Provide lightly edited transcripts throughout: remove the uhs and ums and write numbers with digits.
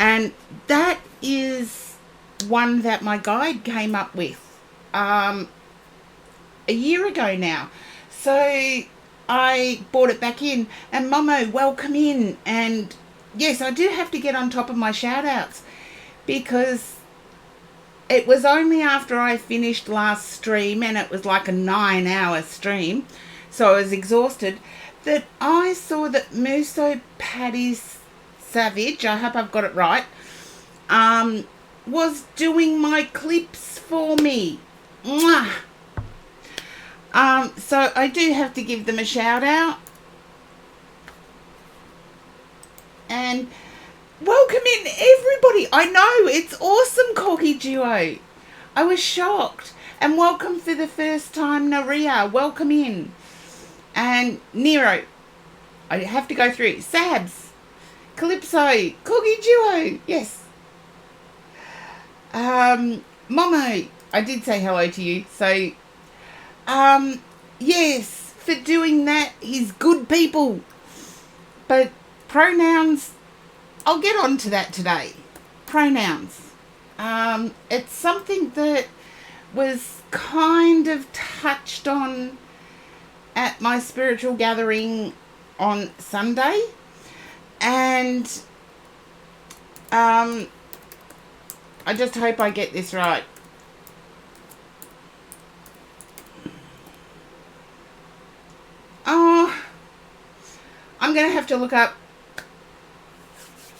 And that is one that my guide came up with a year ago now. So I brought it back in. And Momo, welcome in. And yes, I do have to get on top of my shout outs, because it was only after I finished last stream, and it was like a 9-hour stream, so I was exhausted, that I saw that Muso Paddy Savage, I hope I've got it right, was doing my clips for me. Mwah! So I do have to give them a shout out. And welcome in, everybody. I know, it's awesome, Corky Duo. I was shocked. And welcome for the first time, Naria. Welcome in. And Nero. I have to go through. Sabs. Calypso. Corky Duo. Yes. Momo. I did say hello to you. So, yes, for doing that. He's good people. But pronouns, I'll get on to that today. Pronouns. It's something that was kind of touched on at my spiritual gathering on Sunday. And I just hope I get this right. Oh, I'm going to have to look up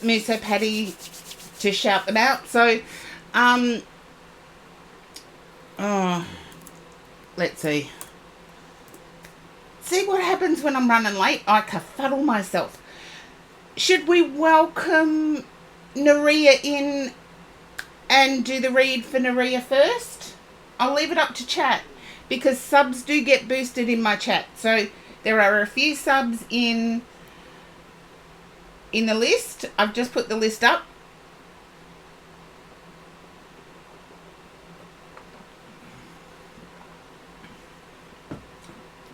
Muso Paddy to shout them out. So, let's see. See what happens when I'm running late? I kerfuddle myself. Should we welcome Naria in and do the read for Naria first? I'll leave it up to chat, because subs do get boosted in my chat. So there are a few subs in the list. I've just put the list up.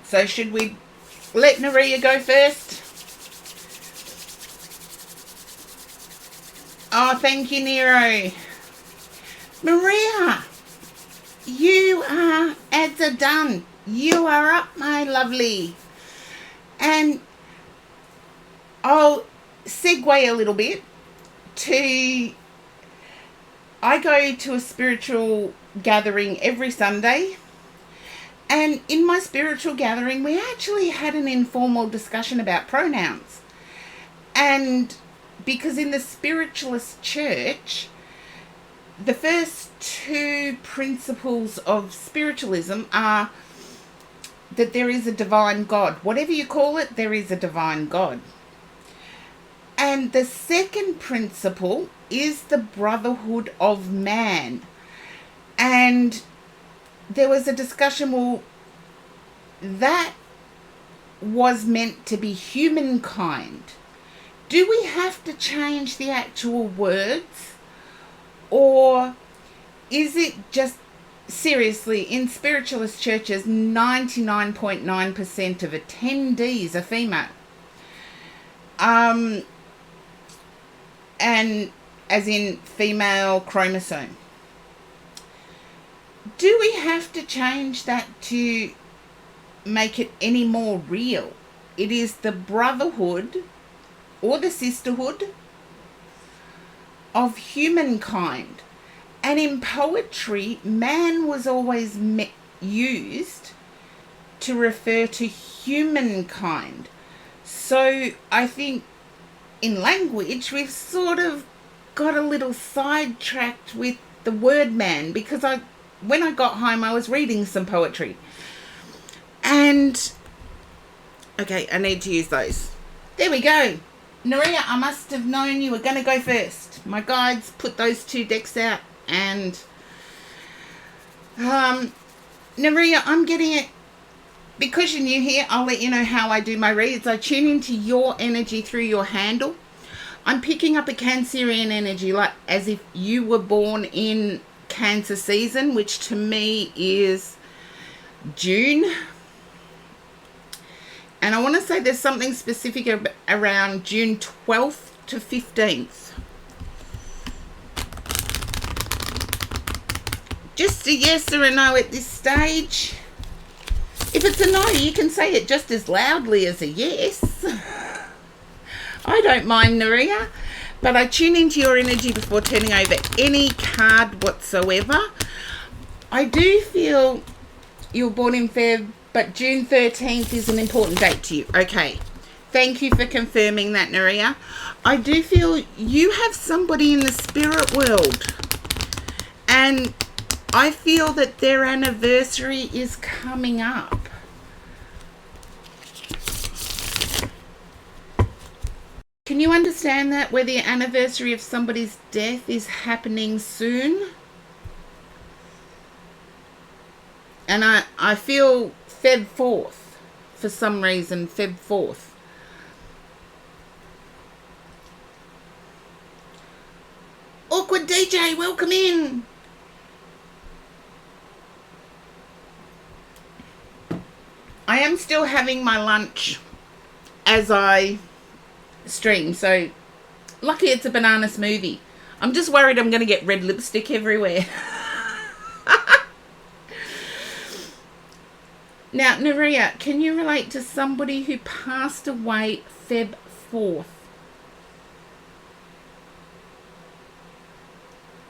So should we let Naria go first? Oh, thank you, Nero. Maria, ads are done. You are up, my lovely. And I'll segue a little bit to, I go to a spiritual gathering every Sunday, and in my spiritual gathering we actually had an informal discussion about pronouns. And because in the spiritualist church, the first two principles of spiritualism are that there is a divine God. Whatever you call it, there is a divine God. And the second principle is the brotherhood of man. And there was a discussion, well, that was meant to be humankind. Do we have to change the actual words? Or is it just, seriously, in spiritualist churches, 99.9% of attendees are female. And as in female chromosome. Do we have to change that to make it any more real? It is the brotherhood or the sisterhood of humankind. And in poetry, man was always used to refer to humankind. So I think in language, we've sort of got a little sidetracked with the word man, because when I got home, I was reading some poetry. And, okay, I need to use those. There we go. Naria, I must have known you were going to go first. My guides put those two decks out, and Naria, I'm getting it. Because you're new here, I'll let you know how I do my reads. I tune into your energy through your handle. I'm picking up a Cancerian energy, like as if you were born in Cancer season, which to me is June. And I want to say there's something specific around June 12th to 15th. Just a yes or a no at this stage. If it's a no, you can say it just as loudly as a yes. I don't mind, Naria, but I tune into your energy before turning over any card whatsoever. I do feel you were born in Feb, but June 13th is an important date to you. Okay. Thank you for confirming that, Naria. I do feel you have somebody in the spirit world, and I feel that their anniversary is coming up. Can you understand that, where the anniversary of somebody's death is happening soon? And I feel Feb 4th, for some reason, Feb 4th. Awkward DJ, welcome in. I am still having my lunch as I stream, so lucky it's a banana smoothie. I'm just worried I'm going to get red lipstick everywhere. Now, Naria, can you relate to somebody who passed away Feb 4th?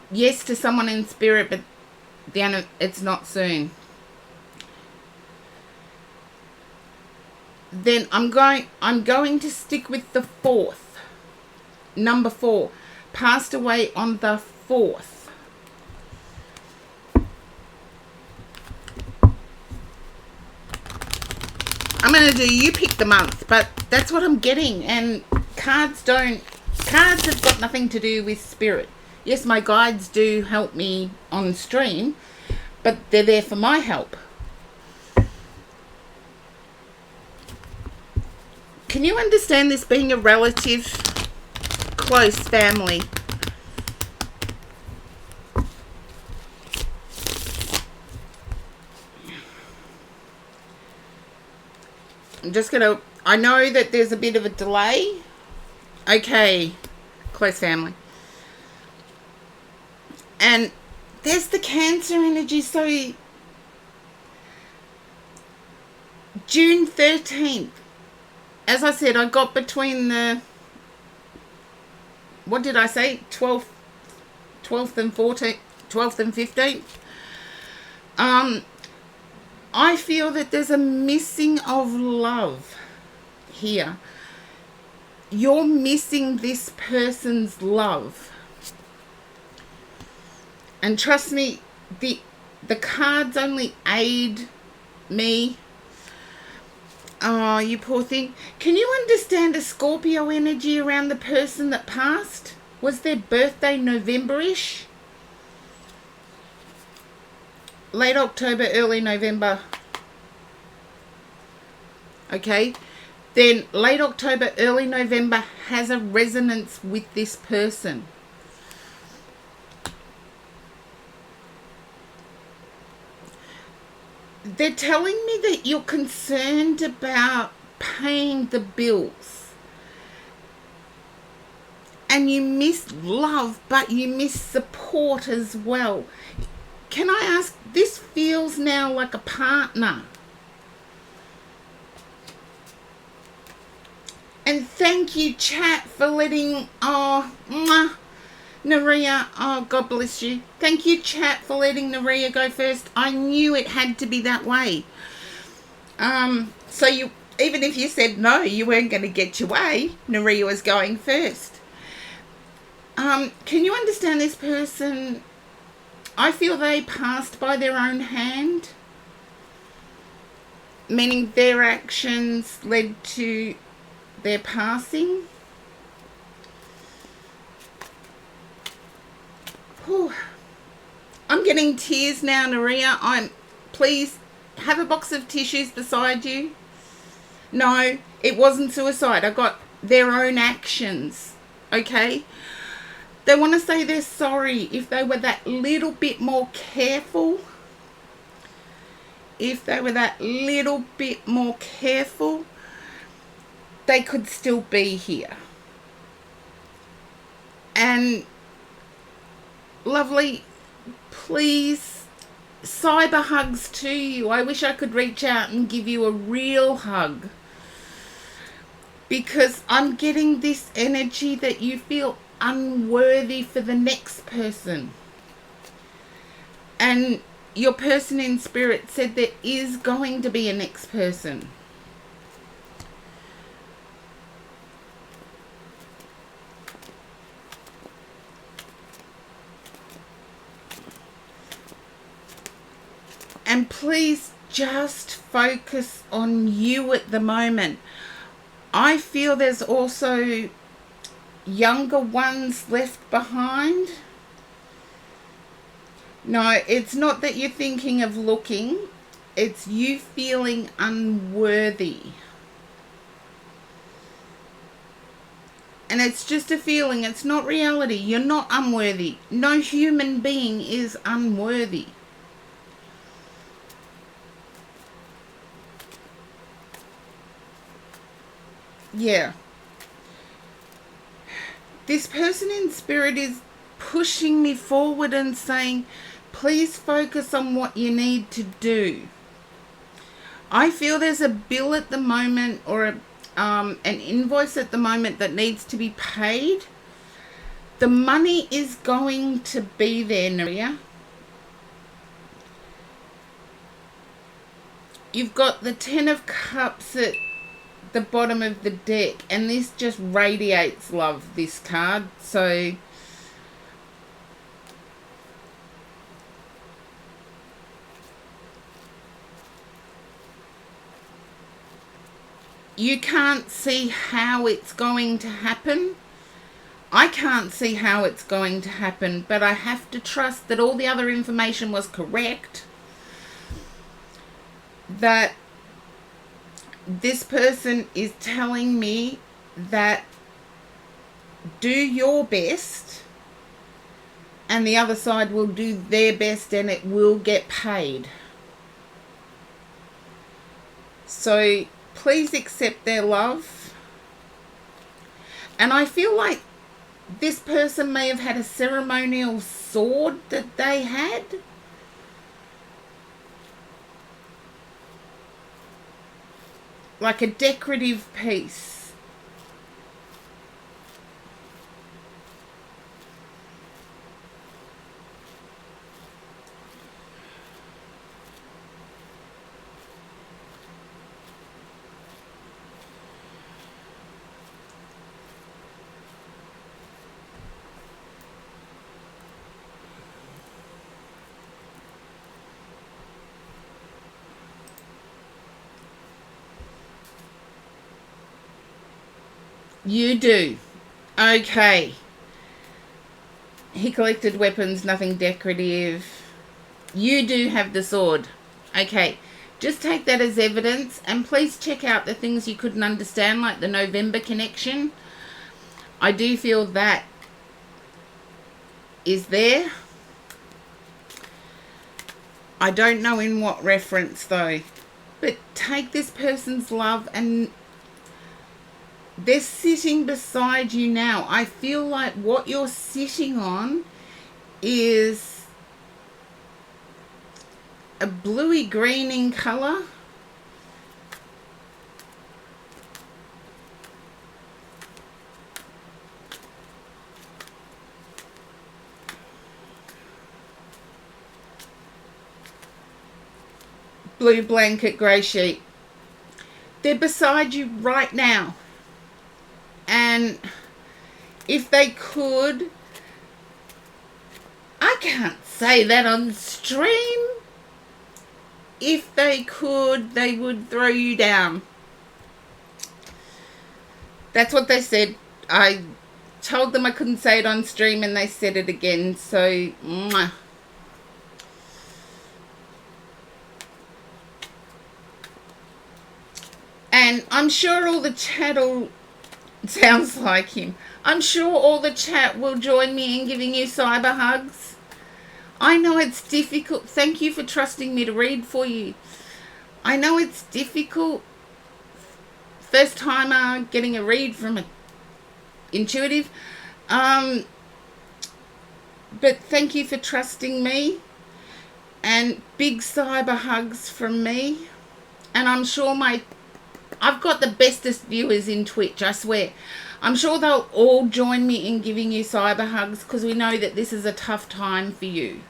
Yes to someone in spirit, but it's not soon. Then I'm going to stick with the 4th. Number 4. Passed away on the 4th. I'm going to do you pick the month, but that's what I'm getting. And cards have got nothing to do with spirit. Yes, my guides do help me on stream, but they're there for my help. Can you understand this being a relative, close family? I know that there's a bit of a delay. Okay, close family. And there's the Cancer energy. So June 13th. As I said, I got between the, what did I say? 12th and 14th, 12th and 15th. I feel that there's a missing of love here. You're missing this person's love. And trust me, the cards only aid me. Oh, you poor thing. Can you understand a Scorpio energy around the person that passed? Was their birthday November-ish? Late October, early November. Okay. Then late October, early November has a resonance with this person. They're telling me that you're concerned about paying the bills. And you miss love, but you miss support as well. Can I ask, this feels now like a partner. And thank you, chat, for letting, Naria, oh, God bless you. Thank you, chat, for letting Naria go first. I knew it had to be that way. So you, even if you said no, you weren't going to get your way. Naria was going first. Can you understand this person? I feel they passed by their own hand. Meaning their actions led to their passing. Whew. I'm getting tears now, Naria. Please have a box of tissues beside you. No, it wasn't suicide. I got their own actions. Okay? They want to say they're sorry. If they were that little bit more careful, they could still be here. And lovely, please cyber hugs to you. I wish I could reach out and give you a real hug, because I'm getting this energy that you feel unworthy for the next person. And your person in spirit said there is going to be a next person. And please just focus on you at the moment. I feel there's also younger ones left behind. No, it's not that you're thinking of looking. It's you feeling unworthy. And it's just a feeling. It's not reality. You're not unworthy. No human being is unworthy. Yeah. This person in spirit is pushing me forward and saying, please focus on what you need to do. I feel there's a bill at the moment, or an invoice at the moment that needs to be paid. The money is going to be there, Naria. You've got the 10 of Cups at the bottom of the deck, and this just radiates love, this card. So you can't see how it's going to happen. I can't see how it's going to happen, but I have to trust that all the other information was correct, that this person is telling me that do your best and the other side will do their best and it will get paid. So please accept their love. And I feel like this person may have had a ceremonial sword that they had. Like a decorative piece. You do. Okay. He collected weapons, nothing decorative. You do have the sword. Okay. Just take that as evidence, and please check out the things you couldn't understand, like the November connection. I do feel that is there. I don't know in what reference though. But take this person's love, and they're sitting beside you now. I feel like what you're sitting on is a bluey green in colour. Blue blanket, grey sheet. They're beside you right now. And if they could, I can't say that on stream. If they could, they would throw you down. That's what they said. I told them I couldn't say it on stream, and they said it again. So, mwah. And I'm sure all the chat will... Sounds like him. I'm sure all the chat will join me in giving you cyber hugs. I know it's difficult. Thank you for trusting me to read for you. I know it's difficult. First timer getting a read from an intuitive. But thank you for trusting me. And big cyber hugs from me. And I'm sure I've got the bestest viewers in Twitch, I swear. I'm sure they'll all join me in giving you cyber hugs because we know that this is a tough time for you.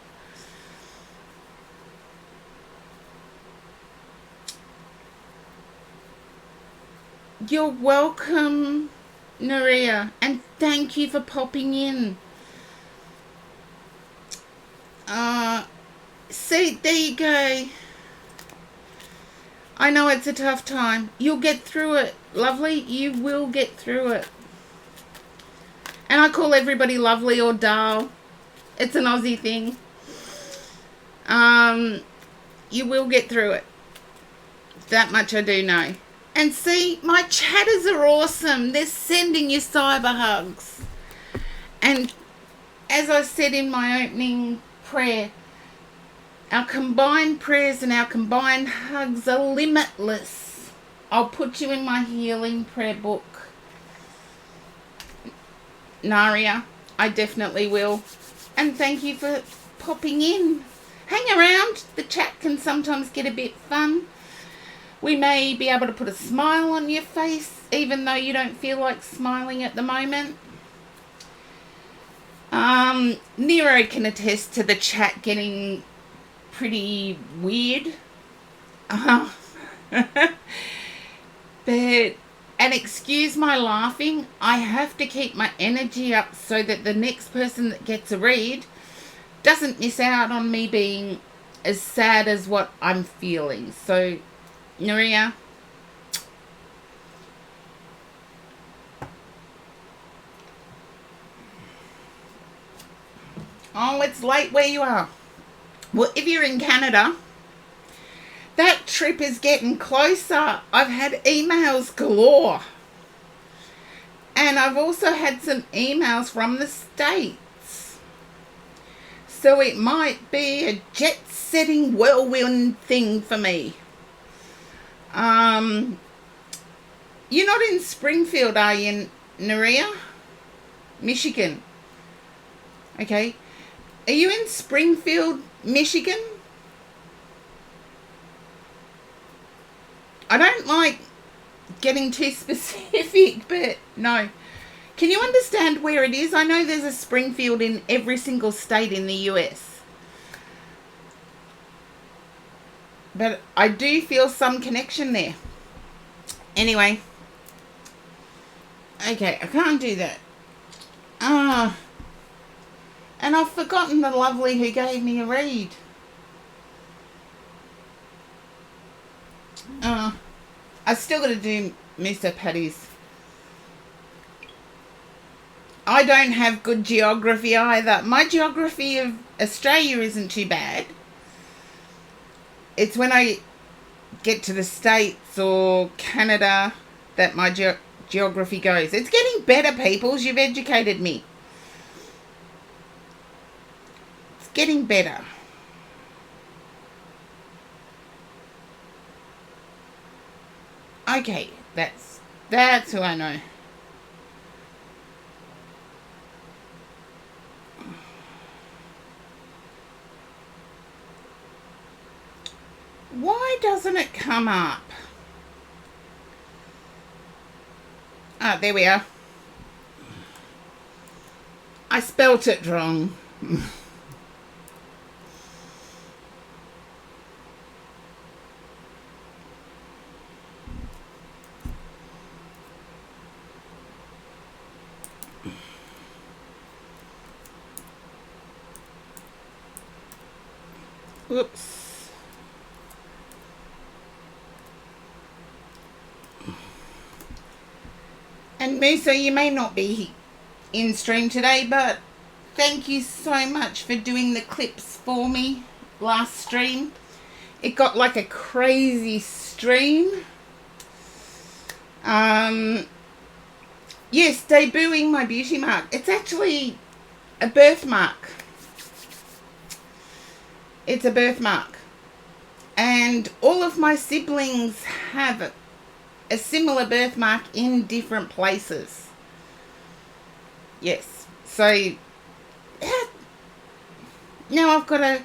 You're welcome, Naria, and thank you for popping in. See, there you go. I know it's a tough time. You'll get through it, lovely. You will get through it. And I call everybody lovely or Dal. It's an Aussie thing. You will get through it. That much I do know. And see, my chatters are awesome. They're sending you cyber hugs. And as I said in my opening prayer, our combined prayers and our combined hugs are limitless. I'll put you in my healing prayer book, Naria. I definitely will. And thank you for popping in. Hang around. The chat can sometimes get a bit fun. We may be able to put a smile on your face, even though you don't feel like smiling at the moment. Nero can attest to the chat getting pretty weird. But, and excuse my laughing, I have to keep my energy up so that the next person that gets a read doesn't miss out on me being as sad as what I'm feeling. So, Nuria, oh, it's late where you are. Well, if you're in Canada, that trip is getting closer. I've had emails galore. And I've also had some emails from the States. So it might be a jet-setting whirlwind thing for me. You're not in Springfield, are you, Naria? Michigan. Okay. Are you in Springfield, Michigan? I don't like getting too specific, but no. Can you understand where it is? I know there's a Springfield in every single state in the US. But I do feel some connection there. Anyway. Okay, I can't do that. And I've forgotten the lovely who gave me a read. I still got to do Mr. Paddy's. I don't have good geography either. My geography of Australia isn't too bad. It's when I get to the States or Canada that my geography goes. It's getting better, peoples. You've educated me. It's getting better. Okay, that's who I know. Why doesn't it come up? Ah, there we are. I spelt it wrong. Whoops. And Musa, you may not be in stream today, but thank you so much for doing the clips for me last stream. It got like a crazy stream. Yes, debuting my beauty mark. It's actually a birthmark. It's a birthmark. And all of my siblings have a similar birthmark in different places. Yes. So now I've got to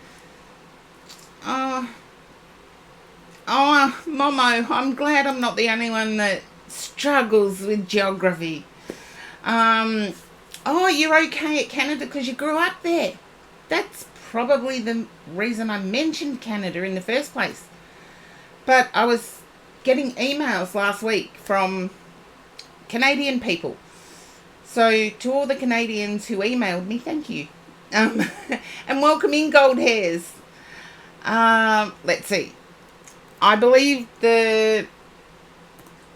Oh, Momo, I'm glad I'm not the only one that struggles with geography. Oh, you're okay at Canada because you grew up there. That's probably the reason I mentioned Canada in the first place. But I was getting emails last week from Canadian people. So to all the Canadians who emailed me, thank you. And welcome in, Gold Hairs. Let's see. I believe the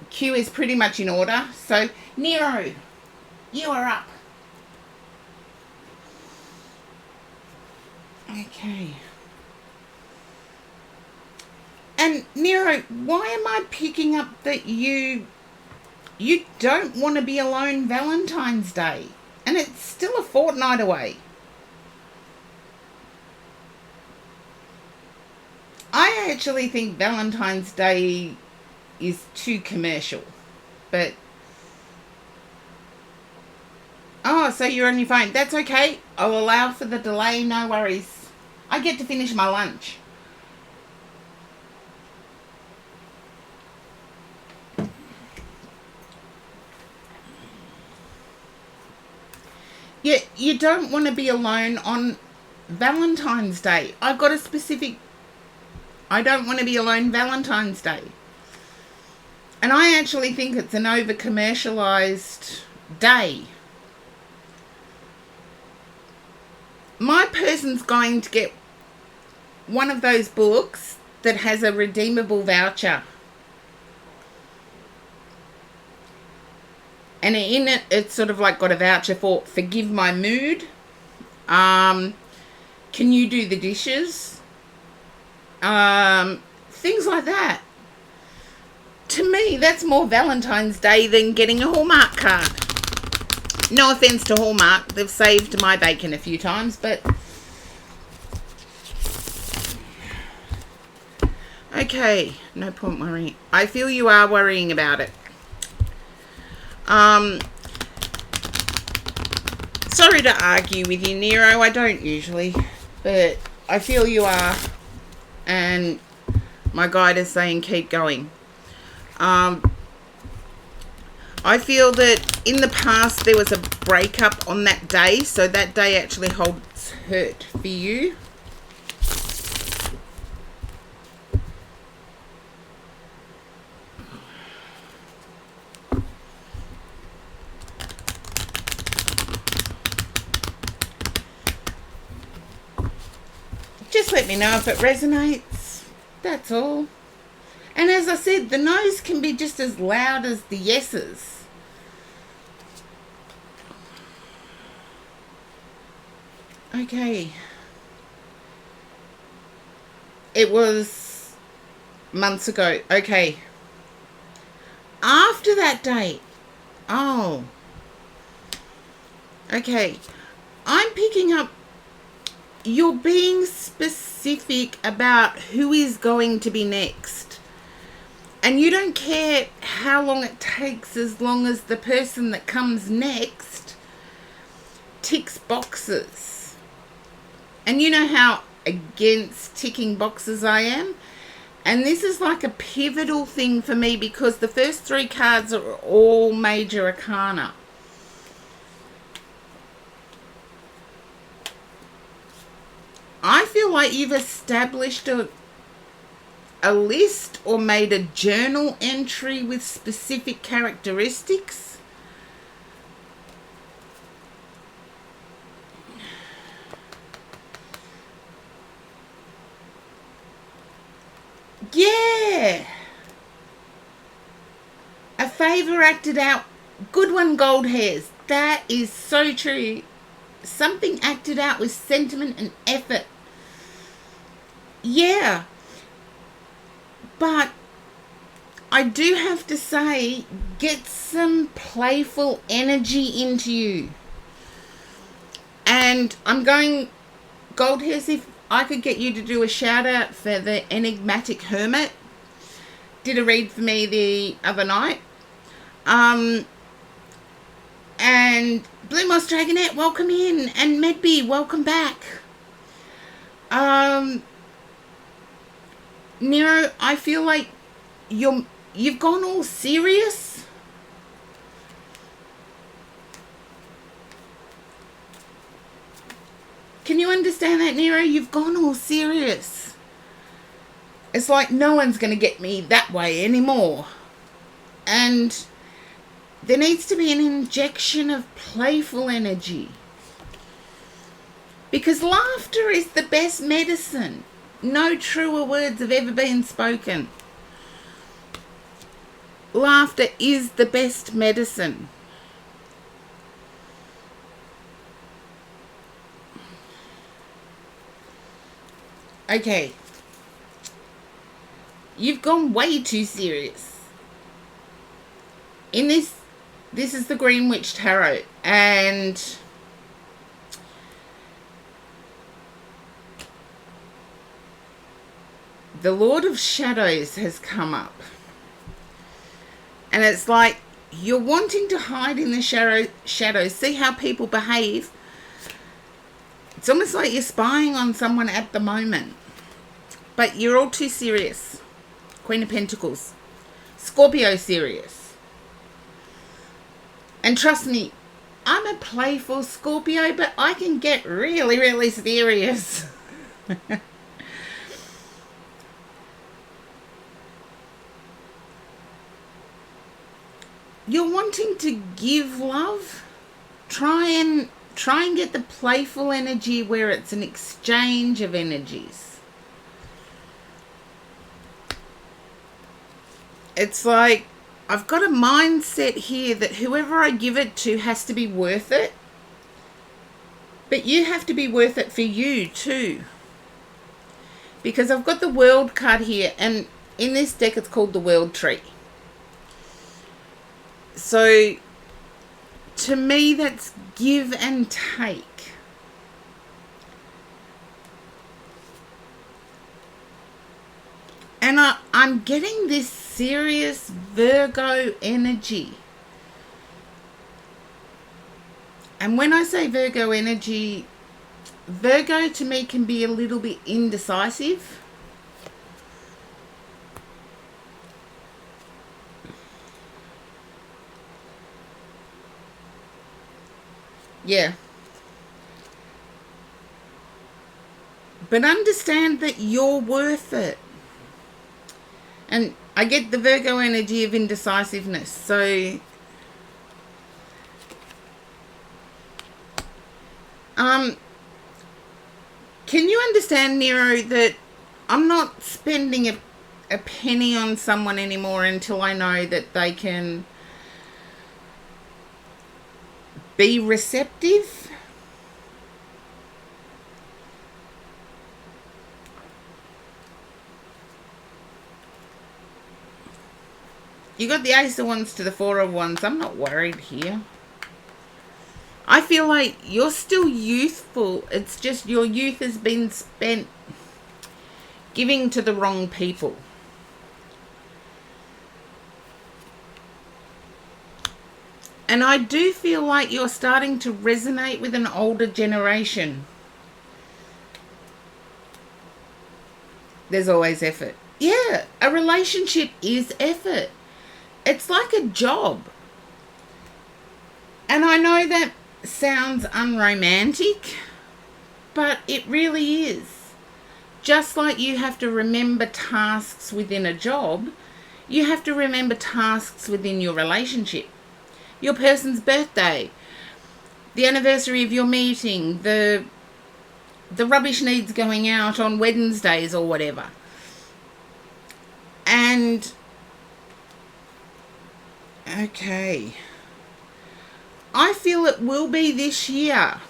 queue is pretty much in order. So, Nero, you are up. Okay. And Nero, why am I picking up that you don't want to be alone Valentine's Day? And it's still a fortnight away. I actually think Valentine's Day is too commercial. But oh, so you're on your phone. That's okay. I'll allow for the delay, no worries. I get to finish my lunch. Yeah, you don't want to be alone on Valentine's Day. I've got a specific... I don't want to be alone Valentine's Day. And I actually think it's an over-commercialised day. My person's going to get one of those books that has a redeemable voucher. And in it, it's sort of like got a voucher for Forgive My Mood. Can you do the dishes? Things like that. To me, that's more Valentine's Day than getting a Hallmark card. No offence to Hallmark. They've saved my bacon a few times, but... Okay, no point worrying. I feel you are worrying about it. Sorry to argue with you, Nero. I don't usually, but I feel you are, and my guide is saying keep going. I feel that in the past there was a breakup on that day, so that day actually holds hurt for you. Just let me know if it resonates. That's all. And as I said, the no's can be just as loud as the yeses. Okay. It was months ago. Okay. After that date. Oh. Okay. I'm picking up you're being specific about who is going to be next. And you don't care how long it takes as long as the person that comes next ticks boxes. And you know how against ticking boxes I am? And this is like a pivotal thing for me because the first three cards are all major arcana. I feel like you've established a list or made a journal entry with specific characteristics. Yeah. A favour acted out. Good one, Gold Hairs. That is so true. Something acted out with sentiment and effort. Yeah. But I do have to say, get some playful energy into you. And I'm going, Gold Hairs, if I could get you to do a shout out for the Enigmatic Hermit. Did a read for me the other night. And Blue Moss Dragonette, welcome in. And Medby, welcome back. Nero, I feel like you've gone all serious. Can you understand that, Nero? You've gone all serious. It's like no one's going to get me that way anymore. And there needs to be an injection of playful energy. Because laughter is the best medicine. No truer words have ever been spoken. Laughter is the best medicine. Okay. You've gone way too serious. In this is the Green Witch Tarot, and the Lord of Shadows has come up. And it's like you're wanting to hide in the shadows. See how people behave? It's almost like you're spying on someone at the moment. But you're all too serious. Queen of Pentacles. Scorpio serious. And trust me, I'm a playful Scorpio, but I can get really, really serious. You're wanting to give love. Try and get the playful energy where it's an exchange of energies. It's like I've got a mindset here that whoever I give it to has to be worth it. But you have to be worth it for you too. Because I've got the World card here, and in this deck it's called the World Tree. So to me that's give and take. And I'm getting this serious Virgo energy. And when I say Virgo energy, Virgo to me can be a little bit indecisive. Yeah. But understand that you're worth it. And I get the Virgo energy of indecisiveness. So, can you understand, Nero, that I'm not spending a penny on someone anymore until I know that they can be receptive? You got the Ace of Wands to the Four of Wands. I'm not worried here. I feel like you're still youthful. It's just your youth has been spent giving to the wrong people. And I do feel like you're starting to resonate with an older generation. There's always effort. Yeah, a relationship is effort. It's like a job. And I know that sounds unromantic, but it really is. Just like you have to remember tasks within a job, you have to remember tasks within your relationship. Your person's birthday, the anniversary of your meeting, the rubbish needs going out on Wednesdays or whatever. And okay, I feel it will be this year.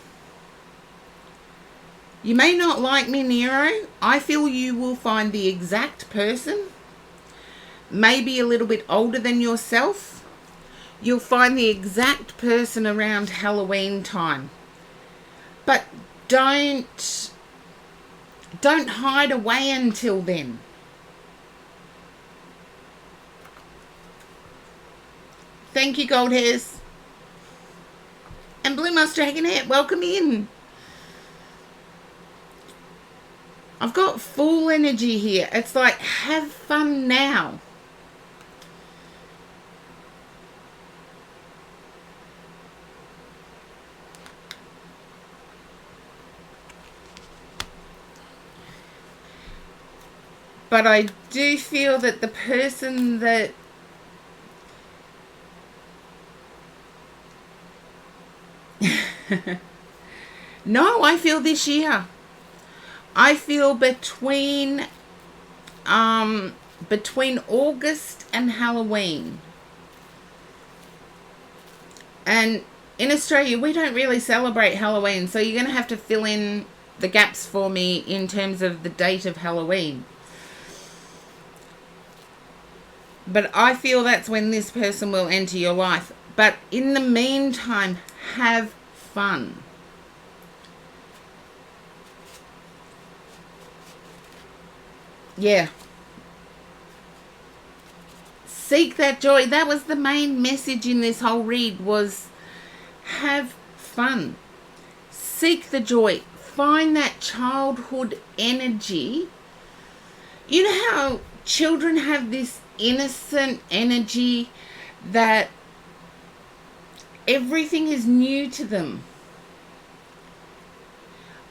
You may not like me, Nero. I feel you will find the exact person, maybe a little bit older than yourself. You'll find the exact person around Halloween time. But don't hide away until then. Thank you, Gold Hairs. And Blue Moss Dragon Hair, welcome in. I've got full energy here. It's like, have fun now. But I do feel that the person that no, I feel this year. I feel between August and Halloween. And in Australia, we don't really celebrate Halloween, so you're going to have to fill in the gaps for me in terms of the date of Halloween. But I feel that's when this person will enter your life. But in the meantime, have fun. Yeah. Seek that joy. That was the main message in this whole read, was have fun. Seek the joy. Find that childhood energy. You know how children have this innocent energy that everything is new to them.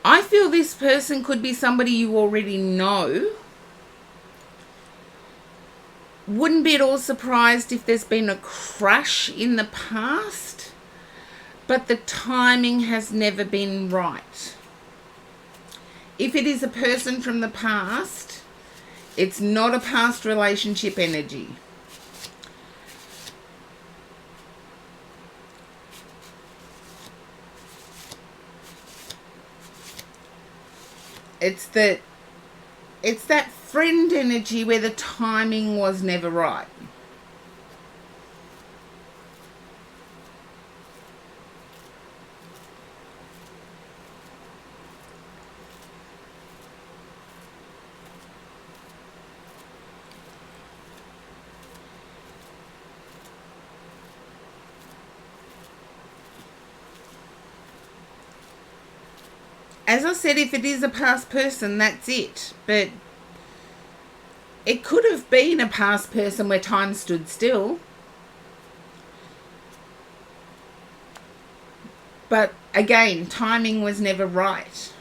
I feel this person could be somebody you already know. Wouldn't be at all surprised if there's been a crush in the past, but the timing has never been right. If it is a person from the past, it's not a past relationship energy. It's that friend energy where the timing was never right. As I said, if it is a past person, that's it. But it could have been a past person where time stood still. But again, timing was never right.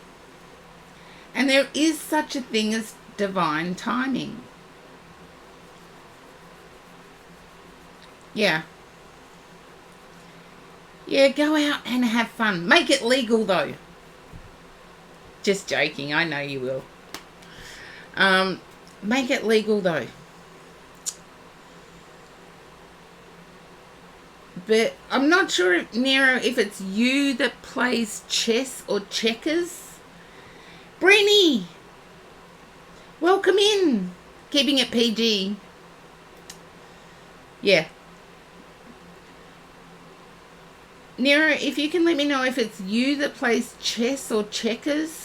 And there is such a thing as divine timing. Yeah. Yeah, go out and have fun. Make it legal though. Just joking, I know you will. Make it legal though. But I'm not sure, Nero, if it's you that plays chess or checkers. Brenny, welcome in. Keeping it PG. Yeah. Nero, if you can let me know if it's you that plays chess or checkers.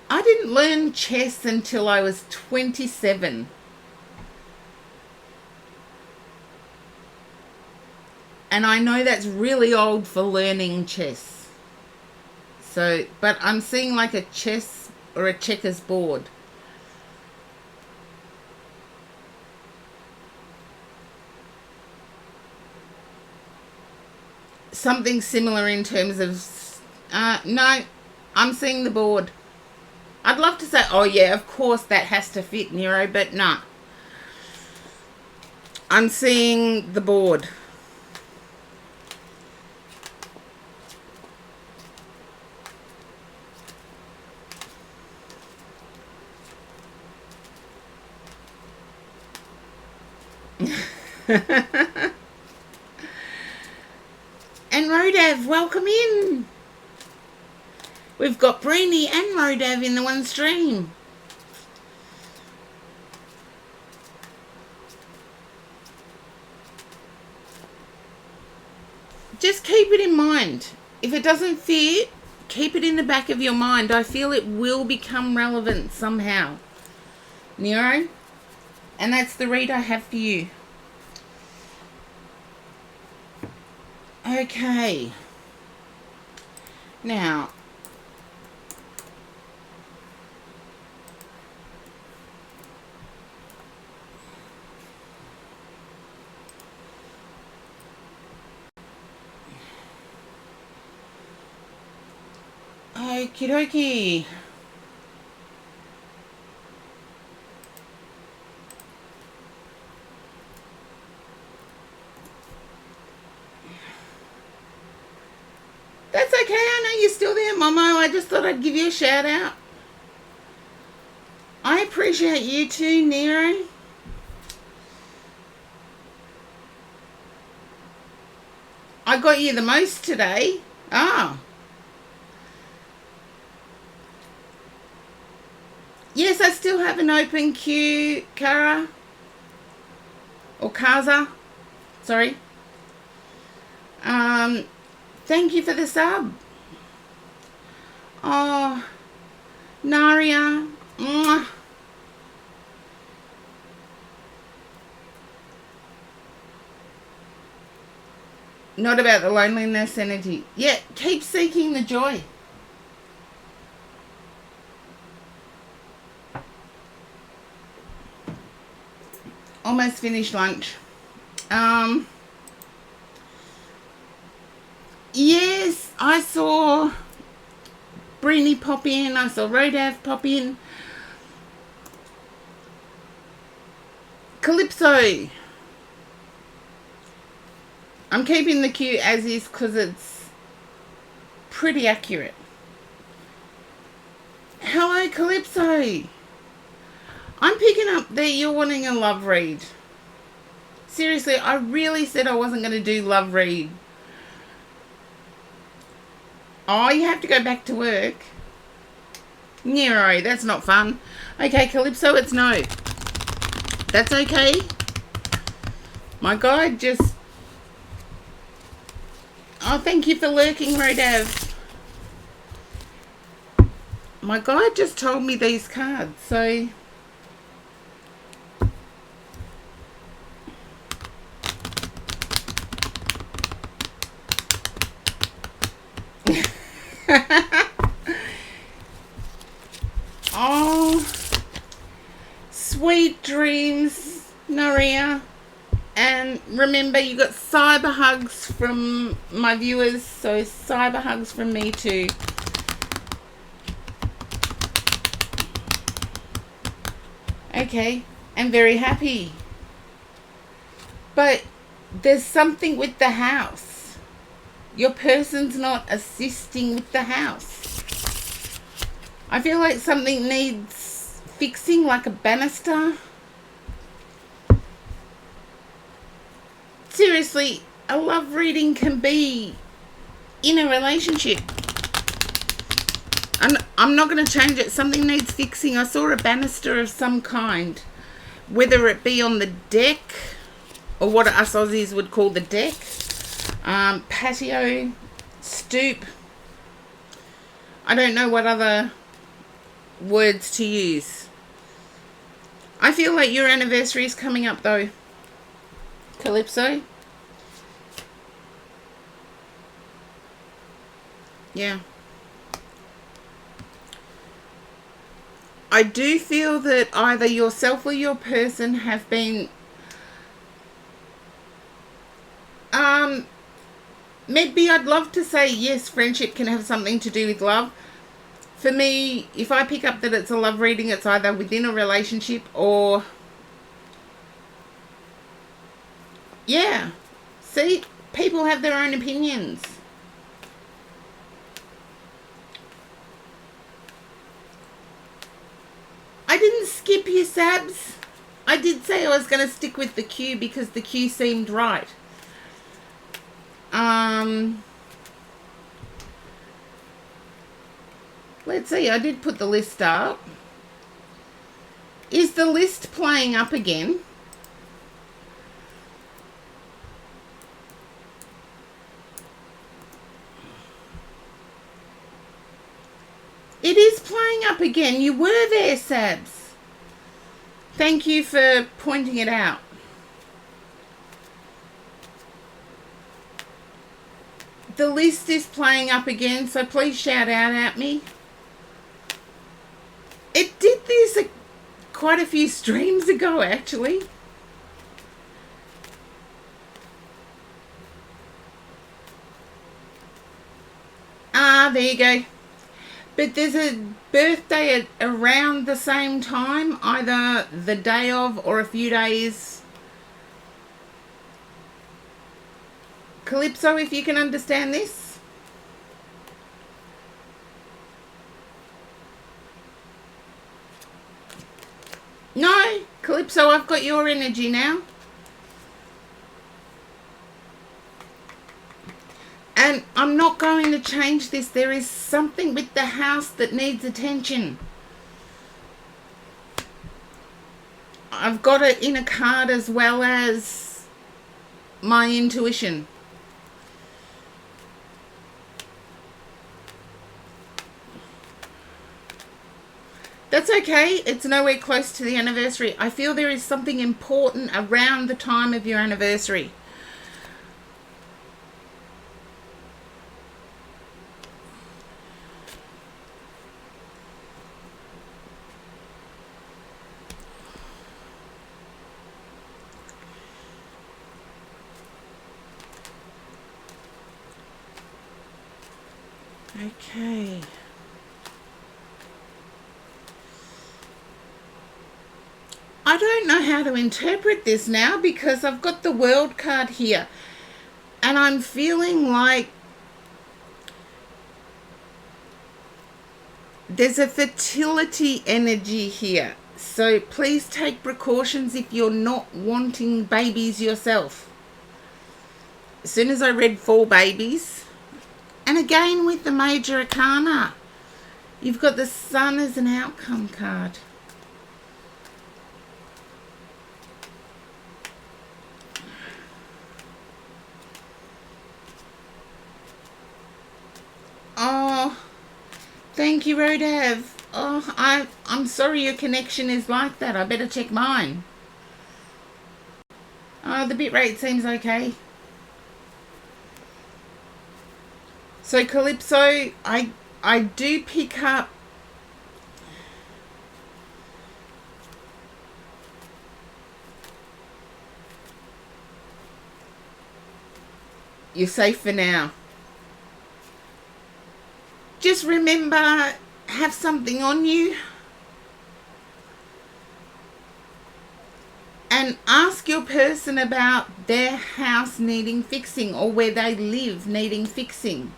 I didn't learn chess until I was 27. And I know that's really old for learning chess. So, but I'm seeing like a chess or a checkers board. Something similar in terms of... no, I'm seeing the board. I'd love to say, oh yeah, of course that has to fit, Nero, but nah. I'm seeing the board. And Rodav, welcome in. We've got Brainy and Rodav in the one stream. Just keep it in mind. If it doesn't fit, keep it in the back of your mind. I feel it will become relevant somehow. Nero? And that's the read I have for you. Okay. Now, okie dokie. That's okay. I know you're still there, Momo. I just thought I'd give you a shout out. I appreciate you too, Nero. I got you the most today. Ah. Yes, I still have an open queue, Kara. Or Kaza. Sorry. Thank you for the sub. Oh, Naria. Mwah. Not about the loneliness energy. Yeah, keep seeking the joy. Almost finished lunch. Yes, I saw Brini pop in. I saw Rodav pop in. Calypso. I'm keeping the queue as is because it's pretty accurate. Hello, Calypso. I'm picking up that you're wanting a love read. Seriously, I really said I wasn't going to do love read. Oh, you have to go back to work. Nero, that's not fun. Okay, Calypso, it's no. That's okay. My guide just... Oh, thank you for lurking, Rodav. My guide just told me these cards, so... Oh, sweet dreams, Naria. And remember, you got cyber hugs from my viewers, so cyber hugs from me too. Okay, I'm very happy. But there's something with the house. Your person's not assisting with the house. I feel like something needs fixing, like a banister. Seriously, a love reading can be in a relationship. I'm not going to change it. Something needs fixing. I saw a banister of some kind, whether it be on the deck or what us Aussies would call the deck, patio, stoop. I don't know what other words to use. I feel like your anniversary is coming up though, Calypso. Yeah. I do feel that either yourself or your person have been maybe I'd love to say yes, friendship can have something to do with love. For me, if I pick up that it's a love reading, it's either within a relationship or... Yeah. See? People have their own opinions. I didn't skip you, Sabs. I did say I was going to stick with the queue because the queue seemed right. Let's see, I did put the list up. Is the list playing up again? It is playing up again. You were there, Sabs. Thank you for pointing it out. The list is playing up again, so please shout out at me. It did this quite a few streams ago, actually. There you go. But there's a birthday at around the same time, either the day of or a few days. Calypso, if you can understand this. No, Calypso, I've got your energy now. And I'm not going to change this. There is something with the house that needs attention. I've got it in a card as well as my intuition. That's okay. It's nowhere close to the anniversary. I feel there is something important around the time of your anniversary. Okay. I don't know how to interpret this now because I've got the World card here and I'm feeling like there's a fertility energy here. So please take precautions if you're not wanting babies yourself. As soon as I read 4 babies, and again with the Major Arcana, you've got the Sun as an outcome card. Oh, thank you, Rodav. Oh, I'm sorry your connection is like that. I better check mine. Oh, the bitrate seems okay. So Calypso, I do pick up you're safe for now. Just remember, have something on you and ask your person about their house needing fixing or where they live needing fixing.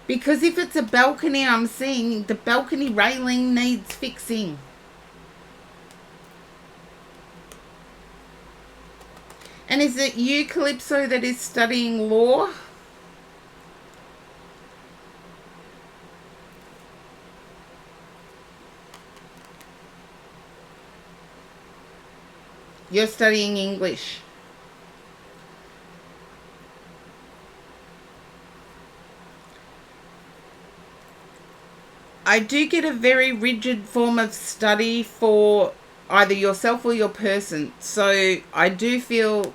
Because if it's a balcony, I'm seeing the balcony railing needs fixing. And is it you, Calypso, that is studying law? You're studying English. I do get a very rigid form of study for either yourself or your person. So I do feel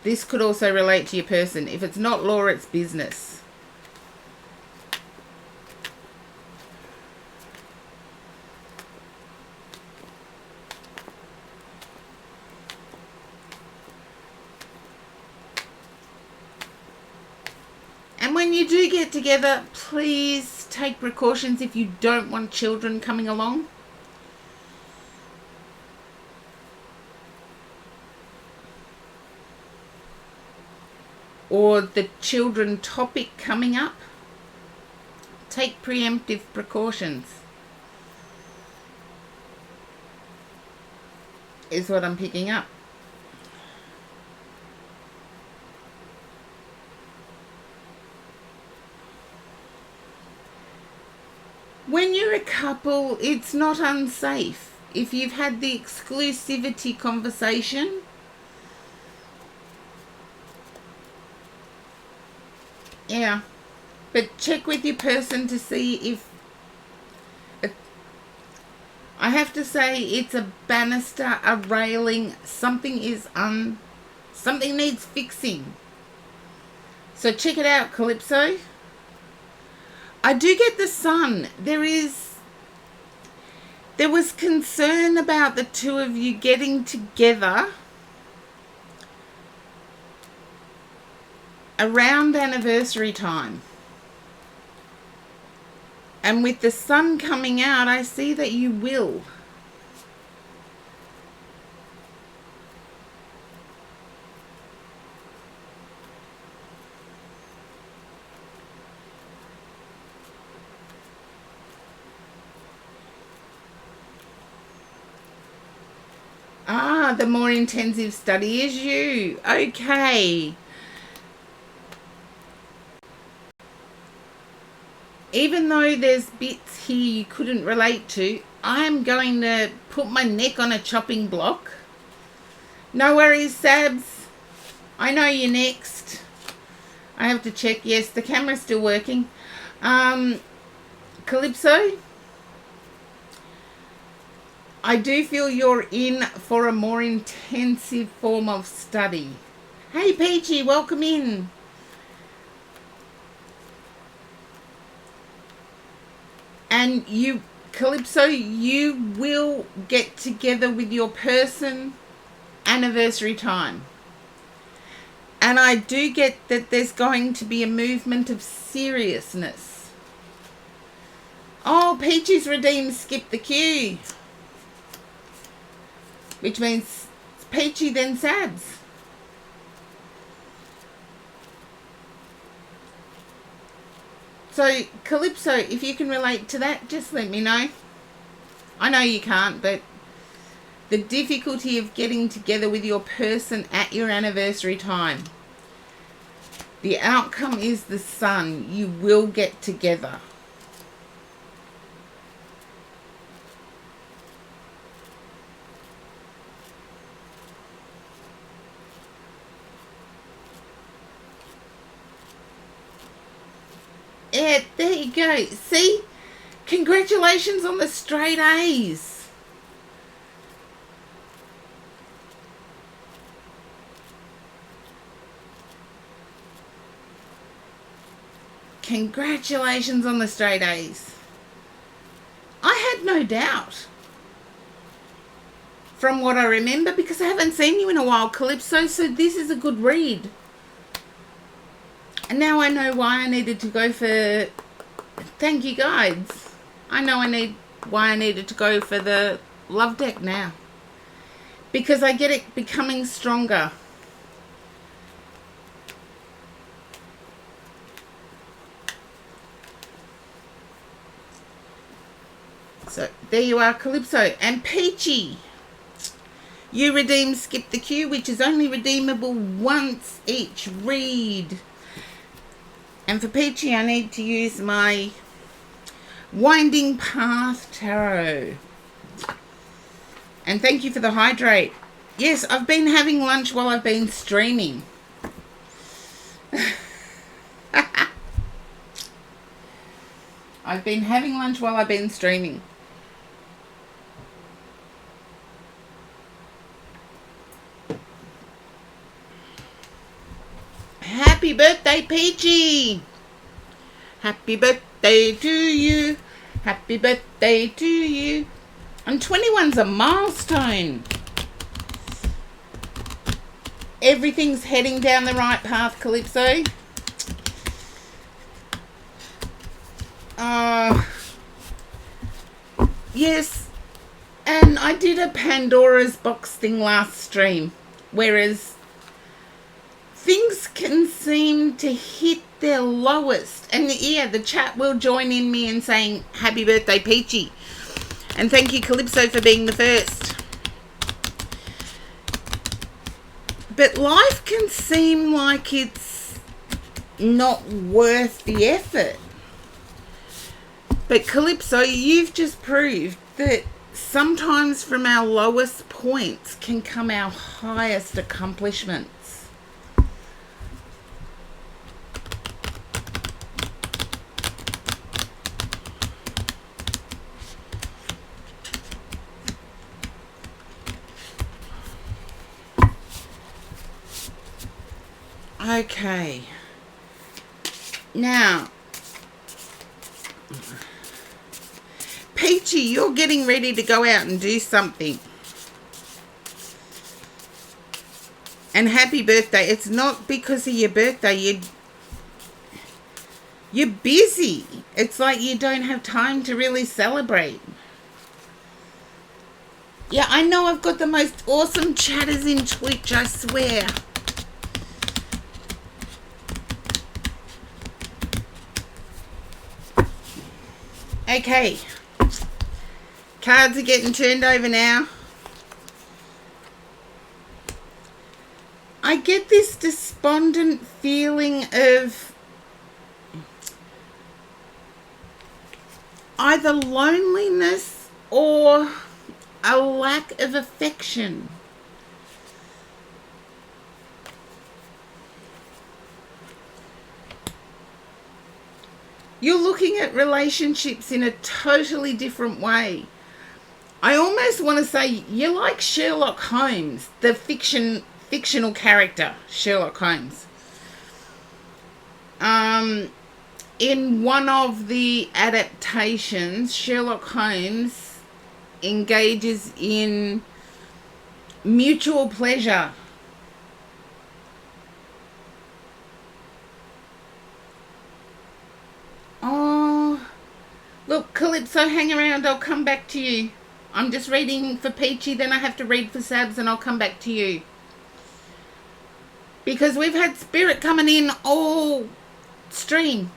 this could also relate to your person. If it's not law, it's business. And when you do get together, please take precautions if you don't want children coming along. Or the children topic coming up. Take preemptive precautions. Is what I'm picking up. When you're a couple, it's not unsafe. If you've had the exclusivity conversation, yeah, but check with your person to see if I have to say it's a banister, a railing, something needs fixing. So check it out, Calypso. I do get the sun. There was concern about the two of you getting together around anniversary time. And with the sun coming out, I see that you will. Ah, the more intensive study is you. Okay. Even though there's bits here you couldn't relate to, I'm going to put my neck on a chopping block. No worries, Sabs. I know you're next. I have to check. Yes, the camera's still working. Calypso, I do feel you're in for a more intensive form of study. Hey, Peachy, welcome in. And you, Calypso, you will get together with your person anniversary time. And I do get that there's going to be a movement of seriousness. Oh, Peachy's redeemed skip the queue. Which means Peachy then Sabs. So, Calypso, if you can relate to that, just let me know. I know you can't, but the difficulty of getting together with your person at your anniversary time. The outcome is the sun. You will get together. Yeah, there you go. See? Congratulations on the straight A's. Congratulations on the straight A's. I had no doubt. From what I remember, because I haven't seen you in a while, Calypso, so this is a good read. And now I know why I needed to go for... Thank you, guides. I know why I needed to go for the love deck now. Because I get it becoming stronger. So, there you are, Calypso. And Peachy, you redeem Skip the Queue, which is only redeemable once each read. And for Peachy, I need to use my Winding Path Tarot. And thank you for the hydrate. Yes, I've been having lunch while I've been streaming. I've been having lunch while I've been streaming. Happy birthday, Peachy! Happy birthday to you. Happy birthday to you. And 21's a milestone. Everything's heading down the right path, Calypso. Yes, and I did a Pandora's box thing last stream, whereas things can seem to hit their lowest. And yeah, the chat will join in me in saying happy birthday, Peachy. And thank you, Calypso, for being the first. But life can seem like it's not worth the effort. But Calypso, you've just proved that sometimes from our lowest points can come our highest accomplishments. Okay. Now, Peachy, you're getting ready to go out and do something. And happy birthday. It's not because of your birthday. You're busy. It's like you don't have time to really celebrate. Yeah, I know I've got the most awesome chatters in Twitch, I swear. Okay. Cards are getting turned over now. I get this despondent feeling of either loneliness or a lack of affection. You're looking at relationships in a totally different way. I almost want to say you're like Sherlock Holmes, the fictional character, Sherlock Holmes. In one of the adaptations, Sherlock Holmes engages in mutual pleasure. Oh, look, Calypso, hang around. I'll come back to you. I'm just reading for Peachy, then I have to read for Sabs, and I'll come back to you. Because we've had spirit coming in all stream.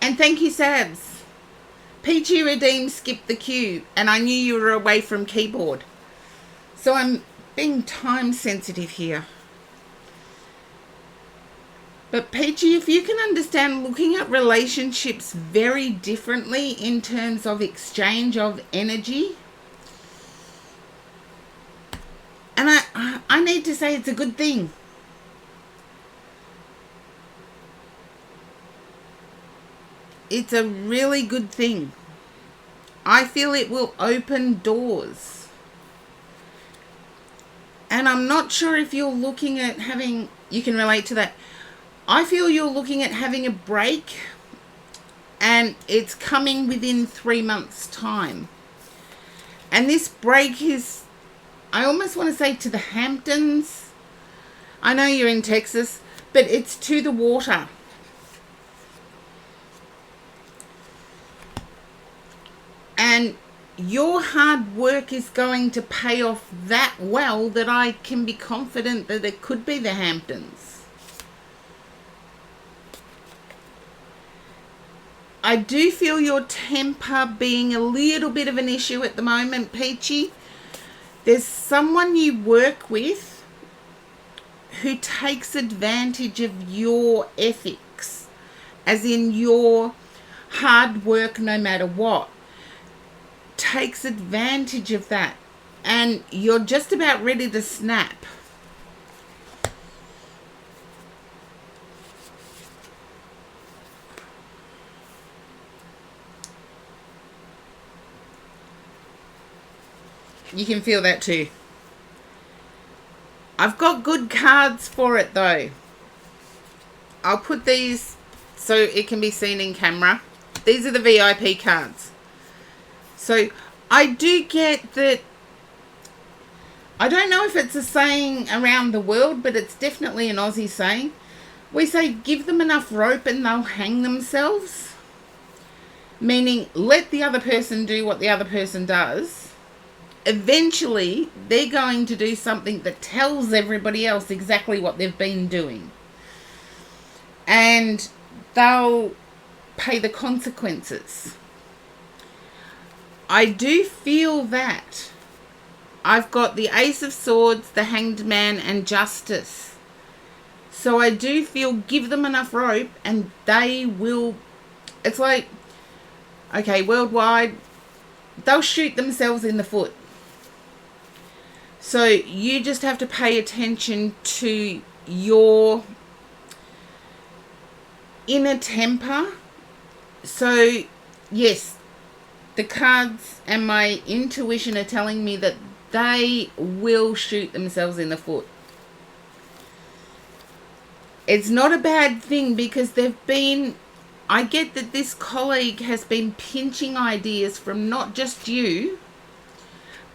And thank you, Sabs. Peachy Redeemed skipped the queue, and I knew you were away from keyboard. So I'm being time sensitive here. But Peachy, if you can understand looking at relationships very differently in terms of exchange of energy, and I need to say it's a good thing. It's a really good thing. I feel it will open doors. And I'm not sure if you're looking at having, you can relate to that. I feel you're looking at having a break, and it's coming within 3 months' time. And this break is, I almost want to say, to the Hamptons. I know you're in Texas, but it's to the water. And your hard work is going to pay off that well that I can be confident that it could be the Hamptons. I do feel your temper being a little bit of an issue at the moment, Peachy. There's someone you work with who takes advantage of your ethics, as in your hard work no matter what. Takes advantage of that, and you're just about ready to snap. You can feel that too. I've got good cards for it though. I'll put these so it can be seen in camera. These are the VIP cards. So I do get that. I don't know if it's a saying around the world, but it's definitely an Aussie saying. We say give them enough rope and they'll hang themselves. Meaning let the other person do what the other person does. Eventually, they're going to do something that tells everybody else exactly what they've been doing. And they'll pay the consequences. I do feel that. I've got the Ace of Swords, the Hanged Man, and Justice. So I do feel give them enough rope and they will... It's like, okay, worldwide, they'll shoot themselves in the foot. So you just have to pay attention to your inner temper. So, yes, the cards and my intuition are telling me that they will shoot themselves in the foot. It's not a bad thing because I get that this colleague has been pinching ideas from not just you,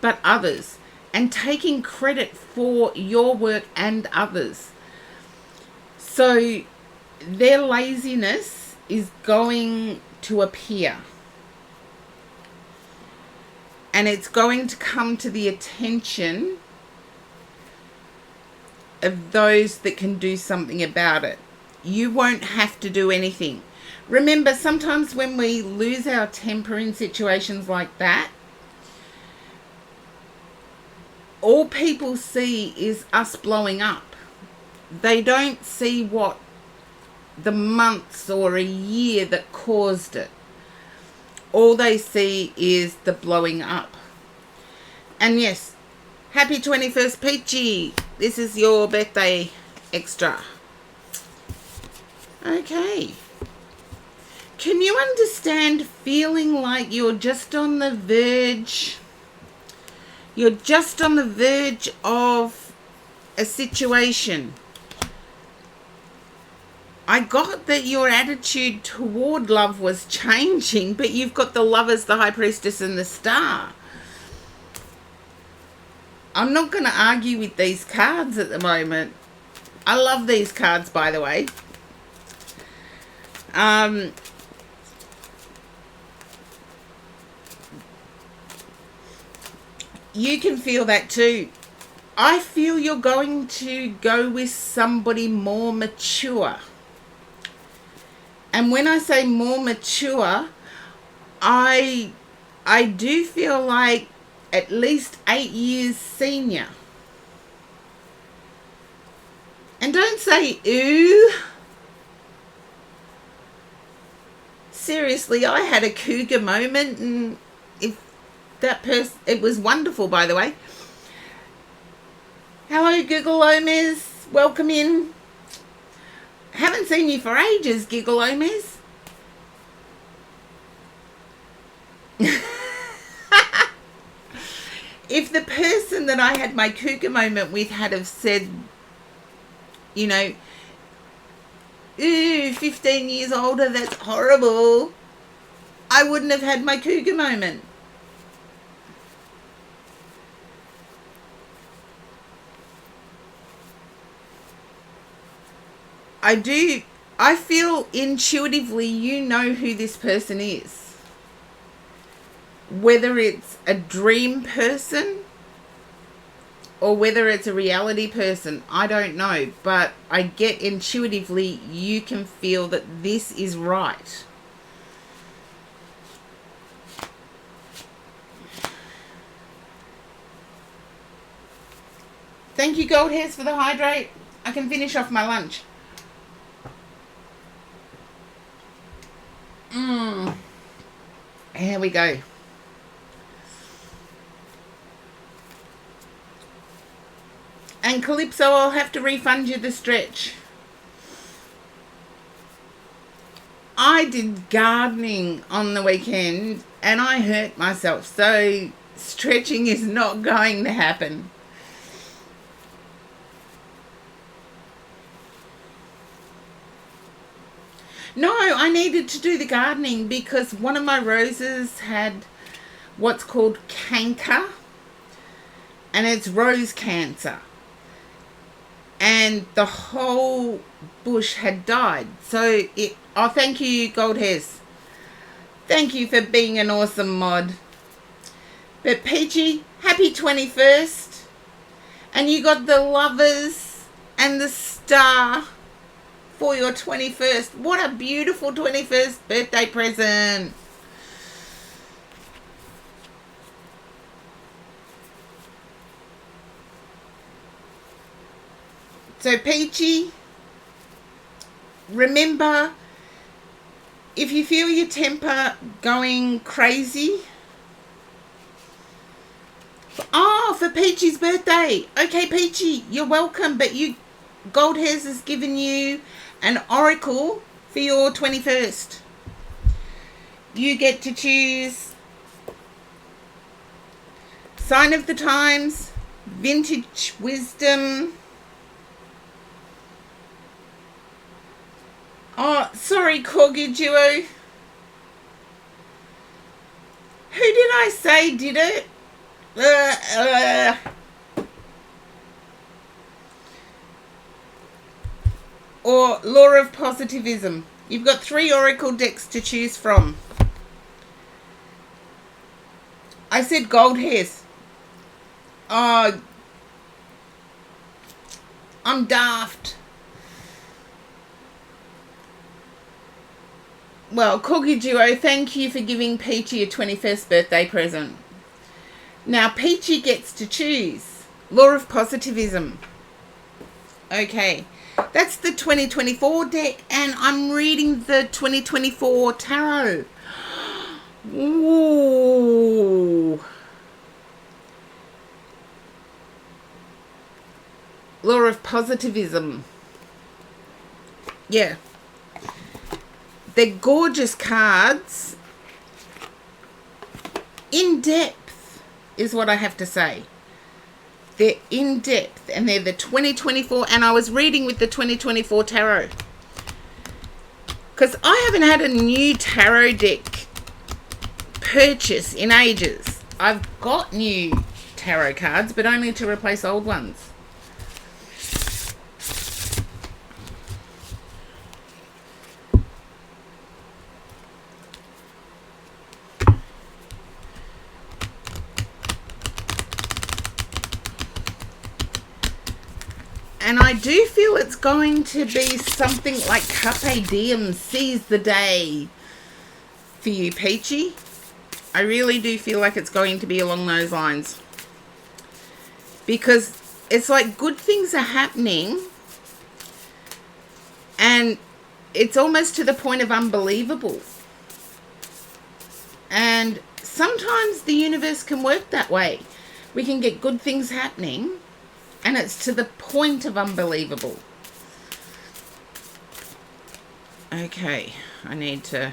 but others, and taking credit for your work and others. So their laziness is going to appear. And it's going to come to the attention of those that can do something about it. You won't have to do anything. Remember, sometimes when we lose our temper in situations like that, all people see is us blowing up. They don't see what the months or a year that caused it. All they see is the blowing up. And yes, happy 21st, Peachy. This is your birthday extra. Okay. Can you understand feeling like you're just on the verge? You're just on the verge of a situation. I got that your attitude toward love was changing, but you've got the Lovers, the High Priestess, and the Star. I'm not going to argue with these cards at the moment. I love these cards, by the way. You can feel that too. I feel you're going to go with somebody more mature. And when I say more mature, I do feel like at least 8 years senior. And don't say, ooh. Seriously, I had a cougar moment, and if that person, it was wonderful, by the way. Hello, Giggle Omes. Welcome in. Haven't seen you for ages, Giggle Omes. If the person that I had my cougar moment with had have said, you know, ooh, 15 years older, that's horrible, I wouldn't have had my cougar moment. I feel intuitively you know who this person is. Whether it's a dream person or whether it's a reality person, I don't know. But I get intuitively you can feel that this is right. Thank you, Gold Hairs, for the hydrate. I can finish off my lunch. Here we go. And Calypso, I'll have to refund you the stretch. I did gardening on the weekend and I hurt myself, so stretching is not going to happen. No, I needed to do the gardening because one of my roses had what's called canker, and it's rose cancer. And the whole bush had died. So oh, thank you, Gold Hairs. Thank you for being an awesome mod. But Peachy, happy 21st. And you got the Lovers and the Star for your 21st. What a beautiful 21st birthday present. So Peachy, remember, if you feel your temper going crazy, for Peachy's birthday. Okay, Peachy, you're welcome, but Gold Hairs has given you an oracle for your 21st. You get to choose Sign of the Times, Vintage Wisdom, Oh, sorry, Corgi Duo. Who did I say did it? Or Law of Positivism. You've got 3 oracle decks to choose from. I said gold hairs. Oh, I'm daft. Well, Corgi Duo, thank you for giving Peachy a 21st birthday present. Now, Peachy gets to choose. Law of Positivism. Okay. That's the 2024 deck, and I'm reading the 2024 tarot. Ooh. Law of Positivism. Yeah. They're gorgeous cards. In depth is what I have to say. They're in depth, and they're the 2024, and I was reading with the 2024 tarot. Because I haven't had a new tarot deck purchase in ages. I've got new tarot cards, but only to replace old ones. And I do feel it's going to be something like Carpe Diem, seize the day for you, Peachy. I really do feel like it's going to be along those lines. Because it's like good things are happening, and it's almost to the point of unbelievable. And sometimes the universe can work that way. We can get good things happening, and it's to the point of unbelievable. Okay, I need to...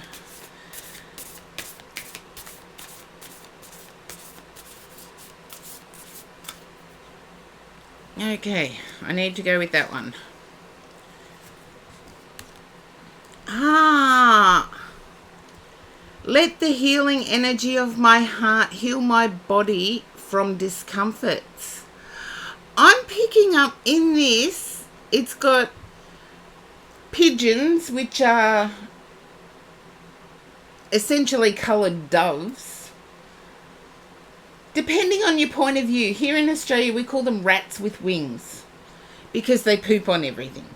Okay, I need to go with that one. Let the healing energy of my heart heal my body from discomforts. I'm picking up in this, it's got pigeons, which are essentially coloured doves. Depending on your point of view, here in Australia we call them rats with wings because they poop on everything.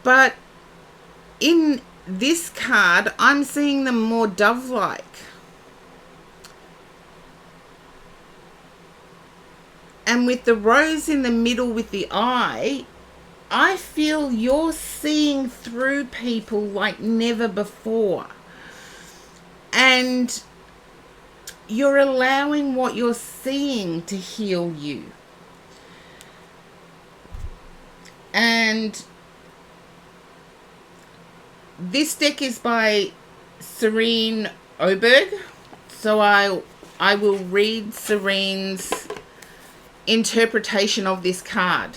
But in this card, I'm seeing them more dove-like. And with the rose in the middle with the eye, I feel you're seeing through people like never before. And you're allowing what you're seeing to heal you. And this deck is by Serene Oberg. So I will read Serene's interpretation of this card.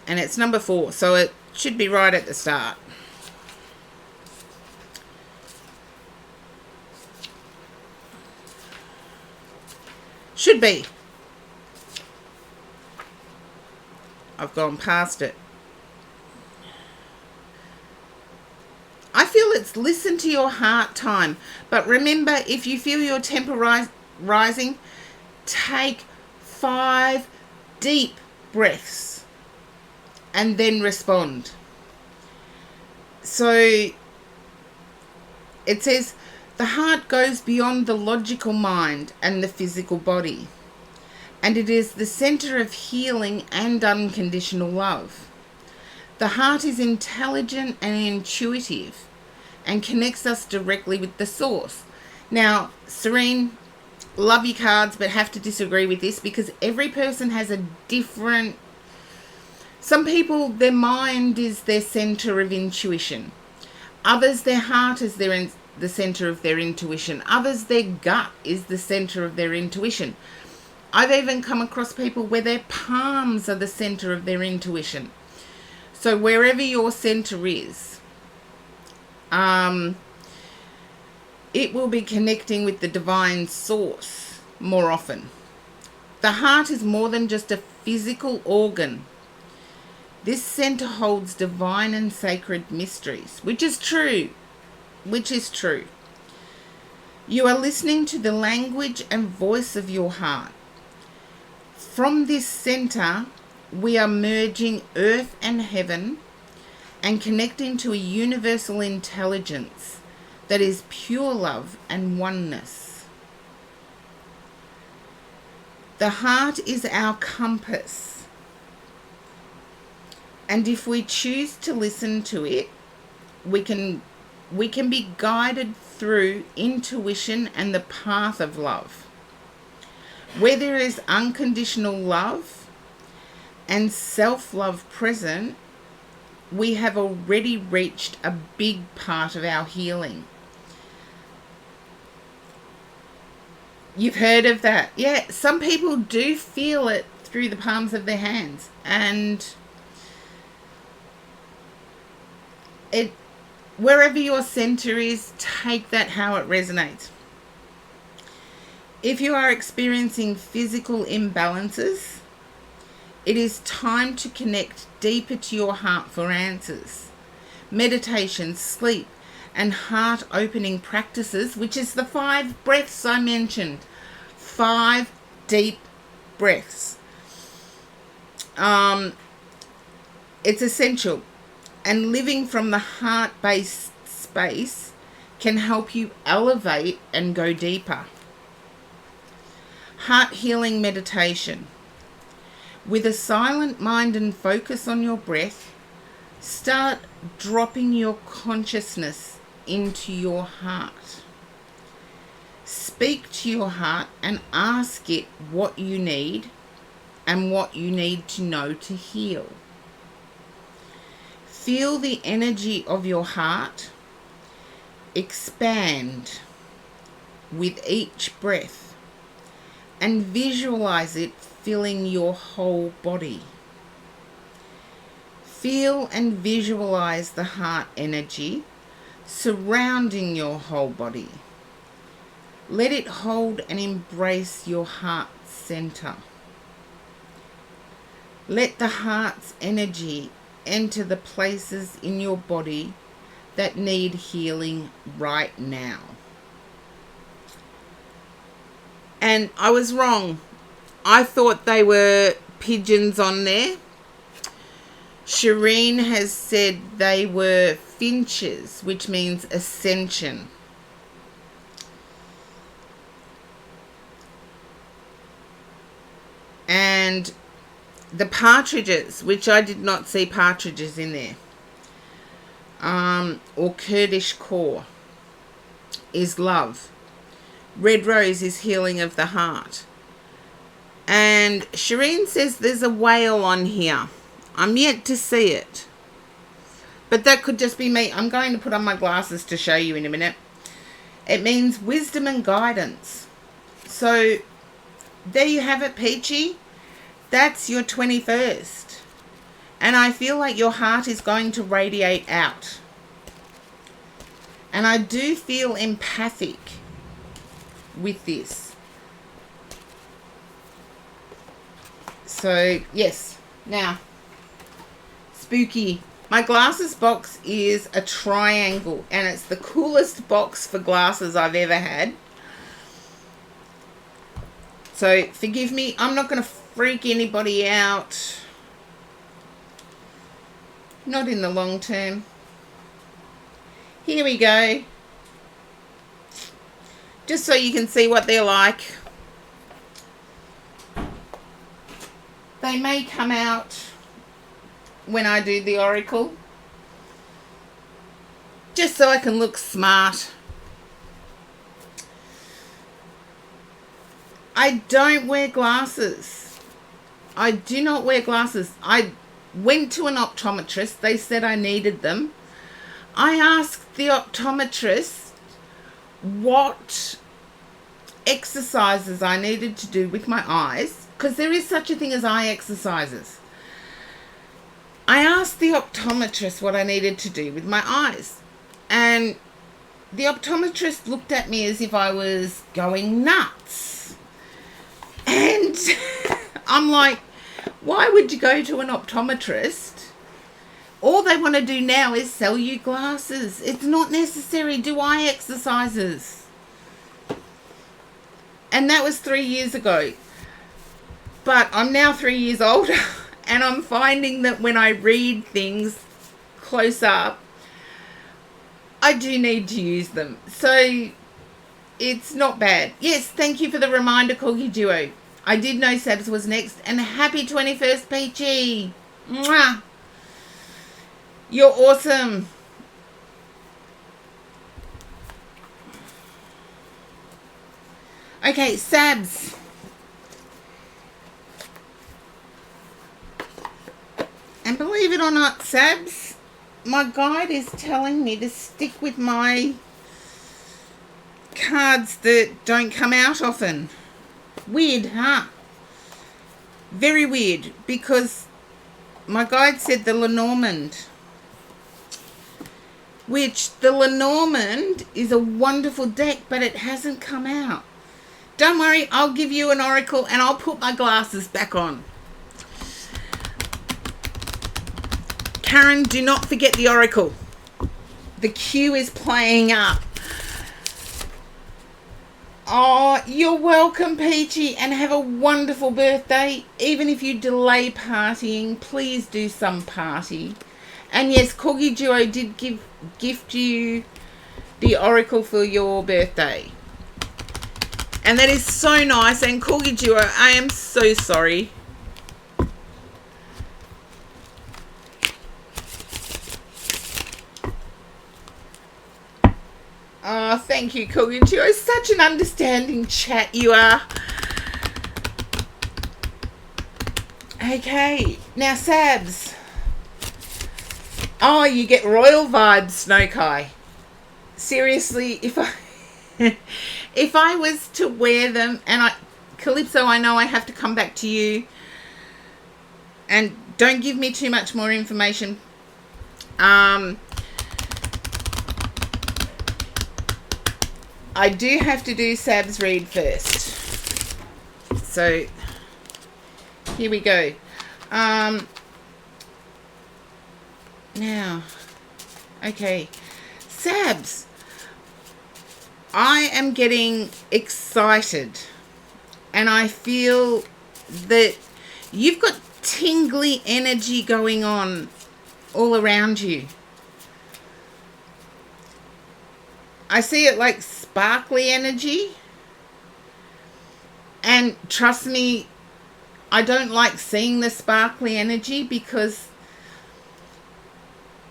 And it's number 4, so it should be right at the start. Should be. I've gone past it. I feel it's listen to your heart time. But remember, if you feel your temper rising, take 5 deep breaths and then respond. So it says, the heart goes beyond the logical mind and the physical body, and it is the center of healing and unconditional love. The heart is intelligent and intuitive and connects us directly with the source. Now, Serene, love your cards, but have to disagree with this because every person has a different... Some people, their mind is their center of intuition. Others, their heart is the center of their intuition. Others, their gut is the center of their intuition. I've even come across people where their palms are the center of their intuition. So wherever your center is, it will be connecting with the divine source more often. The heart is more than just a physical organ. This center holds divine and sacred mysteries, which is true. You are listening to the language and voice of your heart. From this center, we are merging earth and heaven and connecting to a universal intelligence that is pure love and oneness. The heart is our compass, and if we choose to listen to it, we can be guided through intuition and the path of love. Where there is unconditional love and self-love present, we have already reached a big part of our healing. You've heard of that? Yeah, some people do feel it through the palms of their hands, and wherever your center is, take that how it resonates. If you are experiencing physical imbalances, it is time to connect deeper to your heart for answers. Meditation, sleep, and heart-opening practices, which is the 5 breaths I mentioned. 5 deep breaths. It's essential. And living from the heart-based space can help you elevate and go deeper. Heart healing meditation. With a silent mind and focus on your breath, start dropping your consciousness into your heart. Speak to your heart and ask it what you need and what you need to know to heal. Feel the energy of your heart expand with each breath and visualize it filling your whole body. Feel and visualize the heart energy surrounding your whole body. Let it hold and embrace your heart center. Let the heart's energy enter the places in your body that need healing right now. And I was wrong. I thought they were pigeons on there. Shireen has said they were finches, which means ascension. And the partridges, which I did not see partridges in there, or Kurdish core, is love. Red rose is healing of the heart. And Shireen says there's a whale on here. I'm yet to see it. But that could just be me. I'm going to put on my glasses to show you in a minute. It means wisdom and guidance. So there you have it, Peachy. That's your 21st. And I feel like your heart is going to radiate out. And I do feel empathic with this. So, yes. Now, spooky. My glasses box is a triangle. And it's the coolest box for glasses I've ever had. So, forgive me. I'm not going to freak anybody out. Not in the long term. Here we go. Just so you can see what they're like. They may come out when I do the oracle. Just so I can look smart. I don't wear glasses. I do not wear glasses. I went to an optometrist. They said I needed them. I asked the optometrist what exercises I needed to do with my eyes, because there is such a thing as eye exercises. I asked the optometrist what I needed to do with my eyes, and the optometrist looked at me as if I was going nuts. And I'm like, why would you go to an optometrist? All they want to do now is sell you glasses. It's not necessary. Do eye exercises. And that was 3 years ago. But I'm now 3 years older, and I'm finding that when I read things close up, I do need to use them. So it's not bad. Yes, thank you for the reminder, Corgi Duo. I did know Sabs was next. And happy 21st, Peachy. Mwah. You're awesome. Okay, Sabs. And believe it or not, Sabs, my guide is telling me to stick with my cards that don't come out often. Weird, huh? Very weird, because my guide said the Lenormand, which the Lenormand is a wonderful deck, but it hasn't come out. Don't worry, I'll give you an oracle and I'll put my glasses back on. Karen, do not forget the oracle. The queue is playing up. Oh, you're welcome, Peachy, and have a wonderful birthday. Even if you delay partying, please do some party. And yes, Corgi Duo did gift you the oracle for your birthday. And that is so nice. And Corgi Duo, I am so sorry. Oh, thank you, Corgi Duo. Such an understanding chat you are. Okay, now Sabs. Oh, you get royal vibes, Snowkai. Seriously, if I was to wear them, and Calypso, I know I have to come back to you, and don't give me too much more information. I do have to do Sab's read first. So, here we go. Now, okay. Sabs, I am getting excited. And I feel that you've got tingly energy going on all around you. I see it like sparkly energy. And trust me, I don't like seeing the sparkly energy because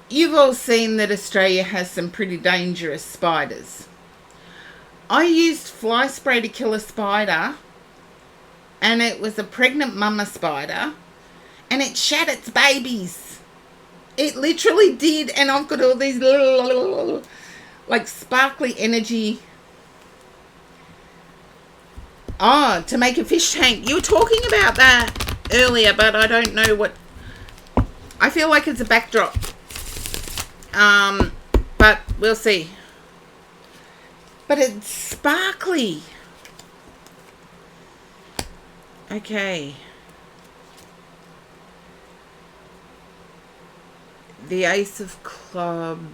you've all seen that Australia has some pretty dangerous spiders. I used fly spray to kill a spider, and it was a pregnant mama spider, and it shat its babies. It literally did, and I've got all these little like sparkly energy. Oh, to make a fish tank. You were talking about that earlier, but I don't know what. I feel like it's a backdrop. But we'll see. But it's sparkly. Okay. The Ace of Clubs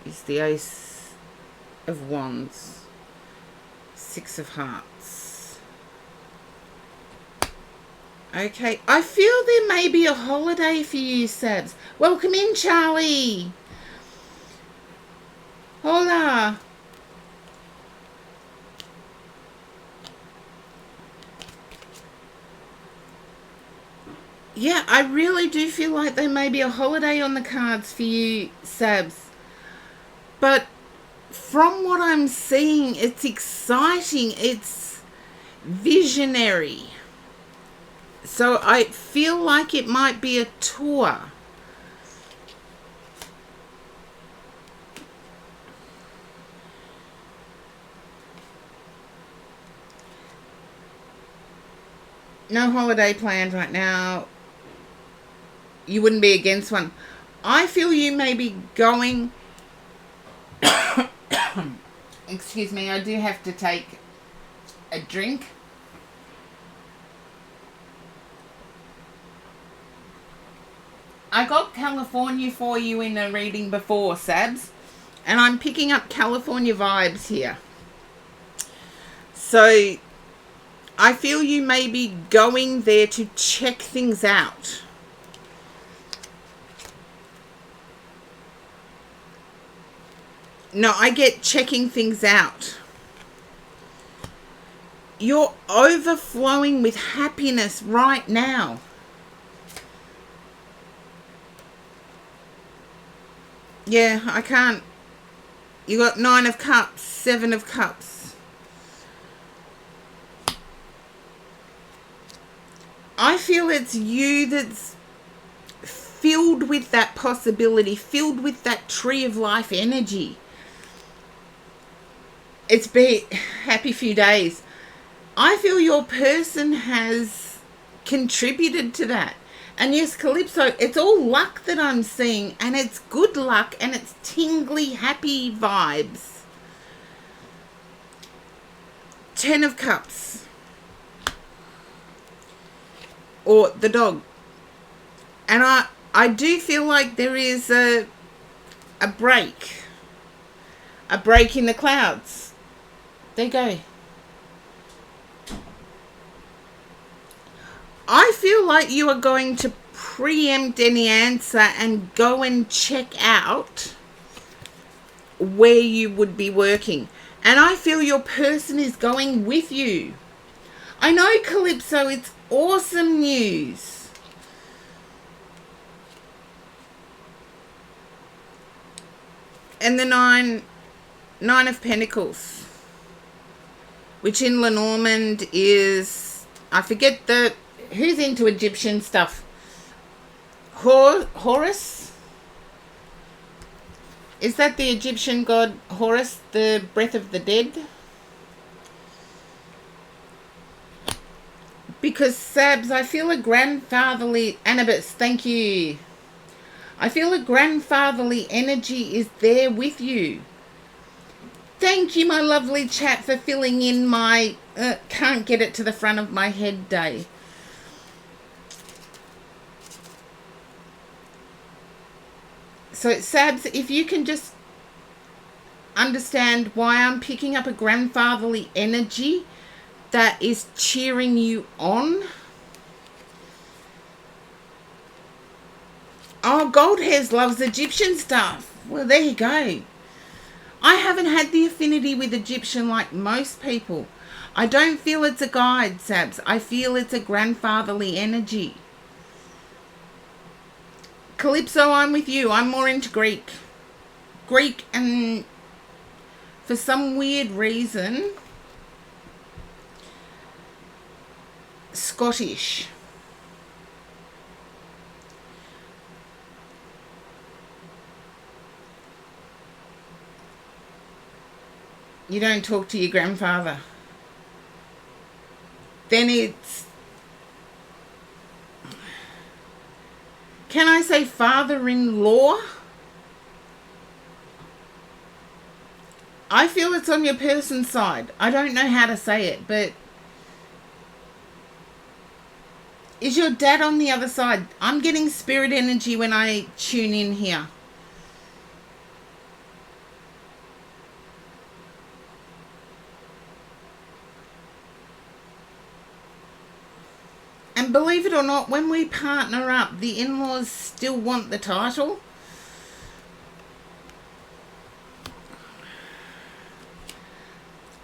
is the Ace of Wands. Six of Hearts. Okay, I feel there may be a holiday for you, Sabs. Welcome in, Charlie. Hola. Yeah, I really do feel like there may be a holiday on the cards for you, Sabs. But from what I'm seeing, it's exciting. It's visionary. So I feel like it might be a tour. No holiday planned right now. you wouldn't be against one. I feel you may be going... Excuse me, I do have to take a drink. I got California for you in a reading before, Sabs, and I'm picking up California vibes here. So I feel you may be going there to check things out. No, I get checking things out. You're overflowing with happiness right now. Yeah, I can't. You got 9 of Cups, 7 of Cups. I feel it's you that's filled with that possibility, filled with that tree of life energy. It's been a happy few days. I feel your person has contributed to that. And yes, Calypso, it's all luck that I'm seeing, and it's good luck, and it's tingly, happy vibes. 10 of Cups. Or the dog. And I do feel like there is a break. A break in the clouds. There you go. I feel like you are going to preempt any answer and go and check out where you would be working. And I feel your person is going with you. I know, Calypso, it's awesome news. And the nine of Pentacles, which in Lenormand is, I forget the... Who's into Egyptian stuff? Horus? Is that the Egyptian god Horus, the breath of the dead? Because, Sabs, I feel a grandfatherly... Anubis, thank you. I feel a grandfatherly energy is there with you. Thank you, my lovely chat, for filling in my can't get it to the front of my head day. So, Sabs, if you can just understand why I'm picking up a grandfatherly energy that is cheering you on. Oh, Goldhairs loves Egyptian stuff. Well, there you go. I haven't had the affinity with Egyptian like most people. I don't feel it's a guide, Sabs. I feel it's a grandfatherly energy. Calypso, I'm with you. I'm more into Greek. Greek, and for some weird reason, Scottish. You don't talk to your grandfather. Then it's... Can I say father-in-law? I feel it's on your person's side. I don't know how to say it, but... Is your dad on the other side? I'm getting spirit energy when I tune in here. And believe it or not, when we partner up, the in-laws still want the title.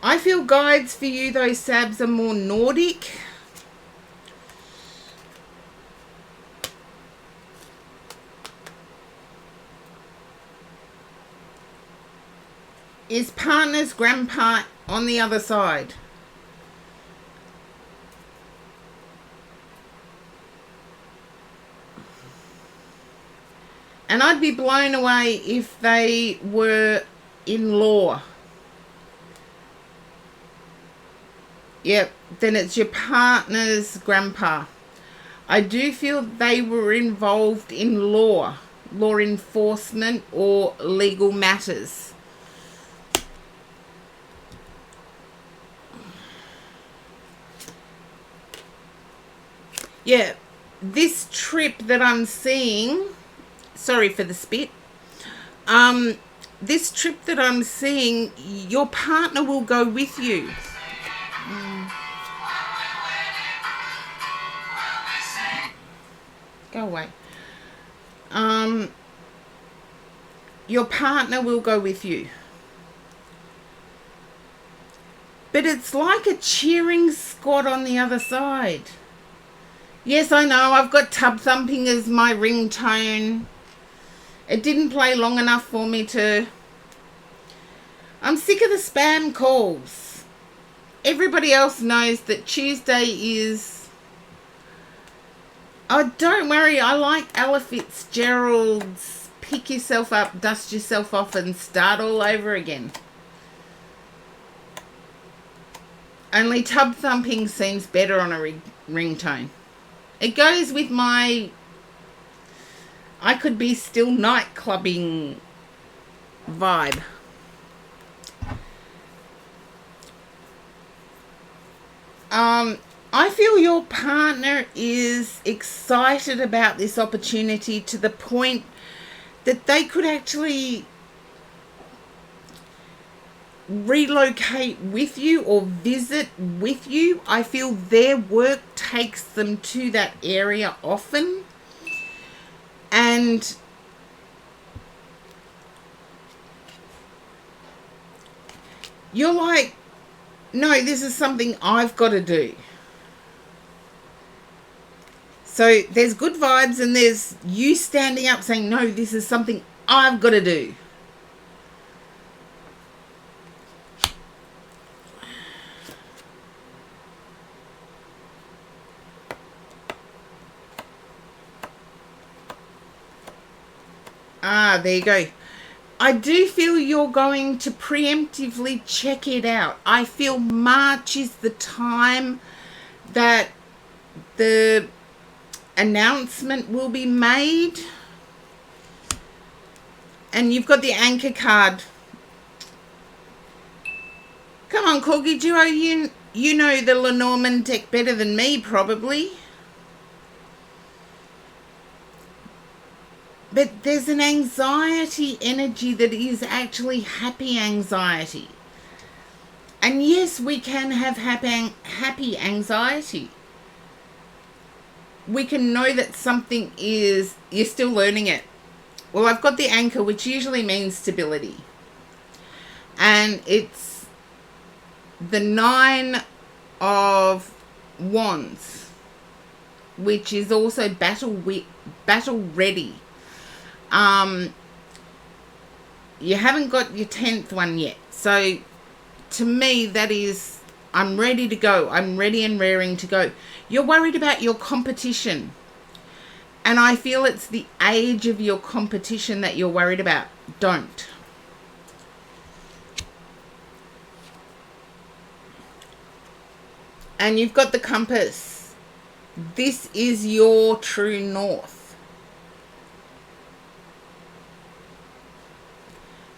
I feel guides for you, though, Sabs, are more Nordic. Is partner's grandpa on the other side? And I'd be blown away if they were in-law. Yep, then it's your partner's grandpa. I do feel they were involved in law enforcement, or legal matters. Yeah, this trip that I'm seeing, sorry for the spit, this trip that I'm seeing, your partner will go with you. Go away. Your partner will go with you. But it's like a cheering squad on the other side. Yes, I know, I've got tub thumping as my ringtone. It didn't play long enough for me to... I'm sick of the spam calls. Everybody else knows that Tuesday is... Oh, don't worry, I like Ella Fitzgerald's pick yourself up, dust yourself off and start all over again. Only tub thumping seems better on a ringtone. It goes with my I could be still nightclubbing vibe. I feel your partner is excited about this opportunity to the point that they could actually relocate with you or visit with you. I feel their work takes them to that area often. And you're like, no, this is something I've got to do. So there's good vibes and there's you standing up saying, no, this is something I've got to do. There you go. I do feel you're going to preemptively check it out. I feel March is the time that the announcement will be made. And you've got the anchor card. Come on, Corgi Duo, you know the Lenormand deck better than me, probably. But there's an anxiety energy that is actually happy anxiety. And yes, we can have happy anxiety. We can know that something is, you're still learning it. Well, I've got the anchor, which usually means stability. And it's the 9 of Wands, which is also battle ready. You haven't got your 10th one yet. So to me, that is, I'm ready to go. I'm ready and raring to go. You're worried about your competition. And I feel it's the age of your competition that you're worried about. Don't. And you've got the compass. This is your true north.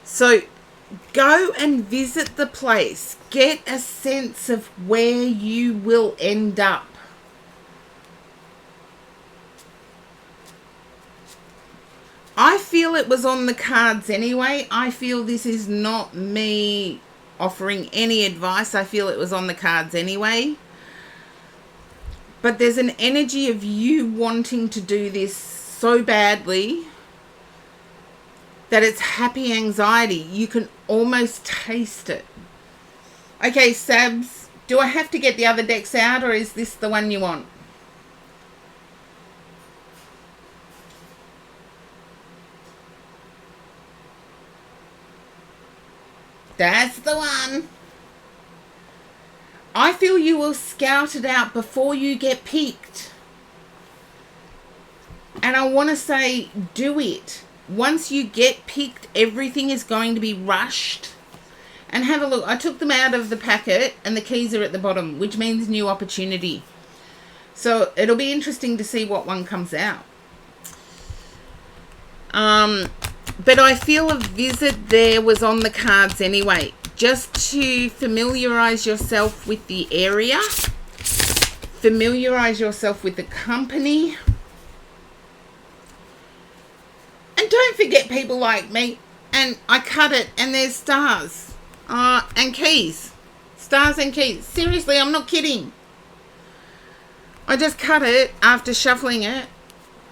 So go and visit the place. Get a sense of where you will end up. I feel it was on the cards anyway. I feel this is not me offering any advice. I feel it was on the cards anyway. But there's an energy of you wanting to do this so badly that it's happy anxiety. You can almost taste it. Okay, Sabs, do I have to get the other decks out, or is this the one you want? That's the one. I feel you will scout it out before you get picked. And I want to say, do it. Once you get picked, everything is going to be rushed. And have a look. I took them out of the packet and the keys are at the bottom, which means new opportunity. So it'll be interesting to see what one comes out. But I feel a visit there was on the cards anyway, just to familiarize yourself with the area, familiarize yourself with the company. And don't forget people like me. And I cut it and there's stars and keys. Stars and keys. Seriously, I'm not kidding. I just cut it after shuffling it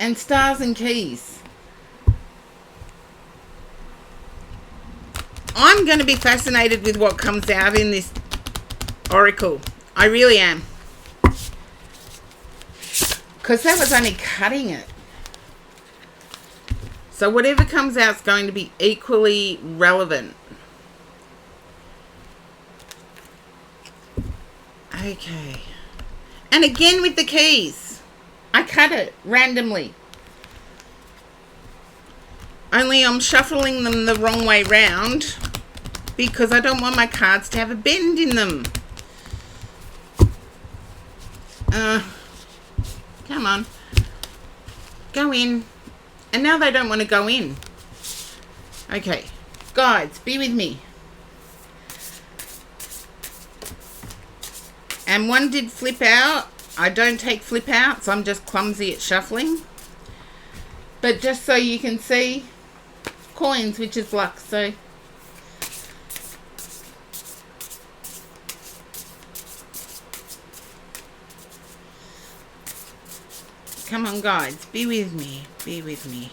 and stars and keys. I'm going to be fascinated with what comes out in this oracle. I really am. Because that was only cutting it. So whatever comes out is going to be equally relevant. Okay. And again with the keys. I cut it randomly. Only I'm shuffling them the wrong way round because I don't want my cards to have a bend in them. Come on. Go in. And now they don't want to go in. Okay. Guides, be with me. And one did flip out. I don't take flip outs. I'm just clumsy at shuffling. But just so you can see, coins, which is luck. So come on, guides, be with me. Be with me.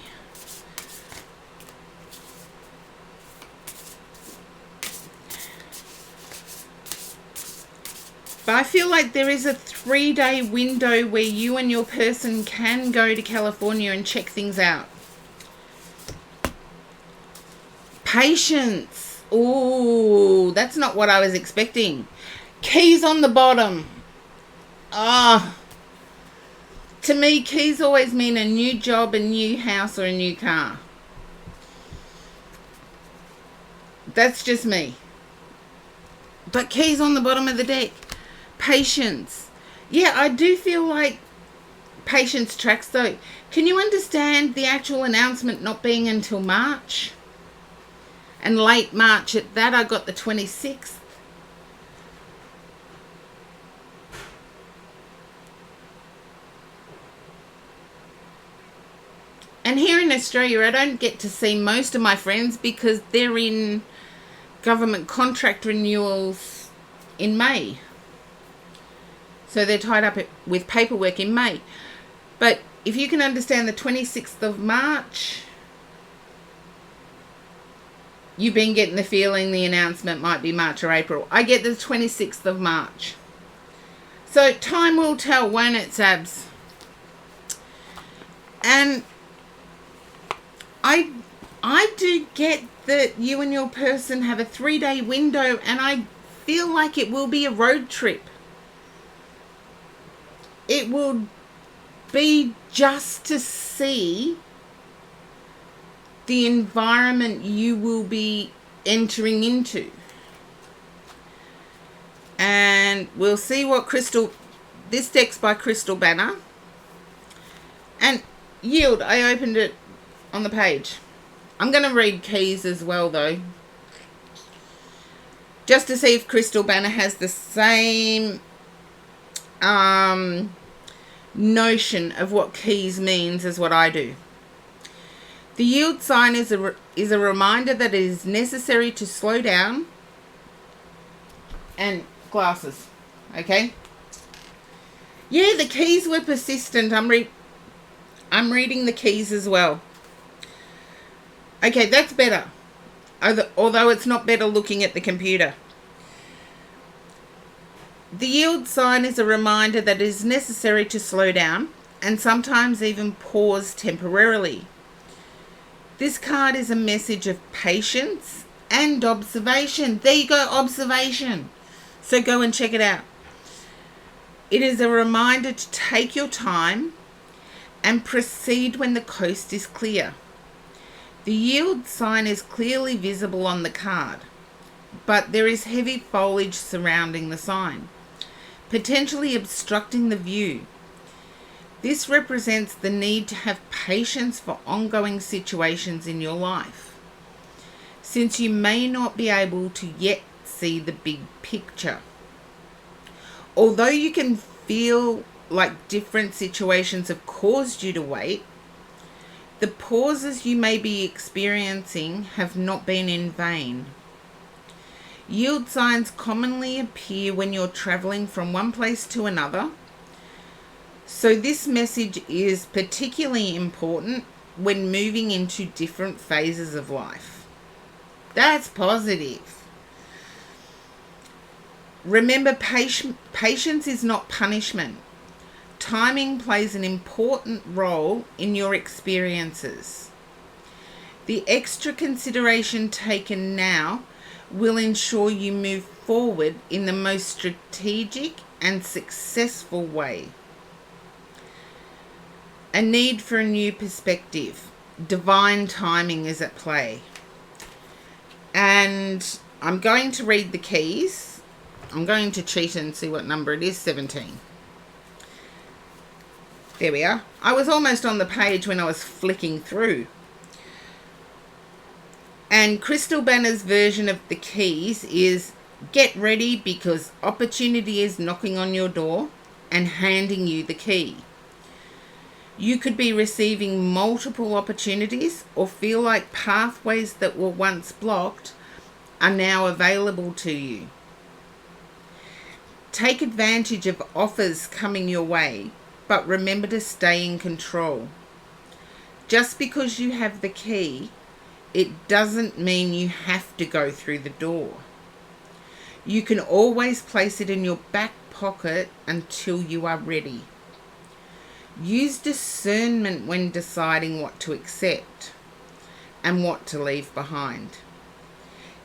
But I feel like there is a 3-day window where you and your person can go to California and check things out. Patience. Ooh, that's not what I was expecting. Keys on the bottom. To me, keys always mean a new job, a new house, or a new car. That's just me. But keys on the bottom of the deck. Patience. Yeah, I do feel like patience tracks though. Can you understand the actual announcement not being until March? And late March at that, I got the 26th. And here in Australia, I don't get to see most of my friends because they're in government contract renewals in May. So they're tied up with paperwork in May. But if you can understand the 26th of March, you've been getting the feeling the announcement might be March or April. I get the 26th of March. So time will tell, won't it, Sabs? And I do get that you and your person have a 3-day window, and I feel like it will be a road trip. It will be just to see the environment you will be entering into. And we'll see what Crystal... This deck's by Crystal Banner. And Yield, I opened it on the page. I'm going to read keys as well, though. Just to see if Crystal Banner has the same notion of what keys means as what I do. The yield sign is a reminder that it is necessary to slow down. And glasses. Okay? Yeah, the keys were persistent. I'm reading the keys as well. Okay, that's better. Although it's not better looking at the computer. The yield sign is a reminder that it is necessary to slow down and sometimes even pause temporarily. This card is a message of patience and observation. There you go, observation. So go and check it out. It is a reminder to take your time and proceed when the coast is clear. The yield sign is clearly visible on the card, but there is heavy foliage surrounding the sign, potentially obstructing the view. This represents the need to have patience for ongoing situations in your life, since you may not be able to yet see the big picture. Although you can feel like different situations have caused you to wait, the pauses you may be experiencing have not been in vain. Yield signs commonly appear when you're traveling from one place to another, so this message is particularly important when moving into different phases of life. That's positive. Remember, patience is not punishment. Timing plays an important role in your experiences. The extra consideration taken now will ensure you move forward in the most strategic and successful way. A need for a new perspective. Divine timing is at play. And I'm going to read the keys. I'm going to cheat and see what number it is. 17. There we are. I was almost on the page when I was flicking through. And Crystal Banner's version of the keys is: get ready because opportunity is knocking on your door and handing you the key. You could be receiving multiple opportunities or feel like pathways that were once blocked are now available to you. Take advantage of offers coming your way, but remember to stay in control. Just because you have the key, it doesn't mean you have to go through the door. You can always place it in your back pocket until you are ready. Use discernment when deciding what to accept and what to leave behind.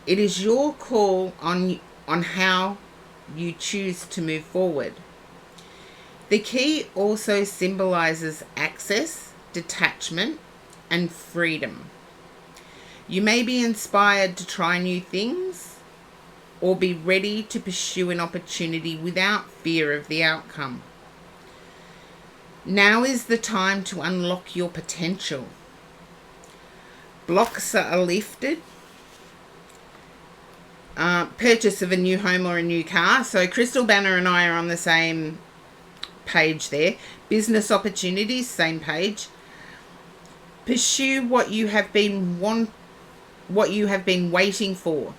It is your call on how you choose to move forward. The key also symbolizes access, detachment, and freedom. You may be inspired to try new things or be ready to pursue an opportunity without fear of the outcome. Now is the time to unlock your potential. Blocks are lifted. Purchase of a new home or a new car. So Crystal Banner and I are on the same page there. Business opportunities, same page. Pursue what you have been waiting for.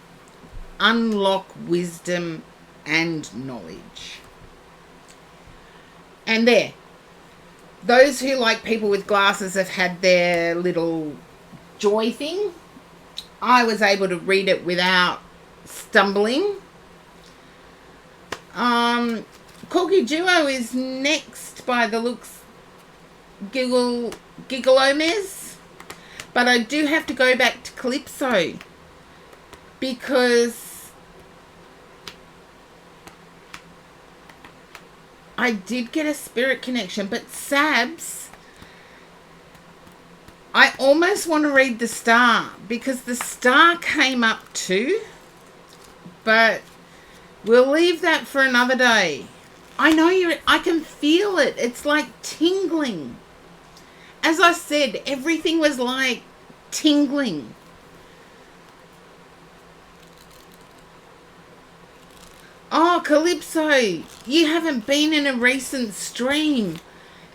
Unlock wisdom and knowledge. And there. Those who like people with glasses have had their little joy thing. I was able to read it without stumbling. Corky Duo is next by the looks. Gigglomez. But I do have to go back to Calypso because I did get a spirit connection, but Sabs, I almost want to read the star because the star came up too, but we'll leave that for another day. I know I can feel it. It's like tingling. As I said, everything was like tingling. Oh, Calypso, you haven't been in a recent stream.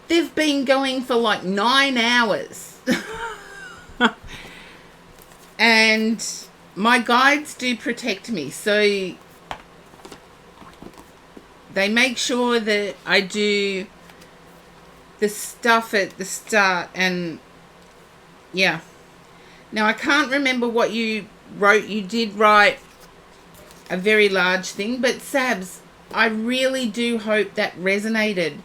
They've been going for like 9 hours. And my guides do protect me. So they make sure that I do the stuff at the start. And yeah. Now, I can't remember what you wrote. You did write a very large thing, but Sabs, I really do hope that resonated.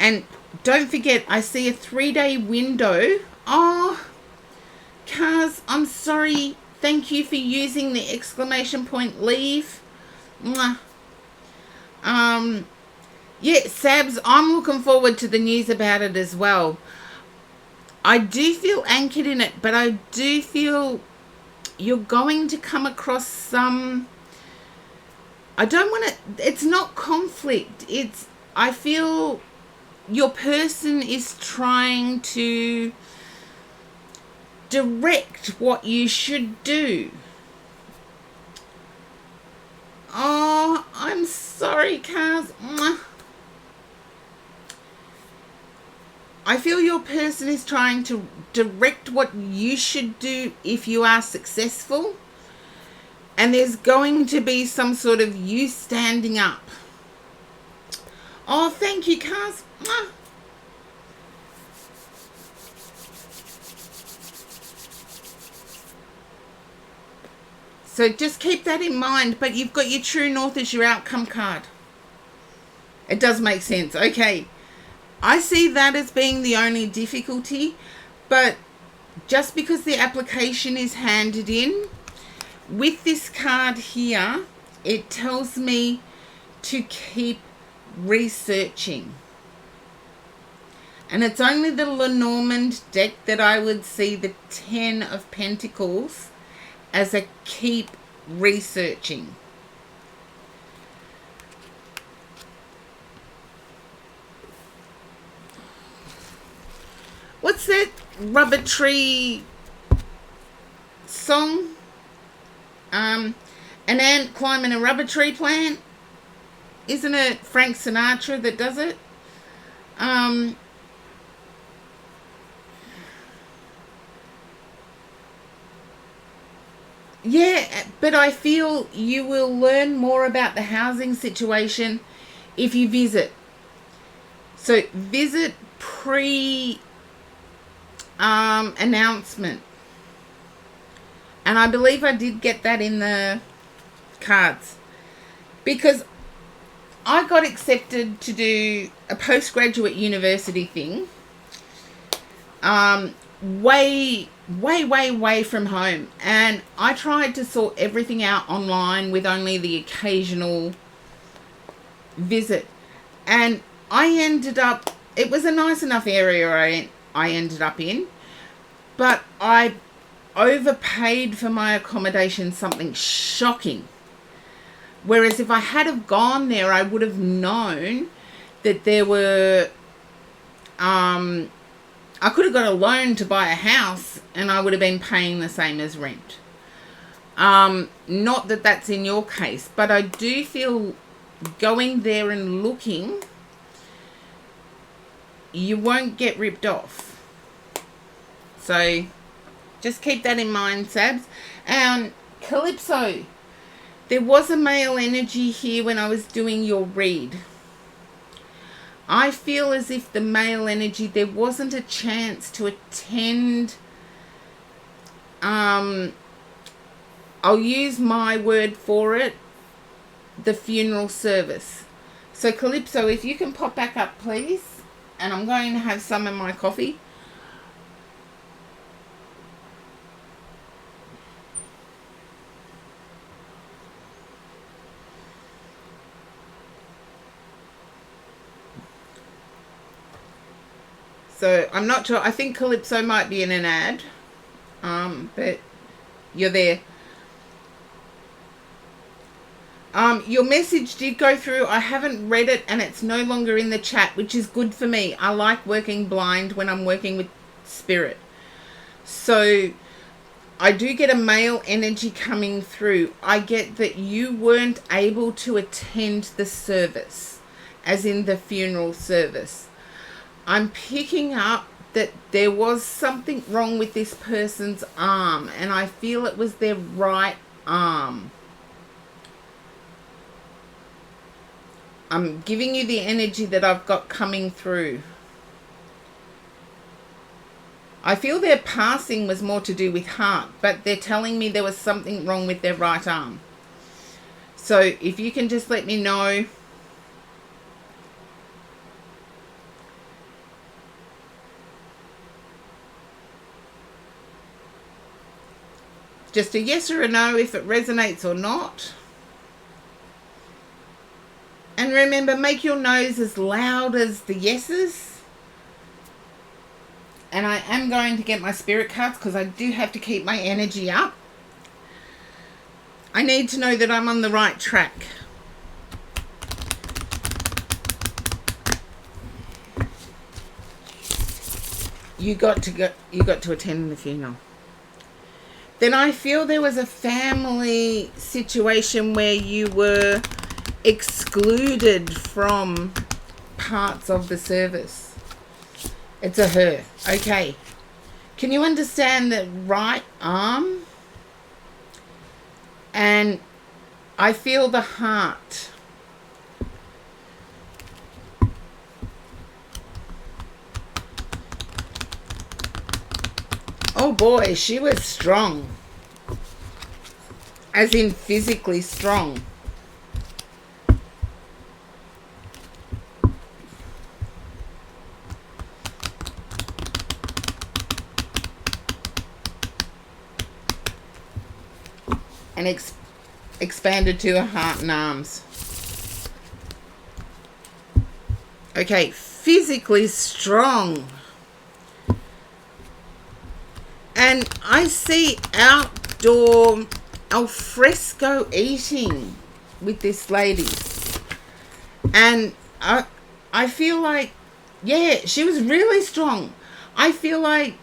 And don't forget, I see a 3-day window. Oh, Kaz, I'm sorry. Thank you for using the exclamation point leave. Mwah. Yeah, Sabs, I'm looking forward to the news about it as well. I do feel anchored in it, but I do feel you're going to come across some, I don't want to, it's not conflict. I feel your person is trying to direct what you should do. Oh, I'm sorry, Kaz. I feel your person is trying to direct what you should do if you are successful. And there's going to be some sort of you standing up. Oh, thank you, Kaz. So just keep that in mind. But you've got your true north as your outcome card. It does make sense. Okay. I see that as being the only difficulty. But just because the application is handed in, with this card here, it tells me to keep researching. And it's only the Lenormand deck that I would see the 10 of Pentacles as a keep researching. What's that rubber tree song? An ant climbing a rubber tree plant. Isn't it Frank Sinatra that does it? Yeah, but I feel you will learn more about the housing situation if you visit. So visit announcement. And I believe I did get that in the cards. Because I got accepted to do a postgraduate university thing. Way from home. And I tried to sort everything out online with only the occasional visit. And I ended up, it was a nice enough area I ended up in. But I overpaid for my accommodation, something shocking. Whereas if I had have gone there, I would have known that there were, I could have got a loan to buy a house and I would have been paying the same as rent. Not that that's in your case, but I do feel going there and looking, you won't get ripped off. So just keep that in mind, Sabs. And Calypso, there was a male energy here when I was doing your read. I feel as if the male energy, there wasn't a chance to attend, I'll use my word for it, the funeral service. So Calypso, if you can pop back up, please. And I'm going to have some in my coffee. So I'm not sure. I think Calypso might be in an ad. But you're there. Your message did go through. I haven't read it and it's no longer in the chat, which is good for me. I like working blind when I'm working with spirit. So I do get a male energy coming through. I get that you weren't able to attend the service, as in the funeral service. I'm picking up that there was something wrong with this person's arm, and I feel it was their right arm. I'm giving you the energy that I've got coming through. I feel their passing was more to do with heart, but they're telling me there was something wrong with their right arm. So if you can just let me know. Just a yes or a no if it resonates or not. And remember, make your no's as loud as the yeses. And I am going to get my spirit cards because I do have to keep my energy up. I need to know that I'm on the right track. you got to attend the funeral. Then I feel there was a family situation where you were excluded from parts of the service. It's a her. Okay. Can you understand the right arm? And I feel the heart. Oh boy, she was strong. As in physically strong. And expanded to her heart and arms. Okay, physically strong. And I see outdoor al fresco eating with this lady. And I feel like, yeah, she was really strong. I feel like,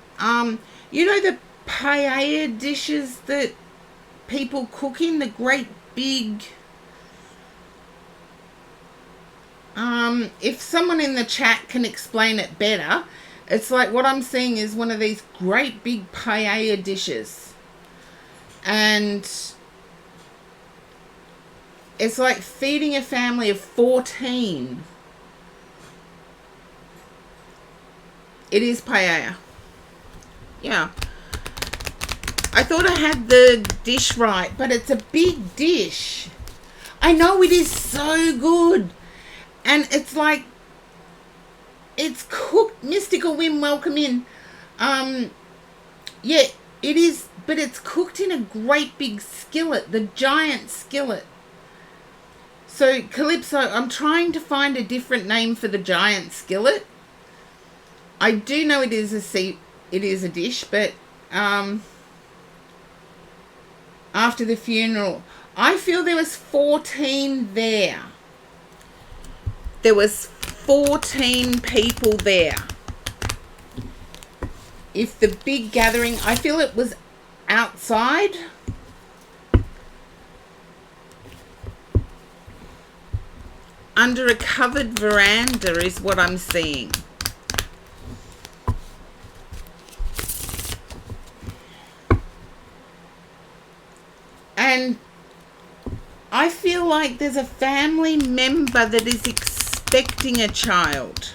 you know the paella dishes that people cook in, the great big, if someone in the chat can explain it better, it's like what I'm seeing is one of these great big paella dishes. And it's like feeding a family of 14. It is paella. Yeah. I thought I had the dish right, but it's a big dish. I know it is so good. And it's like, it's cooked. Mystical Whim, welcome in. Yeah, it is, but it's cooked in a great big skillet, the giant skillet. So, Calypso, I'm trying to find a different name for the giant skillet. I do know it is a dish, but after the funeral, I feel there was 14 there. There was 14 people there. If the big gathering, I feel it was outside. Under a covered veranda is what I'm seeing. And I feel like there's a family member that is expecting a child.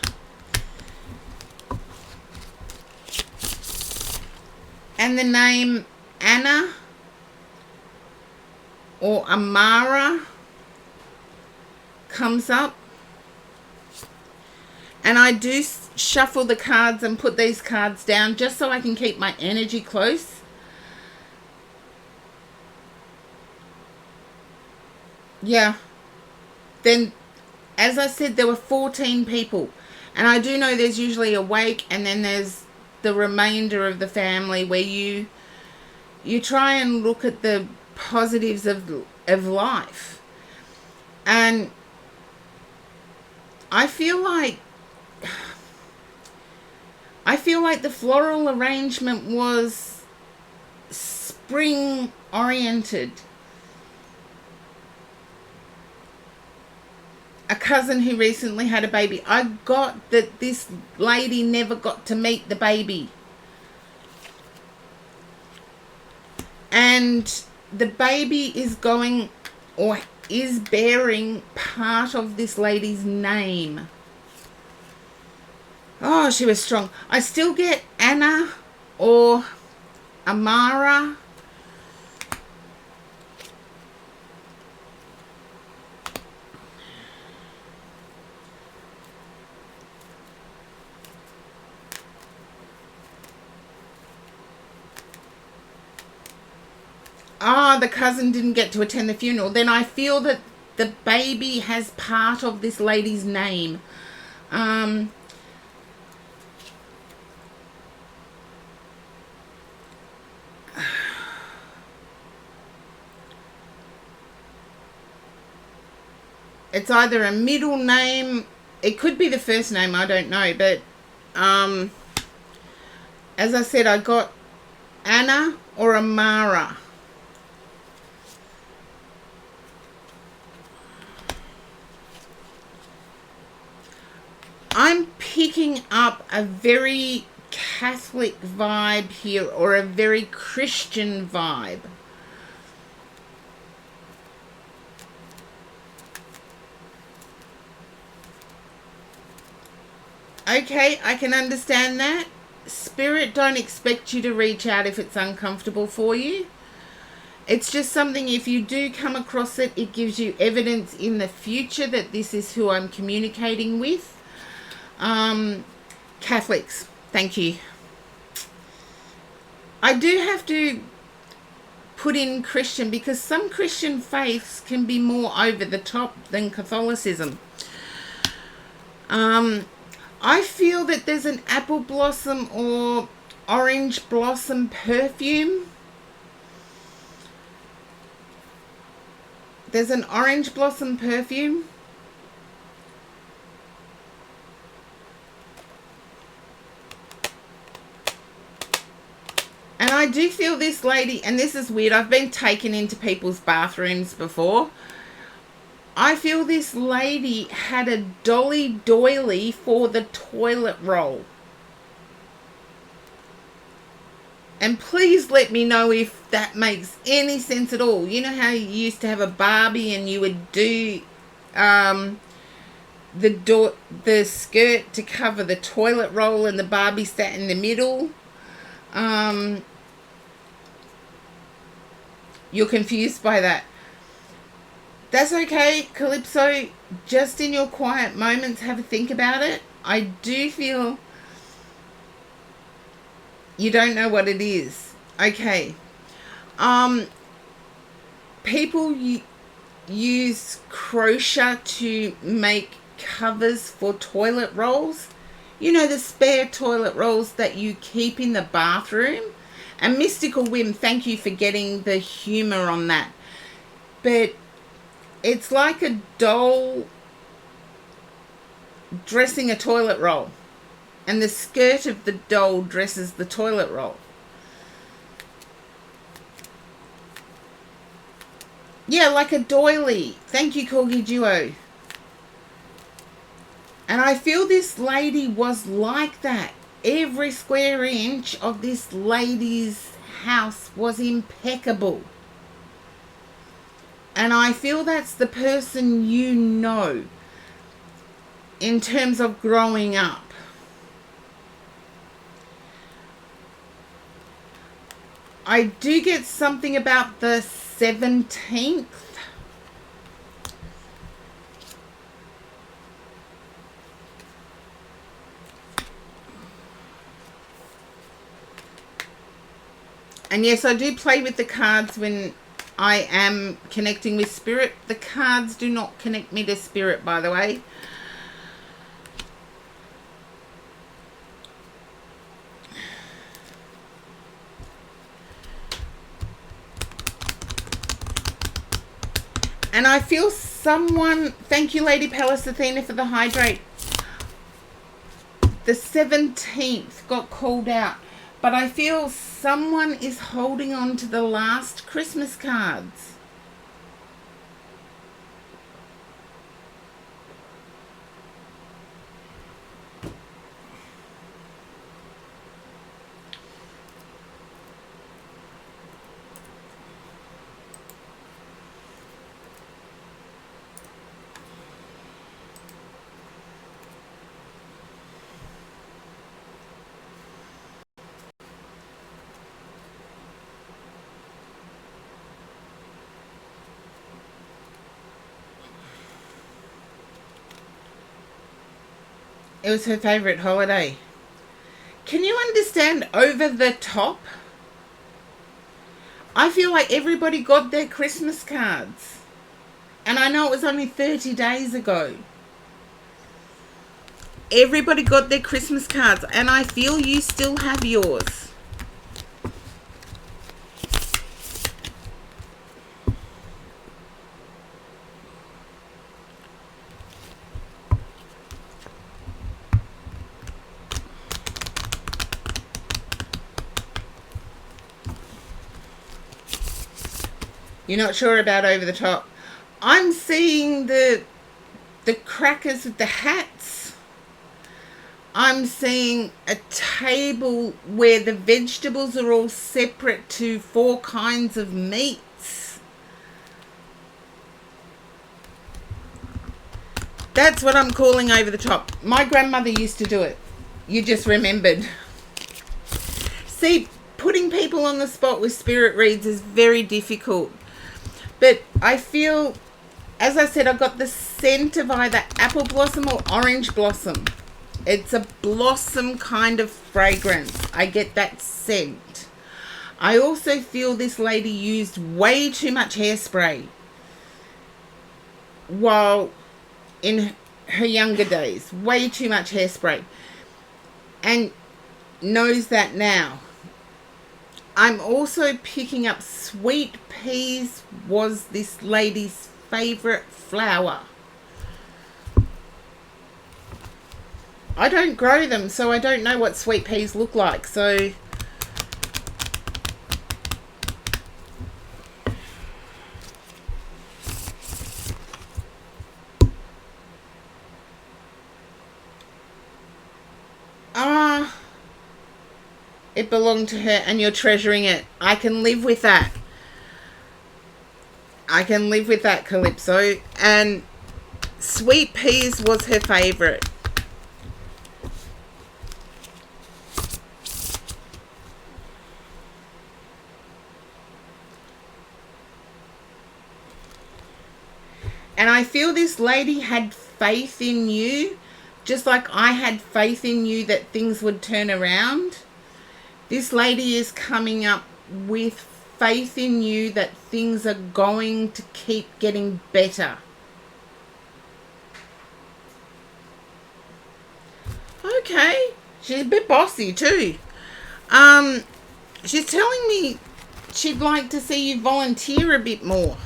And the name Anna or Amara comes up. And I do shuffle the cards and put these cards down just so I can keep my energy close. Yeah. Then, as I said, there were 14 people. And I do know there's usually a wake and then there's the remainder of the family where you try and look at the positives of life. And I feel like the floral arrangement was spring oriented. A cousin who recently had a baby. I got that this lady never got to meet the baby. And the baby is going, or is bearing, part of this lady's name. Oh, she was strong. I still get Anna or Amara. The cousin didn't get to attend the funeral. Then I feel that the baby has part of this lady's name. It's either a middle name. It could be the first name. I don't know. But As I said, I got Anna or Amara. I'm picking up a very Catholic vibe here, or a very Christian vibe. Okay, I can understand that. Spirit don't expect you to reach out if it's uncomfortable for you. It's just something, if you do come across it, it gives you evidence in the future that this is who I'm communicating with. Catholics, thank you. I do have to put in Christian because some Christian faiths can be more over the top than Catholicism. I feel that there's an apple blossom or orange blossom perfume. There's an orange blossom perfume. And I do feel this lady, and this is weird, I've been taken into people's bathrooms before. I feel this lady had a dolly doily for the toilet roll. And please let me know if that makes any sense at all. You know how you used to have a Barbie and you would do the skirt to cover the toilet roll and the Barbie sat in the middle? You're confused by that. That's okay, Calypso. Just in your quiet moments, have a think about it. I do feel you don't know what it is. Okay. People use crochet to make covers for toilet rolls. You know, the spare toilet rolls that you keep in the bathroom. And Mystical Whim, thank you for getting the humor on that. But it's like a doll dressing a toilet roll. And the skirt of the doll dresses the toilet roll. Yeah, like a doily. Thank you, Corgi Duo. And I feel this lady was like that. Every square inch of this lady's house was impeccable. And I feel that's the person you know in terms of growing up. I do get something about the 17th. And yes, I do play with the cards when I am connecting with spirit. The cards do not connect me to spirit, by the way. And I feel someone, thank you Lady Palace Athena for the hydrate. The 17th got called out. But I feel someone is holding on to the last Christmas cards. It was her favourite holiday. Can you understand over the top? I feel like everybody got their Christmas cards. And I know it was only 30 days ago. Everybody got their Christmas cards. And I feel you still have yours. You're not sure about over the top. I'm seeing the crackers with the hats. I'm seeing a table where the vegetables are all separate to 4 kinds of meats. That's what I'm calling over the top. My grandmother used to do it. You just remembered. See, putting people on the spot with spirit reads is very difficult. But I feel, as I said, I got the scent of either apple blossom or orange blossom. It's a blossom kind of fragrance. I get that scent. I also feel this lady used way too much hairspray while in her younger days. Way too much hairspray. And knows that now. I'm also picking up sweet peas was this lady's favourite flower. I don't grow them, so I don't know what sweet peas look like. So it belonged to her and you're treasuring it. I can live with that. I can live with that, Calypso. And sweet peas was her favourite. And I feel this lady had faith in you, just like I had faith in you that things would turn around. This lady is coming up with faith in you that things are going to keep getting better. Okay. She's a bit bossy too. She's telling me she'd like to see you volunteer a bit more.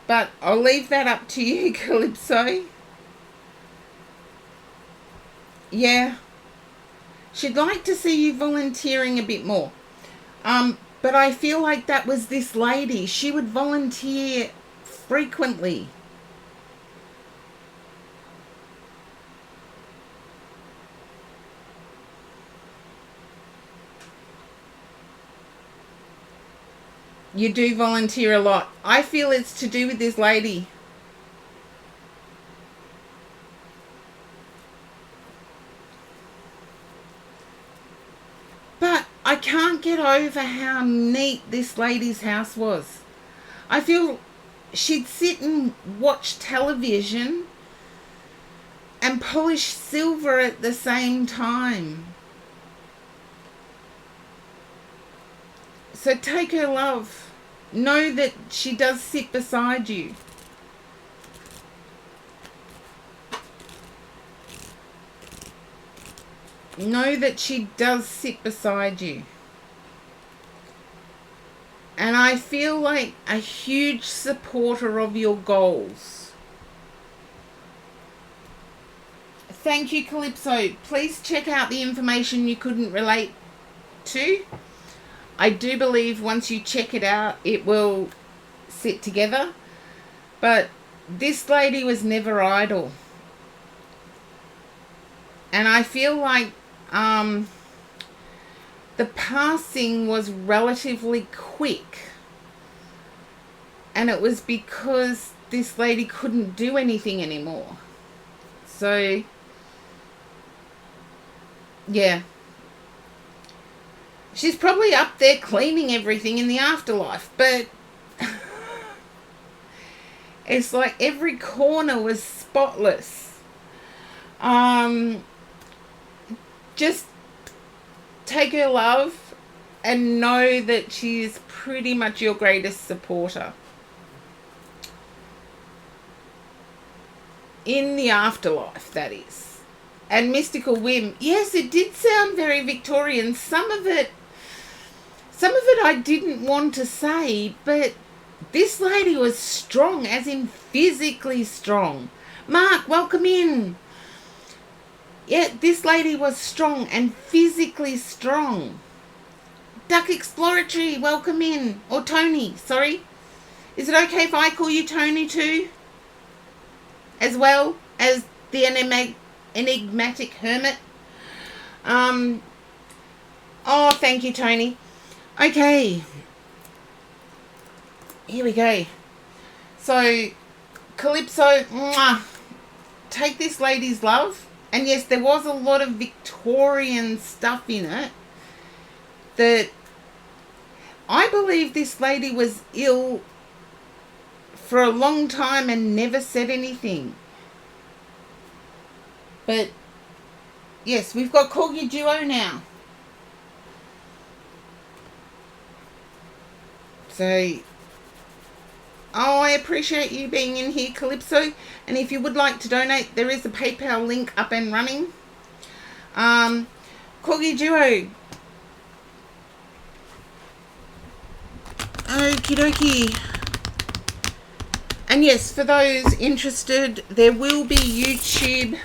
But I'll leave that up to you, Calypso. Yeah. She'd like to see you volunteering a bit more. But I feel like that was this lady. She would volunteer frequently. You do volunteer a lot. I feel it's to do with this lady. But I can't get over how neat this lady's house was. I feel she'd sit and watch television and polish silver at the same time. So take her love. Know that she does sit beside you. Know that she does sit beside you. And I feel like a huge supporter of your goals. Thank you, Calypso. Please check out the information you couldn't relate to. I do believe once you check it out, it will sit together. But this lady was never idle. And I feel like the passing was relatively quick. And it was because this lady couldn't do anything anymore. So, yeah. She's probably up there cleaning everything in the afterlife, but it's like every corner was spotless. Just take her love and know that she is pretty much your greatest supporter. In the afterlife, that is. And mystical whim. Yes, it did sound very Victorian. Some of it I didn't want to say, but this lady was strong, as in physically strong. Mark, welcome in. Yeah, this lady was strong and physically strong. Duck Exploratory, welcome in. Or Tony, sorry. Is it okay if I call you Tony too? As well as the enigmatic hermit? Oh, thank you, Tony. Okay. Here we go. So, Calypso, mwah, take this lady's love. And yes, there was a lot of Victorian stuff in it that I believe this lady was ill for a long time and never said anything. But yes, we've got Corgi Duo now. So, I appreciate you being in here, Calypso. And if you would like to donate, there is a PayPal link up and running. Corgi Duo. Okie dokie. And yes, for those interested, there will be YouTube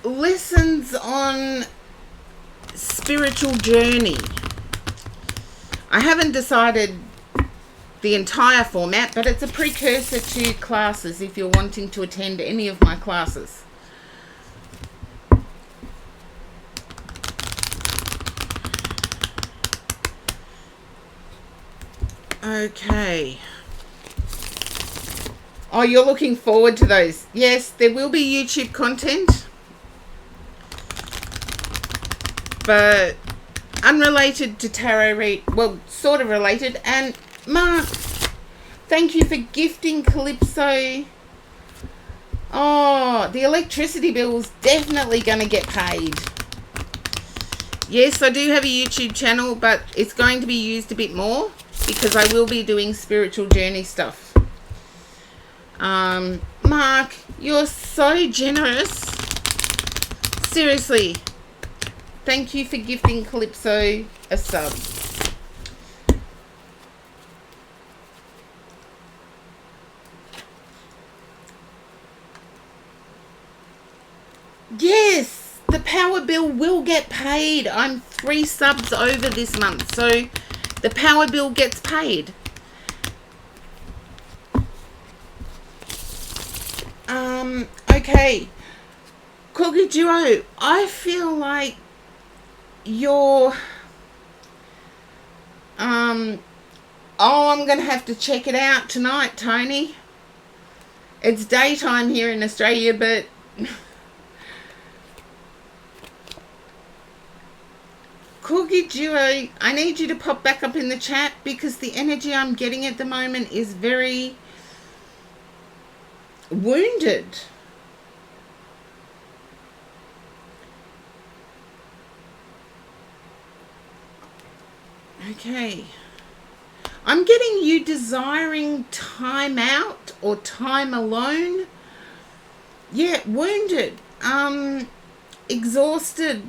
lessons on spiritual journey. I haven't decided the entire format, but it's a precursor to classes if you're wanting to attend any of my classes. Okay. Oh, you're looking forward to those. Yes, there will be YouTube content, but unrelated to tarot read. Well, sort of related. And Mark, thank you for gifting Calypso. Oh, the electricity bill's definitely going to get paid. Yes, I do have a YouTube channel, but it's going to be used a bit more because I will be doing spiritual journey stuff. Mark, you're so generous. Seriously. Thank you for gifting Calypso a sub. Yes, the power bill will get paid. I'm 3 subs over this month, so the power bill gets paid. Okay. Corgi Duo, I feel like you're I'm gonna have to check it out tonight, Tony. It's daytime here in Australia, but Corgi Duo, I need you to pop back up in the chat because the energy I'm getting at the moment is very wounded. Okay. I'm getting you desiring time out or time alone. Yeah, wounded. Exhausted.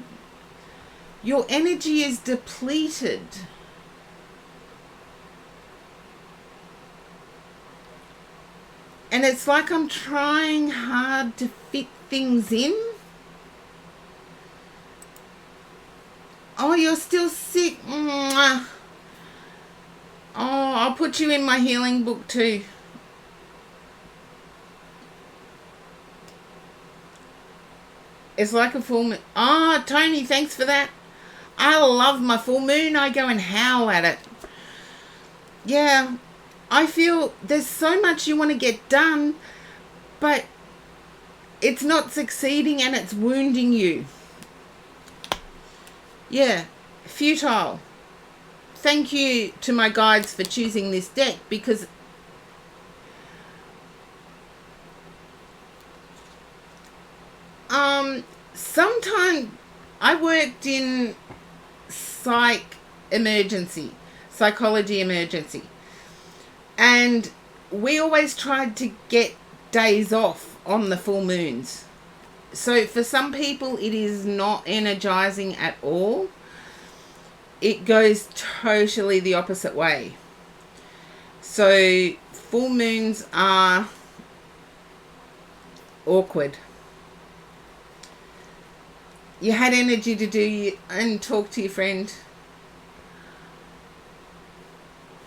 Your energy is depleted. And it's like I'm trying hard to fit things in. Oh, you're still sick. Mwah. Oh, I'll put you in my healing book too. It's like a full moon. Oh, Tony, thanks for that. I love my full moon. I go and howl at it. Yeah, I feel there's so much you want to get done, but it's not succeeding and it's wounding you. Yeah, futile. Thank you to my guides for choosing this deck because sometimes I worked in psychology emergency, and we always tried to get days off on the full moons. So for some people it is not energizing at all. It goes totally the opposite way. So full moons are awkward. You had energy to do and talk to your friend.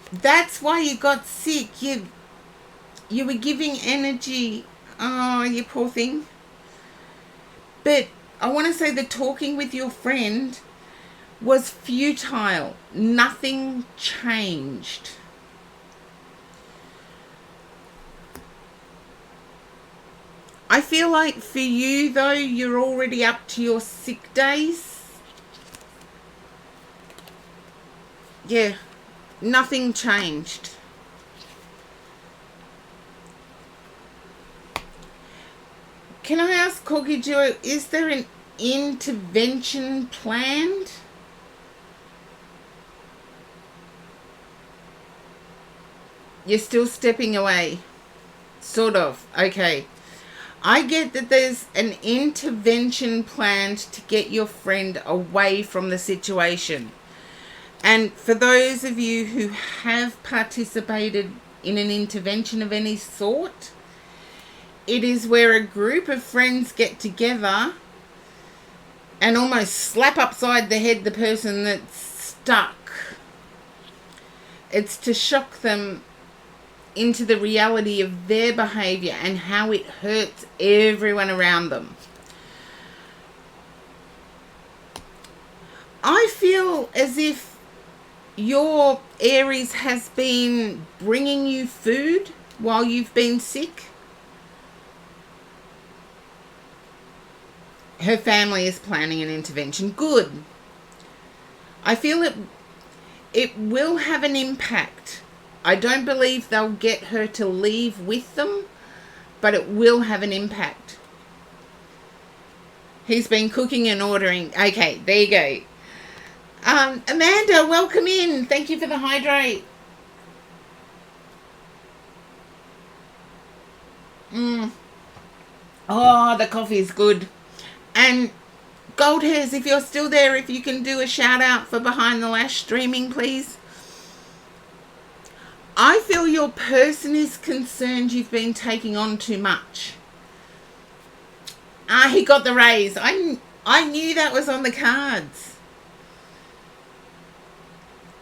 That's why you got sick. You were giving energy. Oh, you poor thing. But I want to say the talking with your friend was futile. Nothing changed. I feel like for you, though, you're already up to your sick days. Yeah, nothing changed. Can I ask Corgi Duo, is there an intervention planned? You're still stepping away. Sort of. Okay. I get that there's an intervention planned to get your friend away from the situation. And for those of you who have participated in an intervention of any sort, it is where a group of friends get together and almost slap upside the head the person that's stuck. It's to shock them into the reality of their behavior and how it hurts everyone around them. I feel as if your Aries has been bringing you food while you've been sick. Her family is planning an intervention. Good. I feel it will have an impact. I don't believe they'll get her to leave with them, but it will have an impact. He's been cooking and ordering. Okay, there you go. Amanda, welcome in. Thank you for the hydrate. Oh, the coffee is good. And Gold Hairs, if you're still there, if you can do a shout out for Behind the Lash streaming, please. I feel your person is concerned you've been taking on too much. He got the raise. I knew that was on the cards.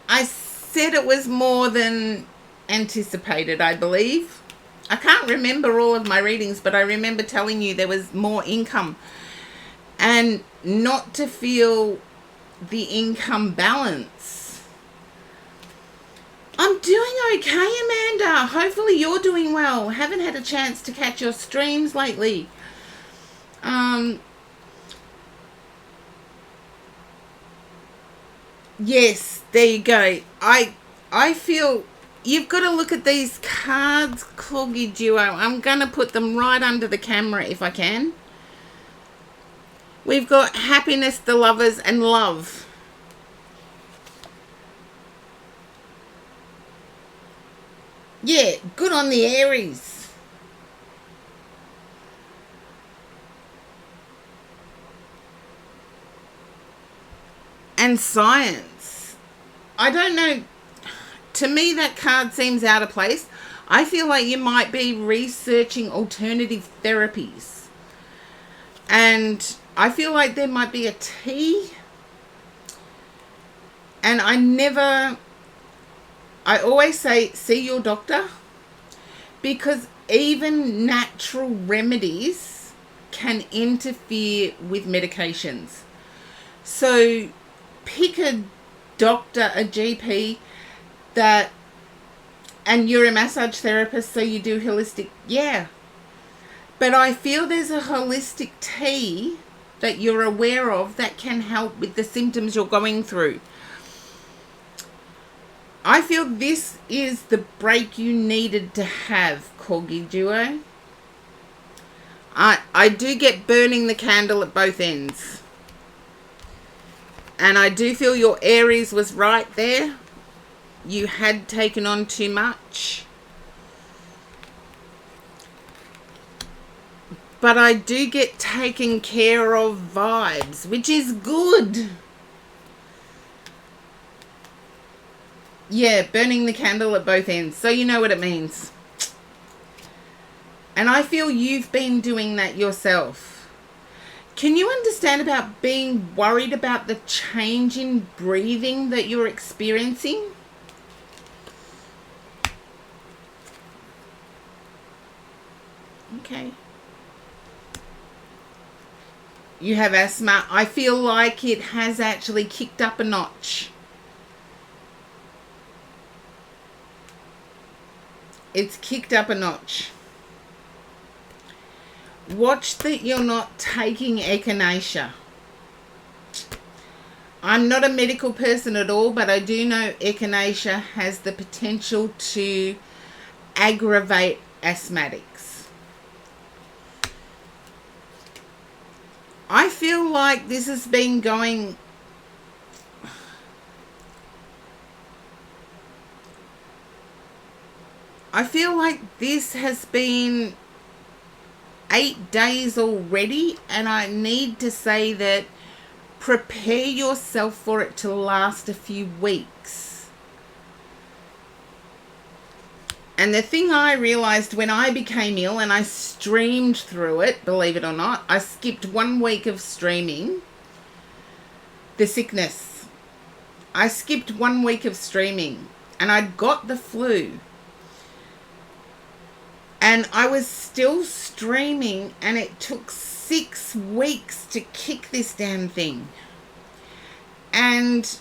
I said it was more than anticipated, I believe. I can't remember all of my readings, but I remember telling you there was more income. And not to feel the income balance. I'm doing okay, Amanda. Hopefully you're doing well. Haven't had a chance to catch your streams lately. Yes, there you go. I feel you've got to look at these cards, Cloggy Duo. I'm going to put them right under the camera if I can. We've got happiness, the lovers, and love. Yeah, good on the Aries. And science. I don't know. To me, that card seems out of place. I feel like you might be researching alternative therapies. And I feel like there might be a tea. And I always say, see your doctor. Because even natural remedies can interfere with medications. So pick a doctor, a GP, and you're a massage therapist, so you do holistic. Yeah. But I feel there's a holistic tea that you're aware of that can help with the symptoms you're going through. I feel this is the break you needed to have, Corgi Duo. I do get burning the candle at both ends. And I do feel your Aries was right there. You had taken on too much. But I do get taken care of vibes, which is good. Yeah, burning the candle at both ends. So you know what it means. And I feel you've been doing that yourself. Can you understand about being worried about the change in breathing that you're experiencing? Okay. You have asthma. I feel like it has actually kicked up a notch. It's kicked up a notch. Watch that you're not taking echinacea. I'm not a medical person at all, but I do know echinacea has the potential to aggravate asthmatics. I feel like this has been going... I feel like this has been 8 days already, and I need to say that prepare yourself for it to last a few weeks. And the thing I realized when I became ill, and I streamed through it, believe it or not, I skipped 1 week of streaming the sickness. I skipped 1 week of streaming, and I'd got the flu. And I was still streaming, and it took 6 weeks to kick this damn thing. And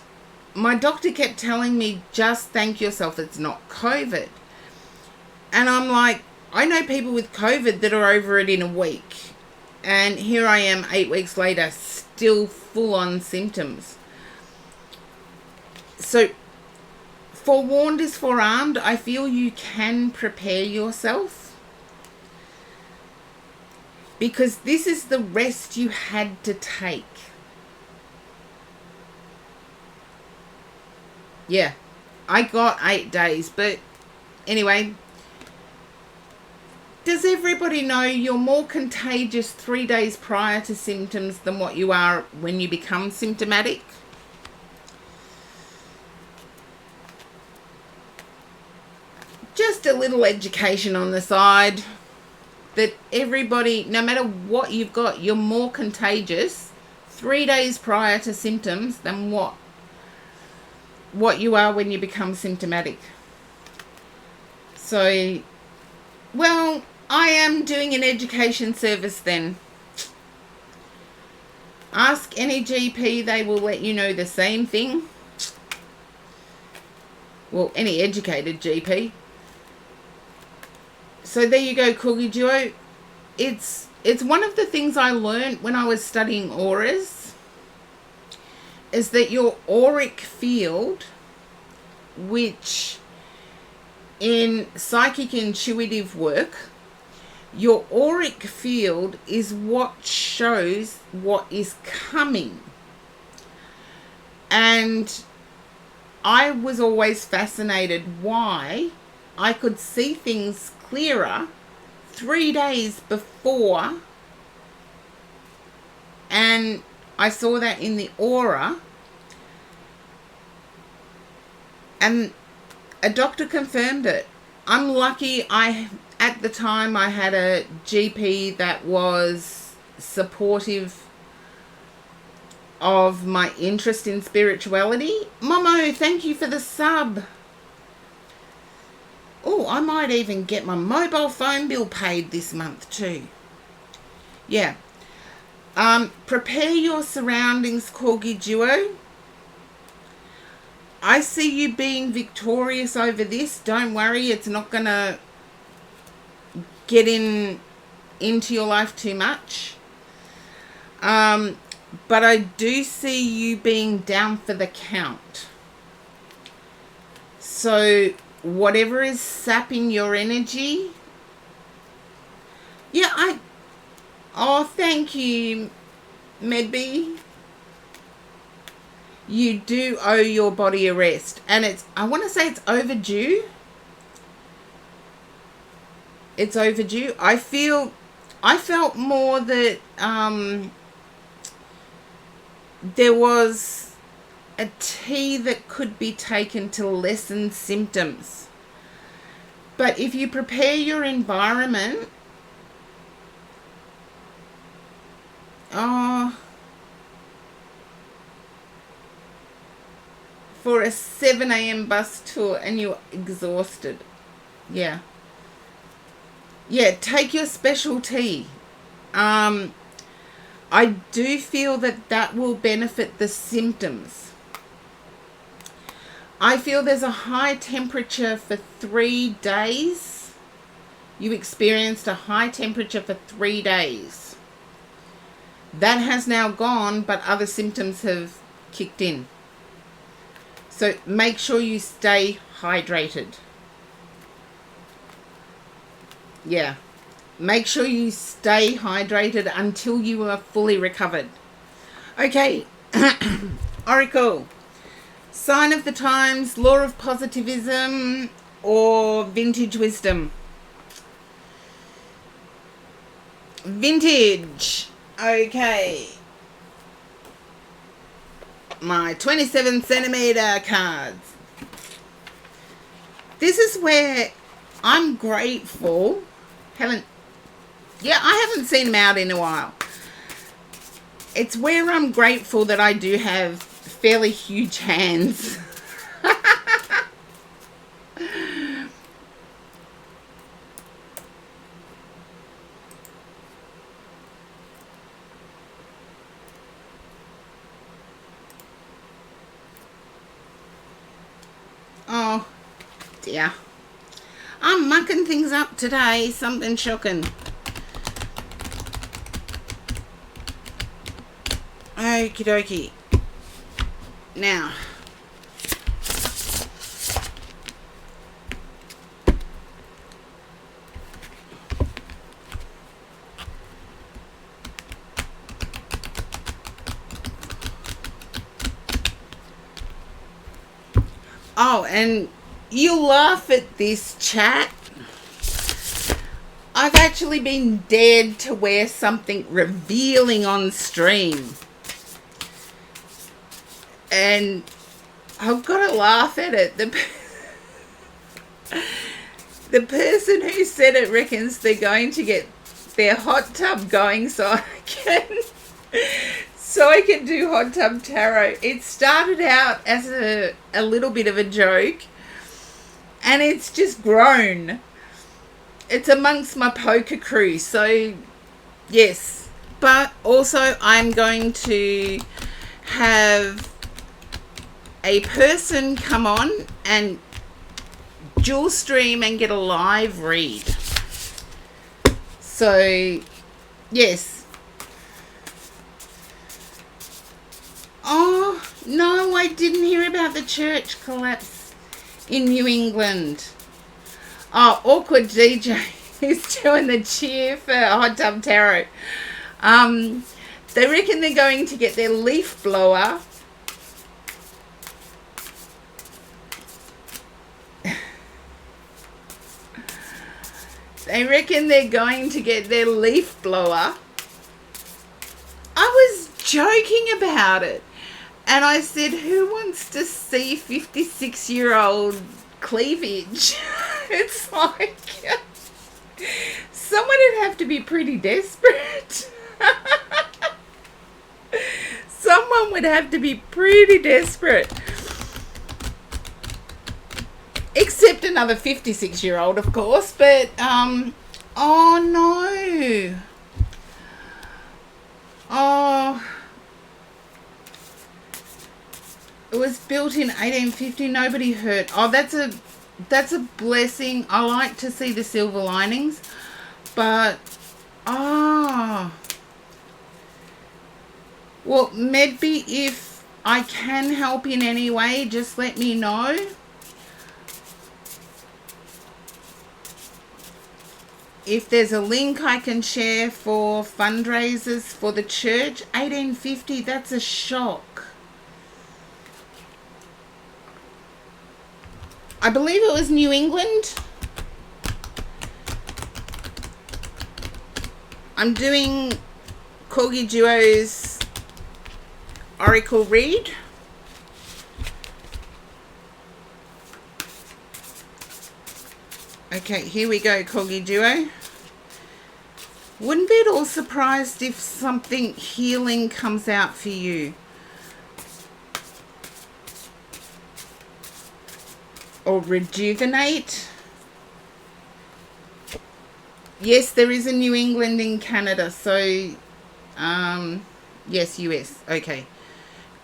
my doctor kept telling me, just thank yourself it's not COVID. And I'm like, I know people with COVID that are over it in a week. And here I am 8 weeks later, still full on symptoms. So, forewarned is forearmed. I feel you can prepare yourself. Because this is the rest you had to take. Yeah, I got 8 days, but anyway, does everybody know you're more contagious 3 days prior to symptoms than what you are when you become symptomatic? Just a little education on the side. That everybody, no matter what you've got, you're more contagious 3 days prior to symptoms than what you are when you become symptomatic. So, well, I am doing an education service then. Ask any GP, they will let you know the same thing. Well, any educated GP. So there you go, Corgi Duo. It's one of the things I learned when I was studying auras, is that your auric field, which in psychic intuitive work, your auric field is what shows what is coming. And I was always fascinated why I could see things clearer 3 days before, and I saw that in the aura, and a doctor confirmed it. I'm lucky at the time I had a GP that was supportive of my interest in spirituality. Momo, thank you for the sub. Oh, I might even get my mobile phone bill paid this month too. Yeah. Prepare your surroundings, Corgi Duo. I see you being victorious over this. Don't worry, it's not going to get into your life too much. But I do see you being down for the count. So whatever is sapping your energy. Yeah, oh, thank you, Medbee. You do owe your body a rest. And I want to say it's overdue. It's overdue. I felt more that there was a tea that could be taken to lessen symptoms. But if you prepare your environment Oh, for a 7 a.m. bus tour and you're exhausted. Yeah. Yeah, take your special tea. I do feel that that will benefit the symptoms. I feel there's a high temperature for 3 days. You experienced a high temperature for 3 days. That has now gone, but other symptoms have kicked in. So make sure you stay hydrated. Yeah. Make sure you stay hydrated until you are fully recovered. Okay. Oracle. Sign of the times, law of positivism, or vintage wisdom? Vintage. Okay. My 27 centimeter cards. This is where I'm grateful. I haven't seen them out in a while. It's where I'm grateful that I do have fairly huge hands. Oh, dear. I'm mucking things up today. Something shocking. Okie dokie. Now. Oh, and you'll laugh at this, chat. I've actually been dared to wear something revealing on stream. And I've got to laugh at it. The person who said it reckons they're going to get their hot tub going so I can do hot tub tarot. It started out as a little bit of a joke, and it's just grown. It's amongst my poker crew, so yes. But also I'm going to have a person come on and dual stream and get a live read. So, yes. Oh, no, I didn't hear about the church collapse in New England. Oh, awkward DJ is doing the cheer for Hot Tub Tarot. They reckon they're going to get their leaf blower. They reckon they're going to get their leaf blower. I was joking about it. And I said, who wants to see 56-year-old cleavage? It's like, someone would have to be pretty desperate. Someone would have to be pretty desperate. Except another 56-year-old, of course. But, oh no. Oh. It was built in 1850. Nobody hurt. Oh, that's a blessing. I like to see the silver linings. But, oh. Well, maybe if I can help in any way, just let me know. If there's a link I can share for fundraisers for the church, 1850, that's a shock. I believe it was New England. I'm doing Corgi Duo's Oracle read. Okay, here we go, Corgi Duo. Wouldn't be at all surprised if something healing comes out for you. Or rejuvenate. Yes, there is a New England in Canada. So, yes, US. Okay.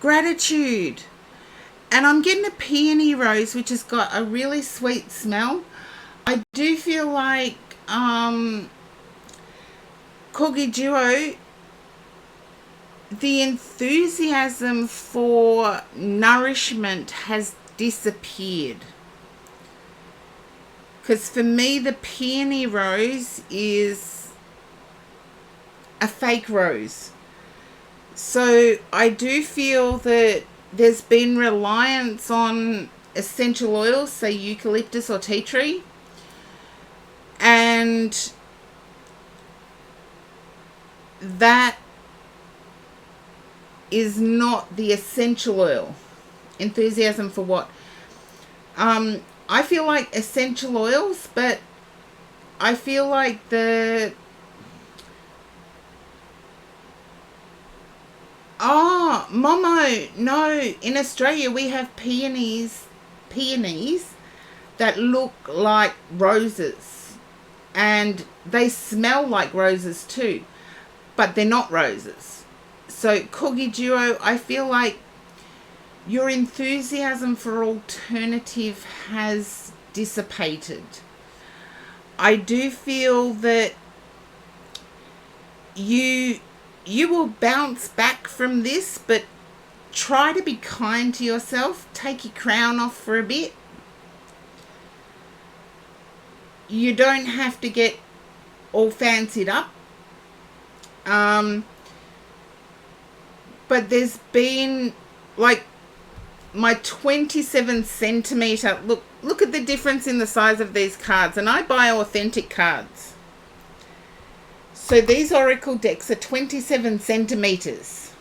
Gratitude. And I'm getting a peony rose, which has got a really sweet smell. I do feel like Corgi Duo, the enthusiasm for nourishment has disappeared. Because for me, the peony rose is a fake rose. So I do feel that there's been reliance on essential oils, say eucalyptus or tea tree, and that is not the essential oil. Enthusiasm for what? I feel like essential oils, but I feel like the... Oh, Momo, no. In Australia, we have peonies that look like roses. And they smell like roses too. But they're not roses. So, Corgi Duo, I feel like your enthusiasm for alternative has dissipated. I do feel that you will bounce back from this, but try to be kind to yourself. Take your crown off for a bit. You don't have to get all fancied up. But there's been like my 27 centimeter. Look at the difference in the size of these cards, and I buy authentic cards. So these oracle decks are 27 centimeters.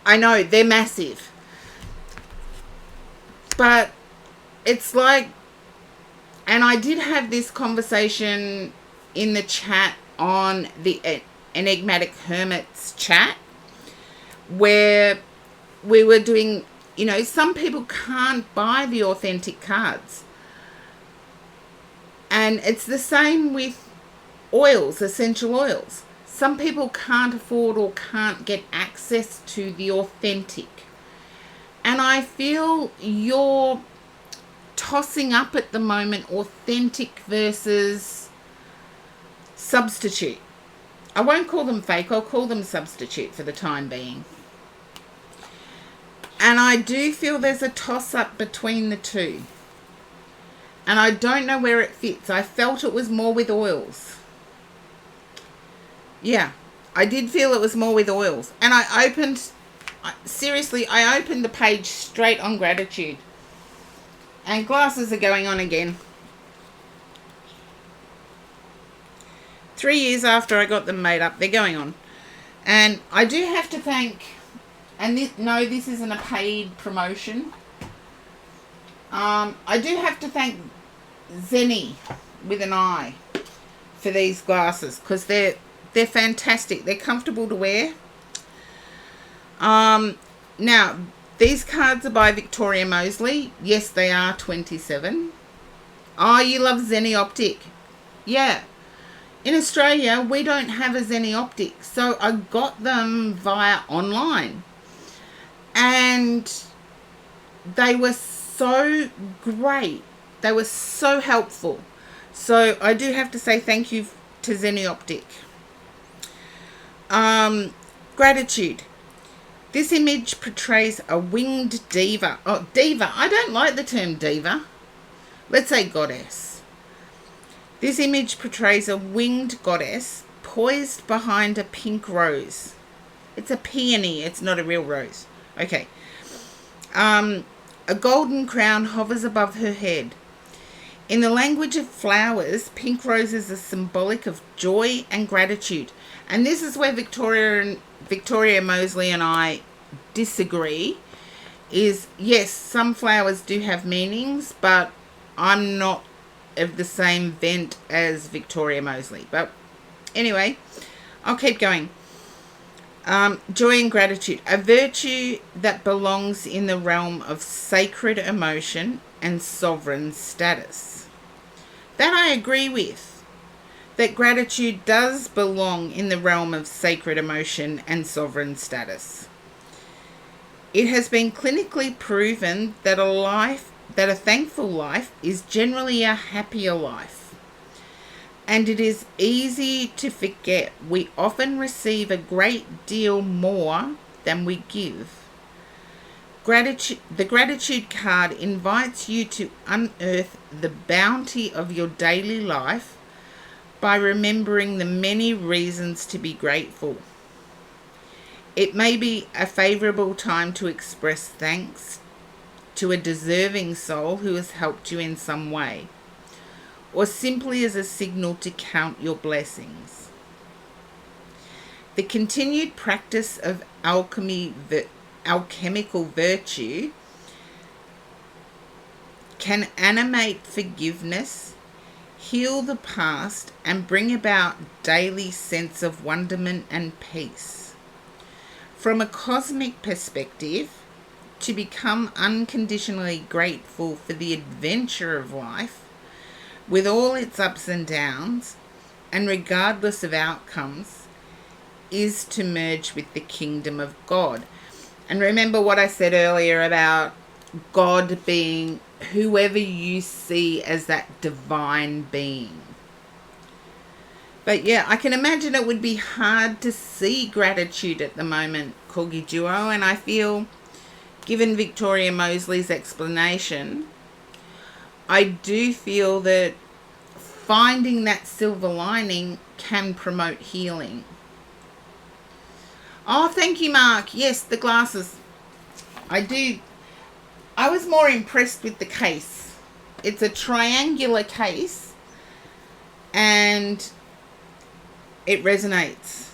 I know, they're massive. But it's like, and I did have this conversation in the chat on the Enigmatic Hermits chat, where we were doing, you know, some people can't buy the authentic cards. And it's the same with oils, essential oils. Some people can't afford or can't get access to the authentic. And I feel you're tossing up at the moment authentic versus substitute. I won't call them fake, I'll call them substitute for the time being. And I do feel there's a toss-up between the two. And I don't know where it fits. I felt it was more with oils. Yeah, I did feel it was more with oils. And I opened the page straight on gratitude. And glasses are going on again. 3 years after I got them made up, they're going on. And I do have to thank, and this isn't a paid promotion. I do have to thank Zenny with an I for these glasses, because they're fantastic. They're comfortable to wear. Now, these cards are by Victoria Mosley. Yes, they are 27. Oh, you love Zenny Optic. Yeah. In Australia, we don't have a Zenny Optic, so I got them via online. And they were so great. They were so helpful. So I do have to say thank you to Zenny Optic. Gratitude. This image portrays a winged diva. Oh, diva. I don't like the term diva. Let's say goddess. This image portrays a winged goddess poised behind a pink rose. It's a peony. It's not a real rose. Okay. A golden crown hovers above her head. In the language of flowers, pink roses are symbolic of joy and gratitude. And this is where Victoria Mosley and I disagree. Is yes, some flowers do have meanings, but I'm not of the same vent as Victoria Moseley. But anyway, I'll keep going. Joy and gratitude, a virtue that belongs in the realm of sacred emotion and sovereign status. That I agree with, that gratitude does belong in the realm of sacred emotion and sovereign status. It has been clinically proven that a thankful life is generally a happier life. And it is easy to forget we often receive a great deal more than we give. The gratitude card invites you to unearth the bounty of your daily life by remembering the many reasons to be grateful. It may be a favourable time to express thanks to a deserving soul who has helped you in some way, or simply as a signal to count your blessings. The continued practice of alchemical virtue can animate forgiveness, heal the past, and bring about daily sense of wonderment and peace. From a cosmic perspective, to become unconditionally grateful for the adventure of life, with all its ups and downs, and regardless of outcomes, is to merge with the kingdom of God. And remember what I said earlier about God being whoever you see as that divine being. But yeah, I can imagine it would be hard to see gratitude at the moment, Corgi Duo, and I feel, given Victoria Moseley's explanation, I do feel that finding that silver lining can promote healing. Oh, thank you, Mark. Yes, the glasses. I do. I was more impressed with the case. It's a triangular case and it resonates.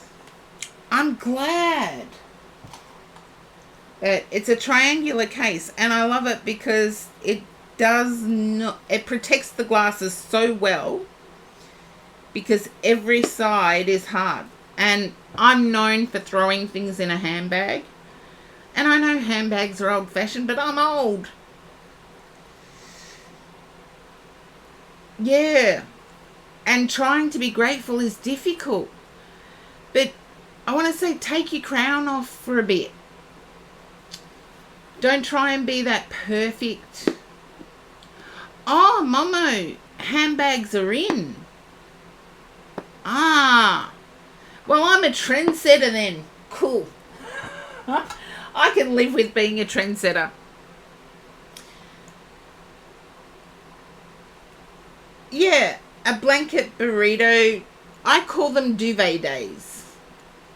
I'm glad that it's a triangular case, and I love it because it protects the glasses so well, because every side is hard. And I'm known for throwing things in a handbag, and I know handbags are old-fashioned, but I'm old. Yeah, and trying to be grateful is difficult, but I want to say, take your crown off for a bit. Don't try and be that perfect. Oh, Momo, handbags are in. Ah, well, I'm a trendsetter then. Cool. I can live with being a trendsetter. Yeah, a blanket burrito. I call them duvet days.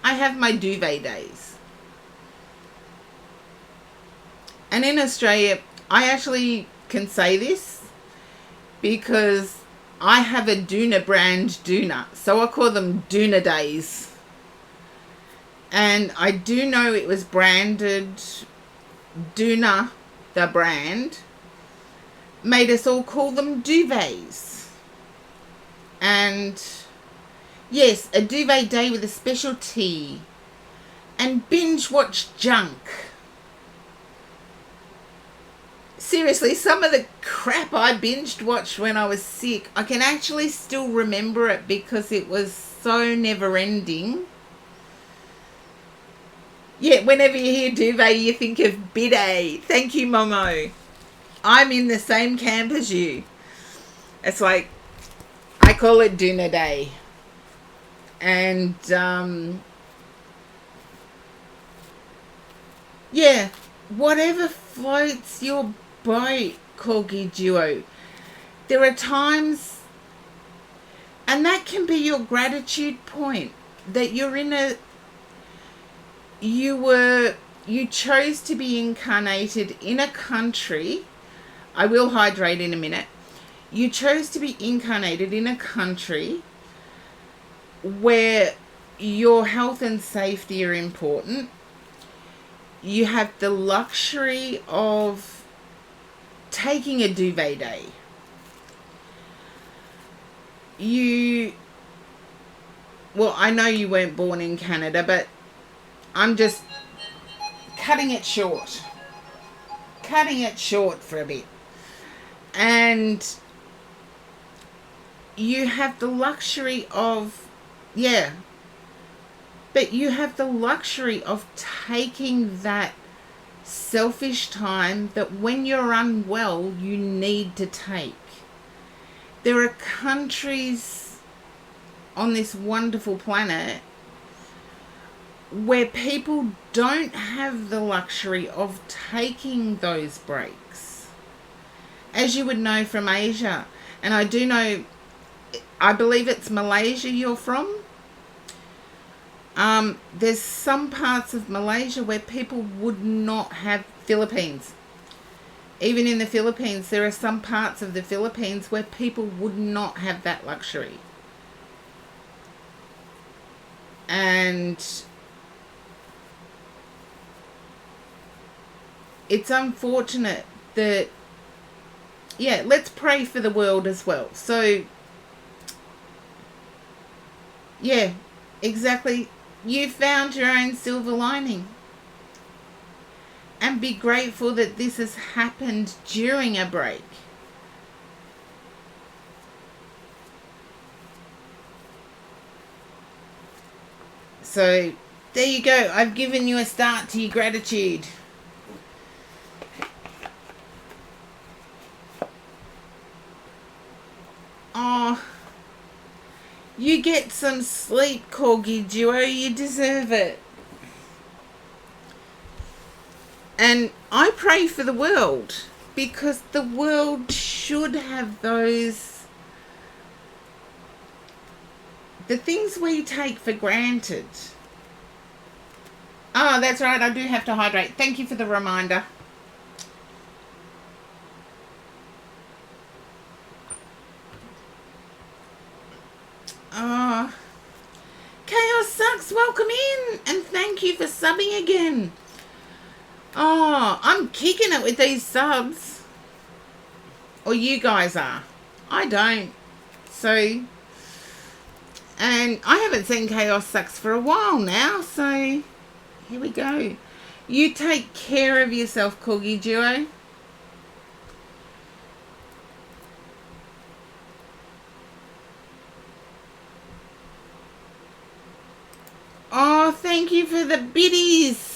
I have my duvet days. And in Australia, I actually can say this because I have a Doona brand doona. So I call them Doona days. And I do know it was branded Doona, the brand, made us all call them duvets. And yes, a duvet day with a special tea and binge watch junk. Seriously, some of the crap I binged watched when I was sick, I can actually still remember it because it was so never ending. Yeah, whenever you hear duvet, you think of bidet. Thank you, Momo. I'm in the same camp as you. It's like, I call it Doona Day. And, yeah, whatever floats your boat, Corgi Duo. There are times, and that can be your gratitude point, that you're in you chose to be incarnated in a country. I will hydrate in a minute. You chose to be incarnated in a country where your health and safety are important. You have the luxury of taking a duvet day. well, I know you weren't born in Canada, but I'm just cutting it short. Cutting it short for a bit. And you have the luxury of, yeah, but you have the luxury of taking that selfish time that when you're unwell, you need to take. There are countries on this wonderful planet where people don't have the luxury of taking those breaks. As you would know from Asia, and I do know, I believe it's Malaysia you're from. There's some parts of Malaysia where people would not have, Philippines. Even in the Philippines, there are some parts of the Philippines where people would not have that luxury. And it's unfortunate that, yeah, let's pray for the world as well. So, yeah, exactly. You found your own silver lining. And be grateful that this has happened during a break. So, there you go. I've given you a start to your gratitude. Oh, you get some sleep, Corgi Duo. You deserve it. And I pray for the world, because the world should have those, the things we take for granted. Oh, that's right, I do have to hydrate. Thank you for the reminder. Oh, Chaos Sucks, welcome in, and thank you for subbing again. Oh, I'm kicking it with these subs. Or you guys are. I don't. So, and I haven't seen Chaos Sucks for a while now, so here we go. You take care of yourself, Corgi Duo. Oh, thank you for the biddies.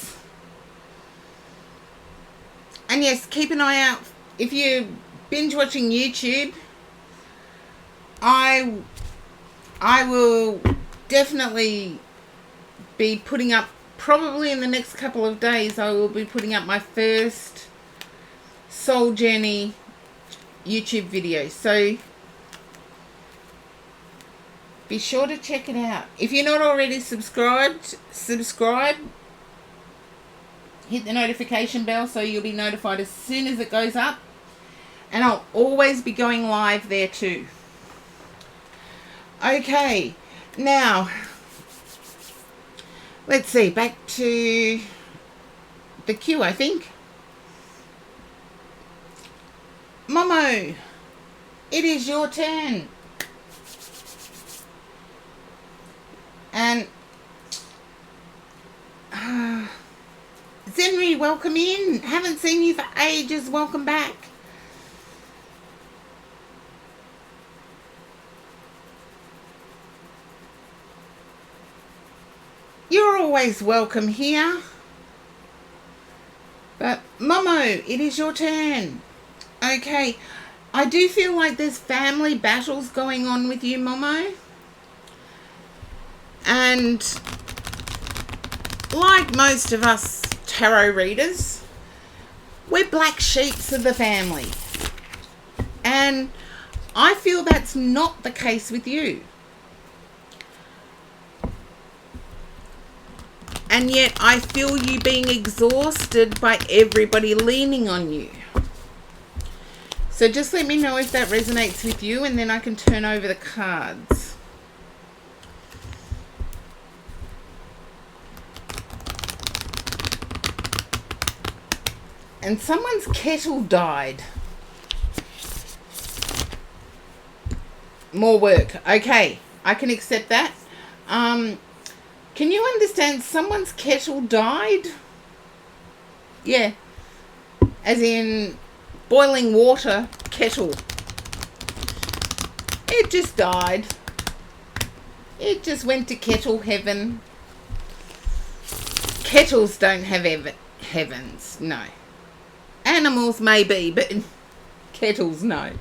And yes, keep an eye out. If you're binge watching YouTube, I will definitely be putting up, probably in the next couple of days, I will be putting up my first Soul Journey YouTube video. So be sure to check it out. If you're not already subscribed, subscribe. Hit the notification bell so you'll be notified as soon as it goes up. And I'll always be going live there too. Okay, now, let's see, back to the queue, I think. Momo, it is your turn. And Zenri, welcome in. Haven't seen you for ages. Welcome back. You're always welcome here. But Momo, it is your turn. Okay. I do feel like there's family battles going on with you, Momo. And like most of us tarot readers, we're black sheeps of the family. And I feel that's not the case with you. And yet I feel you being exhausted by everybody leaning on you. So just let me know if that resonates with you, and then I can turn over the cards. And someone's kettle died. More work. Okay, I can accept that. Can you understand someone's kettle died? Yeah, as in boiling water kettle. It just died. It just went to kettle heaven. Kettles don't have heavens, no. Animals maybe, but kettles no.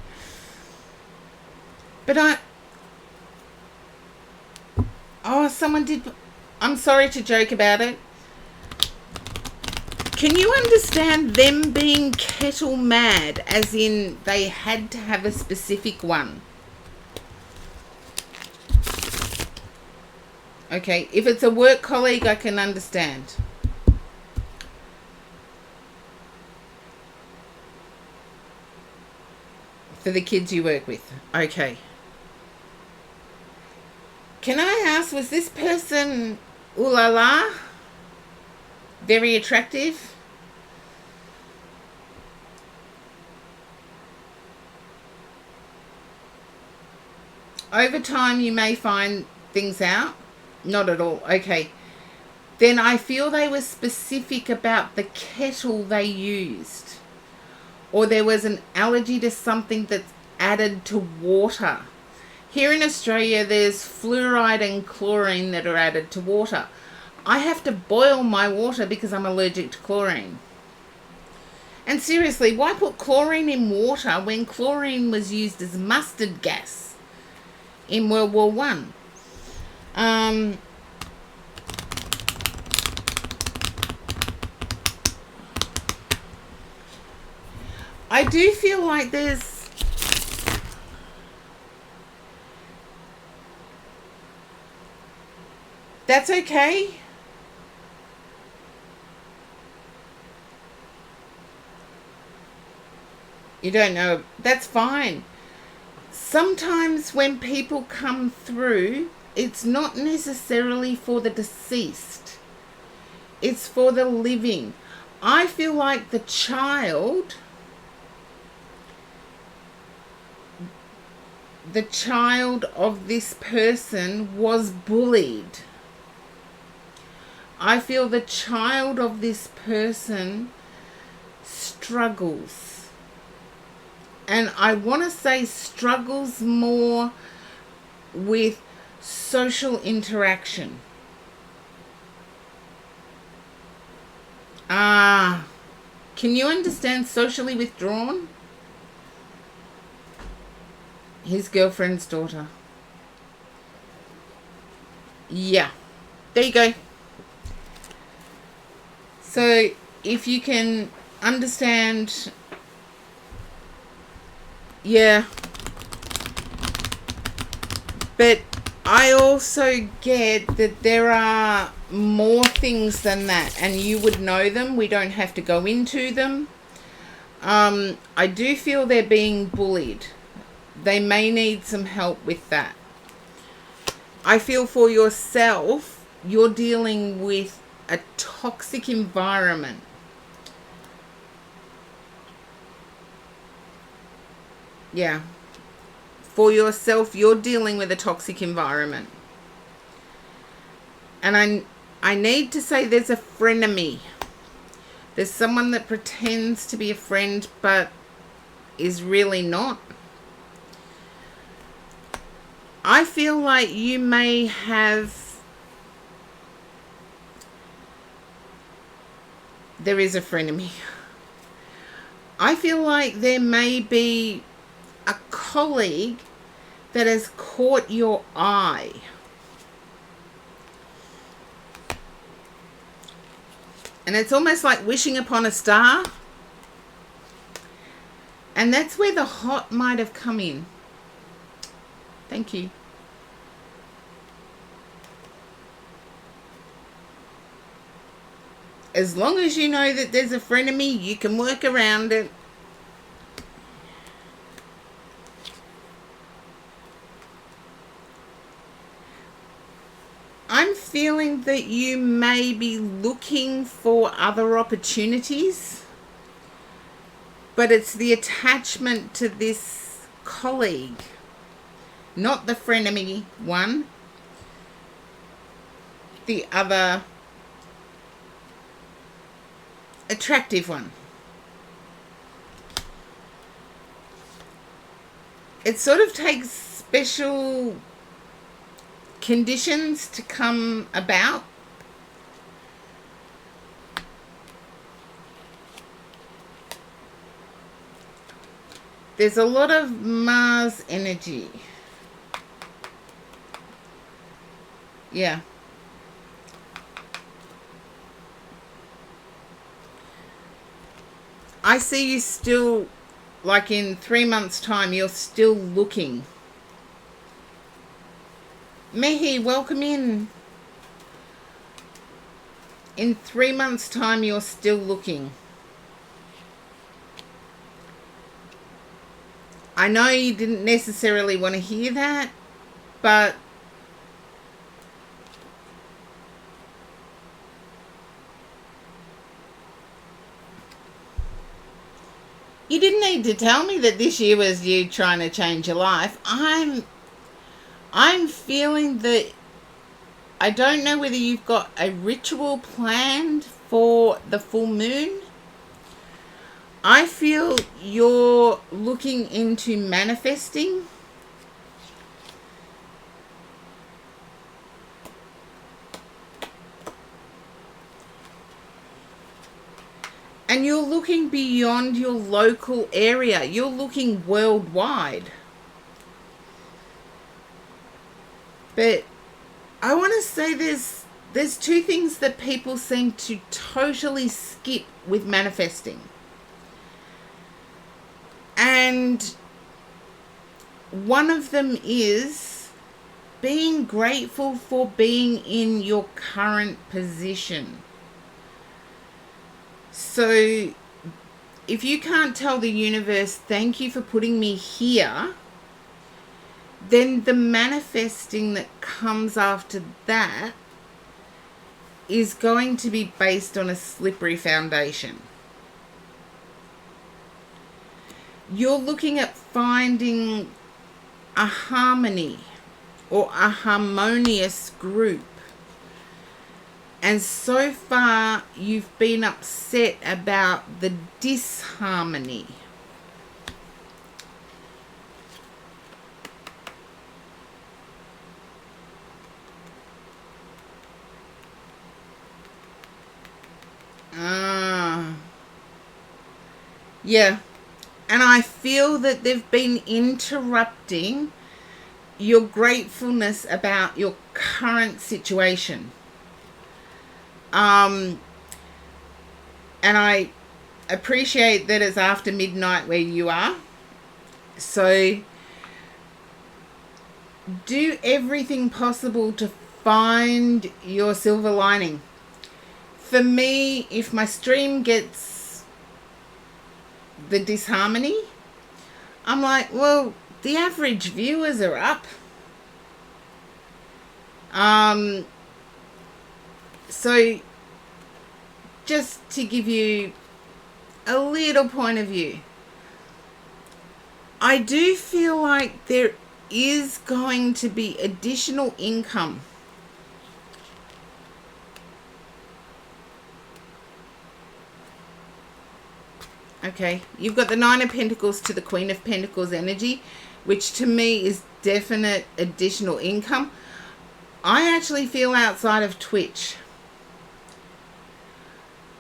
But someone did. I'm sorry to joke about it. Can you understand them being kettle mad, as in they had to have a specific one? Okay, if it's a work colleague, I can understand. For the kids you work with. Okay. Can I ask, was this person ooh la la? Very attractive? Over time you may find things out. Not at all. Okay. Then I feel they were specific about the kettle they used. Or there was an allergy to something that's added to water. Here in Australia, there's fluoride and chlorine that are added to water. I have to boil my water because I'm allergic to chlorine. And seriously, why put chlorine in water when chlorine was used as mustard gas in World War One? I do feel like there's... That's okay. You don't know. That's fine. Sometimes when people come through, it's not necessarily for the deceased. It's for the living. I feel like the child of this person was bullied. I feel the child of this person struggles. And I want to say struggles more with social interaction. Can you understand socially withdrawn? His girlfriend's daughter. Yeah. There you go. So if you can understand, yeah. But I also get that there are more things than that, and you would know them. We don't have to go into them. I do feel they're being bullied. They may need some help with that. I feel for yourself, you're dealing with a toxic environment. Yeah. For yourself, you're dealing with a toxic environment. And I need to say there's a frenemy. There's someone that pretends to be a friend but is really not. I feel like you may have... There is a frenemy. I feel like there may be a colleague that has caught your eye. And it's almost like wishing upon a star. And that's where the hot might have come in. Thank you. As long as you know that there's a frenemy, you can work around it. I'm feeling that you may be looking for other opportunities, but it's the attachment to this colleague Not the frenemy one. The other attractive one. It sort of takes special conditions to come about. There's a lot of Mars energy. Yeah. I see you still, like in 3 months' time, you're still looking. Mehi, welcome in. In 3 months' time, you're still looking. I know you didn't necessarily want to hear that, but you didn't need to tell me that this year was you trying to change your life. I'm feeling that I don't know whether you've got a ritual planned for the full moon. I feel you're looking into manifesting. And you're looking beyond your local area. You're looking worldwide. But I want to say there's two things that people seem to totally skip with manifesting. And one of them is being grateful for being in your current position. So if you can't tell the universe, thank you for putting me here, then the manifesting that comes after that is going to be based on a slippery foundation. You're looking at finding a harmony or a harmonious group. And so far, you've been upset about the disharmony. Yeah. And I feel that they've been interrupting your gratefulness about your current situation. And I appreciate that it's after midnight where you are. So do everything possible to find your silver lining. For me, if my stream gets the disharmony, I'm like, well, the average viewers are up. So just to give you a little point of view, I do feel like there is going to be additional income. Okay, you've got the Nine of Pentacles to the Queen of Pentacles energy, which to me is definite additional income. I actually feel outside of Twitch,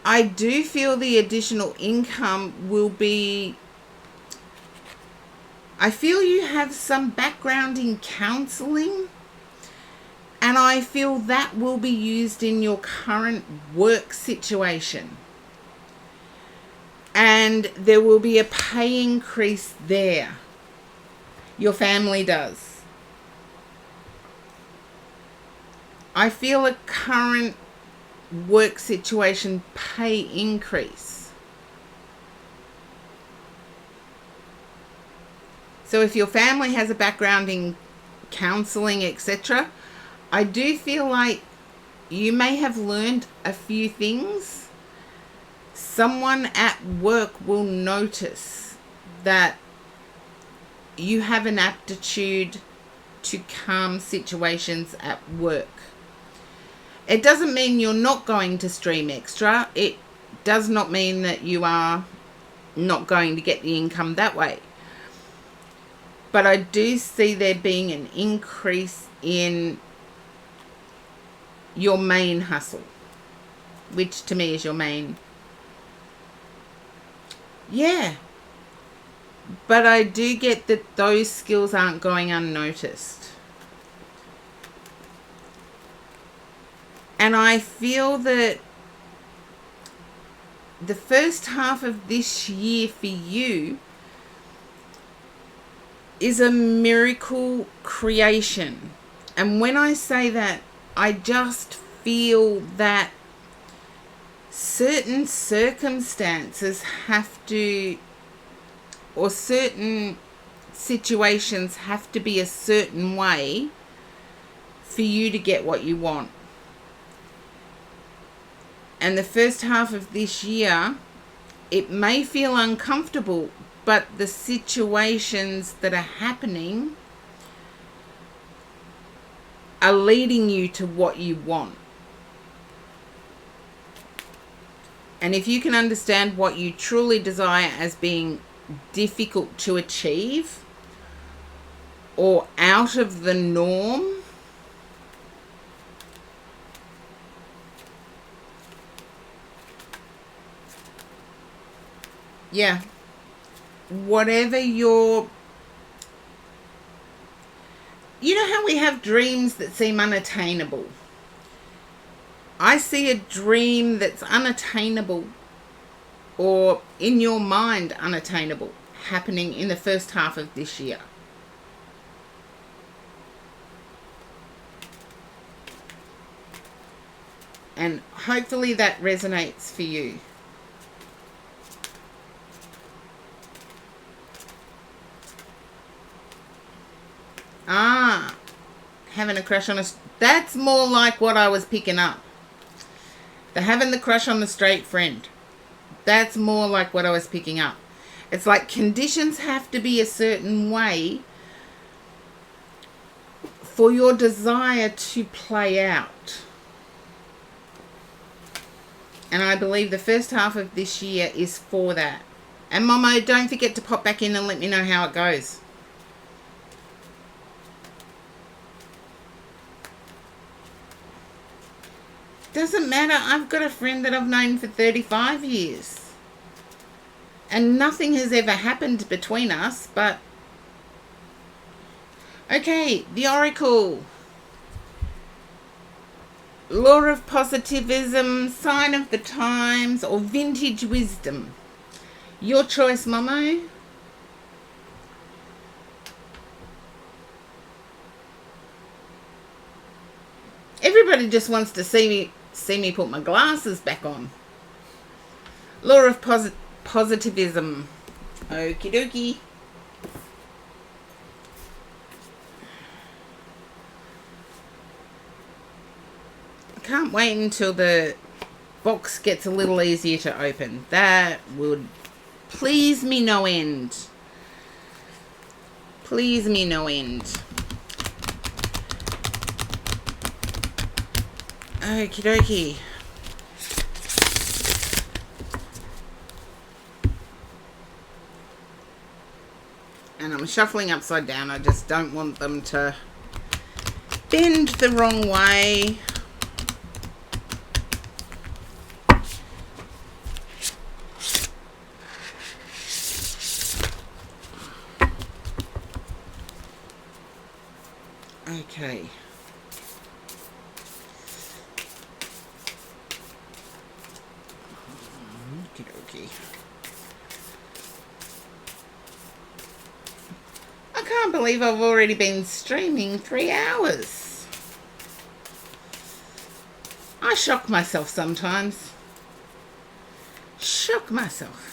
I do feel the additional income will be, I feel you have some background in counseling, and I feel that will be used in your current work situation. And there will be a pay increase there. Your family does. I feel a current work situation pay increase. So if your family has a background in counseling, etc., I do feel like you may have learned a few things. Someone at work will notice that you have an aptitude to calm situations at work. It doesn't mean you're not going to stream extra. It does not mean that you are not going to get the income that way. But I do see there being an increase in your main hustle, which to me is your main. Yeah. But I do get that those skills aren't going unnoticed. And I feel that the first half of this year for you is a miracle creation. And when I say that, I just feel that certain circumstances have to, or certain situations have to be a certain way for you to get what you want. And the first half of this year, it may feel uncomfortable, but the situations that are happening are leading you to what you want. And if you can understand what you truly desire as being difficult to achieve or out of the norm, yeah, whatever your, you know how we have dreams that seem unattainable? I see a dream that's unattainable, or in your mind unattainable, happening in the first half of this year. And hopefully that resonates for you. Ah, having a crush on a... That's more like what I was picking up. The having the crush on the straight friend. That's more like what I was picking up. It's like conditions have to be a certain way for your desire to play out. And I believe the first half of this year is for that. And Momo, don't forget to pop back in and let me know how it goes. Doesn't matter. I've got a friend that I've known for 35 years. And nothing has ever happened between us, but... Okay, the Oracle. Law of positivism, sign of the times, or vintage wisdom. Your choice, Momo. Everybody just wants to see me put my glasses back on. Law of positivism. Okie dokie. I can't wait until the box gets a little easier to open. That would please me no end. Please me no end. Okie dokie. And I'm shuffling upside down. I just don't want them to bend the wrong way. Okay. Okey-dokey. I can't believe I've already been streaming 3 hours. I shock myself sometimes. Shock myself.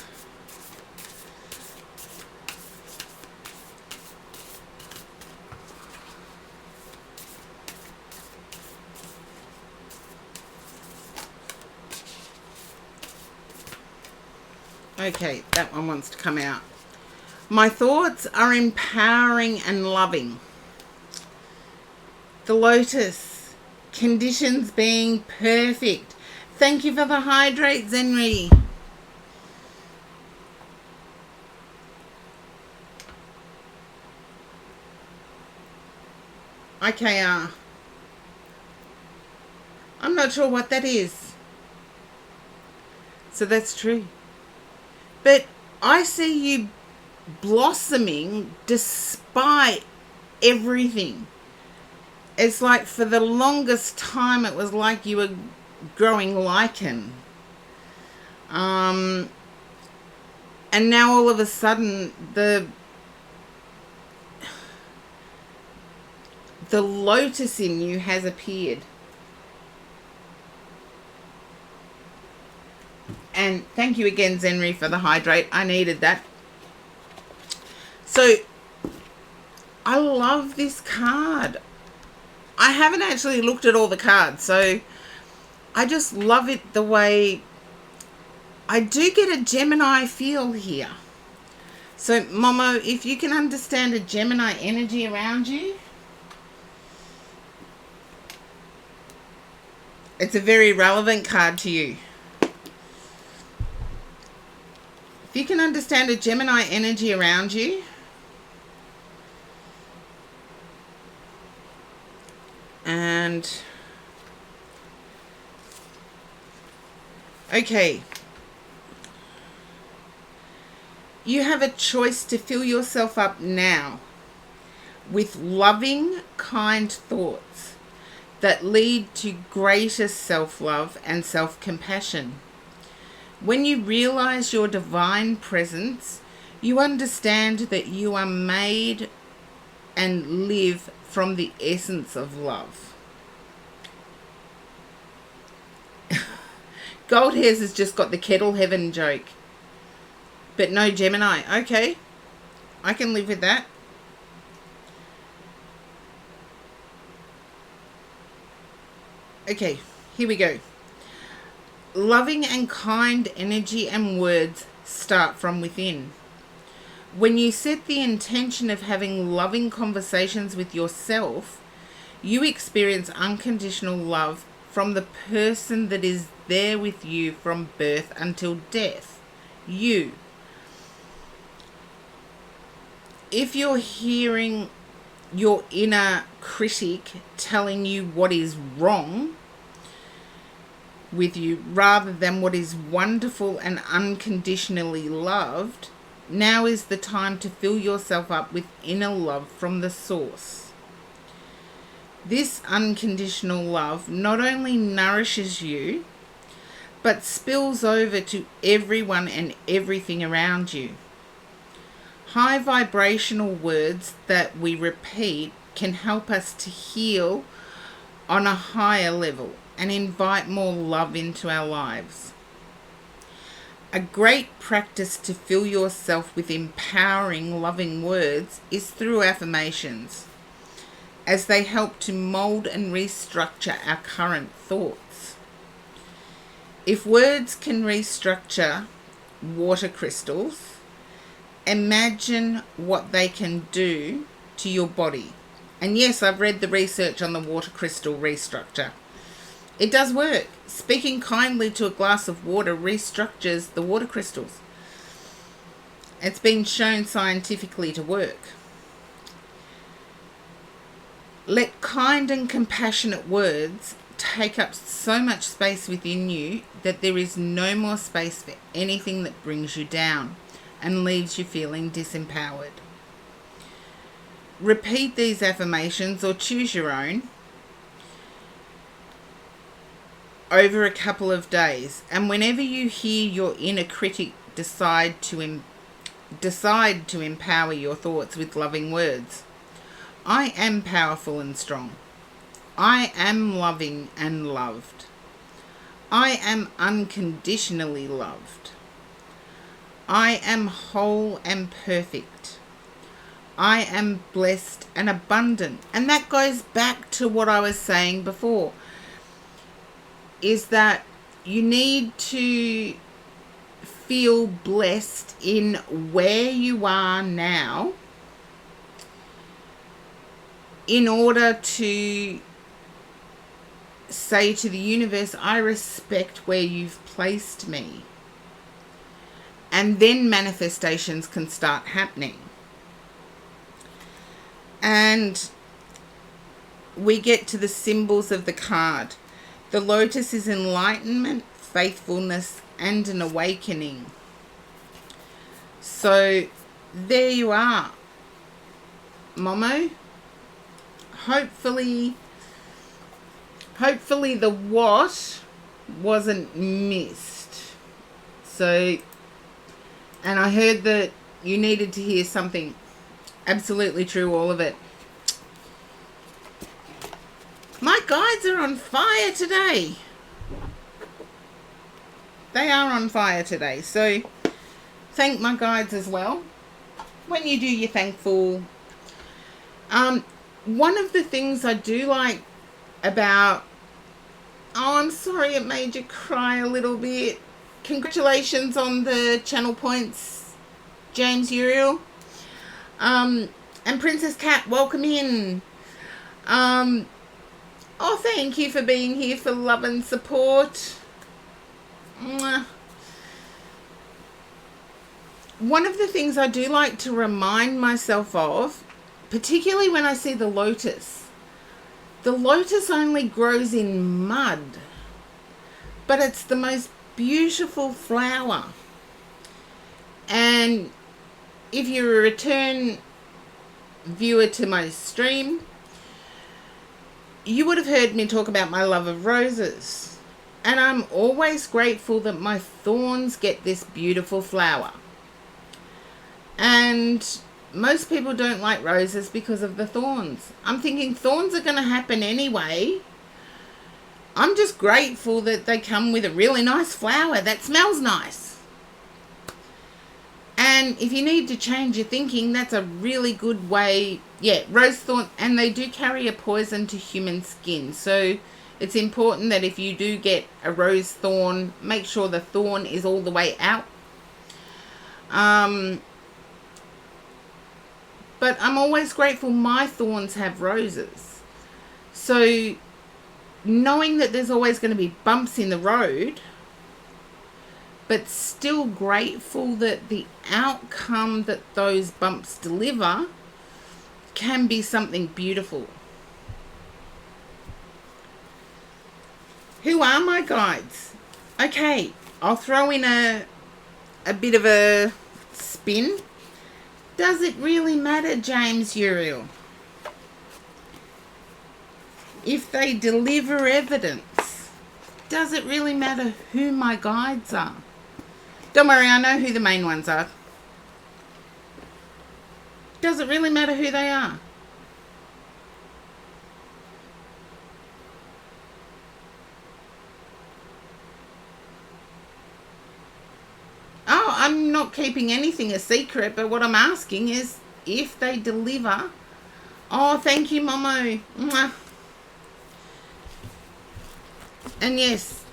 Okay, that one wants to come out. My thoughts are empowering and loving. the lotus. Conditions being perfect. Thank you for the hydrate, Zenri. IKR. I'm not sure what that is. So that's true. But I see you blossoming despite everything. It's like for the longest time it was like you were growing lichen. And now all of a sudden the lotus in you has appeared. And thank you again, Zenri, for the hydrate. I needed that. So, I love this card. I haven't actually looked at all the cards, so I just love it the way... I do get a Gemini feel here. So, Momo, if you can understand a Gemini energy around you, it's a very relevant card to you. If you can understand a Gemini energy around you, and okay, you have a choice to fill yourself up now with loving, kind thoughts that lead to greater self-love and self-compassion. When you realize your divine presence, you understand that you are made and live from the essence of love. Gold Hairs has just got the kettle heaven joke. But no Gemini. Okay. I can live with that. Okay, here we go. Loving and kind energy and words start from within. When you set the intention of having loving conversations with yourself, you experience unconditional love from the person that is there with you from birth until death. You. If you're hearing your inner critic telling you what is wrong with you rather than what is wonderful and unconditionally loved, now is the time to fill yourself up with inner love from the source. This unconditional love not only nourishes you, but spills over to everyone and everything around you. High vibrational words that we repeat can help us to heal on a higher level and invite more love into our lives. A great practice to fill yourself with empowering, loving words is through affirmations, as they help to mold and restructure our current thoughts. If words can restructure water crystals, imagine what they can do to your body. And yes, I've read the research on the water crystal restructure. It does work. Speaking kindly to a glass of water restructures the water crystals. It's been shown scientifically to work. Let kind and compassionate words take up so much space within you that there is no more space for anything that brings you down and leaves you feeling disempowered. Repeat these affirmations or choose your own over a couple of days, and whenever you hear your inner critic decide to empower your thoughts with loving words. I am powerful and strong. I am loving and loved. I am unconditionally loved. I am whole and perfect. I am blessed and abundant. And that goes back to what I was saying before, is that you need to feel blessed in where you are now in order to say to the universe, I respect where you've placed me. And then manifestations can start happening. And we get to the symbols of the card. The lotus is enlightenment, faithfulness, and an awakening. So there you are, Momo. Hopefully the what wasn't missed. So, and I heard that you needed to hear something. Absolutely true, all of it. My guides are on fire today. They are on fire today. So thank my guides as well. When you do your thankful. One of the things I do like about... Oh, I'm sorry it made you cry a little bit. Congratulations on the channel points, James Uriel. And Princess Cat, welcome in. Oh, thank you for being here, for love and support. Mwah. One of the things I do like to remind myself of, particularly when I see the lotus only grows in mud, but it's the most beautiful flower. And if you're a return viewer to my stream, you would have heard me talk about my love of roses. And I'm always grateful that my thorns get this beautiful flower. And most people don't like roses because of the thorns. I'm thinking thorns are going to happen anyway. I'm just grateful that they come with a really nice flower that smells nice. And if you need to change your thinking, that's a really good way. Yeah, rose thorn, and they do carry a poison to human skin. So it's important that if you do get a rose thorn, make sure the thorn is all the way out. But I'm always grateful my thorns have roses. So knowing that there's always going to be bumps in the road, but still grateful that the outcome that those bumps deliver can be something beautiful. Who are my guides? Okay, I'll throw in a bit of a spin. Does it really matter, James Uriel? If they deliver evidence, does it really matter who my guides are? Don't worry, I know who the main ones are. Does it really matter who they are? Oh, I'm not keeping anything a secret, but what I'm asking is if they deliver. Oh, thank you, Momo. Mwah. And yes,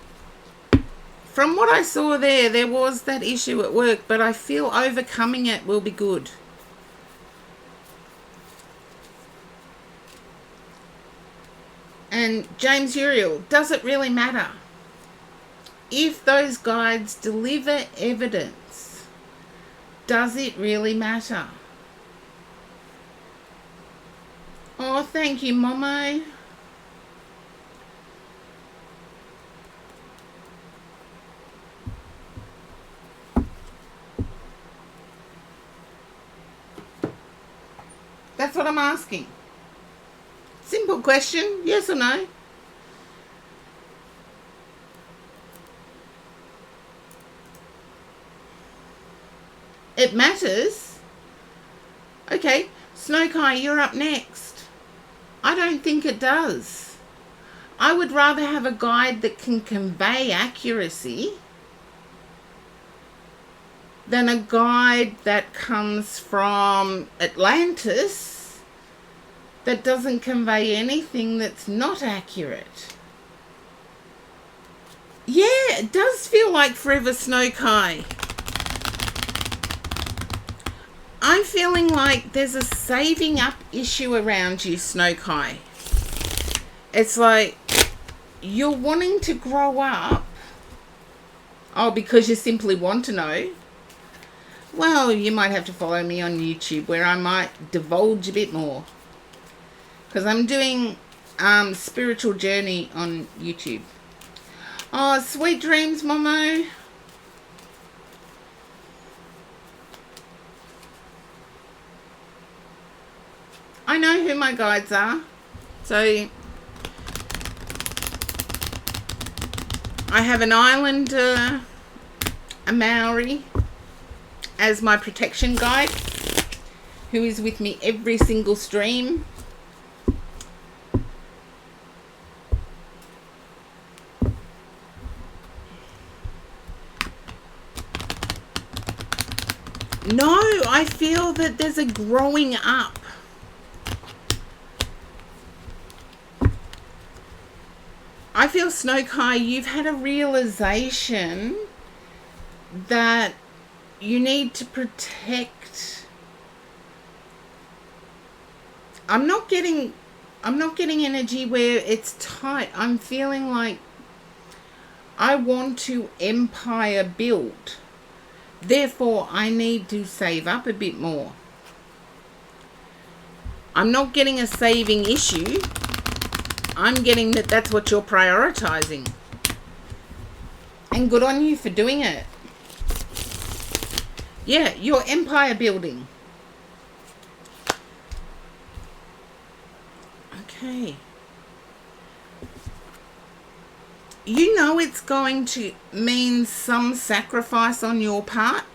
from what I saw there was that issue at work, but I feel overcoming it will be good. And James Uriel, does it really matter? If those guides deliver evidence, does it really matter? Oh, thank you, Momo. That's what I'm asking. Simple question, yes or no? It matters. Okay, Snowkai, you're up next. I don't think it does. I would rather have a guide that can convey accuracy than a guide that comes from Atlantis that doesn't convey anything that's not accurate. Yeah, it does feel like Forever Snowkai. I'm feeling like there's a saving up issue around you, Snow Kai. It's like you're wanting to grow up. Oh, because you simply want to know. Well, you might have to follow me on YouTube where I might divulge a bit more. Because I'm doing spiritual journey on YouTube. Oh, sweet dreams, Momo. I know who my guides are. So I have an islander, a Maori, as my protection guide, who is with me every single stream. No, I feel that there's a growing up. I feel, Snow Kai, you've had a realization that you need to protect. I'm not getting energy where it's tight. I'm feeling like I want to empire build. Therefore, I need to save up a bit more. I'm not getting a saving issue. I'm getting that that's what you're prioritizing. And good on you for doing it. Yeah, you're empire building. Okay. You know it's going to mean some sacrifice on your part,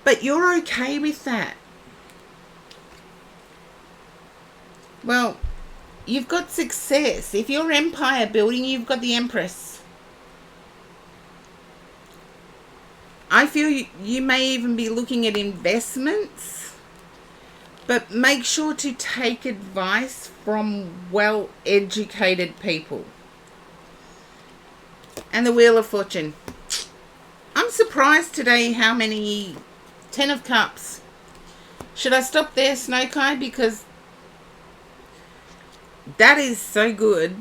but you're okay with that. Well, you've got success. If you're empire building, you've got the Empress. I feel you may even be looking at investments, but make sure to take advice from well-educated people. And the Wheel of Fortune. I'm surprised today how many 10 of Cups. Should I stop there, Snow Kai? Because that is so good.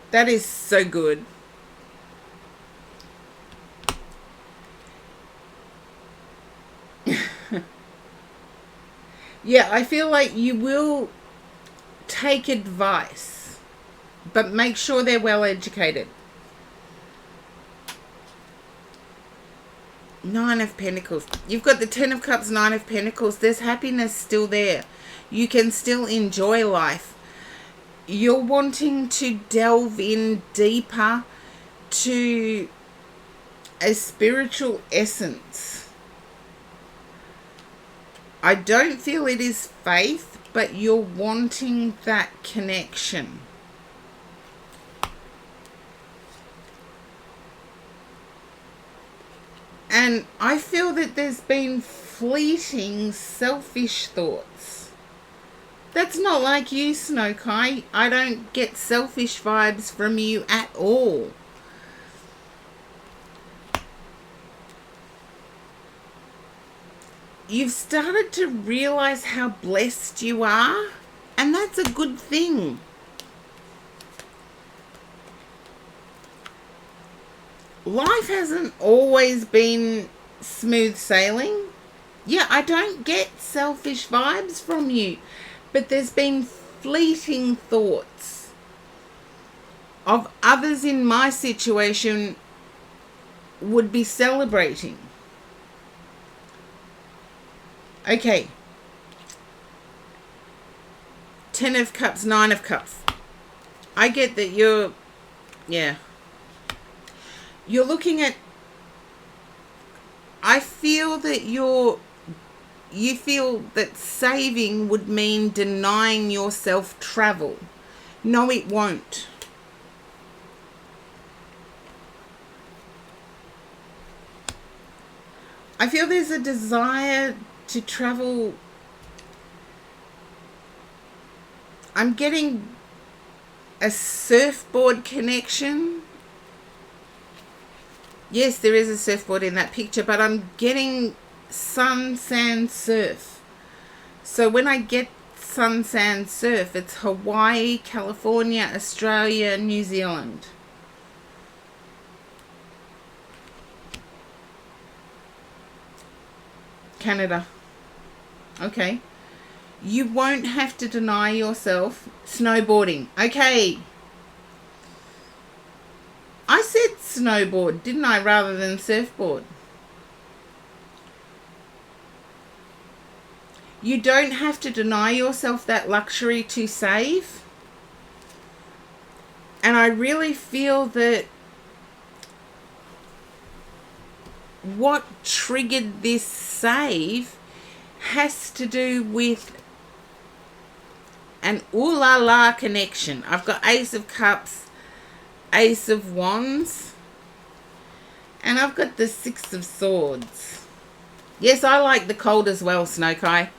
That is so good. Yeah, I feel like you will take advice, but make sure they're well educated. 9 of Pentacles. You've got the 10 of Cups, 9 of Pentacles. There's happiness still there. You can still enjoy life. You're wanting to delve in deeper to a spiritual essence. I don't feel it is faith, but you're wanting that connection. And I feel that there's been fleeting, selfish thoughts. That's not like you, Snow Kai. I don't get selfish vibes from you at all. You've started to realize how blessed you are, and that's a good thing. Life hasn't always been smooth sailing. Yeah, I don't get selfish vibes from you, but there's been fleeting thoughts of others in my situation would be celebrating. Okay. 10 of Cups, 9 of Cups. I get that you're looking at, I feel that you feel that saving would mean denying yourself travel. No, it won't. I feel there's a desire to travel. I'm getting a surfboard connection. Yes, there is a surfboard in that picture, but I'm getting sun, sand, surf. So when I get sun, sand, surf, it's Hawaii, California, Australia, New Zealand. Canada. Okay. You won't have to deny yourself snowboarding. Okay. I said snowboard, didn't I, rather than surfboard? You don't have to deny yourself that luxury to save. And I really feel that what triggered this save has to do with an ooh la la connection. I've got Ace of Cups, Ace of Wands, and I've got the Six of Swords. Yes, I like the cold as well, Snowkai.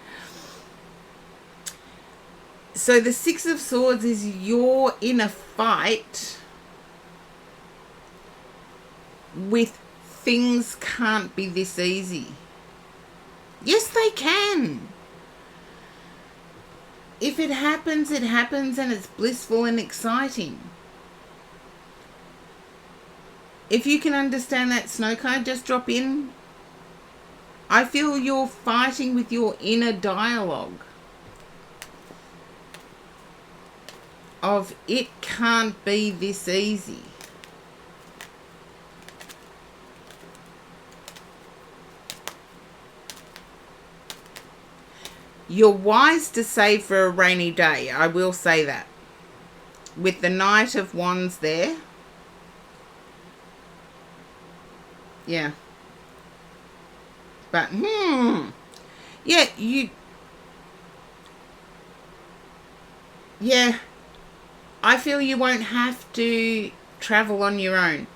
So the Six of Swords is you're in a fight with things can't be this easy. Yes, they can. If it happens, it happens, and it's blissful and exciting. If you can understand that, Snowkai, just drop in. I feel you're fighting with your inner dialogue of it can't be this easy. You're wise to save for a rainy day, I will say that. With the Knight of Wands there. Yeah. But, yeah, yeah, I feel you won't have to travel on your own.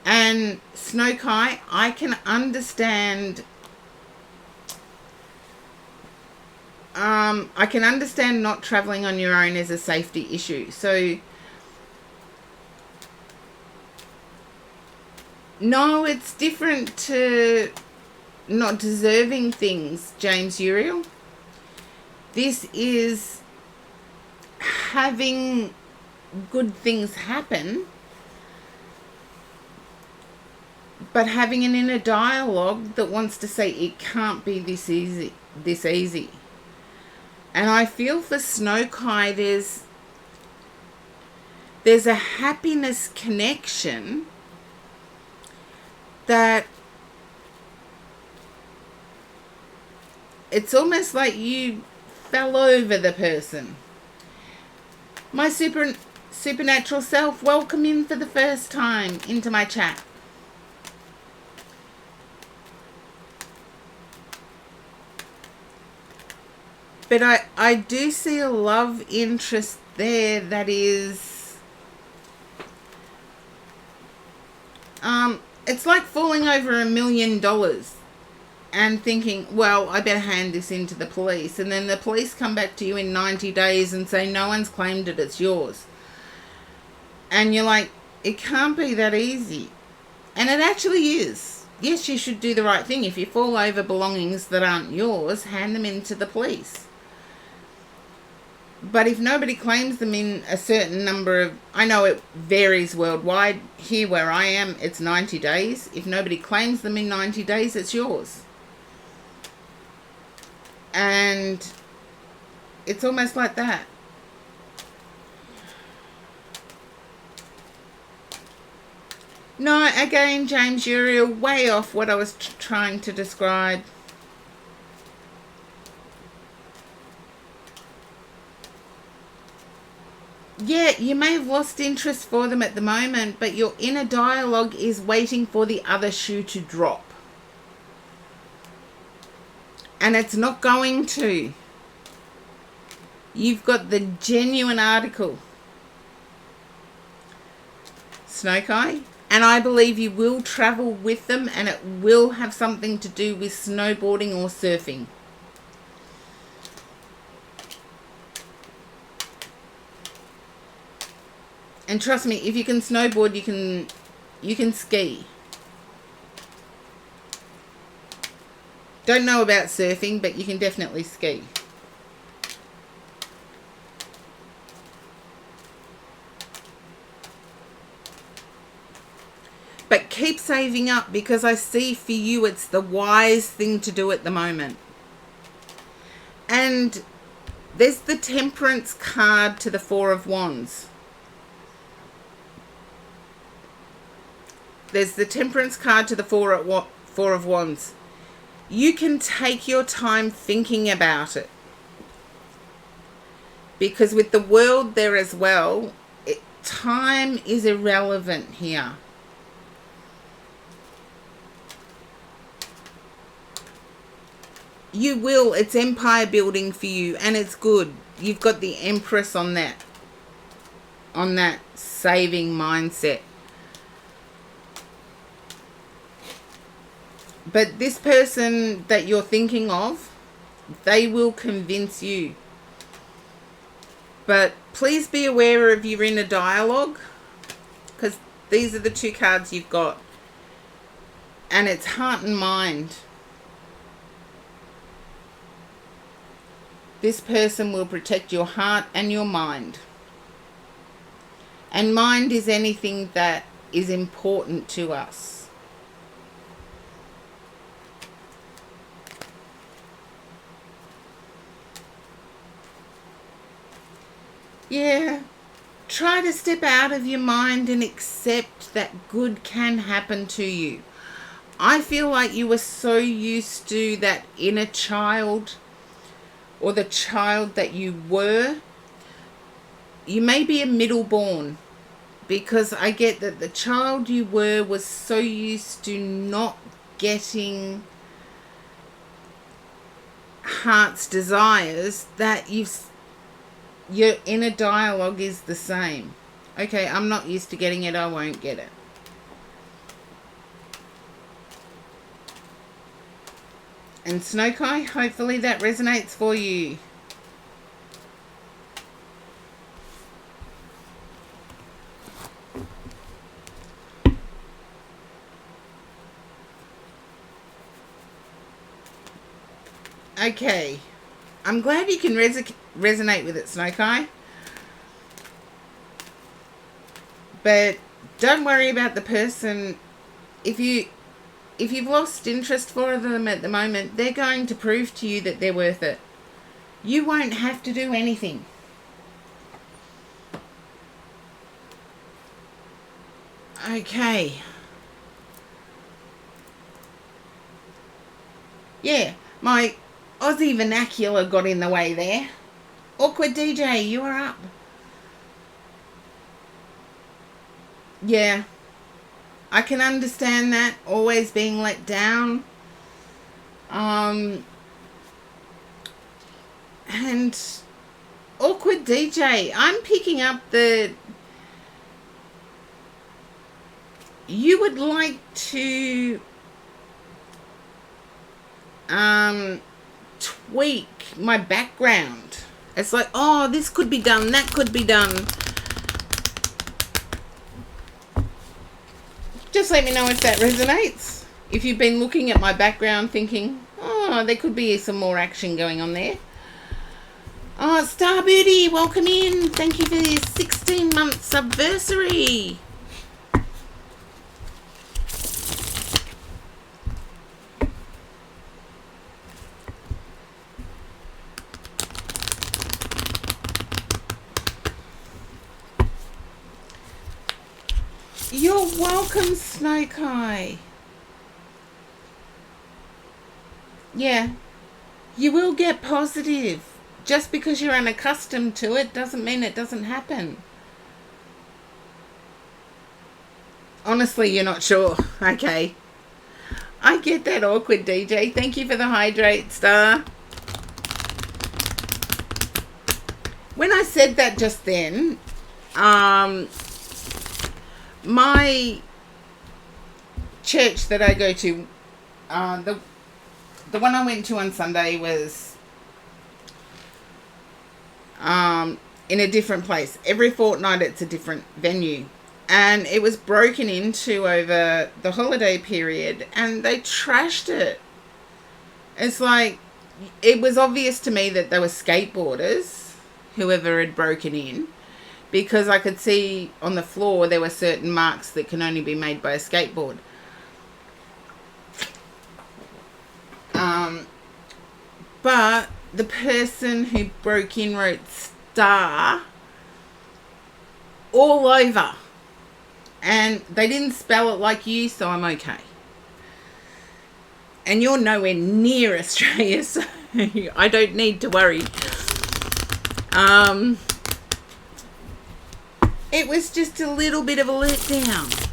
And Snowkai, I can understand, not traveling on your own as a safety issue. So, no, it's different to not deserving things, James Uriel. This is having good things happen, but having an inner dialogue that wants to say it can't be this easy. And I feel for Snowkai there's a happiness connection that it's almost like you fell over the person. My supernatural self, welcome in for the first time into my chat. But I do see a love interest there that is, it's like falling over $1 million and thinking, well, I better hand this in to the police. And then the police come back to you in 90 days and say, no one's claimed it, it's yours. And you're like, it can't be that easy. And it actually is. Yes, you should do the right thing. If you fall over belongings that aren't yours, hand them in to the police. But if nobody claims them in a certain number of, I know it varies worldwide. Here where I am, it's 90 days. If nobody claims them in 90 days, it's yours. And it's almost like that. No, again, James, you're way off what I was trying to describe. Yeah, you may have lost interest for them at the moment, but your inner dialogue is waiting for the other shoe to drop. And it's not going to. You've got the genuine article, Snowkai. And I believe you will travel with them, and it will have something to do with snowboarding or surfing. And trust me, if you can snowboard, you can ski. Don't know about surfing, but you can definitely ski. But keep saving up, because I see for you it's the wise thing to do at the moment. And there's the Temperance card to the Four of Wands. There's the Temperance card to the Four of Wands. You can take your time thinking about it. Because with the World there as well, time is irrelevant here. You will. It's empire building for you, and it's good. You've got the Empress on that saving mindset. But this person that you're thinking of, they will convince you. But please be aware if you're in a dialogue, because these are the two cards you've got. And it's heart and mind. This person will protect your heart and your mind. And mind is anything that is important to us. Yeah, try to step out of your mind and accept that good can happen to you. I feel like you were so used to that inner child, or the child that you were. You may be a middle-born, because I get that the child you were was so used to not getting heart's desires that your inner dialogue is the same. Okay, I'm not used to getting it, I won't get it. And Snowkai, hopefully that resonates for you. Okay. I'm glad you can resonate with it, Snowkai. But don't worry about the person. If you've lost interest for them at the moment, they're going to prove to you that they're worth it. You won't have to do anything. Okay. Yeah, my Aussie vernacular got in the way there. Awkward DJ, you are up. Yeah. I can understand that, always being let down. And awkward DJ, I'm picking up that you would like to tweak my background. It's like, oh, this could be done, that could be done. Just let me know if that resonates. If you've been looking at my background thinking, oh, there could be some more action going on there. Oh, Star Beauty, welcome in. Thank you for your 16-month subversary. You're welcome, Snowkai. Yeah, you will get positive. Just because you're unaccustomed to it doesn't mean it doesn't happen. Honestly, you're not sure. Okay. I get that, awkward DJ. Thank you for the hydrate, Star. When I said that just then, my church that I go to, the one I went to on Sunday was in a different place. Every fortnight it's a different venue. And it was broken into over the holiday period, and they trashed it. It's like, it was obvious to me that they were skateboarders, whoever had broken in, because I could see on the floor there were certain marks that can only be made by a skateboard. But the person who broke in wrote star all over. And they didn't spell it like you, so I'm okay. And you're nowhere near Australia, so I don't need to worry. It was just a little bit of a letdown.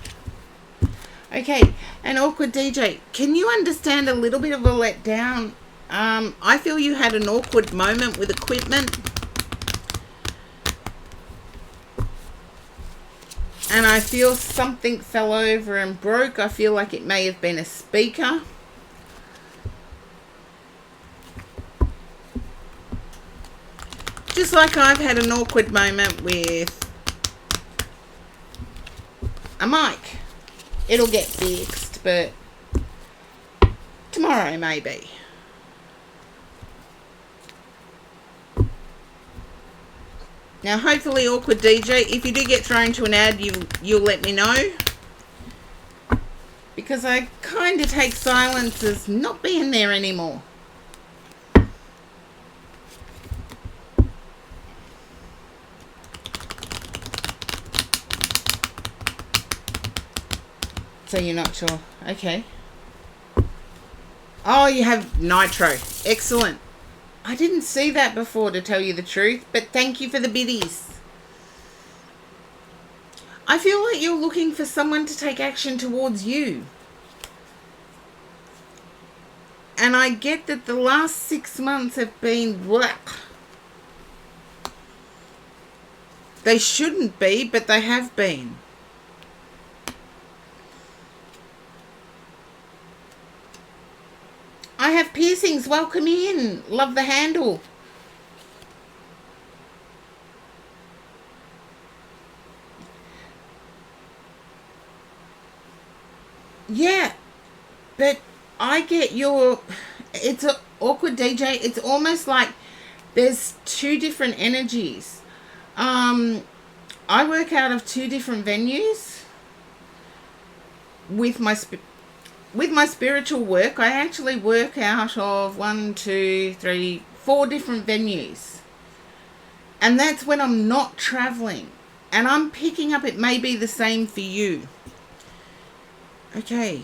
Okay, and Awkward DJ, can you understand a little bit of a letdown? I feel you had an awkward moment with equipment. And I feel something fell over and broke. I feel like it may have been a speaker. Just like I've had an awkward moment with a mic. It'll get fixed, but tomorrow maybe. Now, hopefully, Awkward DJ, if you do get thrown to an ad, you'll let me know. Because I kind of take silence as not being there anymore. So you're not sure. Okay. Oh, you have nitro. Excellent. I didn't see that before, to tell you the truth, but thank you for the biddies. I feel like you're looking for someone to take action towards you. And I get that the last 6 months have been black. They shouldn't be, but they have been. I have piercings. Welcome in. Love the handle. Yeah, but I get your... It's an Awkward DJ. It's almost like there's two different energies. I work out of two different venues with my spiritual work. I actually work out of 1, 2, 3, 4 different venues. And that's when I'm not traveling. And I'm picking up, it may be the same for you. Okay.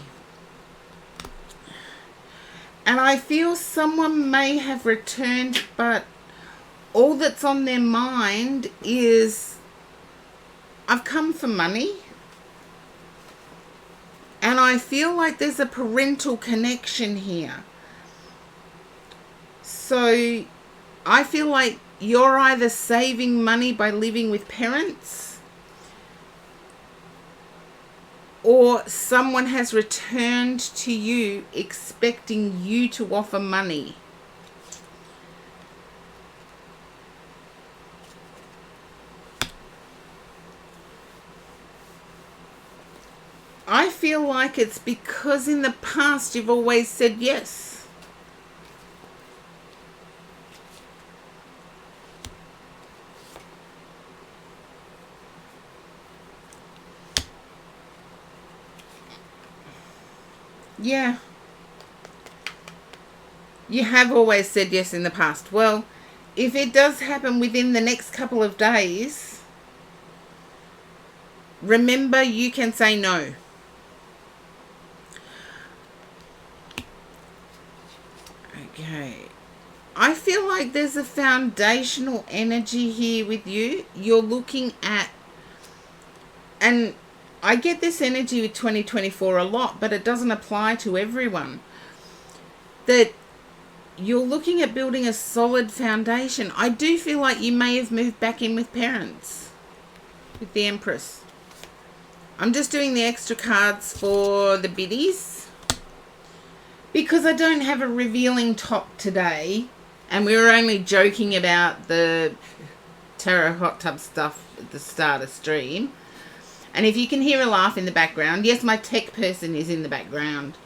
And I feel someone may have returned, but all that's on their mind is, I've come for money. And I feel like there's a parental connection here. So I feel like you're either saving money by living with parents, or someone has returned to you expecting you to offer money. I feel like it's because in the past you've always said yes. Yeah. You have always said yes in the past. Well, if it does happen within the next couple of days, remember you can say no. Okay. I feel like there's a foundational energy here with you. You're looking at, and I get this energy with 2024 a lot, but it doesn't apply to everyone. That you're looking at building a solid foundation. I do feel like you may have moved back in with parents, with the Empress. I'm just doing the extra cards for the biddies, because I don't have a revealing top today, and we were only joking about the tarot hot tub stuff at the start of stream. And if you can hear a laugh in the background, yes, my tech person is in the background.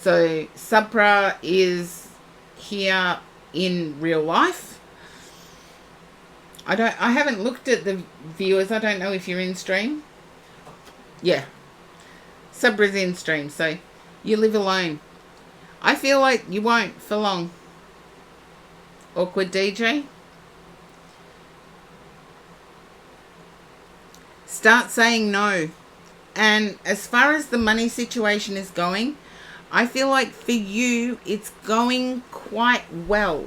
So Supra is here in real life. I haven't looked at the viewers. I don't know if you're in stream. Yeah. Subra's in stream, so you live alone. I feel like you won't for long. Awkward DJ. Start saying no. And as far as the money situation is going, I feel like for you, it's going quite well.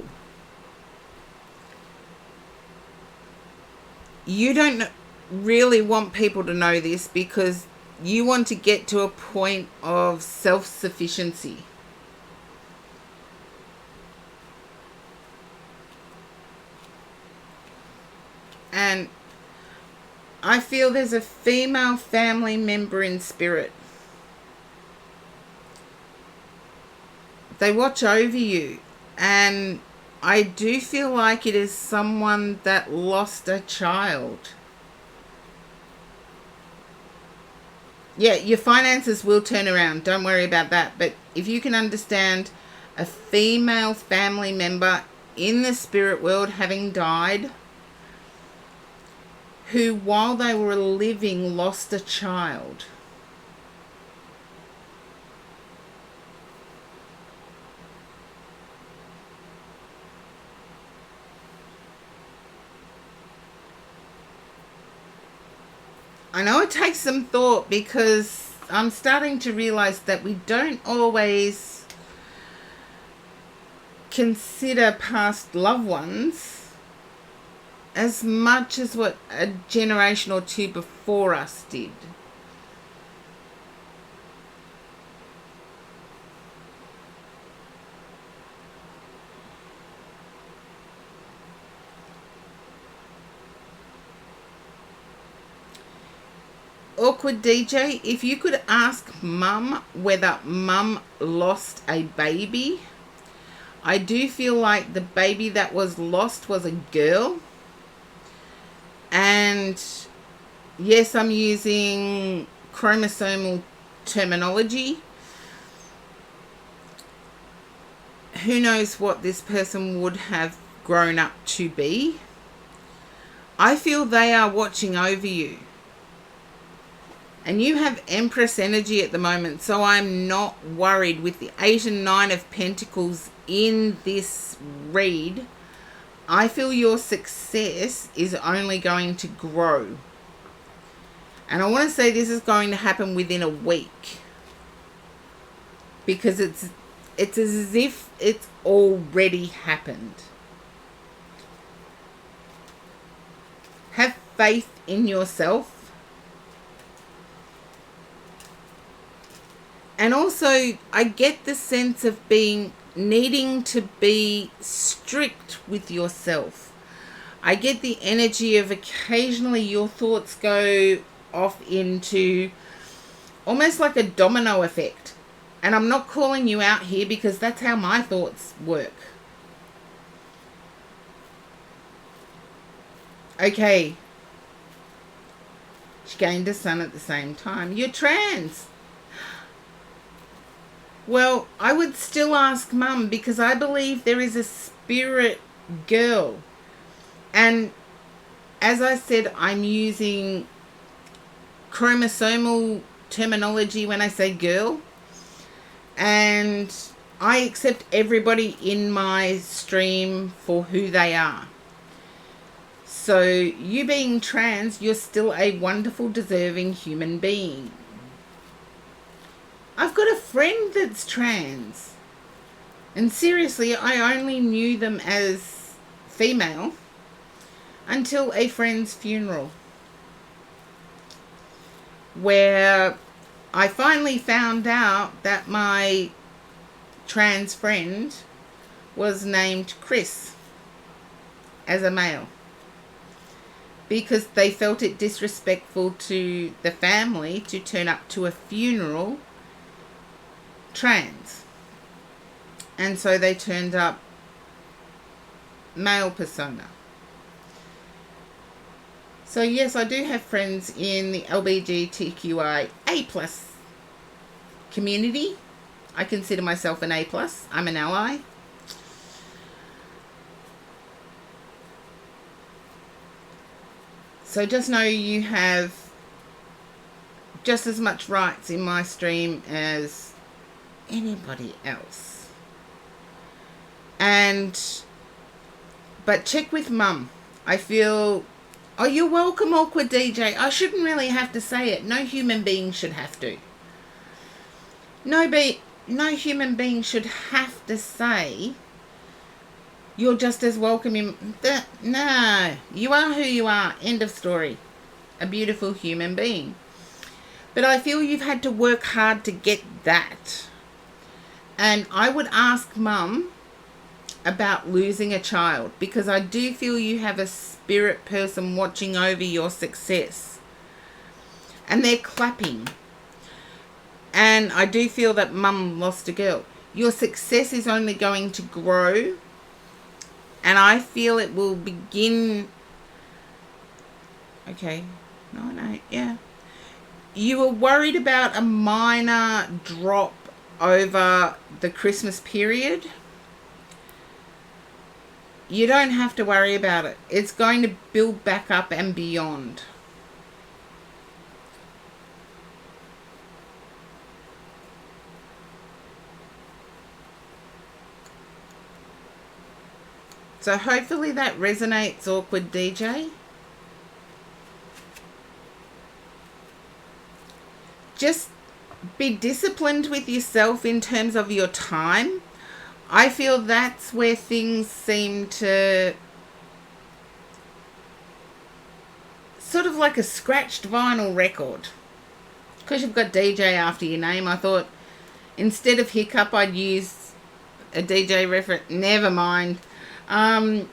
You don't really want people to know this because you want to get to a point of self-sufficiency. And I feel there's a female family member in spirit. They watch over you. And I do feel like it is someone that lost a child. Yeah, your finances will turn around. Don't worry about that. But if you can understand a female family member in the spirit world having died, who while they were living lost a child. I know it takes some thought because I'm starting to realize that we don't always consider past loved ones as much as what a generation or two before us did. Awkward DJ, if you could ask Mum whether Mum lost a baby, I do feel like the baby that was lost was a girl. And yes, I'm using chromosomal terminology. Who knows what this person would have grown up to be? I feel they are watching over you. And you have Empress energy at the moment, so I'm not worried. With the 8 and 9 of Pentacles in this read, I feel your success is only going to grow. And I want to say this is going to happen within a week. Because it's as if it's already happened. Have faith in yourself. And also, I get the sense of needing to be strict with yourself. I get the energy of occasionally your thoughts go off into almost like a domino effect. And I'm not calling you out here because that's how my thoughts work. Okay. She gained a son at the same time. You're trans. Well, I would still ask Mum because I believe there is a spirit girl. And as I said, I'm using chromosomal terminology when I say girl. And I accept everybody in my stream for who they are. So you being trans, you're still a wonderful, deserving human being. I've got a friend that's trans. And seriously, I only knew them as female until a friend's funeral, where I finally found out that my trans friend was named Chris as a male, because they felt it disrespectful to the family to turn up to a funeral trans. And so they turned up male persona. So yes, I do have friends in the LGBTQIA+ community. I consider myself an A+. I'm an ally. So just know you have just as much rights in my stream as anybody else. But check with Mum. I feel... Oh, you're welcome, Awkward DJ. I shouldn't really have to say it. No human being should have to. No human being should have to say you're just as welcome in... No, you are who you are. End of story. A beautiful human being. But I feel you've had to work hard to get that. And I would ask Mum about losing a child, because I do feel you have a spirit person watching over your success. And they're clapping. And I do feel that Mum lost a girl. Your success is only going to grow. And I feel it will begin... Okay. No, yeah. You were worried about a minor drop over the Christmas period. You don't have to worry about it. It's going to build back up and beyond. So hopefully that resonates, Awkward DJ. Just be disciplined with yourself in terms of your time. I feel that's where things seem to... Sort of like a scratched vinyl record. Because you've got DJ after your name, I thought instead of Hiccup I'd use a DJ reference. Never mind. No,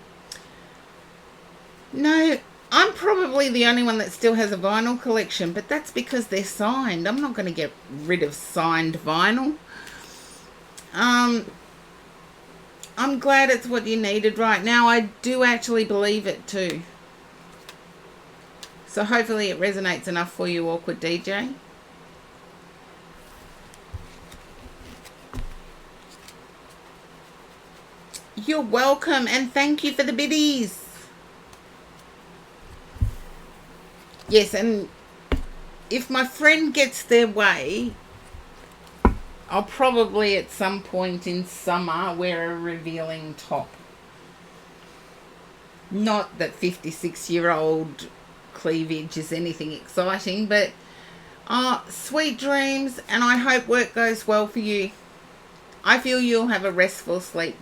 I'm probably the only one that still has a vinyl collection, but that's because they're signed. I'm not going to get rid of signed vinyl. I'm glad it's what you needed right now. I do actually believe it too. So hopefully it resonates enough for you, Awkward DJ. You're welcome, and thank you for the biddies. Yes, and if my friend gets their way, I'll probably at some point in summer wear a revealing top. Not that 56-year-old cleavage is anything exciting, but sweet dreams, and I hope work goes well for you. I feel you'll have a restful sleep.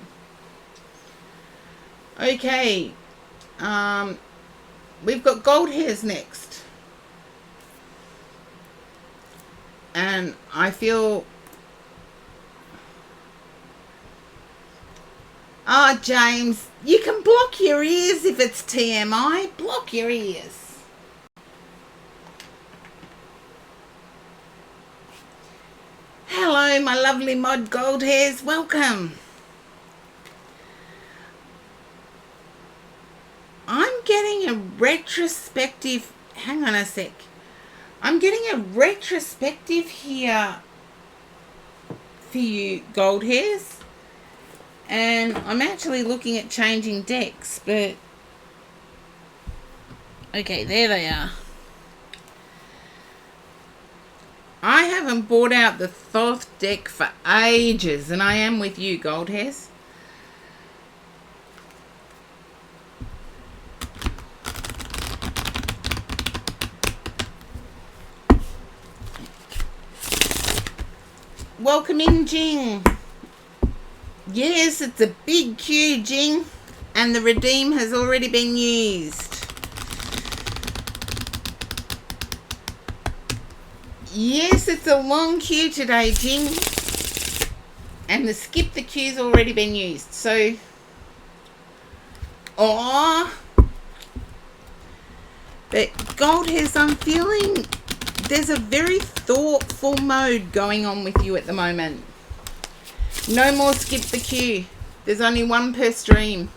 Okay, we've got gold hairs next. And I feel... Oh, James, you can block your ears if it's TMI. Block your ears. Hello, my lovely mod gold hairs. Welcome. I'm getting a retrospective... Hang on a sec. I'm getting a retrospective here for you, gold hairs. And I'm actually looking at changing decks, but... Okay, there they are. I haven't bought out the Thoth deck for ages, and I am with you, gold hairs. Welcome in, Jing. Yes, it's a big queue, Jing. And the redeem has already been used. Yes, it's a long queue today, Jing. And the skip the queue's already been used. So... Oh. But gold hairs, I'm feeling... There's a very thoughtful mode going on with you at the moment. No more skip the queue. There's only one per stream.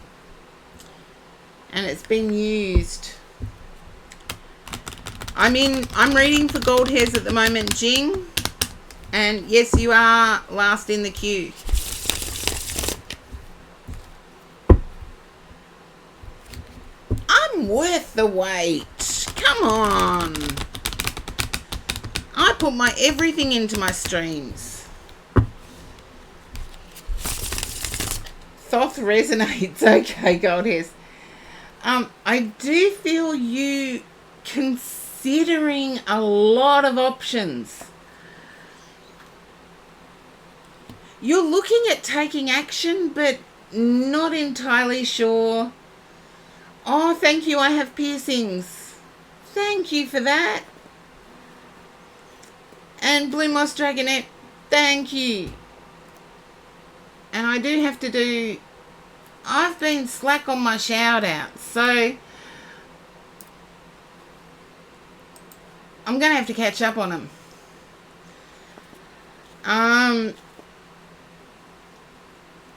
And it's been used. I'm reading for gold hairs at the moment, Jing. And yes, you are last in the queue. I'm worth the wait. Come on. I put my everything into my streams. Thoth resonates. Okay, Goldhairs. I do feel you considering a lot of options. You're looking at taking action, but not entirely sure. Oh, thank you. I have piercings. Thank you for that. And Blue Moss Dragonette, thank you. And I do have to do... I've been slack on my shout-outs, so... I'm going to have to catch up on them.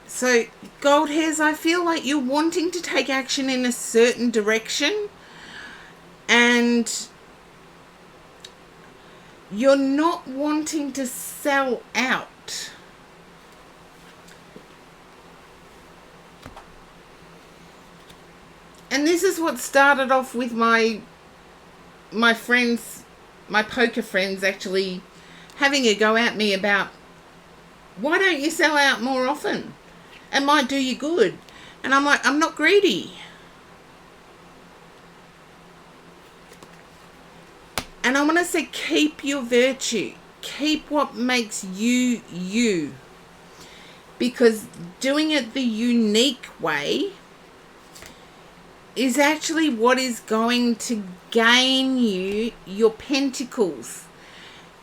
So, Goldhairs, I feel like you're wanting to take action in a certain direction, and you're not wanting to sell out. And this is what started off with my friends, my poker friends, actually having a go at me about, why don't you sell out more often? It might do you good. And I'm like, I'm not greedy. And I want to say, keep your virtue. Keep what makes you, you. Because doing it the unique way is actually what is going to gain you your pentacles.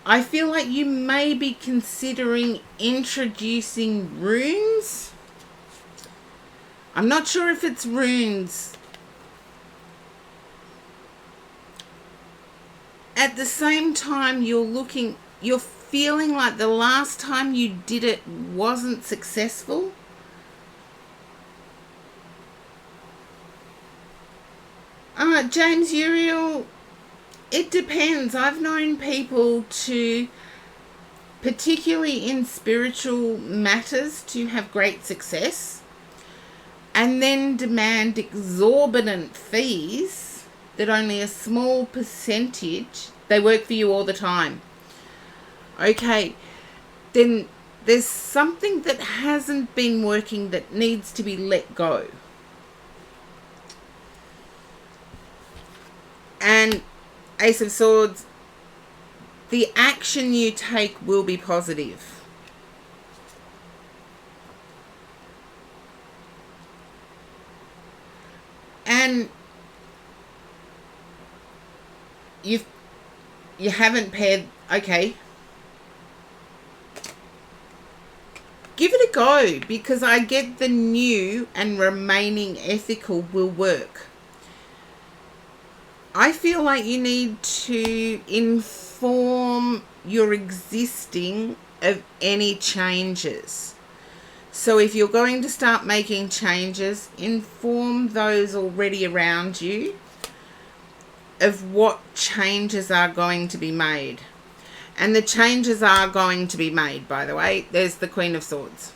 I feel like you may be considering introducing runes. I'm not sure if it's runes. At the same time, you're feeling like the last time you did it wasn't successful. James Uriel, it depends. I've known people to, particularly in spiritual matters, to have great success and then demand exorbitant fees that only a small percentage, they work for you all the time. Okay, then there's something that hasn't been working that needs to be let go. And Ace of Swords, the action you take will be positive. And you haven't paired, okay. Give it a go, because I get the new and remaining ethical will work. I feel like you need to inform your existing of any changes. So if you're going to start making changes, inform those already around you of what changes are going to be made. And the changes are going to be made, by the way. There's the Queen of Swords.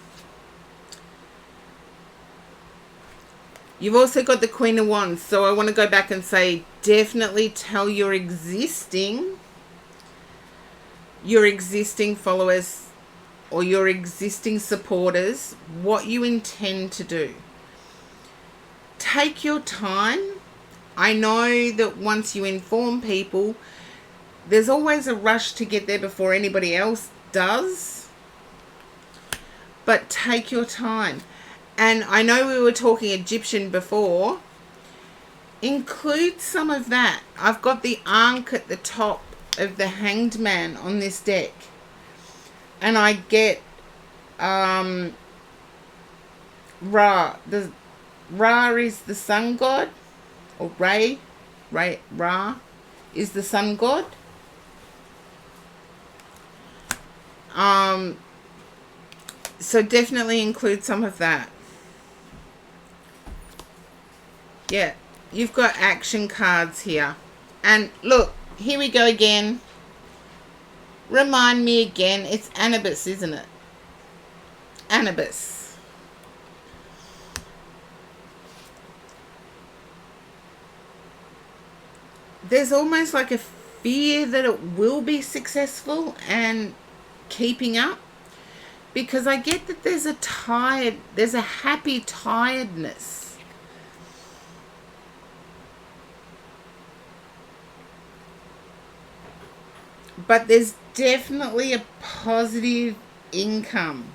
You've also got the Queen of Wands. So I want to go back and say, definitely tell your existing followers or your existing supporters what you intend to do. Take your time. I know that once you inform people, there's always a rush to get there before anybody else does. But take your time. And I know we were talking Egyptian before. Include some of that. I've got the Ankh at the top of the Hanged Man on this deck. And I get Ra. Ra is the sun god. Or Ra is the sun god. So definitely include some of that. Yeah, you've got action cards here. And look, here we go again. Remind me again, it's Anubis, isn't it? Anubis. There's almost like a fear that it will be successful and keeping up, because I get that there's a happy tiredness. But there's definitely a positive income.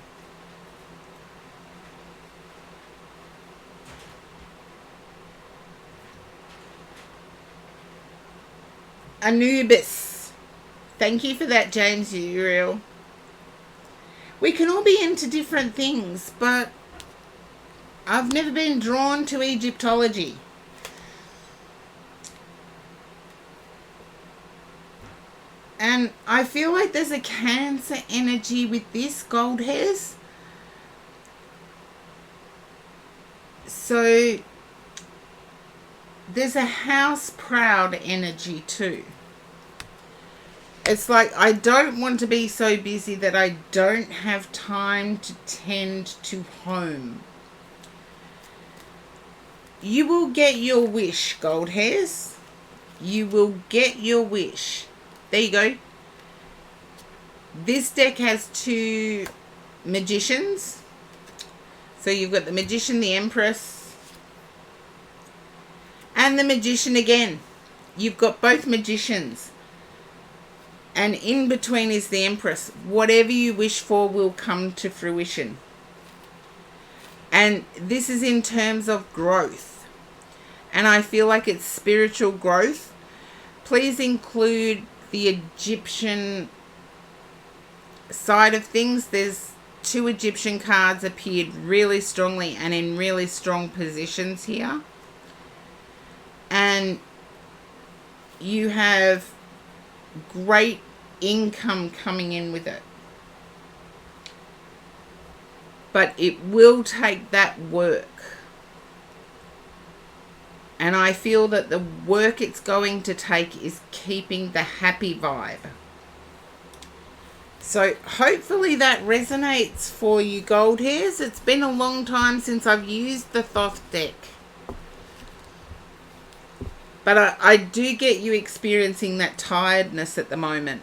Anubis. Thank you for that, James Uriel. We can all be into different things, but I've never been drawn to Egyptology. And I feel like there's a Cancer energy with this, gold hairs. So there's a house proud energy too. It's like, I don't want to be so busy that I don't have time to tend to home. You will get your wish, gold hairs. You will get your wish. There you go. This deck has 2 magicians. So you've got the Magician, the Empress, and the Magician again. You've got both magicians. And in between is the Empress. Whatever you wish for will come to fruition. And this is in terms of growth. And I feel like it's spiritual growth. Please include the Egyptian side of things. There's 2 Egyptian cards appeared really strongly and in really strong positions here. And you have great income coming in with it. But it will take that work. And I feel that the work it's going to take is keeping the happy vibe. So hopefully that resonates for you, gold hairs. It's been a long time since I've used the Thoth deck. But I do get you experiencing that tiredness at the moment.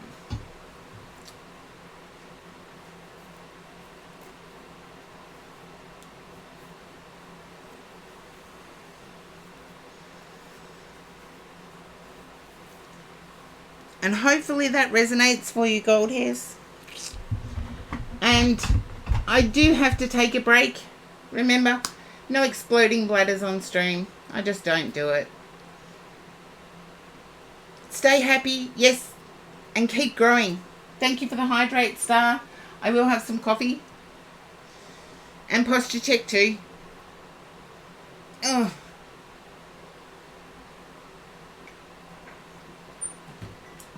And hopefully that resonates for you, gold hairs. And I do have to take a break. Remember, no exploding bladders on stream. I just don't do it. Stay happy, yes, and keep growing. Thank you for the hydrate, Star. I will have some coffee. And posture check too. Oh.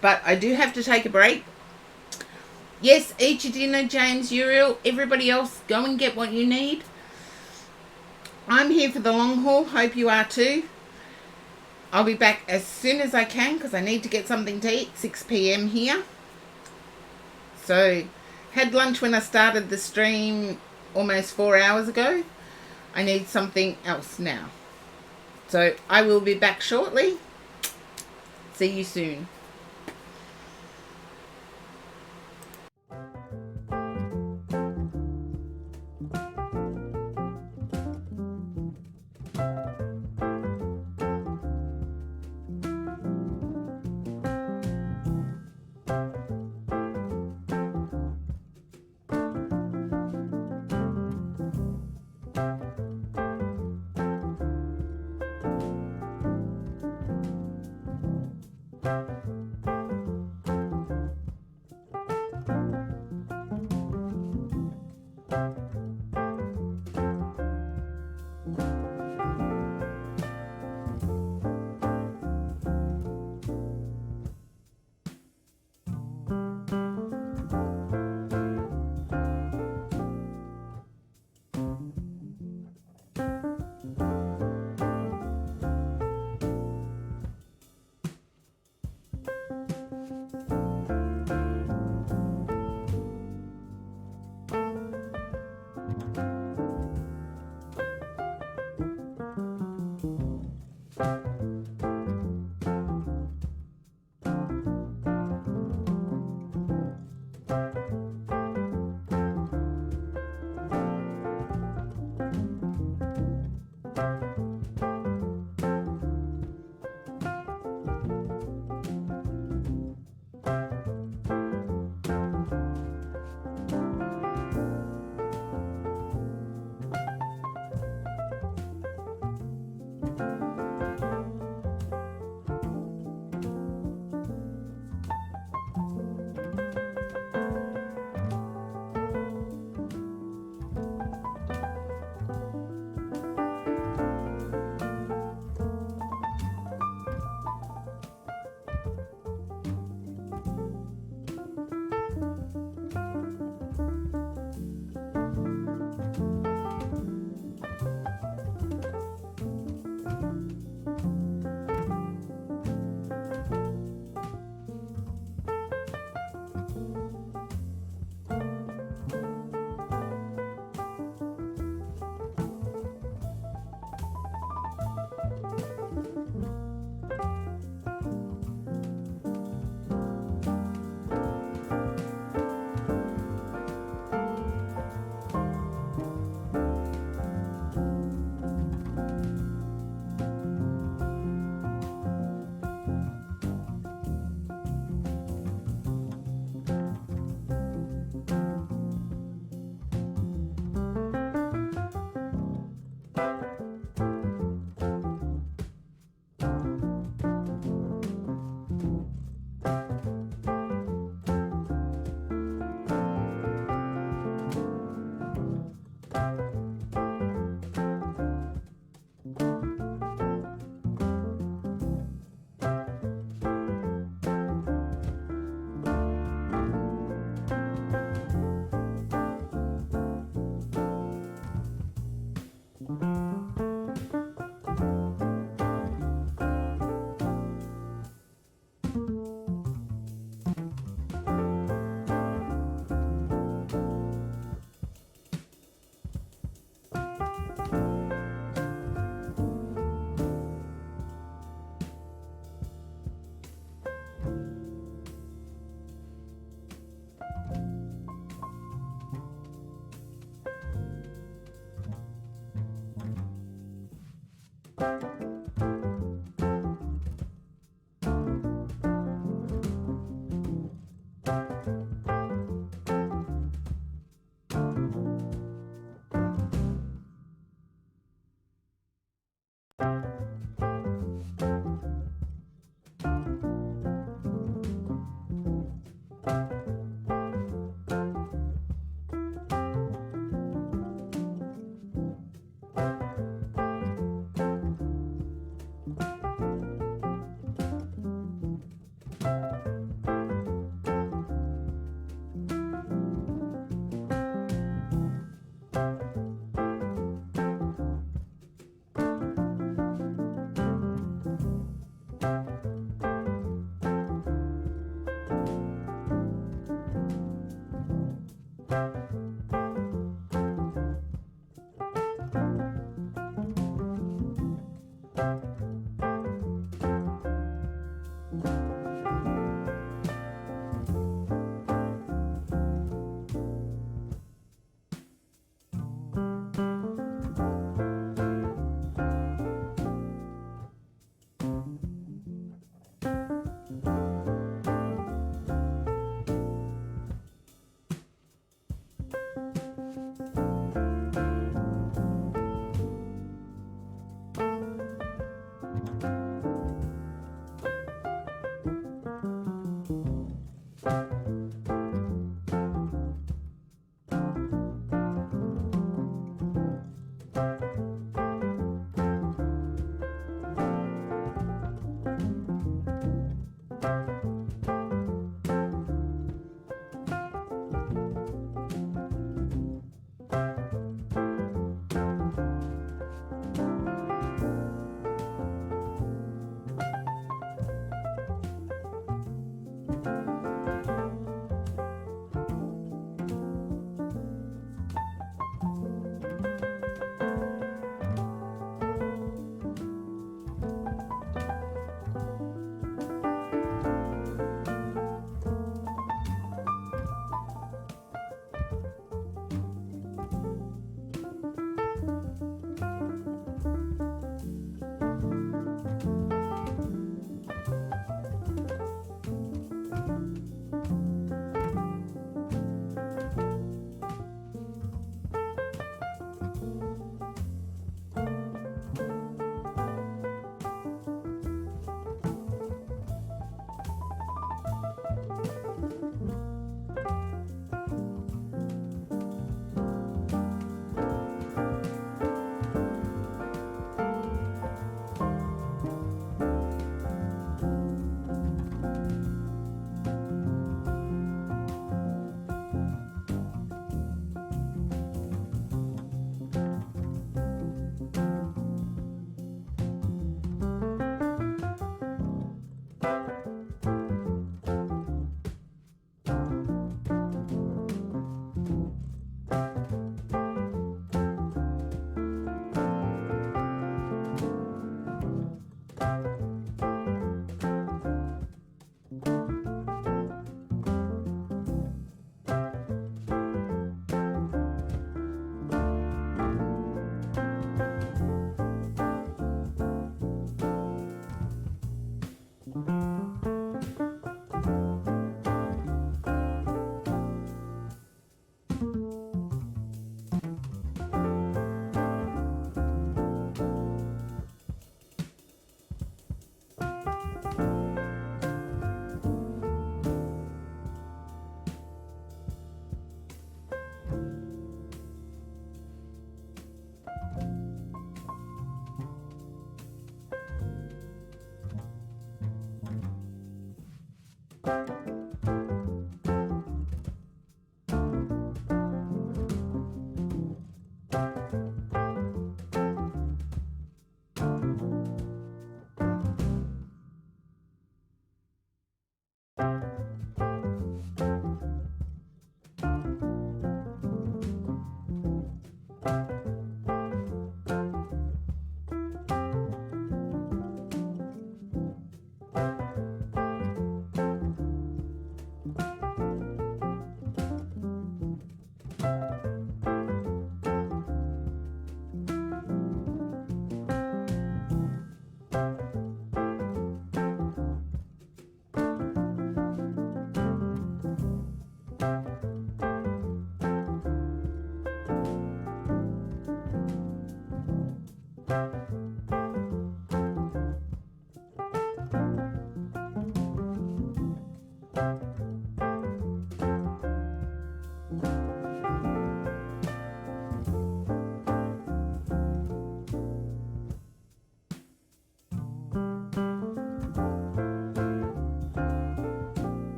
But I do have to take a break. Yes, eat your dinner, James Uriel. Everybody else, go and get what you need. I'm here for the long haul. Hope you are too. I'll be back as soon as I can because I need to get something to eat. 6 p.m. here. So, had lunch when I started the stream almost 4 hours ago. I need something else now. So, I will be back shortly. See you soon.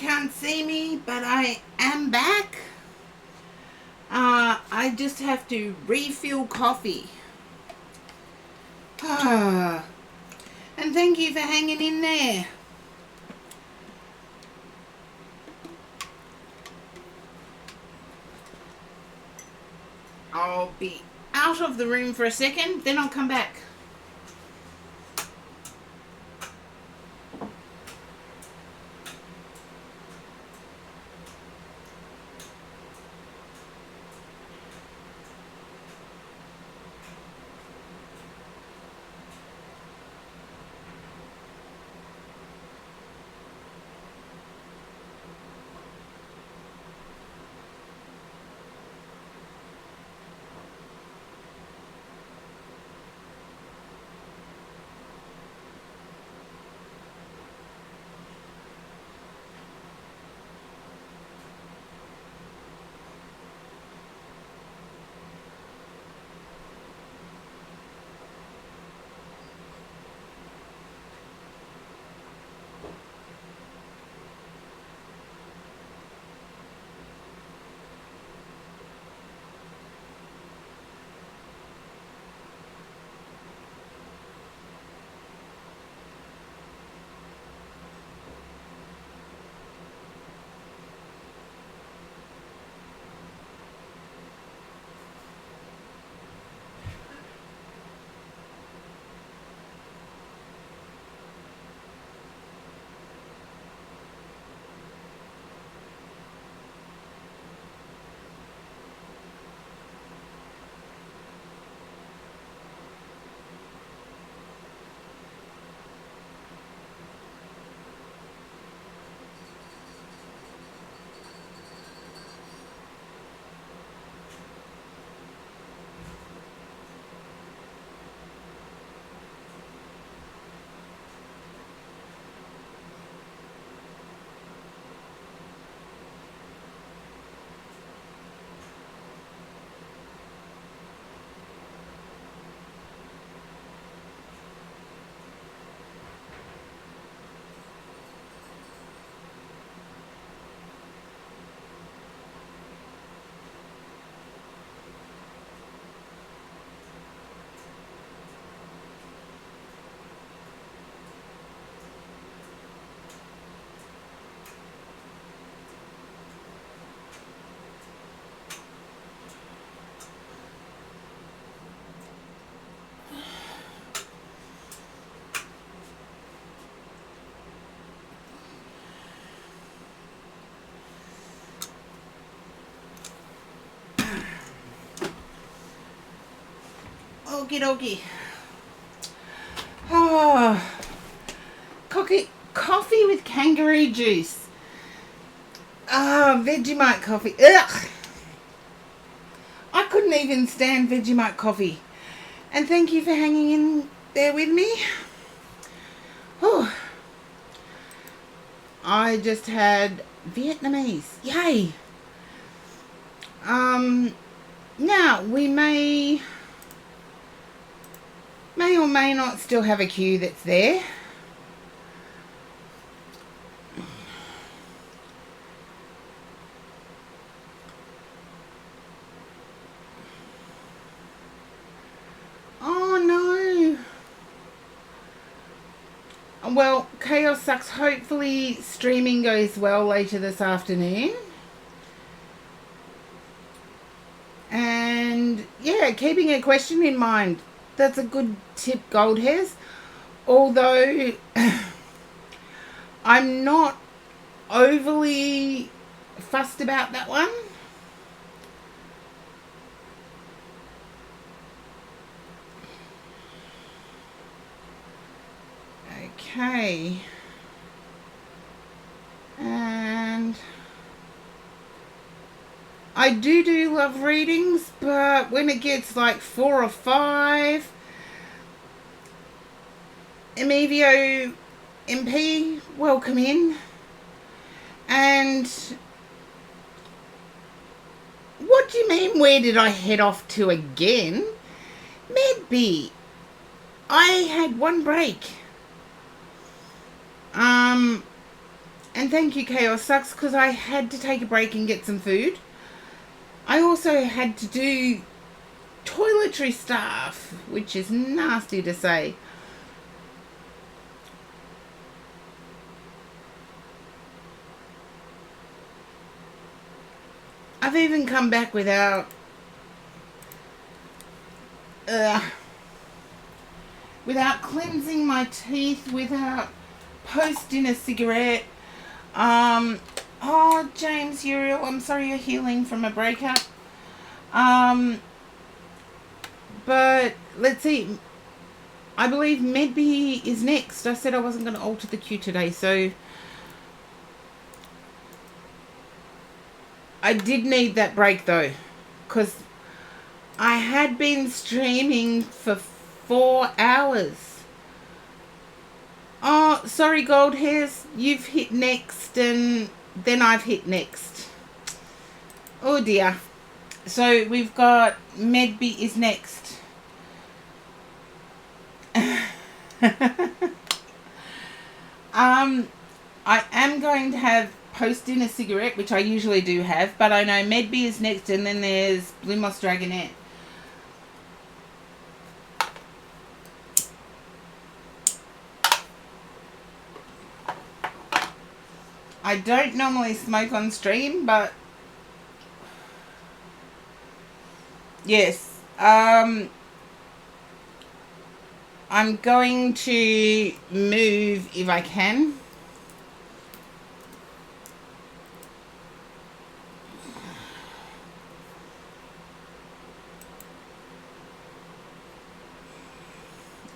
can't see me, but I am back. I just have to refill coffee. And thank you for hanging in there. I'll be out of the room for a second, then I'll come back. Okie dokie. Coffee with kangaroo juice. Vegemite coffee. Ugh. I couldn't even stand Vegemite coffee. And thank you for hanging in there with me. I just had Vietnamese. Yay. Now we may or may not still have a queue that's there. Oh no. Well, Chaos Sucks. Hopefully streaming goes well later this afternoon. And yeah, keeping a question in mind. That's a good tip, Gold Hairs. Although I'm not overly fussed about that one. Okay. And I do love readings, but when it gets like 4 or 5, Emilio MP, welcome in. And what do you mean, where did I head off to again? Medby, I had one break. And And thank you, Chaos Sucks, because I had to take a break and get some food. I also had to do toiletry stuff, which is nasty to say. I've even come back without cleansing my teeth, without posting a cigarette. Oh, James Uriel, I'm sorry you're healing from a breakup. But let's see. I believe Medby is next. I said I wasn't going to alter the queue today, so I did need that break though, because I had been streaming for 4 hours. Oh, sorry, Gold Hairs. You've hit next, and then I've hit next. Oh dear. So we've got Medby is next. I am going to have post in a cigarette, which I usually do have, but I know Medby is next, and then there's Blue Moss Dragonette. I don't normally smoke on stream, but yes, I'm going to move if I can.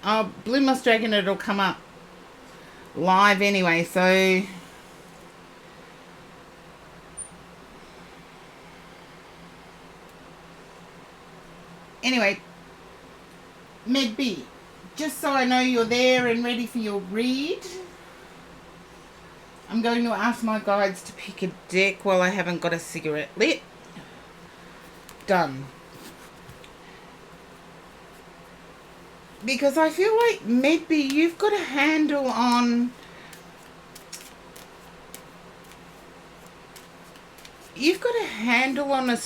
Oh, Blue Moss Dragon, it'll come up live anyway, so anyway, Medby, just so I know you're there and ready for your read, I'm going to ask my guides to pick a deck while I haven't got a cigarette lit. Done. Because I feel like, Medby, you've got a handle on... You've got a handle on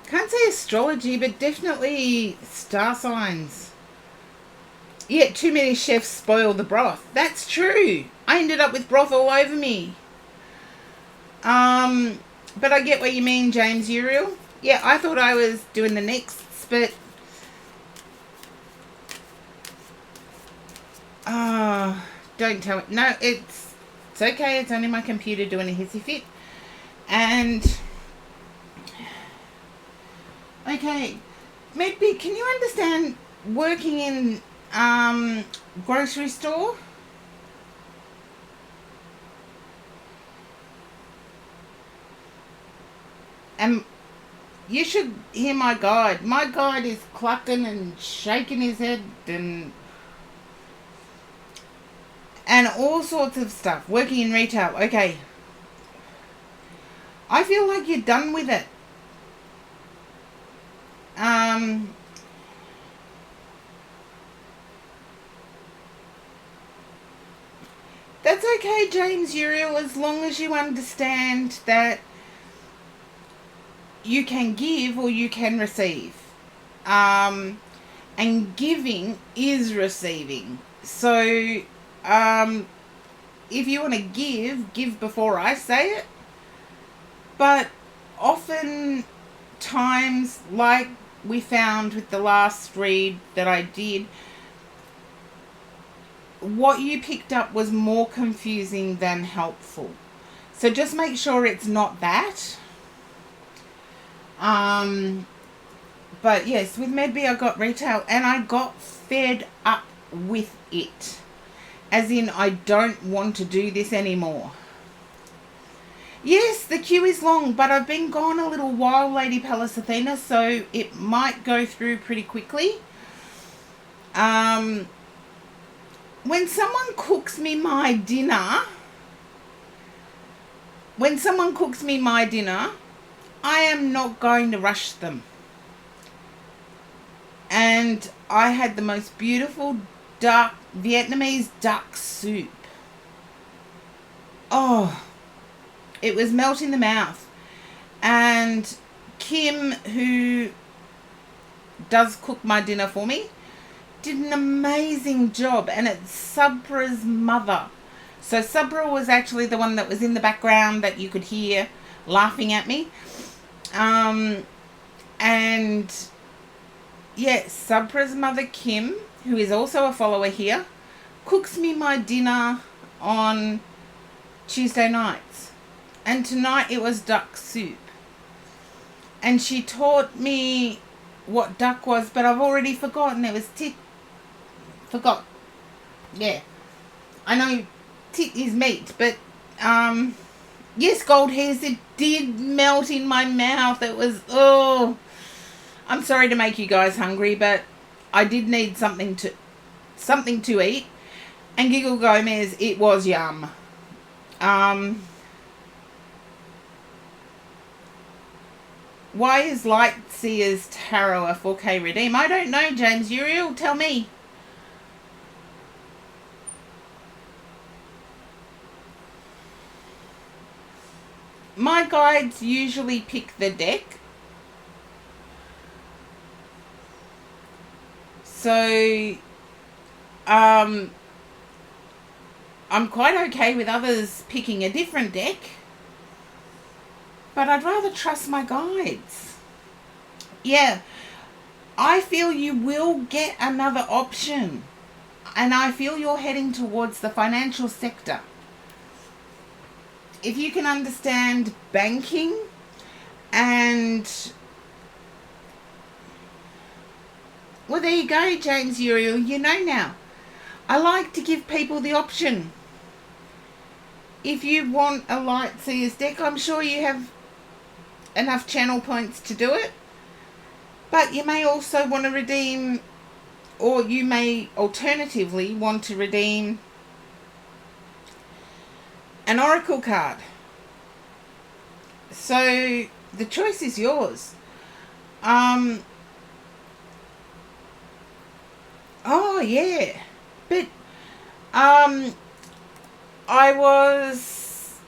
can't say astrology, but definitely star signs. Yet too many chefs spoil the broth. That's true. I ended up with broth all over me. But I get what you mean, James Uriel. Yeah, I thought I was doing the next, but... don't tell it. No, it's okay. It's only my computer doing a hissy fit. And... Okay, Medby, can you understand working in grocery store? And you should hear my guide. My guide is clucking and shaking his head and all sorts of stuff. Working in retail. Okay. I feel like you're done with it. That's okay, James Uriel, as long as you understand that you can give or you can receive. And giving is receiving. So, if you want to give before I say it. But often times, like we found with the last read that I did, what you picked up was more confusing than helpful. So just make sure it's not that. But yes, with Medby I got retail and I got fed up with it. As in, I don't want to do this anymore. Yes, the queue is long, but I've been gone a little while, Lady Pallas Athena, so it might go through pretty quickly. When someone cooks me my dinner, I am not going to rush them. And I had the most beautiful Vietnamese duck soup. oh, it was melt in the mouth. And Kim, who does cook my dinner for me, did an amazing job. And it's Sabra's mother. So Sabra was actually the one that was in the background that you could hear laughing at me. And yes, Sabra's mother Kim, who is also a follower here, cooks me my dinner on Tuesday nights. And tonight it was duck soup. And she taught me what duck was, but I've already forgotten. It was tit. Forgot. Yeah. I know tit is meat, but yes, gold hairs, it did melt in my mouth. It was, oh, I'm sorry to make you guys hungry, but I did need something to eat. And Giggle Gomez, it was yum. Why is Lightseer's Tarot a 4K redeem? I don't know, James Uriel. Tell me. My guides usually pick the deck. So, I'm quite okay with others picking a different deck. But I'd rather trust my guides. Yeah, I feel you will get another option. And I feel you're heading towards the financial sector. If you can understand banking and... Well, there you go, James Uriel. You know now. I like to give people the option. If you want a Lightseer's deck, I'm sure you have enough channel points to do it. But you may also want to redeem, or you may alternatively want to redeem an Oracle card. So the choice is yours. Oh yeah. But I was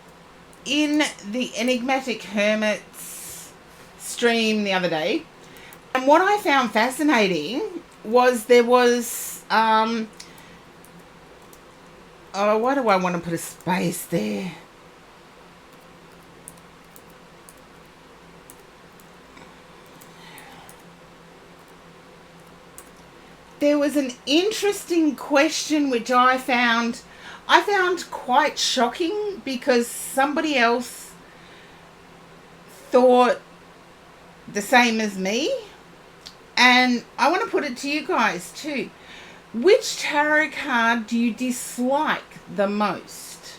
in the Enigmatic Hermits stream the other day, and what I found fascinating was there was oh, why do I want to put a space there? There was an interesting question which I found quite shocking, because somebody else thought the same as me, and I want to put it to you guys too. Which tarot card do you dislike the most?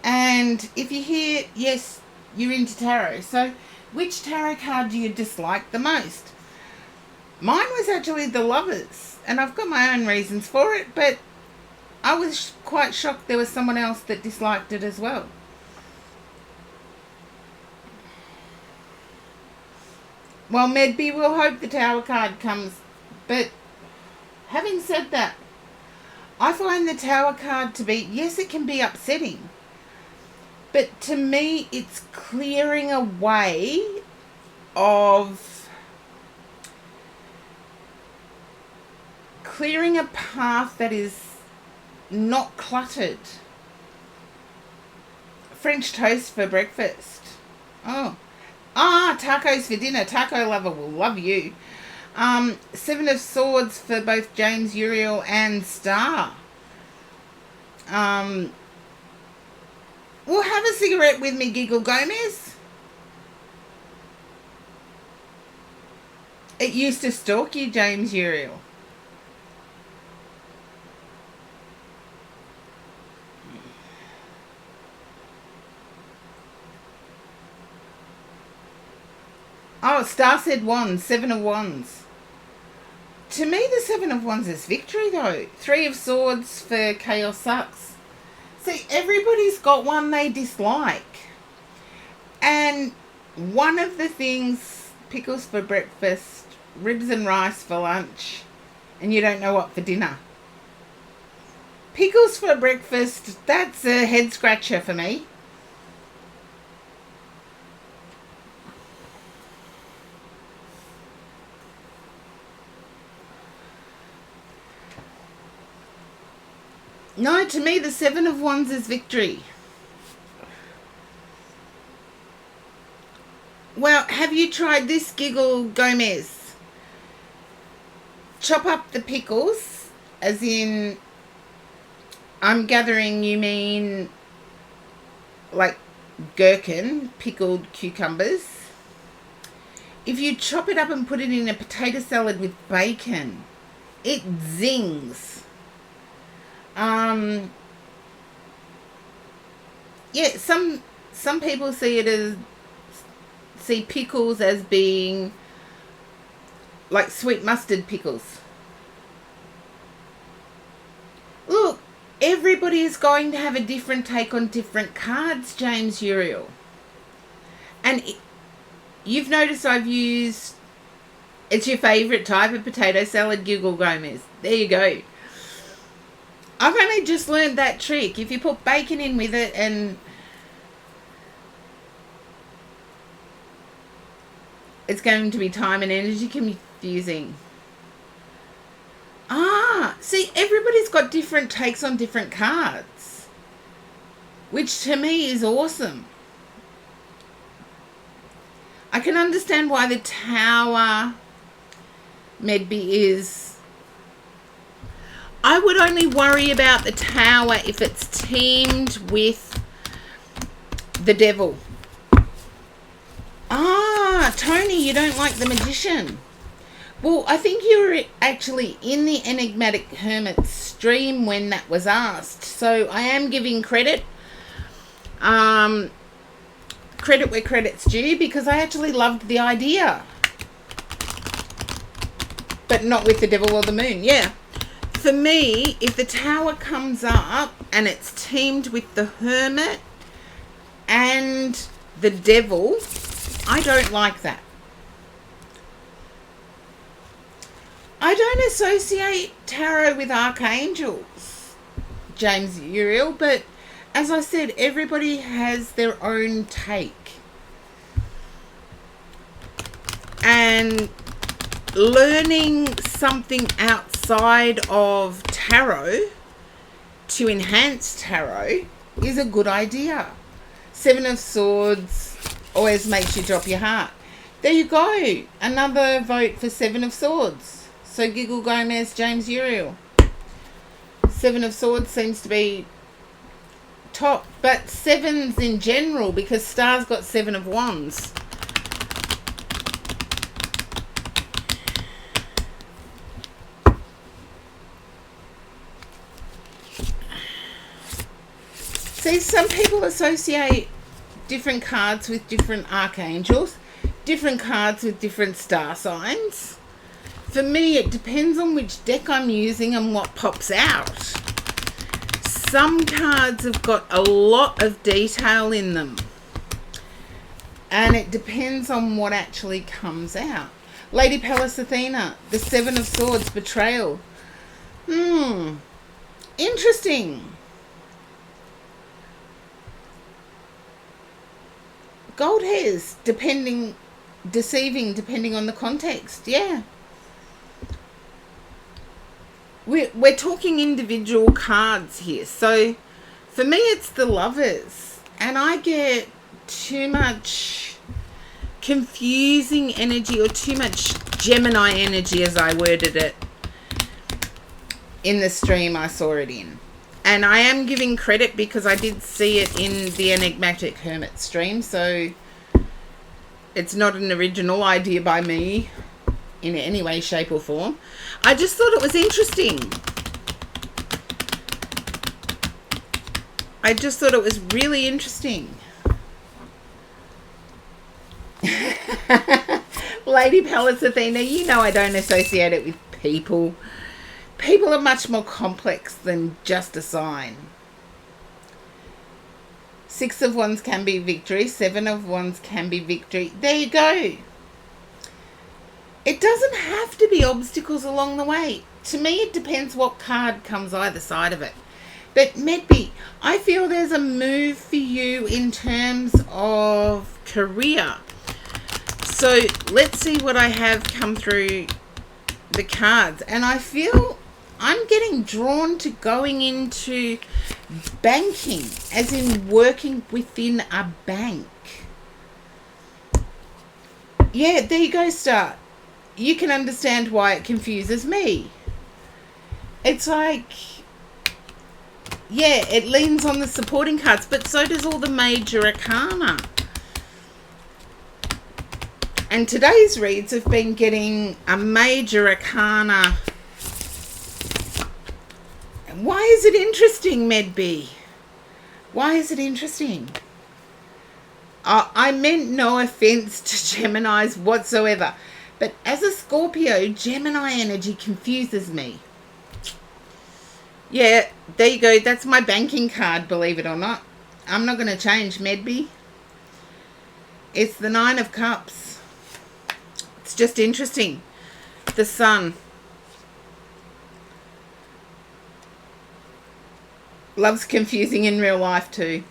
And if you hear, yes, you're into tarot, so which tarot card do you dislike the most? Mine was actually the Lovers, and I've got my own reasons for it, but I was quite shocked there was someone else that disliked it as well. Well, Medby, we'll hope the Tower card comes. But having said that, I find the Tower card to be, yes, it can be upsetting, but to me it's clearing a way of... clearing a path that is not cluttered. French toast for breakfast. Oh. Tacos for dinner. Taco lover will love you. Seven of Swords for both James Uriel and Star. Well, have a cigarette with me, Giggle Gomez. It used to stalk you, James Uriel. Oh, Star said Wands, Seven of Wands. To me, the Seven of Wands is victory, though. Three of Swords for Chaos Sucks. See, everybody's got one they dislike. And one of the things, pickles for breakfast, ribs and rice for lunch, and you don't know what for dinner. Pickles for breakfast, that's a head scratcher for me. No, to me the 7 of Wands is victory. Well, have you tried this, Giggle Gomez? Chop up the pickles, as in, I'm gathering you mean like gherkin, pickled cucumbers. If you chop it up and put it in a potato salad with bacon, it zings. Yeah, some people see pickles as being like sweet mustard pickles. Look, everybody is going to have a different take on different cards, James Uriel. And you've noticed I've used, it's your favourite type of potato salad, Giggle Gomez. There you go. I've only just learned that trick. If you put bacon in with it, and it's going to be time and energy confusing. See, everybody's got different takes on different cards, which to me is awesome. I can understand why the Tower Medby is. I would only worry about the Tower if it's teamed with the Devil. Tony, you don't like the Magician. Well, I think you were actually in the Enigmatic Hermit stream when that was asked. So I am giving credit. Credit where credit's due, because I actually loved the idea. But not with the Devil or the Moon, yeah. For me, if the Tower comes up and it's teamed with the Hermit and the Devil, I don't like that. I don't associate tarot with archangels, James Uriel, but as I said, everybody has their own take. And learning something outside of tarot to enhance tarot is a good idea. 7 of Swords always makes you drop your heart. There you go. Another vote for 7 of Swords. So Giggle Gomez, James Uriel. 7 of Swords seems to be top. But 7s in general, because Star's got 7 of Wands. See, some people associate different cards with different archangels, different cards with different star signs. For me, it depends on which deck I'm using and what pops out. Some cards have got a lot of detail in them, and it depends on what actually comes out. Lady Pallas Athena, the 7 of Swords, Betrayal. Interesting. Gold hairs, deceiving depending on the context, yeah. We're talking individual cards here. So for me, it's the Lovers. And I get too much confusing energy, or too much Gemini energy, as I worded it, in the stream I saw it in. And I am giving credit because I did see it in the Enigmatic Hermit stream. So it's not an original idea by me in any way, shape or form. I just thought it was interesting. I just thought it was really interesting. Lady Pallas Athena, you know I don't associate it with people. People are much more complex than just a sign. 6 of Wands can be victory. 7 of Wands can be victory. There you go. It doesn't have to be obstacles along the way. To me, it depends what card comes either side of it. But Medby, I feel there's a move for you in terms of career. So let's see what I have come through the cards. And I feel I'm getting drawn to going into banking, as in working within a bank. Yeah, there you go, Star. You can understand why it confuses me. It's like, yeah, it leans on the supporting cards, but so does all the major arcana. And today's reads have been getting a major arcana. Why is it interesting, Medby? Why is it interesting? I meant no offense to Geminis whatsoever, but as a Scorpio, Gemini energy confuses me. Yeah, there you go. That's my banking card, believe it or not. I'm not going to change, Medby. It's the 9 of Cups. It's just interesting. The Sun. Love's confusing in real life too.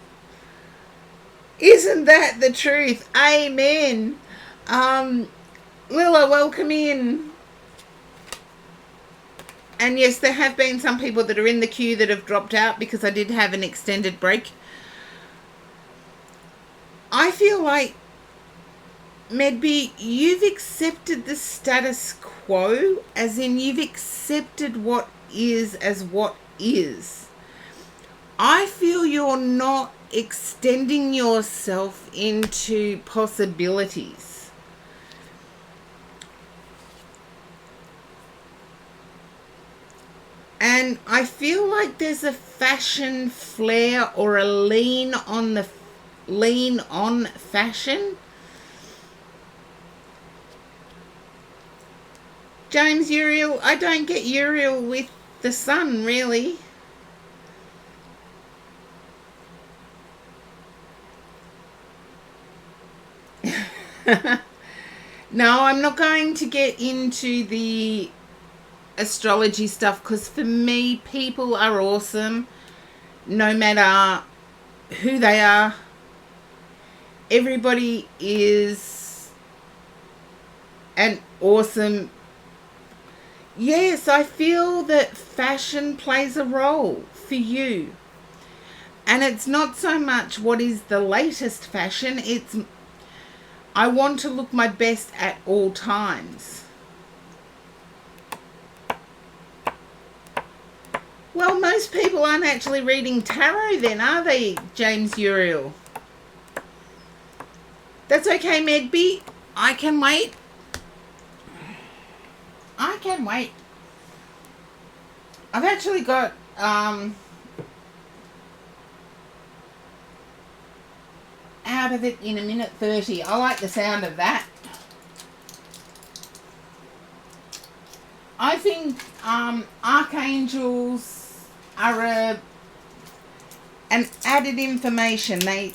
Isn't that the truth? Amen. Lila, welcome in. And yes, there have been some people that are in the queue that have dropped out because I did have an extended break. I feel like, Medby, you've accepted the status quo, as in you've accepted what is as what is. I feel you're not extending yourself into possibilities. And I feel like there's a fashion flair or a lean on fashion. James Uriel, I don't get Uriel with the Sun, really. No, I'm not going to get into the astrology stuff because for me, people are awesome no matter who they are. Everybody is an awesome. Yes, I feel that fashion plays a role for you. And it's not so much what is the latest fashion, it's I want to look my best at all times. Well, most people aren't actually reading tarot then, are they, James Uriel? That's okay, Medby. I can wait. I can wait. I've actually got out of it in a minute 30. I like the sound of that. I think archangels are an added information. They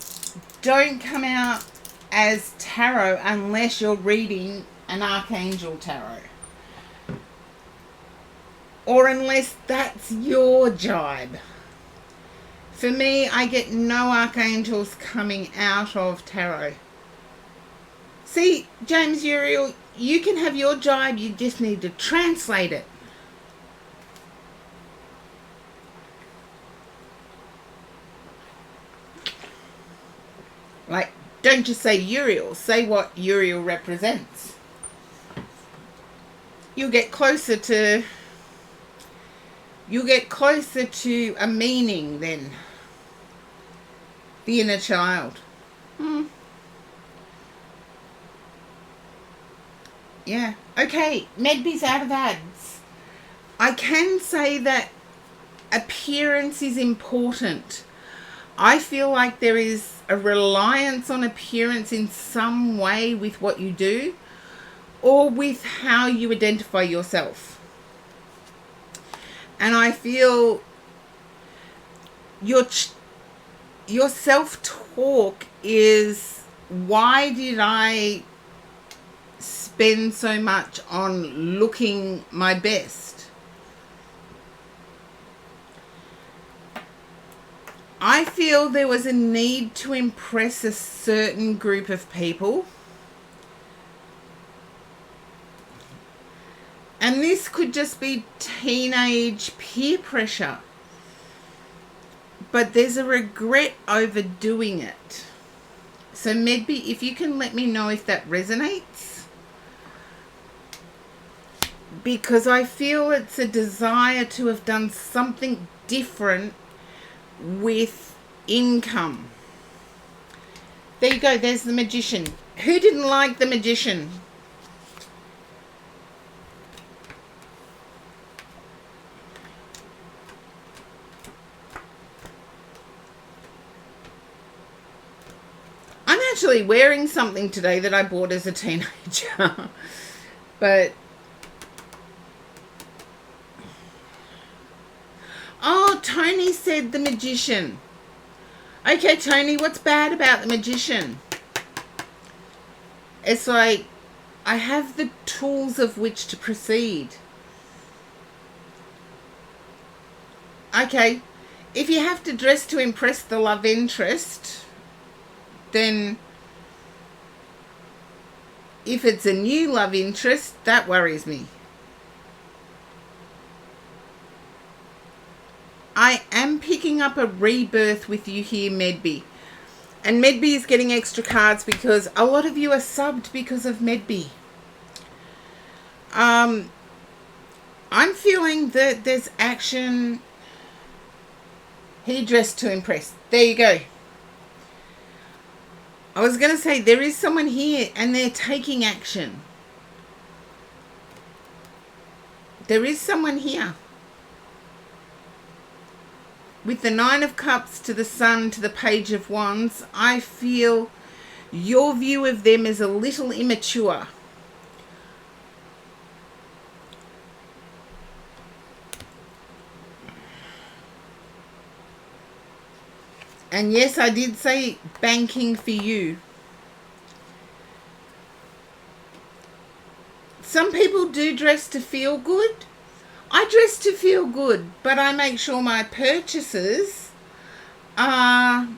don't come out as tarot unless you're reading an archangel tarot. Or unless that's your jibe. For me, I get no archangels coming out of tarot. See, James Uriel, you can have your jibe, you just need to translate it. Like, don't just say Uriel, say what Uriel represents. You'll get closer to a meaning then. The inner child. Yeah. Okay, Medby's out of ads. I can say that appearance is important. I feel like there is a reliance on appearance in some way with what you do or with how you identify yourself. And I feel your self-talk is, why did I spend so much on looking my best? I feel there was a need to impress a certain group of people. And this could just be teenage peer pressure. But there's a regret over doing it. So Medby, if you can let me know if that resonates. Because I feel it's a desire to have done something different with income. There you go, there's the Magician. Who didn't like the Magician? I'm actually wearing something today that I bought as a teenager. But oh, Tony said the Magician. Okay, Tony, what's bad about the Magician? It's like, I have the tools of which to proceed. Okay, if you have to dress to impress the love interest, then if it's a new love interest, that worries me. I am picking up a rebirth with you here, Medby. And Medby is getting extra cards because a lot of you are subbed because of Medby. I'm feeling that there's action. He dressed to impress. There you go. I was going to say, there is someone here and they're taking action. There is someone here. With the Nine of Cups to the Sun to the Page of Wands, I feel your view of them is a little immature. And yes, I did say banking for you. Some people do dress to feel good. I dress to feel good, but I make sure my purchases are...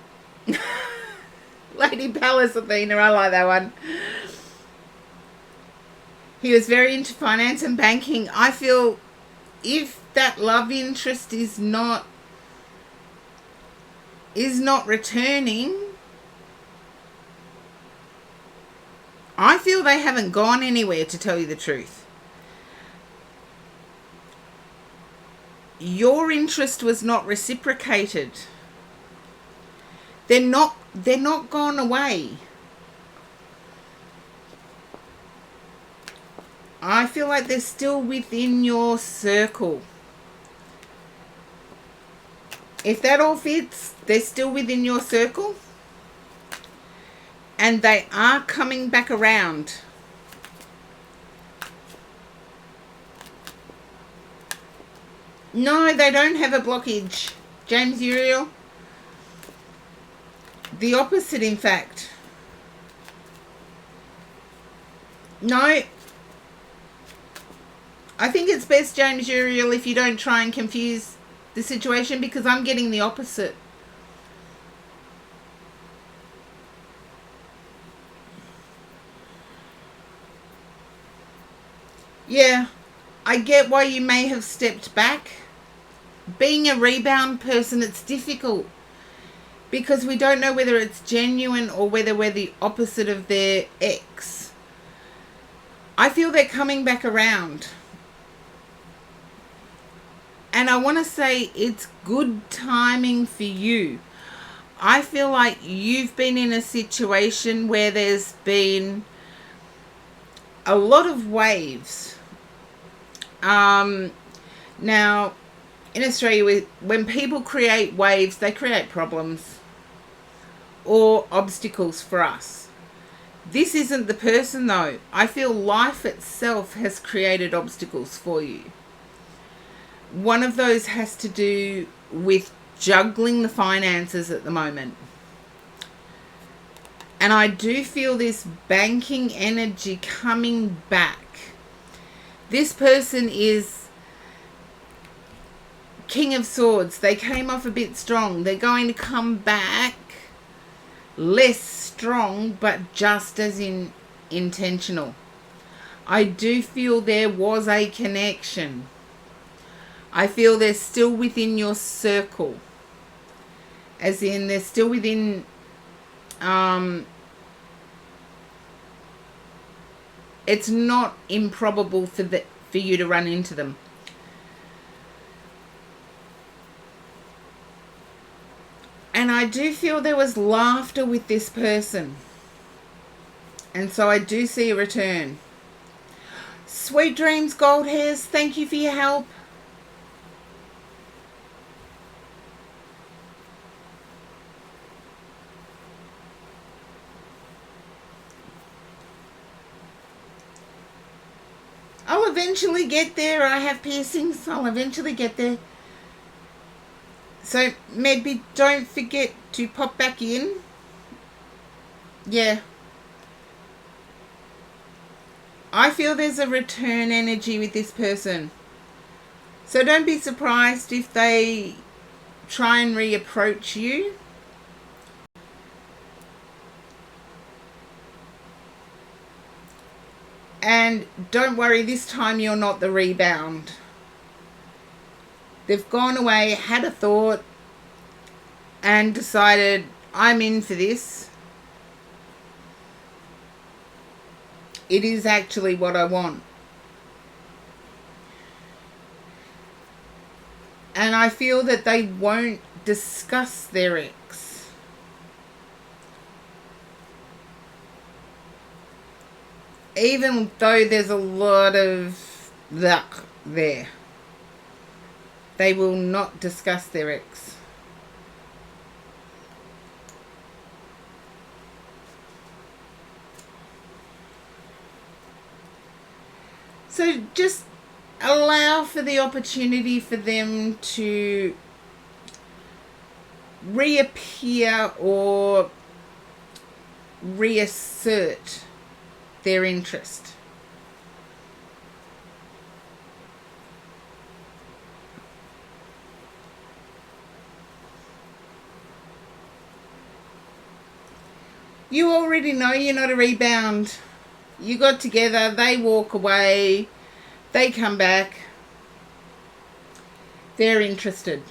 Lady Palace Athena, I like that one. He was very into finance and banking. I feel if that love interest is not returning, I feel they haven't gone anywhere, to tell you the truth. Your interest was not reciprocated. They're not gone away. I feel like they're still within your circle. If that all fits, they're still within your circle. And they are coming back around. No, they don't have a blockage, James Uriel. The opposite, in fact. No. I think it's best, James Uriel, if you don't try and confuse the situation, because I'm getting the opposite. Yeah, I get why you may have stepped back. Being a rebound person, it's difficult because we don't know whether it's genuine or whether we're the opposite of their ex. I feel they're coming back around. And I want to say it's good timing for you. I feel like you've been in a situation where there's been a lot of waves. Now, in Australia, when people create waves, they create problems or obstacles for us. This isn't the person, though. I feel life itself has created obstacles for you. One of those has to do with juggling the finances at the moment. And I do feel this banking energy coming back. This person is King of Swords. They came off a bit strong. They're going to come back less strong, but just as intentional. I do feel there was a connection. I feel they're still within your circle. As in, they're still within... it's not improbable for you to run into them. And I do feel there was laughter with this person. And so I do see a return. Sweet dreams, gold hairs. Thank you for your help. I'll eventually get there. I have piercings. I'll eventually get there. So maybe don't forget to pop back in. Yeah. I feel there's a return energy with this person. So don't be surprised if they try and reapproach you. And don't worry, this time you're not the rebound. They've gone away, had a thought, and decided, I'm in for this. It is actually what I want. And I feel that they won't discuss their ex. Even though there's a lot of luck there. They will not discuss their ex. So just allow for the opportunity for them to reappear or reassert their interest. You already know you're not a rebound. You got together, they walk away, they come back, they're interested.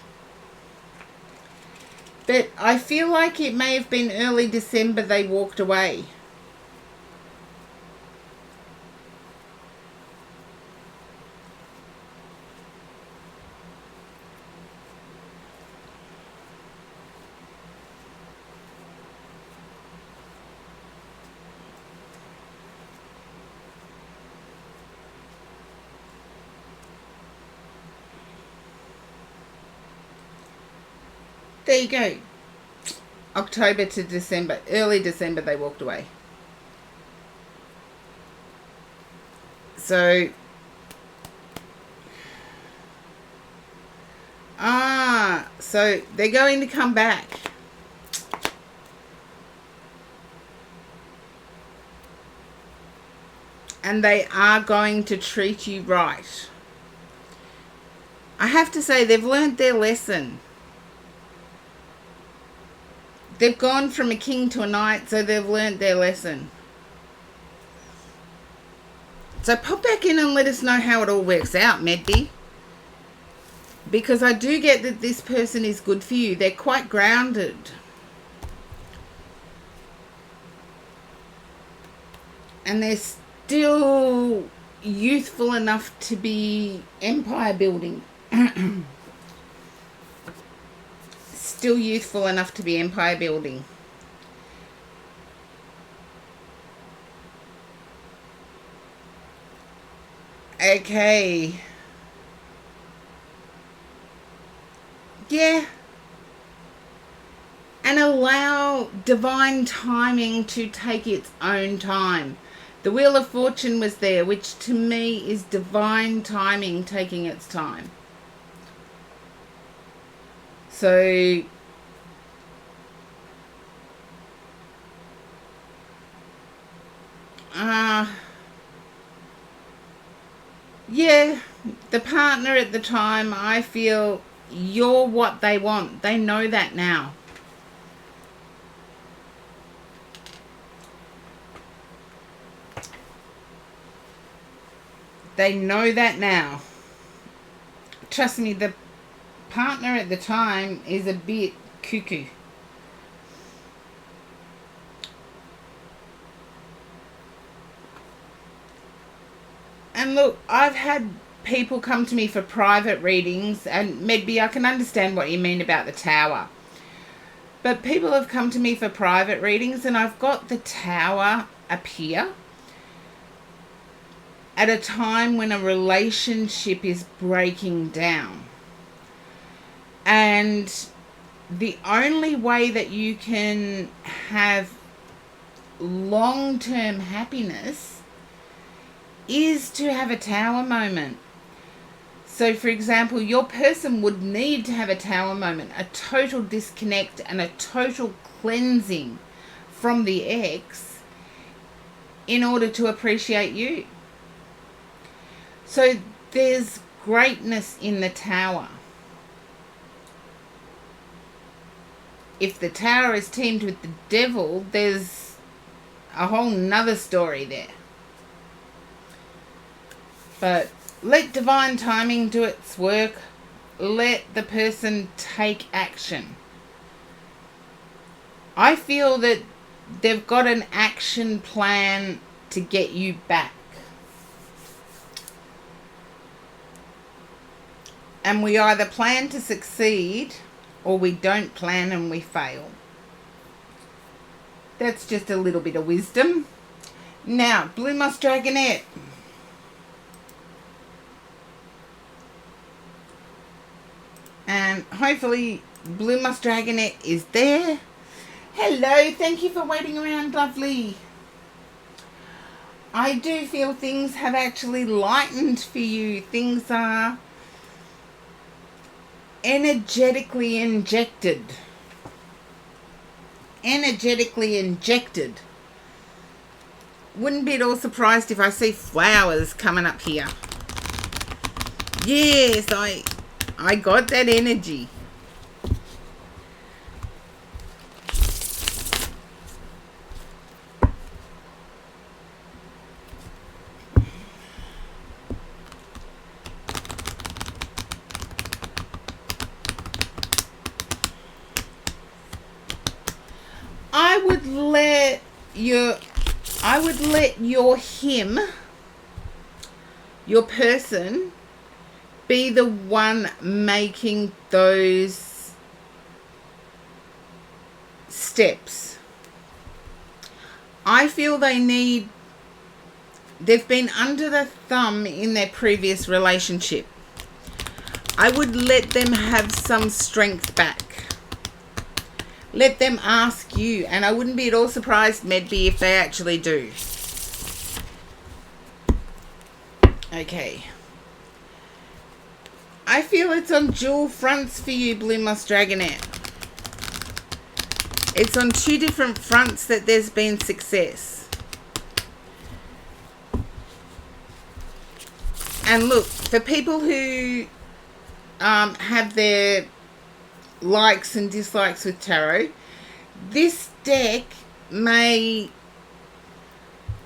But I feel like it may have been early December they walked away. There you go. October to December, early December they walked away. So, so they're going to come back. And they are going to treat you right. I have to say, they've learned their lesson. They've gone from a king to a knight, so they've learnt their lesson. So pop back in and let us know how it all works out, Medby. Because I do get that this person is good for you. They're quite grounded. And they're still youthful enough to be empire building. Still youthful enough to be empire building. Okay. Yeah. And allow divine timing to take its own time. The Wheel of Fortune was there, which to me is divine timing taking its time. So, yeah, the partner at the time, I feel you're what they want. They know that now. They know that now. Trust me, the partner at the time is a bit cuckoo. And look, I've had people come to me for private readings, and maybe I can understand what you mean about the Tower. But people have come to me for private readings, and I've got the Tower appear at a time when a relationship is breaking down. And the only way that you can have long-term happiness is to have a Tower moment. So, for example, your person would need to have a Tower moment, a total disconnect and a total cleansing from the ex in order to appreciate you. So there's greatness in the Tower. If the Tower is teamed with the Devil, there's a whole nother story there. But let divine timing do its work. Let the person take action. I feel that they've got an action plan to get you back. And we either plan to succeed or we don't plan and we fail. That's just a little bit of wisdom. Now, Blue Moss Dragonette. And hopefully Blue Moss Dragonette is there. Hello, thank you for waiting around, lovely. I do feel things have actually lightened for you. Things are energetically injected. Energetically injected. Wouldn't be at all surprised if I see flowers coming up here. Yes, I got that energy. I would let your him, your person, be the one making those steps. I feel they've been under the thumb in their previous relationship. I would let them have some strength back. Let them ask you, and I wouldn't be at all surprised, Medby, if they actually do. Okay. I feel it's on dual fronts for you, Blue Moss Dragonette. It's on two different fronts that there's been success. And look, for people who have their likes and dislikes with tarot, this deck may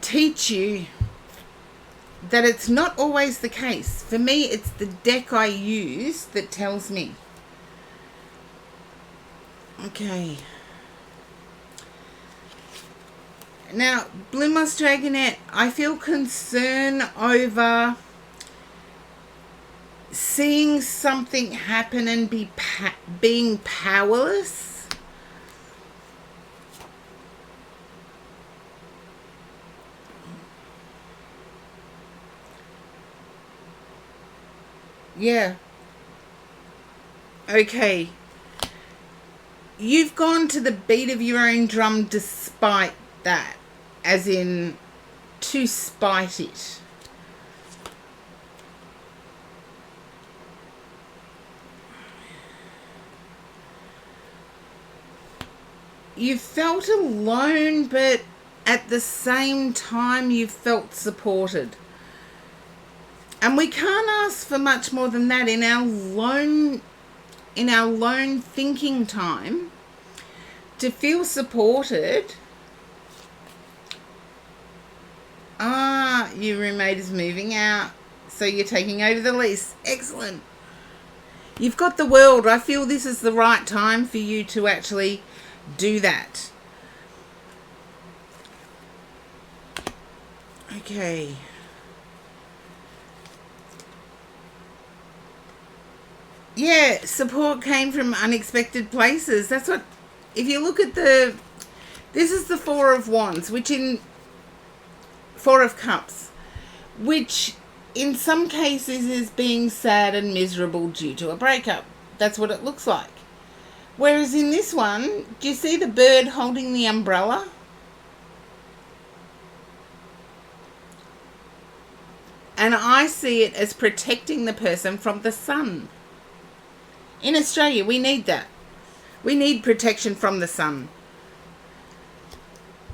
teach you that it's not always the case. For me, it's the deck I use that tells me. Okay. Now, Blue Moss Dragonette, I feel concern over seeing something happen and being powerless. Yeah. Okay. You've gone to the beat of your own drum despite that. As in, to spite it. You felt alone, but at the same time you felt supported. And we can't ask for much more than that. In our in our lone thinking time to feel supported. Your roommate is moving out, so you're taking over the lease. Excellent. You've got the world. I feel this is the right time for you to actually do that. Okay. Yeah, support came from unexpected places. That's what, if you look at this is the Four of Wands, Four of Cups, which in some cases is being sad and miserable due to a breakup. That's what it looks like. Whereas in this one, do you see the bird holding the umbrella? And I see it as protecting the person from the sun. In Australia, we need that. We need protection from the sun.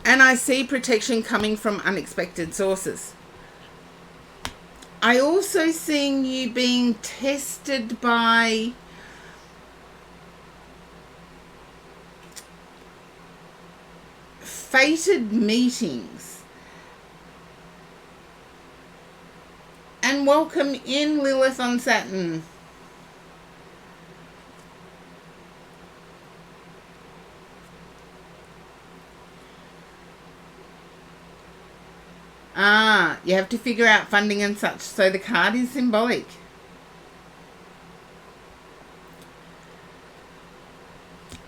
And I see protection coming from unexpected sources. I also see you being tested by fated meetings. And welcome in Lilith on Saturn. You have to figure out funding and such. So the card is symbolic.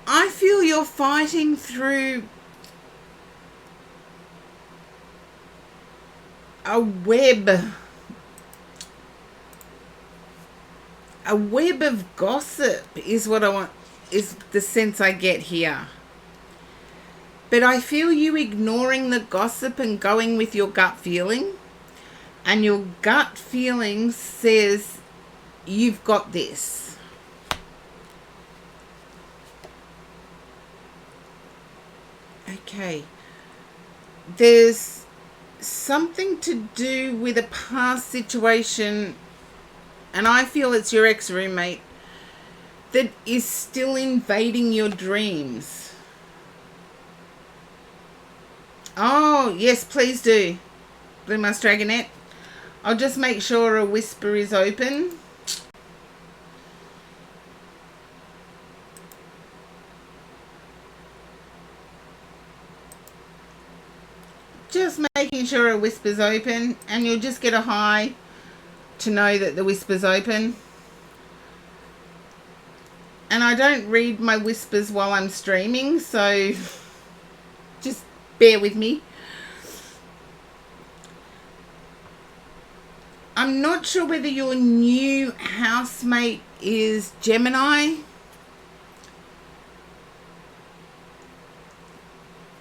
I feel you're fighting through a web of gossip is what I want, is the sense I get here. But I feel you ignoring the gossip and going with your gut feeling. And your gut feeling says you've got this. Okay. There's something to do with a past situation, and I feel it's your ex-roommate that is still invading your dreams. Oh, yes, please do. Blue Musk Dragonette. I'll just make sure a whisper is open. Just making sure a whisper's open, and you'll just get a high to know that the whisper's open. And I don't read my whispers while I'm streaming, so just bear with me. I'm not sure whether your new housemate is Gemini,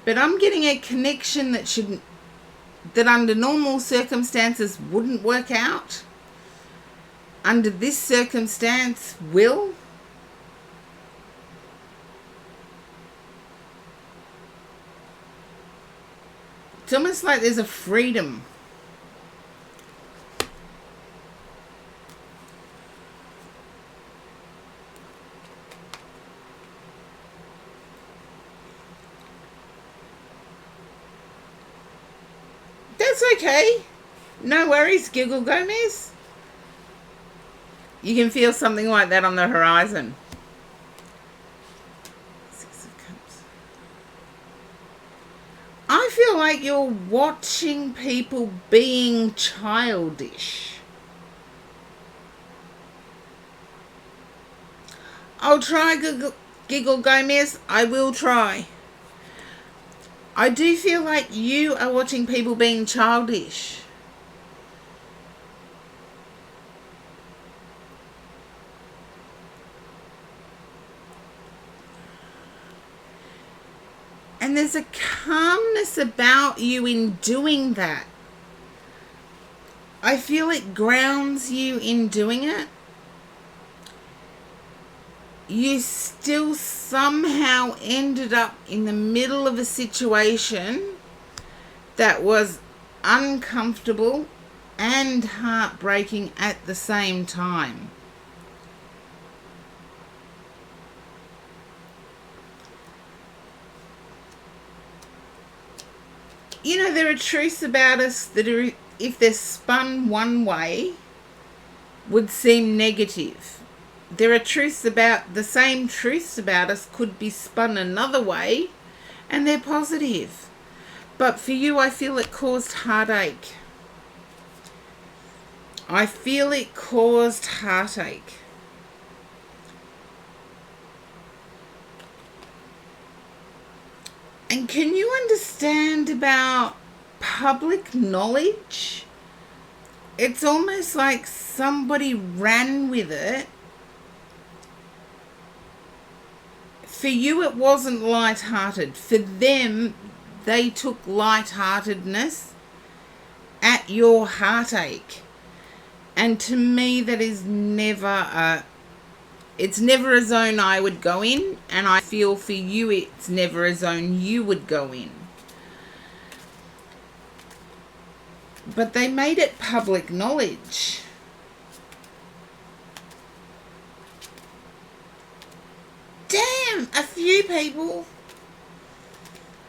but I'm getting a connection that under normal circumstances wouldn't work out. Under this circumstance will. It's almost like there's a freedom. That's okay. No worries, Giggle Gomez. You can feel something like that on the horizon. Six of Cups. I feel like you're watching people being childish. I'll try, Giggle Gomez. I will try. I do feel like you are watching people being childish. And there's a calmness about you in doing that. I feel it grounds you in doing it. You still somehow ended up in the middle of a situation that was uncomfortable and heartbreaking at the same time. You know, there are truths about us that are, if they're spun one way, would seem negative. There are truths about, the same truths about us could be spun another way and they're positive. But for you, I feel it caused heartache. I feel it caused heartache. And can you understand about public knowledge? It's almost like somebody ran with it. For you, it wasn't light-hearted. For them, they took light-heartedness at your heartache. And to me, that is never it's never a zone I would go in, and I feel for you it's never a zone you would go in. But they made it public knowledge. Damn, a few people.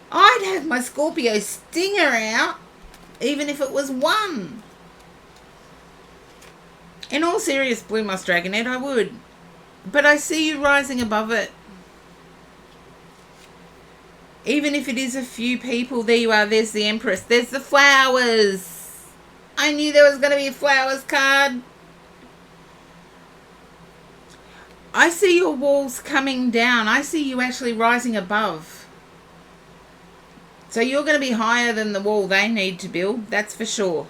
I'd have my Scorpio stinger out, even if it was one. In all seriousness, Blue Moss Dragonette, I would. But I see you rising above it. Even if it is a few people, there you are. There's the Empress. There's the flowers. I knew there was going to be a flowers card. I see your walls coming down. I see you actually rising above. So you're going to be higher than the wall they need to build. That's for sure.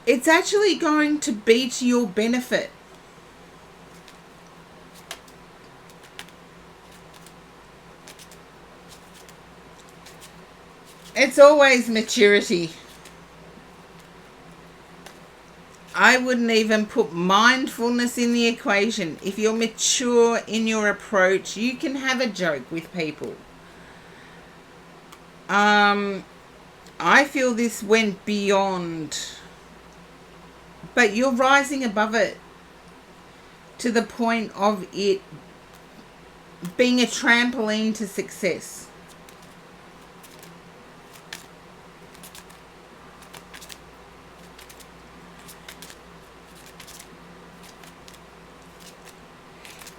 It's actually going to be to your benefit. It's always maturity. I wouldn't even put mindfulness in the equation. If you're mature in your approach, you can have a joke with people. I feel this went beyond. But you're rising above it to the point of it being a trampoline to success.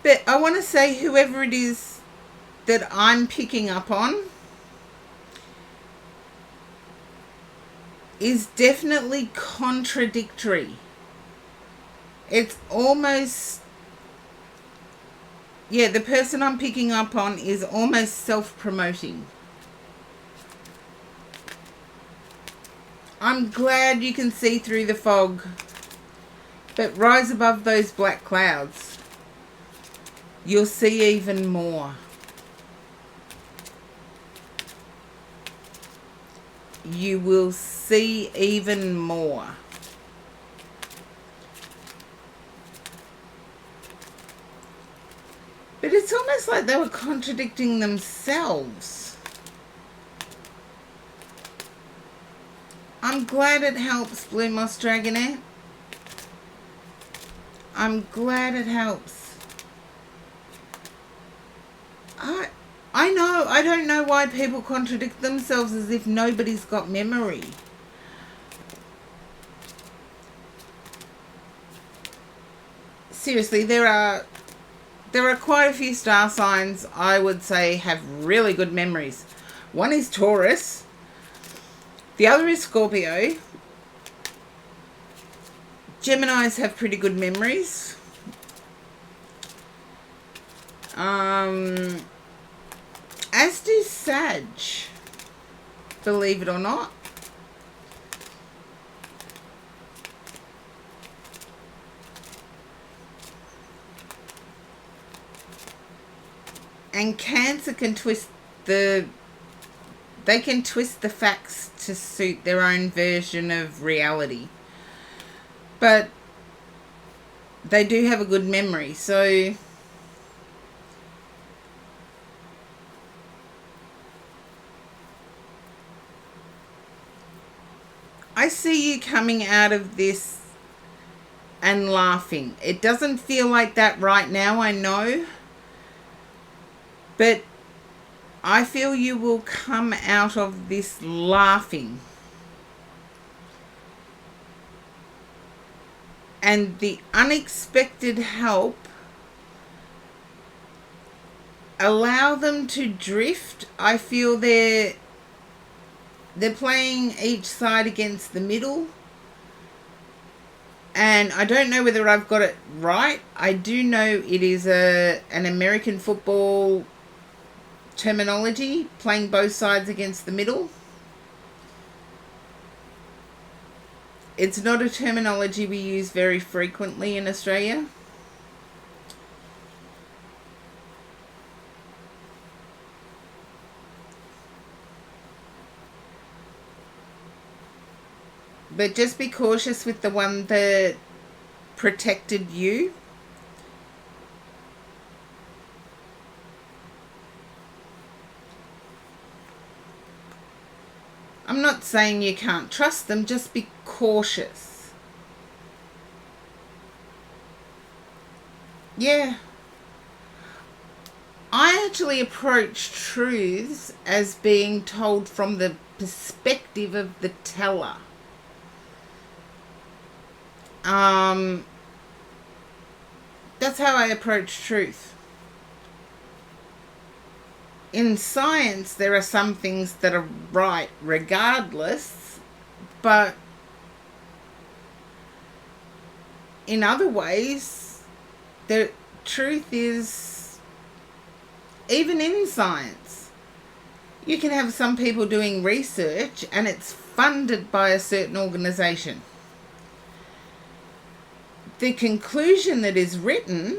But I want to say, whoever it is that I'm picking up on is definitely contradictory. It's almost, yeah, the person I'm picking up on is almost self-promoting. I'm glad you can see through the fog, but rise above those black clouds. You'll see even more. You will see even more. But it's almost like they were contradicting themselves. I'm glad it helps, Blue Moss Dragonette. I'm glad it helps. I know, I don't know why people contradict themselves as if nobody's got memory. Seriously, there are quite a few star signs I would say have really good memories. One is Taurus. The other is Scorpio. Geminis have pretty good memories. As do Sag, believe it or not. And Cancer can twist the facts to suit their own version of reality. But they do have a good memory, so I see you coming out of this and laughing. It doesn't feel like that right now, I know. But I feel you will come out of this laughing. And the unexpected help, allow them to drift. I feel they're playing each side against the middle. And I don't know whether I've got it right. I do know it is an American football terminology, playing both sides against the middle. It's not a terminology we use very frequently in Australia. But just be cautious with the one that protected you. I'm not saying you can't trust them, just be cautious. Yeah. I actually approach truths as being told from the perspective of the teller. That's how I approach truth. In science, there are some things that are right regardless, but in other ways, the truth is, even in science, you can have some people doing research and it's funded by a certain organisation. The conclusion that is written,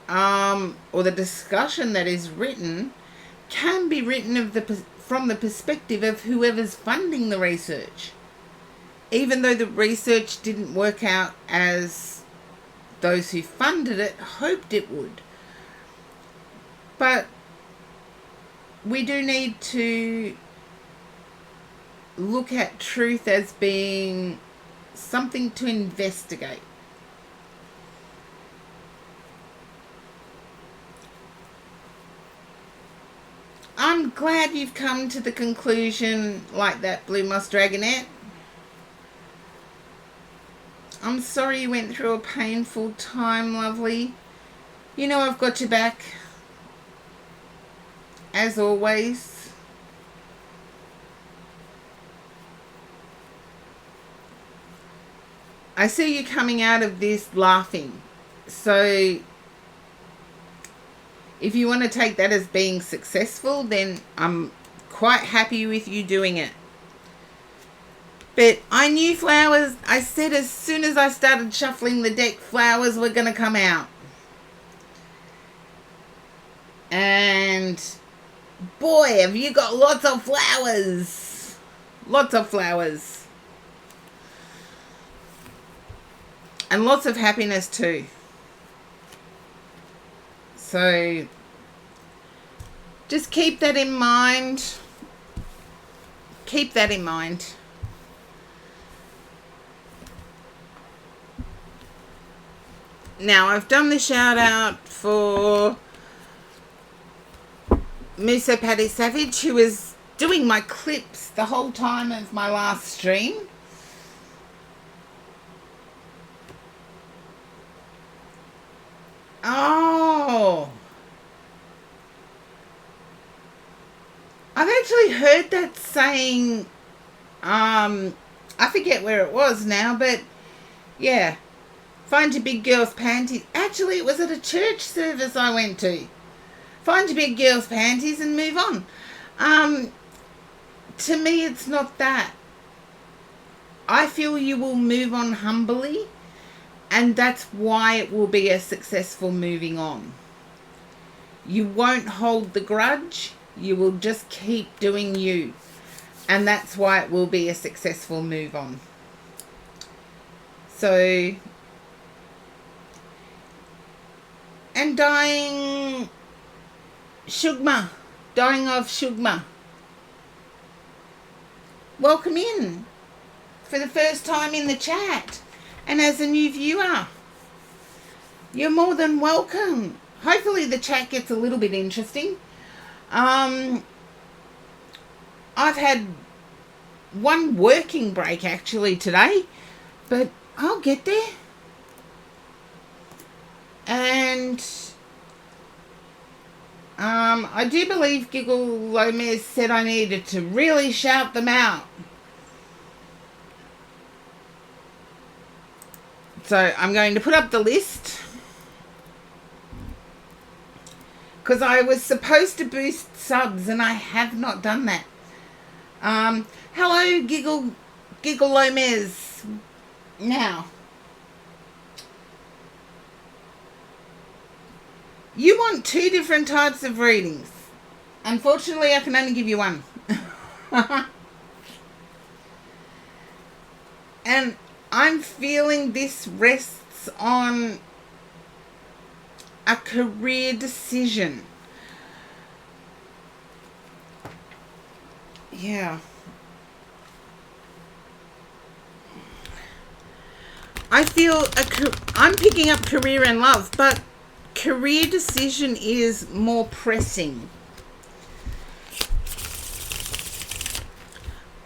or the discussion that is written, can be written from the perspective of whoever's funding the research, even though the research didn't work out as those who funded it hoped it would. But we do need to look at truth as being something to investigate. I'm glad you've come to the conclusion like that, Blue Moss Dragonette. I'm sorry you went through a painful time, lovely. You know I've got your back, as always. I see you coming out of this laughing. So if you want to take that as being successful, then I'm quite happy with you doing it. But I knew flowers. I said as soon as I started shuffling the deck, flowers were going to come out. And boy, have you got lots of flowers. Lots of flowers. And lots of happiness too. So just keep that in mind. Keep that in mind. Now I've done the shout out for Musa Paddy Savage, who was doing my clips the whole time of my last stream. Oh, I've actually heard that saying. I forget where it was now, but yeah, find your big girl's panties. Actually, it was at a church service I went to. Find your big girl's panties and move on. To me, it's not that. I feel you will move on humbly. And that's why it will be a successful moving on. You won't hold the grudge. You will just keep doing you. And that's why it will be a successful move on. So, and dying of Shugma. Welcome in for the first time in the chat. And as a new viewer, you're more than welcome. Hopefully the chat gets a little bit interesting. I've had one working break actually today, but I'll get there. And I do believe Giggle Lomez said I needed to really shout them out. So I'm going to put up the list, because I was supposed to boost subs and I have not done that. Hello, Giggle Lomez. Now, you want 2 different types of readings. Unfortunately, I can only give you one. And I'm feeling this rests on a career decision. Yeah. I feel I'm picking up career and love, but career decision is more pressing.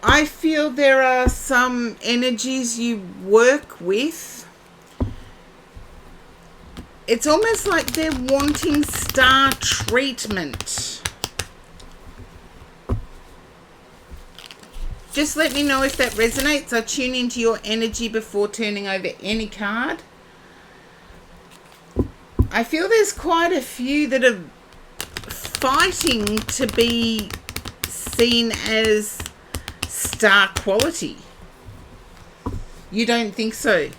I feel there are some energies you work with. It's almost like they're wanting star treatment. Just let me know if that resonates. I tune into your energy before turning over any card. I feel there's quite a few that are fighting to be seen as star quality. You don't think so?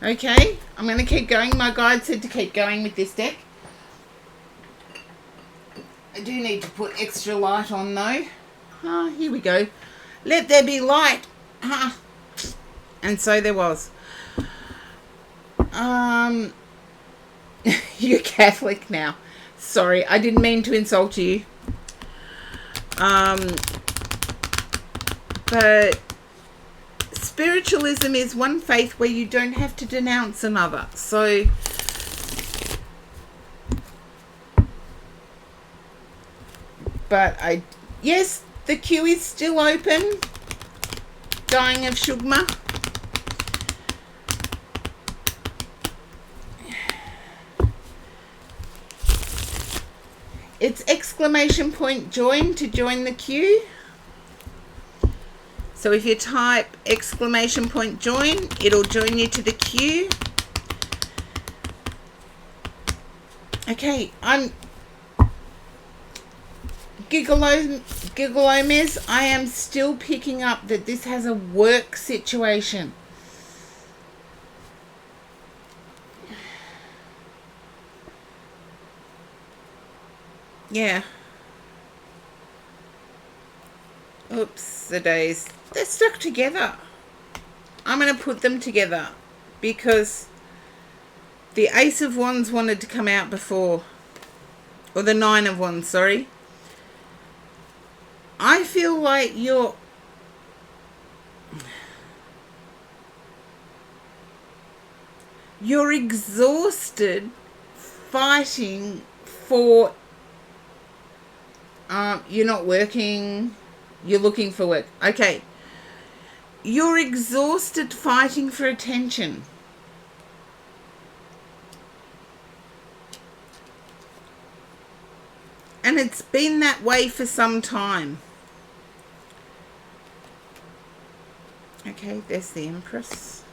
Okay, I'm going to keep going. My guide said to keep going with this deck. I do need to put extra light on though. Here we go. Let there be light. And so there was. You're Catholic now. Sorry, I didn't mean to insult you. But spiritualism is one faith where you don't have to denounce another. So yes, the queue is still open. Dying of Shugma. It's ! Join to join the queue. So if you type ! Join, it'll join you to the queue. Okay, I'm Giggle Lomez. I am still picking up that this has a work situation. Yeah. Oops, the days. They're stuck together. I'm going to put them together because the Ace of Wands wanted to come out before. Or the Nine of Wands, sorry. I feel like you're exhausted fighting for you're not working, you're looking for work. Okay. You're exhausted fighting for attention. And it's been that way for some time. Okay, there's the Empress.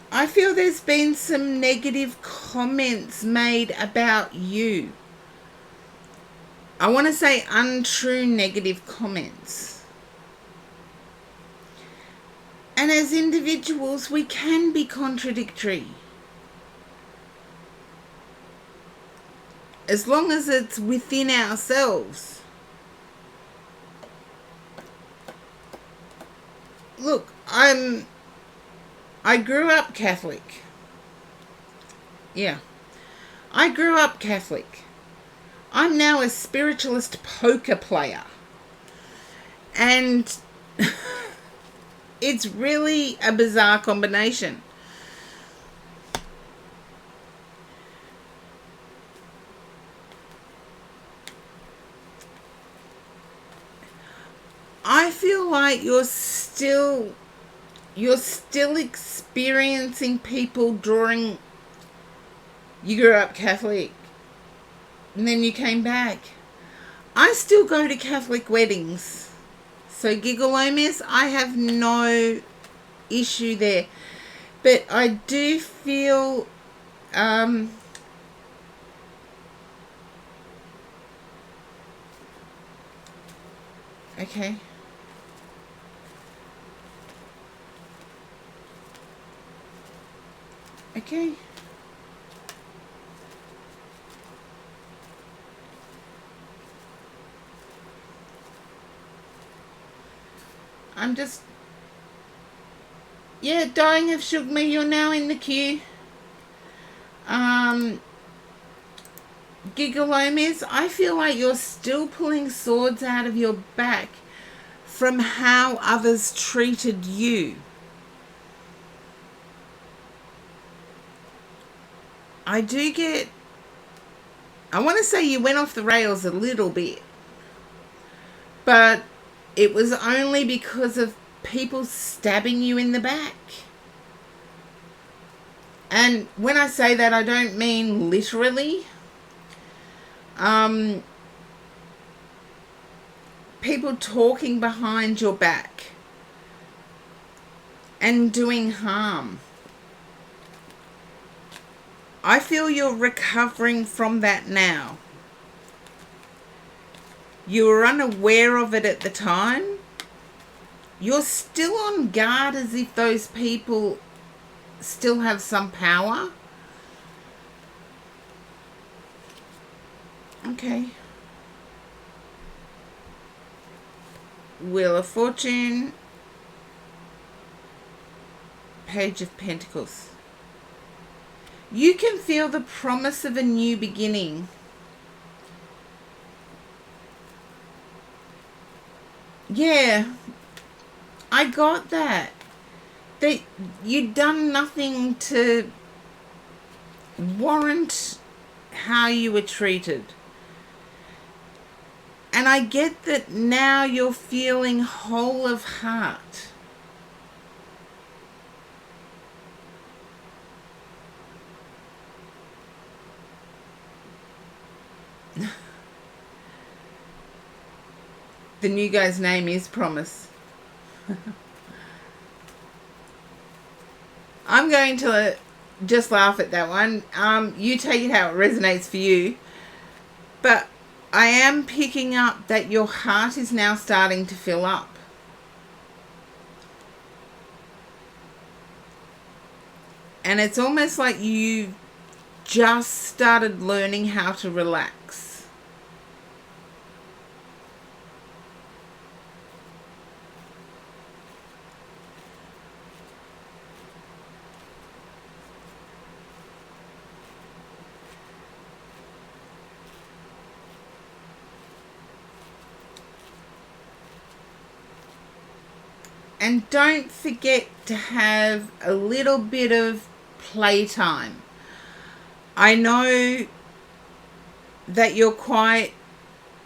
I feel there's been some negative comments made about you. I want to say untrue negative comments. And as individuals, we can be contradictory. As long as it's within ourselves. Look, I grew up Catholic. Yeah. I grew up Catholic. I'm now a spiritualist poker player. And it's really a bizarre combination. I feel like you're still experiencing people drawing. You grew up Catholic and then you came back. I still go to Catholic weddings. So Gigalomis, I have no issue there. But I do feel okay. Okay. I'm just... Yeah, dying have shook me. You're now in the queue. Gigalomis, I feel like you're still pulling swords out of your back from how others treated you. I do get... I want to say you went off the rails a little bit. But it was only because of people stabbing you in the back. And when I say that, I don't mean literally. People talking behind your back and doing harm. I feel you're recovering from that now. You were unaware of it at the time. You're still on guard as if those people still have some power. Okay. Wheel of Fortune. Page of Pentacles. You can feel the promise of a new beginning. Yeah, I got that. That you'd done nothing to warrant how you were treated. And I get that now you're feeling whole of heart. The new guy's name is Promise. I'm going to just laugh at that one. You take it how it resonates for you. But I am picking up that your heart is now starting to fill up. And it's almost like you just started learning how to relax. And don't forget to have a little bit of playtime. I know that you're quite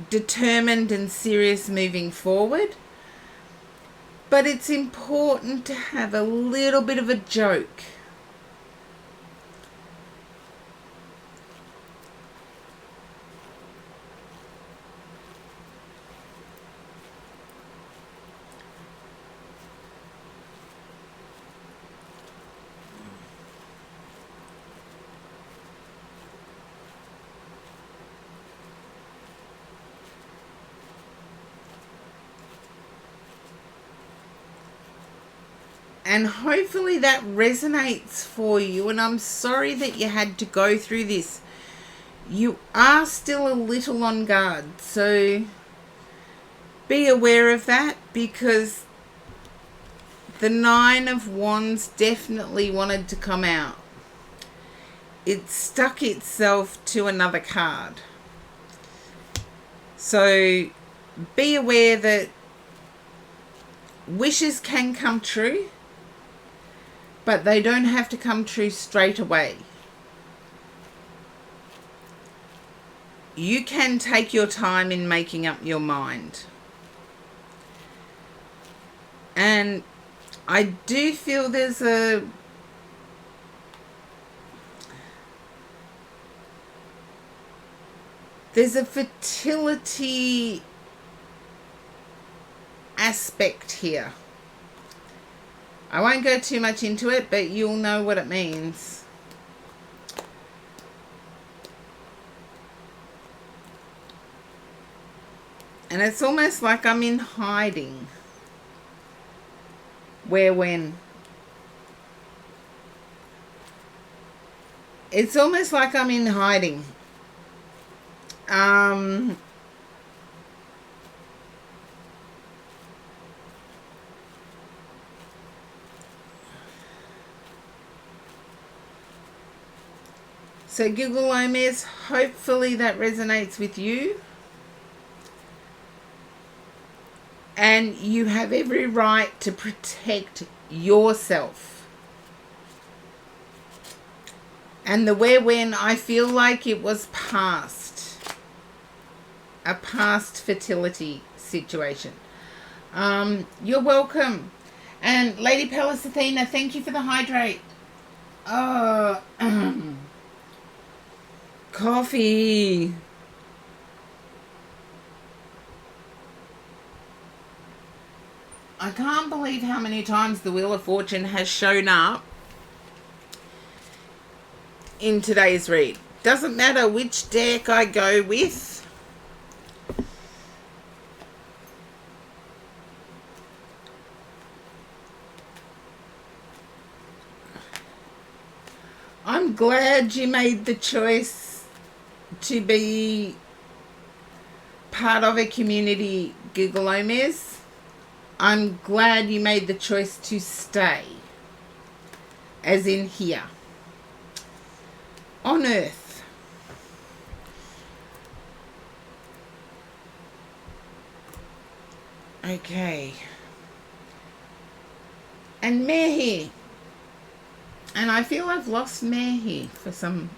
determined and serious moving forward, but it's important to have a little bit of a joke. And hopefully that resonates for you. And I'm sorry that you had to go through this. You are still a little on guard. So be aware of that, because the Nine of Wands definitely wanted to come out. It stuck itself to another card. So be aware that wishes can come true, but they don't have to come true straight away. You can take your time in making up your mind. And I do feel there's a fertility aspect here. I won't go too much into it, but you'll know what it means. And it's almost like I'm in hiding. Where when? It's almost like I'm in hiding. So Google Omes, hopefully that resonates with you. And you have every right to protect yourself. And the where when, I feel like it was past. A past fertility situation. You're welcome. And Lady Pallas Athena, thank you for the hydrate. Coffee. I can't believe how many times the Wheel of Fortune has shown up in today's read. Doesn't matter which deck I go with. I'm glad you made the choice to be part of a community, Google Omes. I'm glad you made the choice to stay, as in here, on Earth. Okay. And Mare here. And I feel I've lost Mare here for some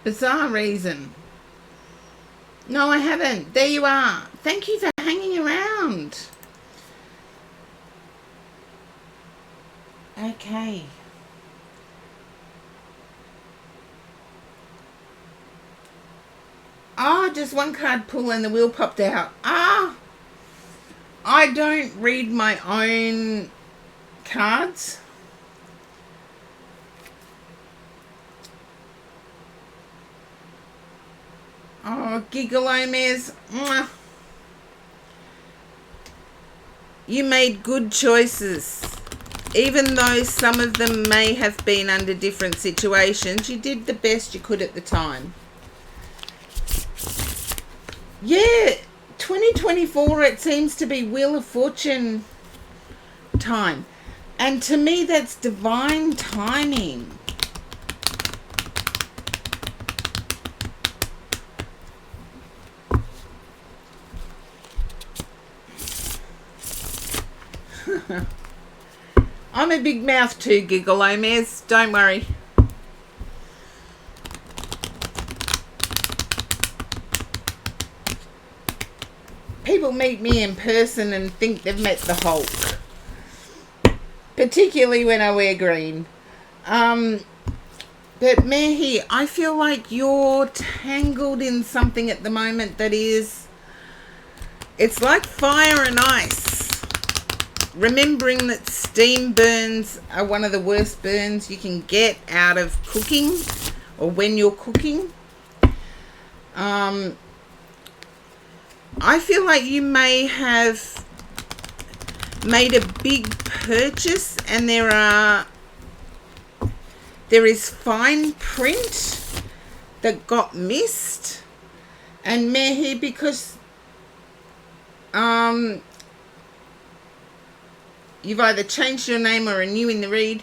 bizarre reason. No, I haven't. There you are. Thank you for hanging around. Okay. Oh, just one card pull and the wheel popped out. I don't read my own cards. Oh, Giggle Omes. You made good choices. Even though some of them may have been under different situations, you did the best you could at the time. Yeah, 2024, it seems to be Wheel of Fortune time. And to me, that's divine timing. I'm a big mouth too, Giggle Omes. Don't worry. People meet me in person and think they've met the Hulk. Particularly when I wear green. But Mehi, I feel like you're tangled in something at the moment that is... It's like fire and ice. Remembering that steam burns are one of the worst burns you can get out of cooking or when you're cooking. I feel like you may have made a big purchase and there is fine print that got missed. And Mehi, because you've either changed your name or are new in the read,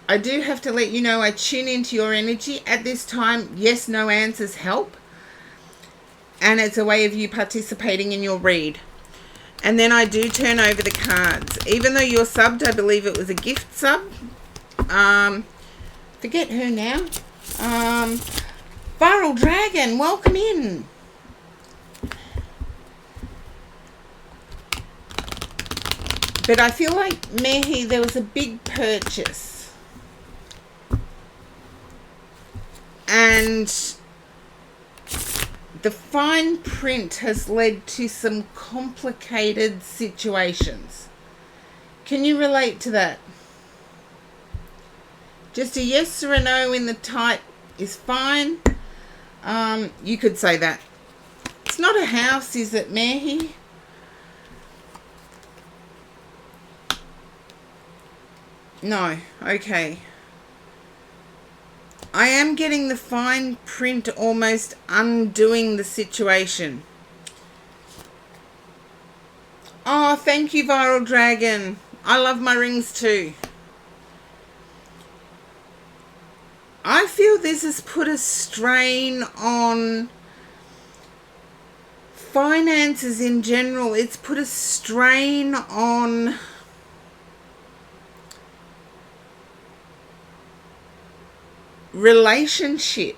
I do have to let you know I tune into your energy. At this time, yes, no answers help. And it's a way of you participating in your read. And then I do turn over the cards. Even though you're subbed, I believe it was a gift sub. Forget her now. Viral Dragon, welcome in. But I feel like, Mehi, there was a big purchase. And the fine print has led to some complicated situations. Can you relate to that? Just a yes or a no in the type is fine. You could say that. It's not a house, is it, Mehi? No. Okay. I am getting the fine print almost undoing the situation. Oh, thank you, Viral Dragon. I love my rings too. I feel this has put a strain on finances in general. It's put a strain on relationship.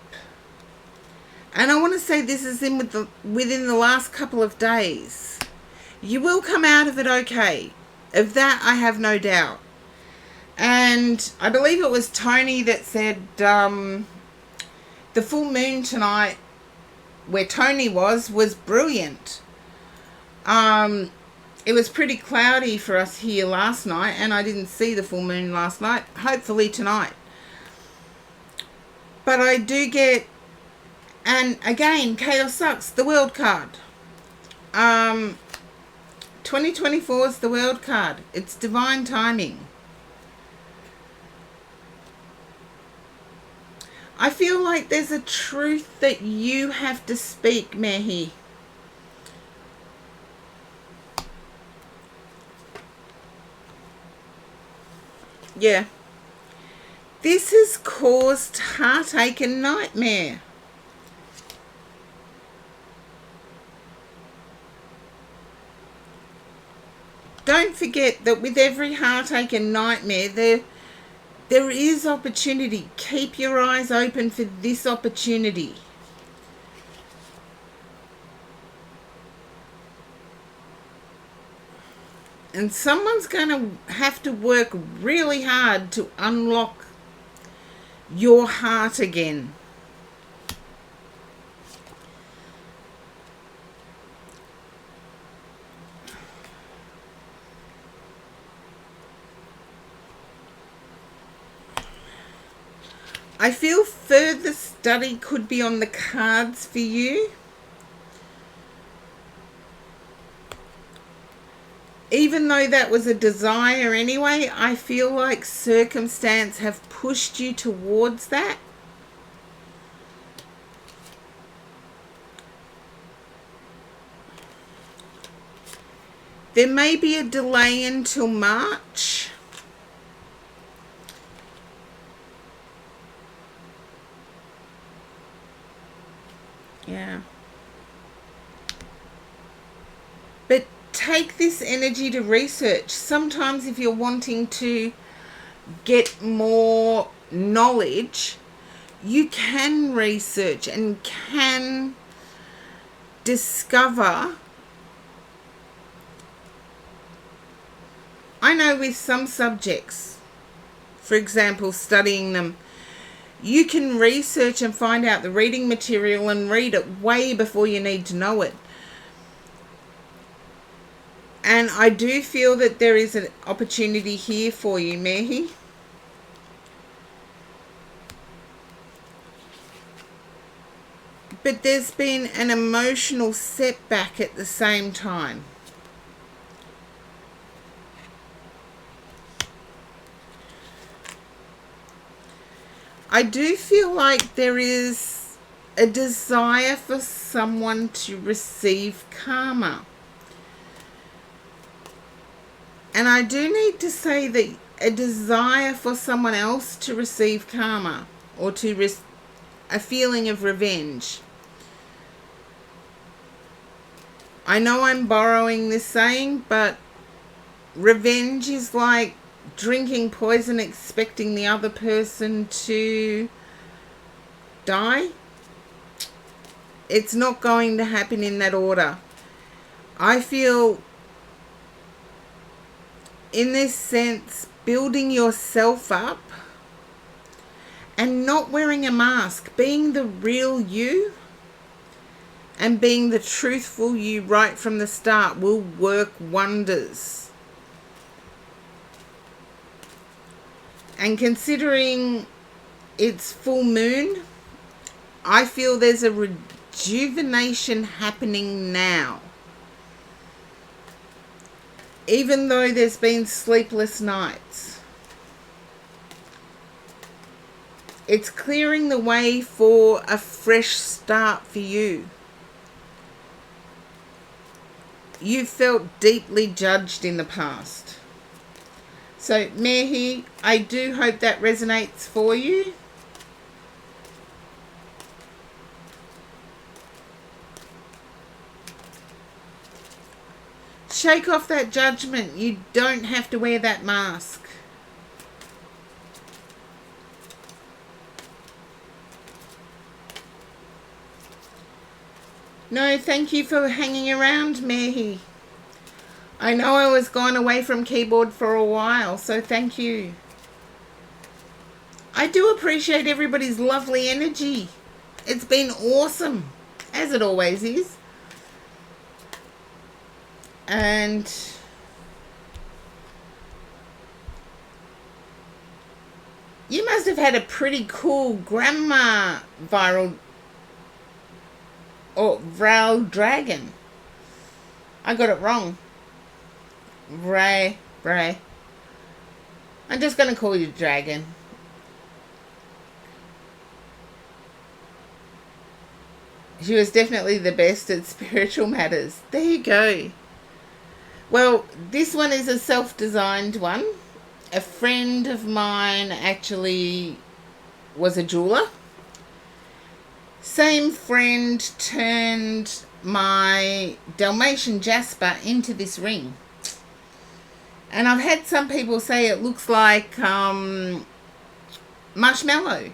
And I want to say this is within the last couple of days. You will come out of it okay. Of that, I have no doubt. And I believe it was Tony that said the full moon tonight, where Tony was brilliant. It was pretty cloudy for us here last night, and I didn't see the full moon last night. Hopefully tonight. But I do get, and again, Chaos Sucks, the World card. 2024 is the World card. It's divine timing. I feel like there's a truth that you have to speak, Mehi. Yeah. This has caused heartache and nightmare. Don't forget that with every heartache and nightmare, there is opportunity. Keep your eyes open for this opportunity. And someone's going to have to work really hard to unlock your heart again. I feel further study could be on the cards for you. Even though that was a desire anyway, I feel like circumstance have pushed you towards that. There may be a delay until March. Yeah. But take this energy to research. Sometimes if you're wanting to get more knowledge, you can research and can discover. I know with some subjects, for example, studying them, you can research and find out the reading material and read it way before you need to know it. And I do feel that there is an opportunity here for you, Mehi. But there's been an emotional setback at the same time. I do feel like there is a desire for someone to receive karma. And I do need to say that a desire for someone else to receive karma or to a feeling of revenge. I know I'm borrowing this saying, but revenge is like drinking poison expecting the other person to die. It's not going to happen in that order. I feel in this sense, building yourself up and not wearing a mask, being the real you and being the truthful you right from the start will work wonders. And considering it's full moon, I feel there's a rejuvenation happening now. Even though there's been sleepless nights, it's clearing the way for a fresh start for you. You felt deeply judged in the past. So, Mehi, I do hope that resonates for you. Shake off that judgment. You don't have to wear that mask. No, thank you for hanging around, Mehi. I know I was gone away from keyboard for a while, so thank you. I do appreciate everybody's lovely energy. It's been awesome, as it always is. And you must have had a pretty cool grandma viral or Val Dragon. I got it wrong. Ray. I'm just going to call you Dragon. She was definitely the best at spiritual matters. There you go. Well, this one is a self-designed one. A friend of mine actually was a jeweler. Same friend turned my Dalmatian Jasper into this ring. And I've had some people say it looks like marshmallow.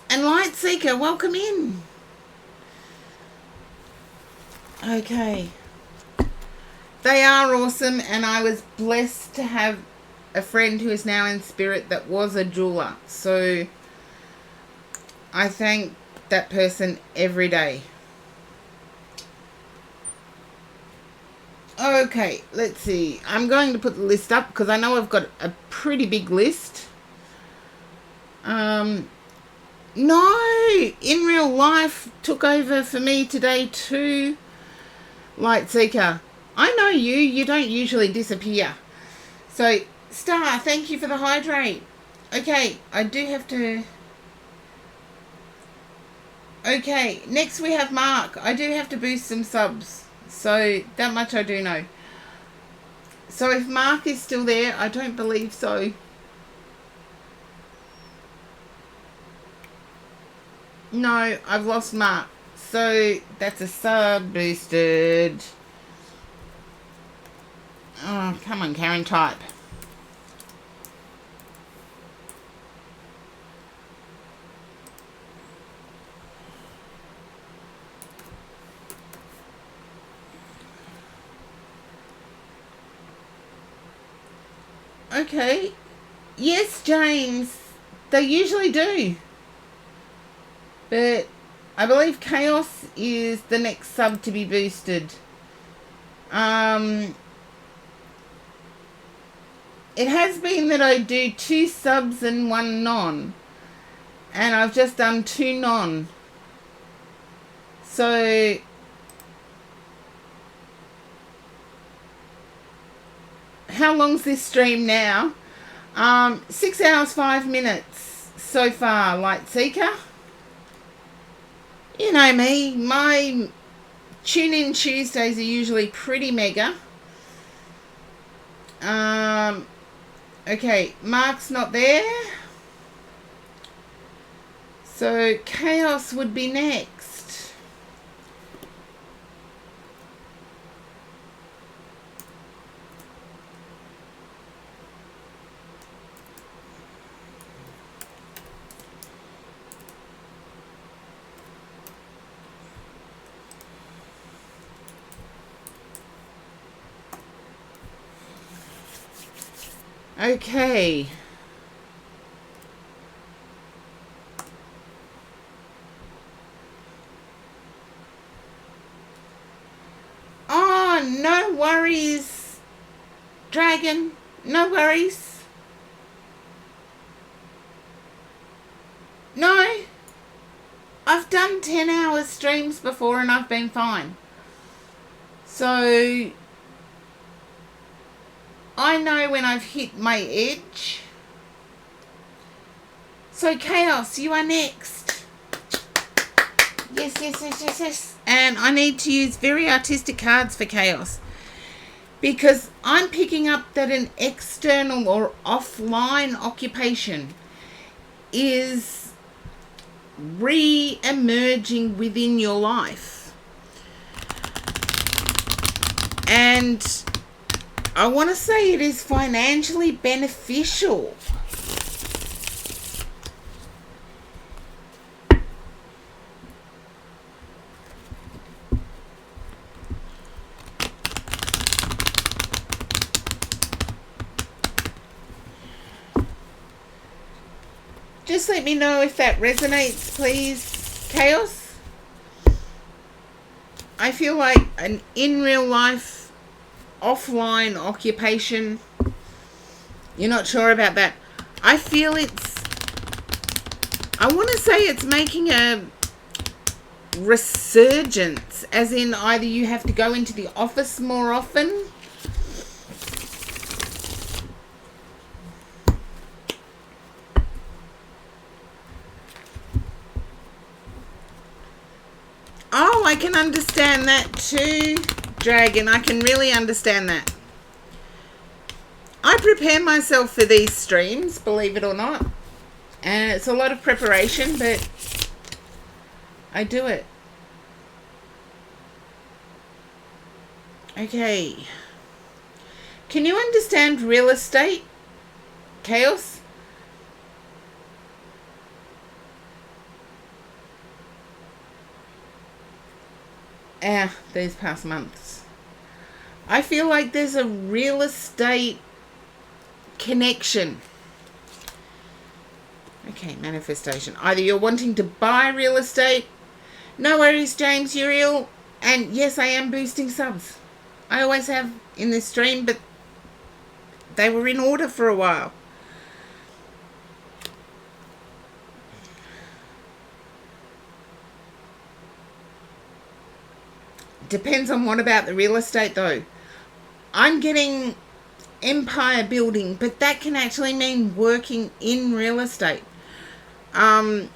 And Lightseeker, welcome in. Okay. They are awesome, and I was blessed to have a friend who is now in spirit that was a jeweler. So I thank that person every day. Okay, let's see. I'm going to put the list up because I know I've got a pretty big list. No, in real life took over for me today too. Lightseeker, I know you. You don't usually disappear. So, Star, thank you for the hydrate. Okay, I do have to... Okay, next we have Mark. I do have to boost some subs. So, that much I do know. So, if Mark is still there, I don't believe so. No, I've lost Mark. So, that's a sub boosted. Oh, come on, Karen, type. Okay. Yes, James. They usually do. But I believe Chaos is the next sub to be boosted. It has been that I do 2 subs and 1 non. And I've just done 2 non. So... how long's this stream now? 6 hours, 5 minutes so far, Lightseeker. You know me, my tune-in Tuesdays are usually pretty mega. Okay, Mark's not there. So Chaos would be next. Okay. Oh, no worries, Dragon. No worries. No. I've done 10-hour streams before and I've been fine. So I know when I've hit my edge. So Chaos, you are next. Yes. And I need to use very artistic cards for Chaos, because I'm picking up that an external or offline occupation is re-emerging within your life. And I want to say it is financially beneficial. Just let me know if that resonates, please, Chaos. I feel like an in real life, offline occupation. You're not sure about that. I feel I want to say it's making a resurgence, as in either you have to go into the office more often. Oh, I can understand that too, Dragon. I can really understand that. I prepare myself for these streams, believe it or not. And it's a lot of preparation, but I do it. Okay. Can you understand real estate, Chaos? These past months. I feel like there's a real estate connection. Okay, manifestation. Either you're wanting to buy real estate. No worries, James Uriel. And yes, I am boosting subs. I always have in this stream, but they were in order for a while. Depends on what about the real estate though. I'm getting empire building, but that can actually mean working in real estate. To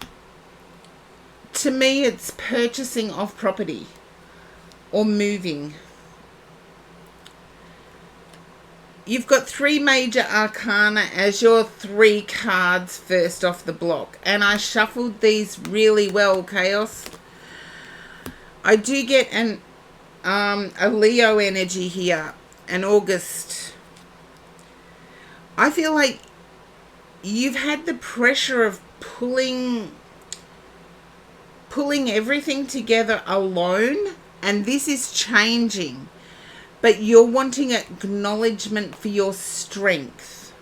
me, it's purchasing of property or moving. You've got 3 major arcana as your 3 cards first off the block. And I shuffled these really well, Chaos. I do get a Leo energy here, an August. I feel like you've had the pressure of pulling everything together alone, and this is changing, but you're wanting acknowledgement for your strength.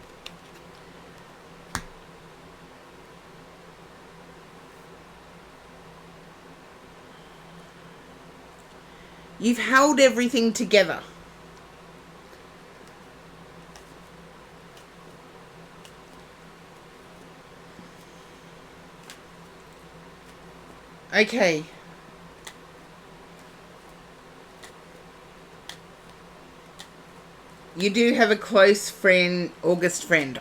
You've held everything together. Okay. You do have a close friend, August friend.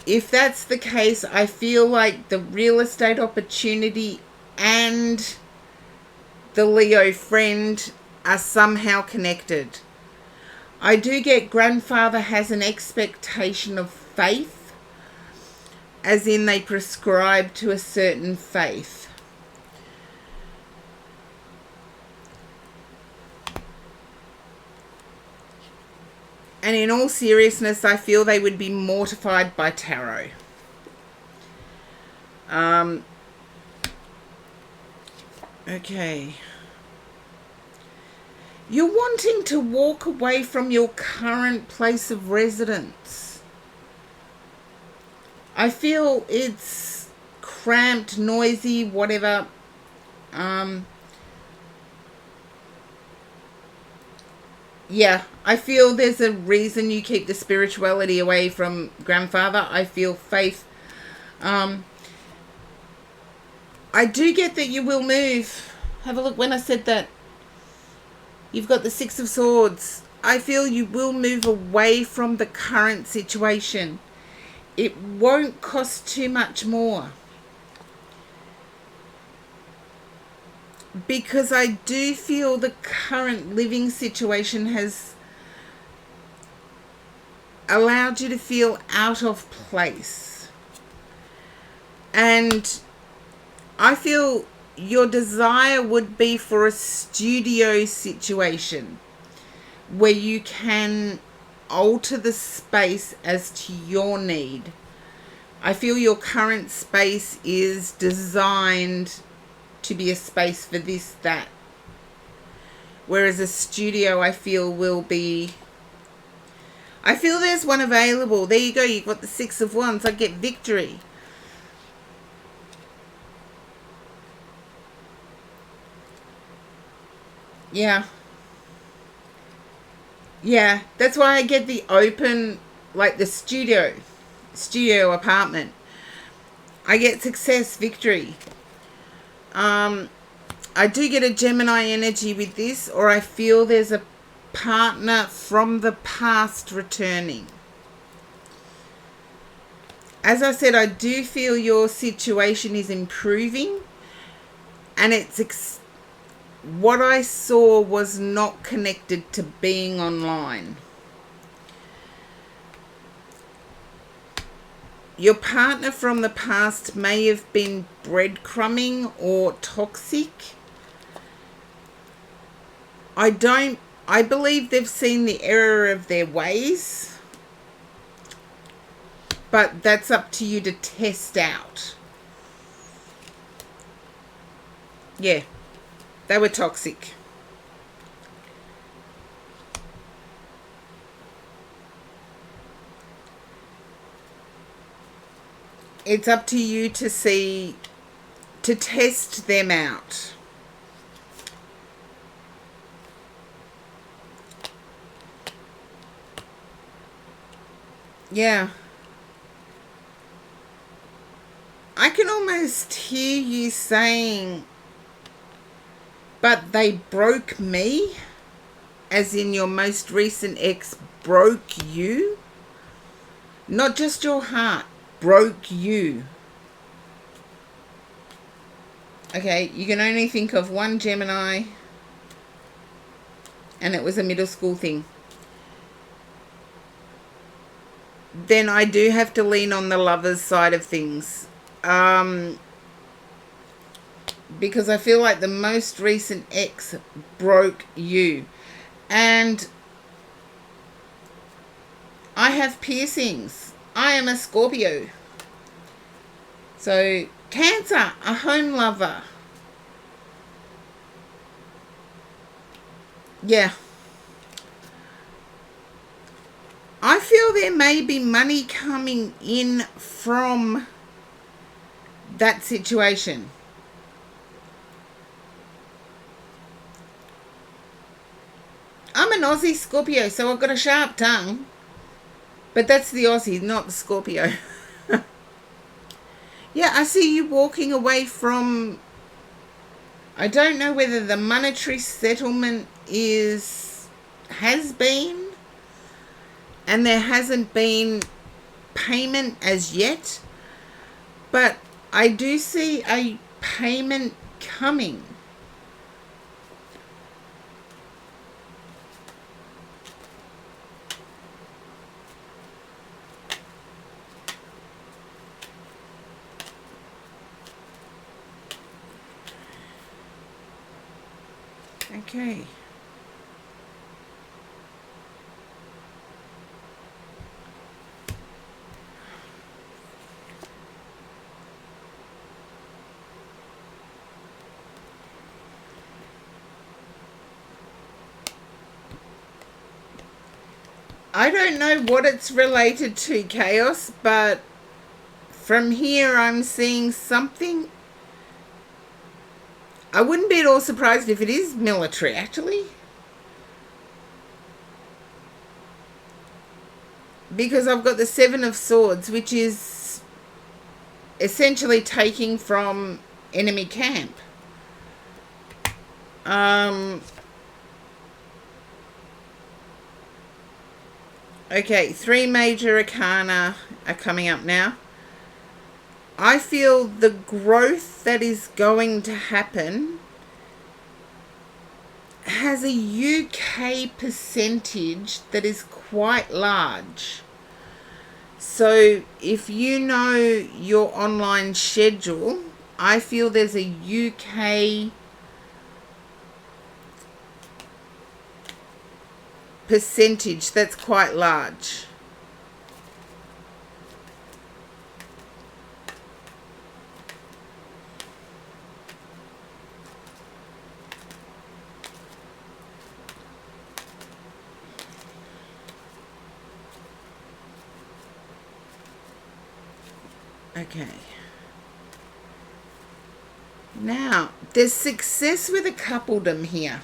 If that's the case, I feel like the real estate opportunity and the Leo friend are somehow connected. I do get grandfather has an expectation of faith, as in they prescribe to a certain faith. And in all seriousness, I feel they would be mortified by tarot. Okay. You're wanting to walk away from your current place of residence. I feel it's cramped, noisy, whatever. Yeah, I feel there's a reason you keep the spirituality away from grandfather. I feel faith. I do get that you will move. Have a look when I said that. You've got the Six of Swords. I feel you will move away from the current situation. It won't cost too much more. Because I do feel the current living situation has allowed you to feel out of place. And I feel your desire would be for a studio situation where you can alter the space as to your need. I feel your current space is designed to be a space for this, that. Whereas a studio, I feel, will be... I feel there's one available. There you go. You've got the Six of Wands. I get victory. Yeah. Yeah. That's why I get the open, like the studio apartment. I get success, victory. I do get a Gemini energy with this, or I feel there's a partner from the past returning. As I said, I do feel your situation is improving, and it's what I saw was not connected to being online. Your partner from the past may have been breadcrumbing or toxic. I believe they've seen the error of their ways, but that's up to you to test out. Yeah, they were toxic. It's up to you to see, to test them out. Yeah. I can almost hear you saying, but they broke me, as in your most recent ex broke you. Not just your heart, broke you. Okay, you can only think of one Gemini, and it was a middle school thing. Then I do have to lean on the lover's side of things. Because I feel like the most recent ex broke you. And I have piercings. I am a Scorpio. So, Cancer, a home lover. Yeah. I feel there may be money coming in from that situation. I'm an Aussie Scorpio, so I've got a sharp tongue. But that's the Aussie, not the Scorpio. Yeah, I see you walking away from... I don't know whether the monetary settlement has been, and there hasn't been payment as yet, but I do see a payment coming. Okay. I don't know what it's related to, Chaos, but from here I'm seeing something. I wouldn't be at all surprised if it is military, actually. Because I've got the Seven of Swords, which is essentially taking from enemy camp. Okay, 3 major arcana are coming up now. I feel the growth that is going to happen has a UK percentage that is quite large. So if you know your online schedule, I feel there's a UK percentage that's quite large. Okay. Now, there's success with a coupledom here.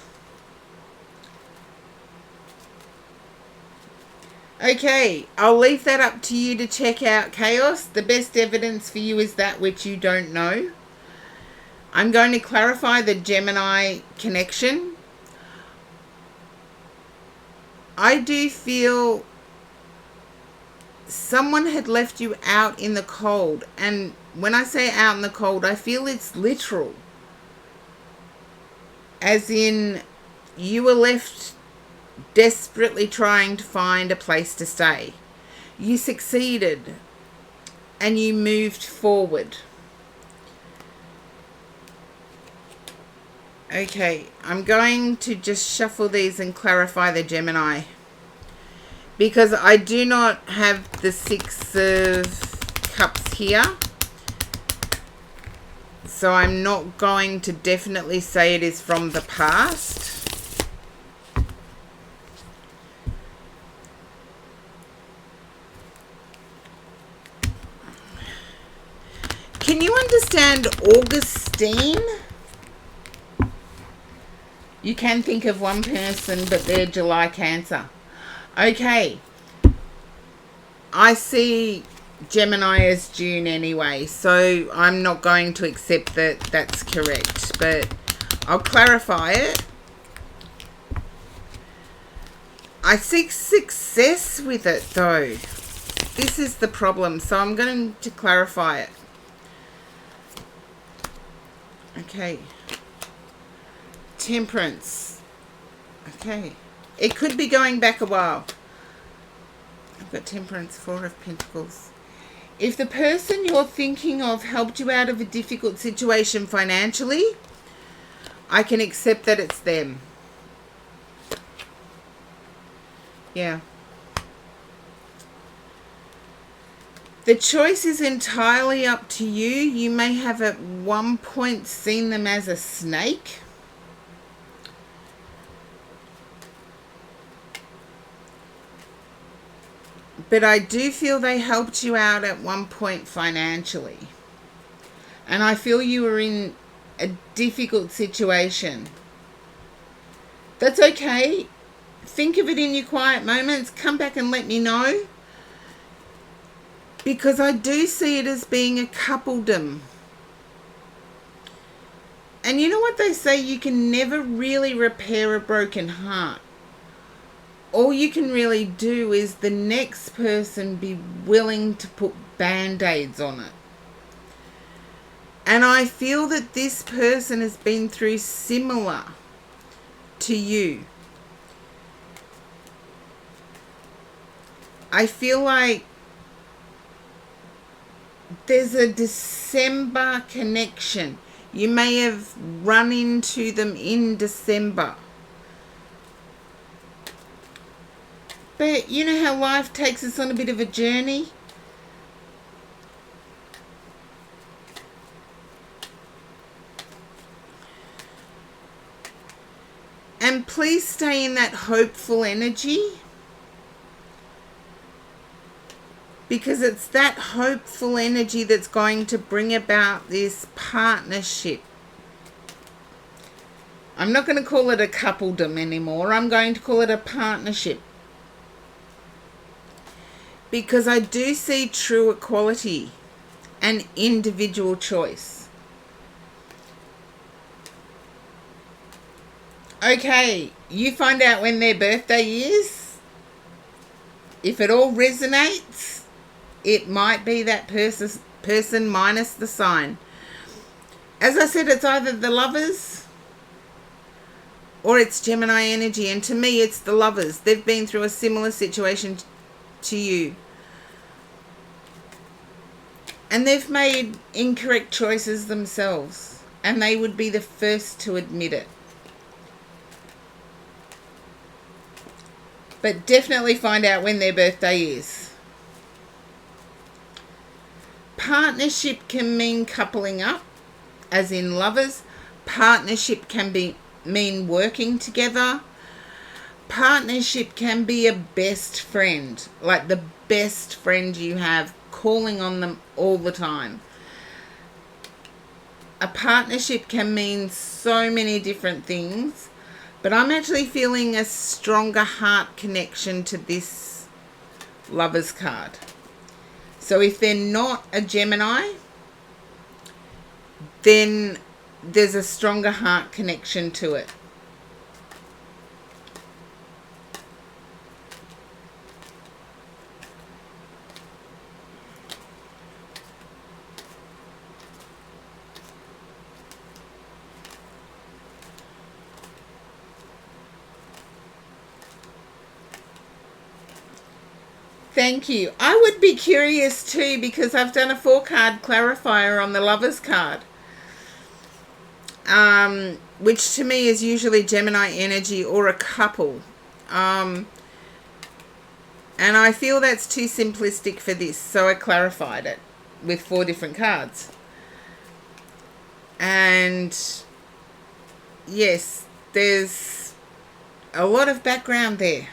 Okay, I'll leave that up to you to check out, Chaos. The best evidence for you is that which you don't know. I'm going to clarify the Gemini connection. I do feel someone had left you out in the cold. And when I say out in the cold, I feel it's literal. As in, you were left desperately trying to find a place to stay. You succeeded and you moved forward. Okay, I'm going to just shuffle these and clarify the Gemini, because I do not have the 6 of Cups here. So I'm not going to definitely say it is from the past. Can you understand Augustine? You can think of one person, but they're July Cancer. Okay. I see Gemini as June anyway, so I'm not going to accept that that's correct, but I'll clarify it. I seek success with it though. This is the problem, so I'm going to clarify it. Okay. Temperance. Okay. It could be going back a while. I've got Temperance, 4 of Pentacles. If the person you're thinking of helped you out of a difficult situation financially, I can accept that it's them. Yeah. The choice is entirely up to you. You may have at one point seen them as a snake. But I do feel they helped you out at one point financially. And I feel you were in a difficult situation. That's okay. Think of it in your quiet moments. Come back and let me know. Because I do see it as being a coupledom. And you know what they say? You can never really repair a broken heart. All you can really do is the next person be willing to put band-aids on it. And I feel that this person has been through similar to you. I feel like there's a December connection. You may have run into them in December. But you know how life takes us on a bit of a journey? And please stay in that hopeful energy. because it's that hopeful energy that's going to bring about this partnership. I'm not going to call it a coupledom anymore. I'm going to call it a partnership. Because I do see true equality and individual choice. Okay, you find out when their birthday is. If it all resonates, it might be that person minus the sign. As I said, it's either the Lovers or it's Gemini energy. And to me, it's the Lovers. They've been through a similar situation to you. And they've made incorrect choices themselves. And they would be the first to admit it. But definitely find out when their birthday is. Partnership can mean coupling up, as in lovers. Partnership can mean working together. Partnership can be a best friend, like the best friend you have, calling on them all the time. A partnership can mean so many different things, but I'm actually feeling a stronger heart connection to this Lovers card. So if they're not a Gemini, then there's a stronger heart connection to it. Thank you. I would be curious too, because I've done a 4-card clarifier on the Lovers card, which to me is usually Gemini energy or a couple. And I feel that's too simplistic for this, so I clarified it with 4 different cards. And yes, there's a lot of background there.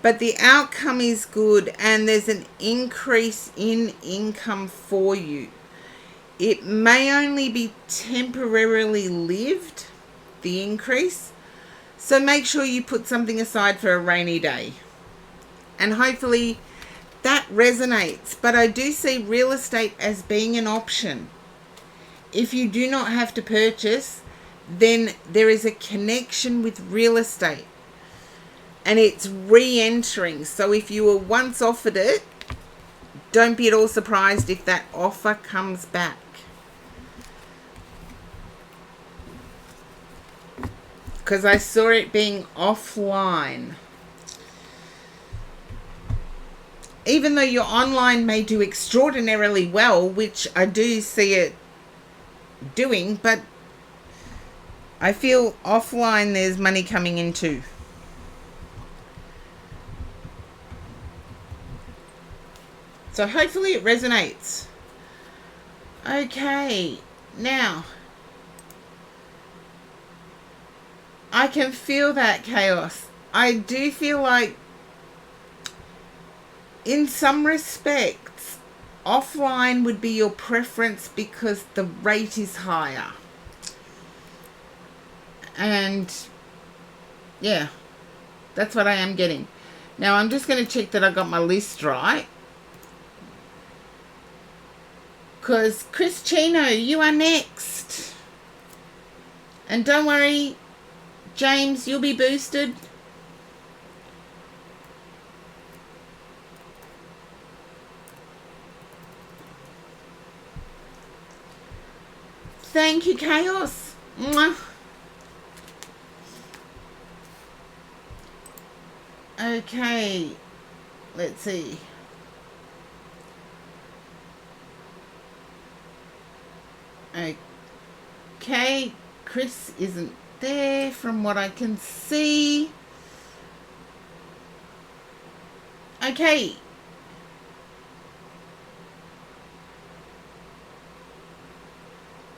But the outcome is good, and there's an increase in income for you. It may only be temporarily lived, the increase. So make sure you put something aside for a rainy day. And hopefully that resonates. But I do see real estate as being an option. If you do not have to purchase, then there is a connection with real estate. And it's re-entering. So if you were once offered it, don't be at all surprised if that offer comes back. Because I saw it being offline. Even though your online may do extraordinarily well, which I do see it doing, but I feel offline there's money coming in too. So hopefully it resonates. Okay, now I can feel that chaos. I do feel like in some respects offline would be your preference because the rate is higher. And yeah, that's what I am getting. Now I'm just going to check that I got my list right. Because Chris Chino, you are next. And don't worry, James, you'll be boosted. Thank you, Chaos. Mwah. Okay, let's see. Okay, Chris isn't there from what I can see. Okay.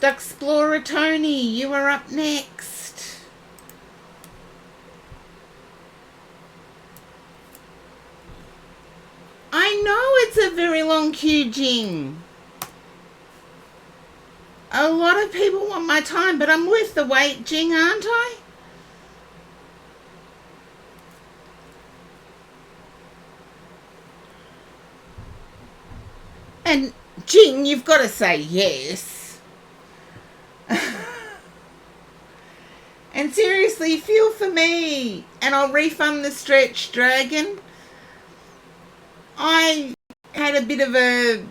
Duxplorer Tony, you are up next. Thank you, Jing. A lot of people want my time, but I'm worth the wait, Jing, aren't I? And Jing, you've got to say yes. And seriously, feel for me, and I'll refund the stretch, Dragon. I had a bit of an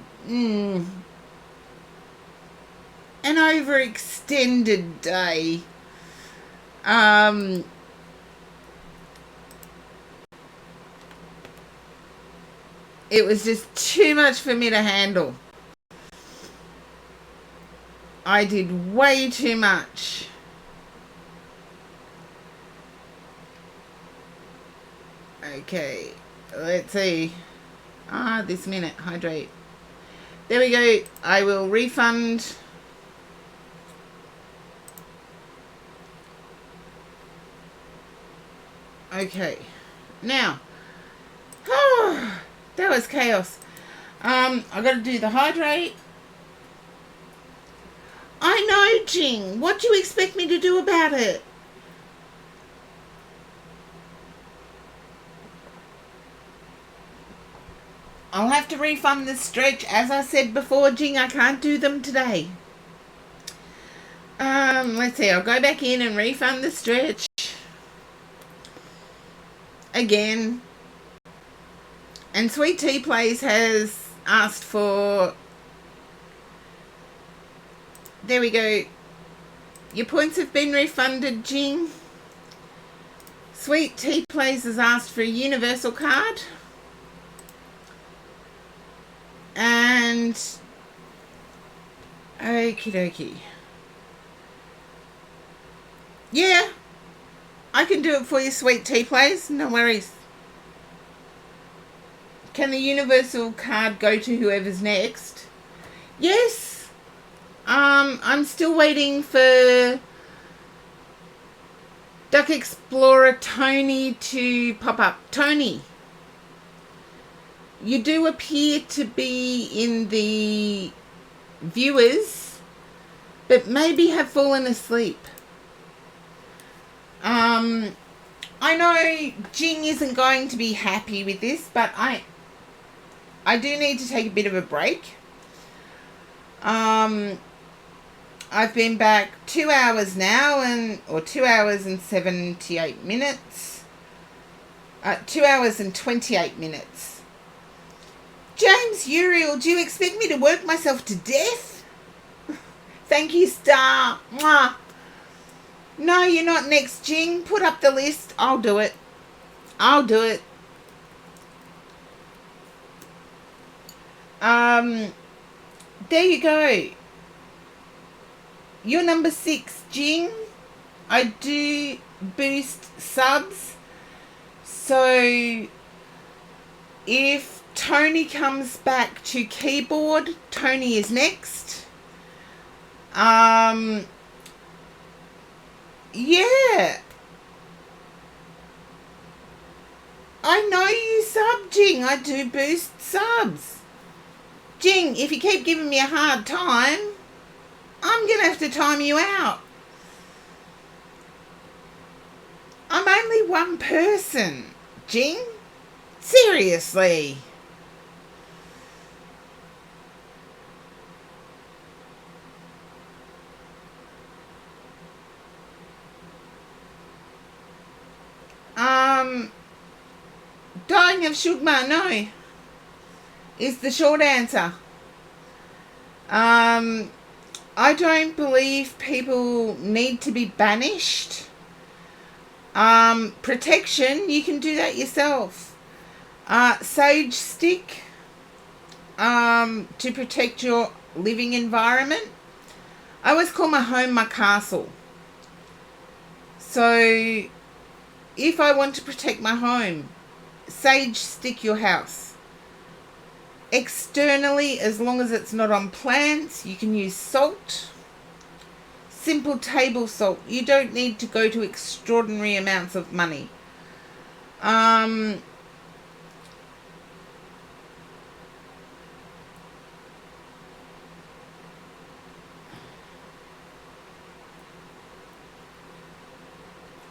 overextended day. It was just too much for me to handle. I did way too much. Okay, let's see. This minute, hydrate. There we go. I will refund. Okay, now, that was chaos. I got to do the hydrate. I know, Jing. What do you expect me to do about it? I'll have to refund the stretch. As I said before, Jing, I can't do them today. Let's see. I'll go back in and refund the stretch. Again. And Sweet Tea Place has asked for... There we go. Your points have been refunded, Jing. Sweet Tea Place has asked for a universal card. And okie dokie. Yeah, I can do it for you, Sweet Tea Place. No worries. Can the universal card go to whoever's next? Yes. I'm still waiting for Duck Explorer Tony to pop up. Tony, you do appear to be in the viewers, but maybe have fallen asleep. I know Jing isn't going to be happy with this, but I do need to take a bit of a break. I've been back 2 hours now, or 2 hours and 78 minutes. 2 hours and 28 minutes. James Uriel, do you expect me to work myself to death? Thank you, Star. Mwah. No, you're not next, Jing. Put up the list. I'll do it. I'll do it. There you go. You're number 6, Jing. I do boost subs. So if Tony comes back to keyboard, Tony is next. Yeah. I know you sub, Jing. I do boost subs. Jing, if you keep giving me a hard time, I'm going to have to time you out. I'm only one person, Jing. Seriously. Dying of Shugma, no, is the short answer. I don't believe people need to be banished. Protection, you can do that yourself. Sage stick, to protect your living environment. I always call my home my castle. So if I want to protect my home, sage stick your house. Externally, as long as it's not on plants, you can use salt. Simple table salt. You don't need to go to extraordinary amounts of money.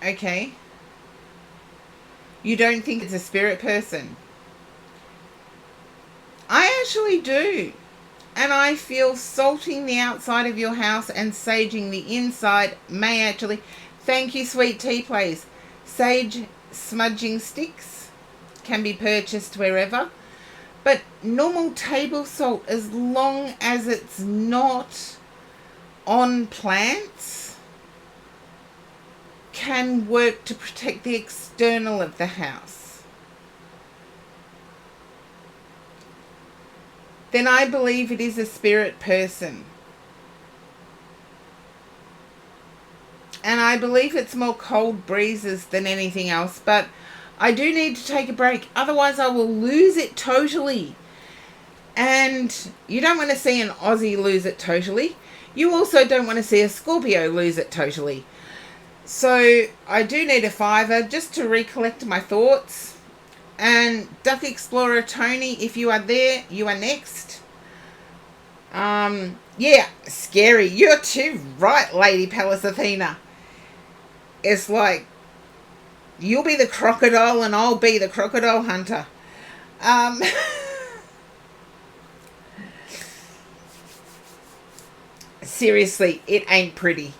Okay. You don't think it's a spirit person? I actually do. And I feel salting the outside of your house and saging the inside may actually... Thank you, Sweet Tea Place. Sage smudging sticks can be purchased wherever. But normal table salt, as long as it's not on plants, can work to protect the external of the house. Then I believe it is a spirit person. And I believe it's more cold breezes than anything else. But I do need to take a break. Otherwise, I will lose it totally. And you don't want to see an Aussie lose it totally. You also don't want to see a Scorpio lose it totally. So I do need a $5 just to recollect my thoughts. And Duck Explorer Tony, if you are there, you are next. Yeah, scary. You're too right, Lady Pallas Athena. It's like, you'll be the crocodile and I'll be the crocodile hunter. Seriously, it ain't pretty.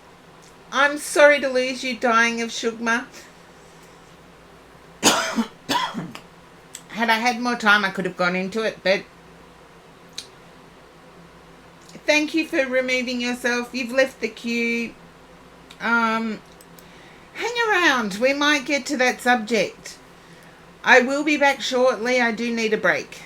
I'm sorry to lose you dying of Shugma. Had I had more time, I could have gone into it, but thank you for removing yourself. You've left the queue. Hang around. We might get to that subject. I will be back shortly. I do need a break.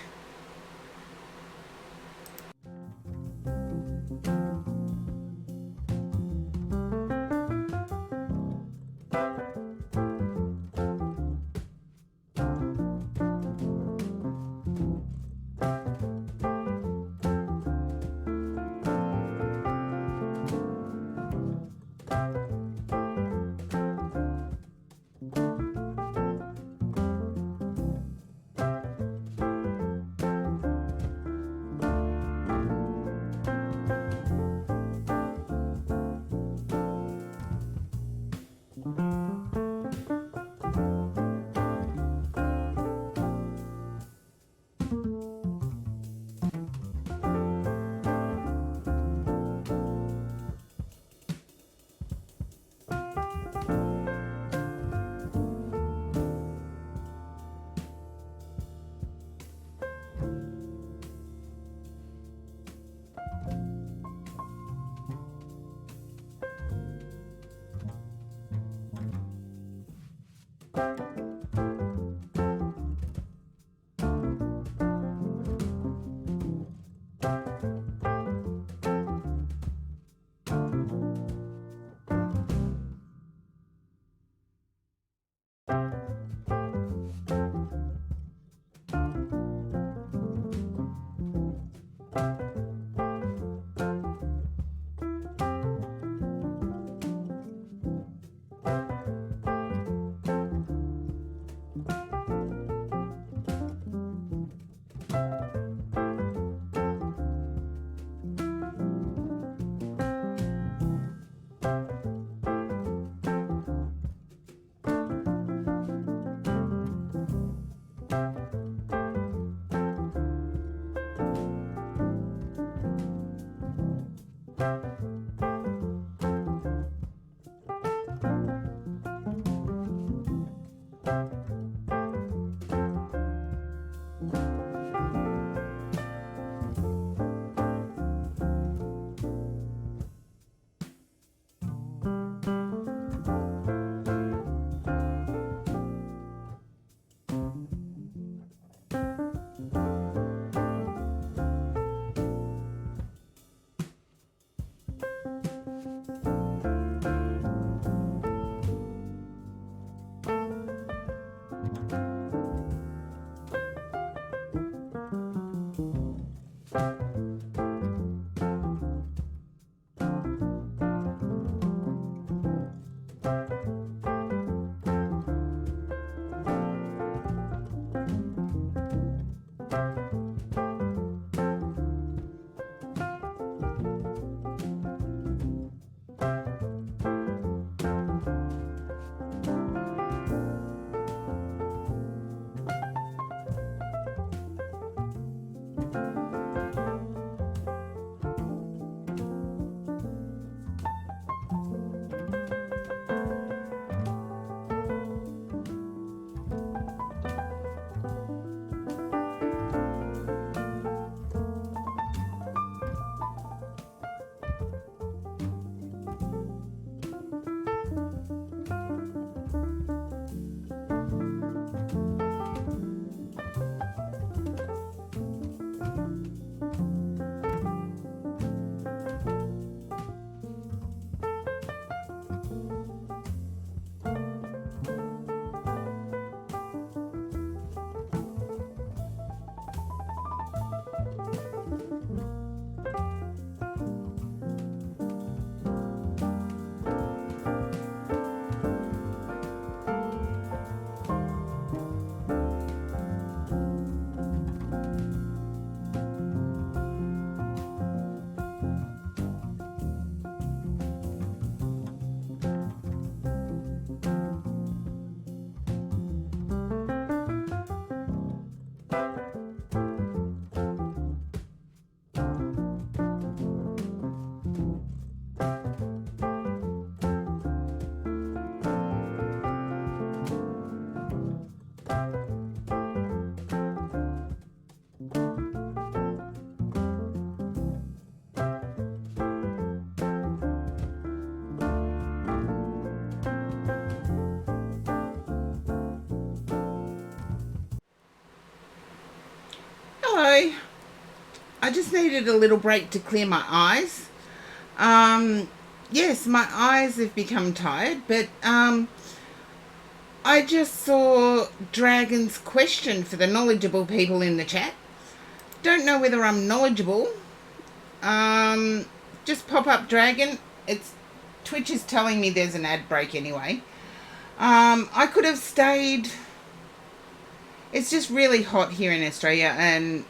I just needed a little break to clear my eyes. Yes, my eyes have become tired, but I just saw Dragon's question for the knowledgeable people in the chat. Don't know whether I'm knowledgeable. Just pop up Dragon. Twitch is telling me there's an ad break anyway. I could have stayed. It's just really hot here in Australia, and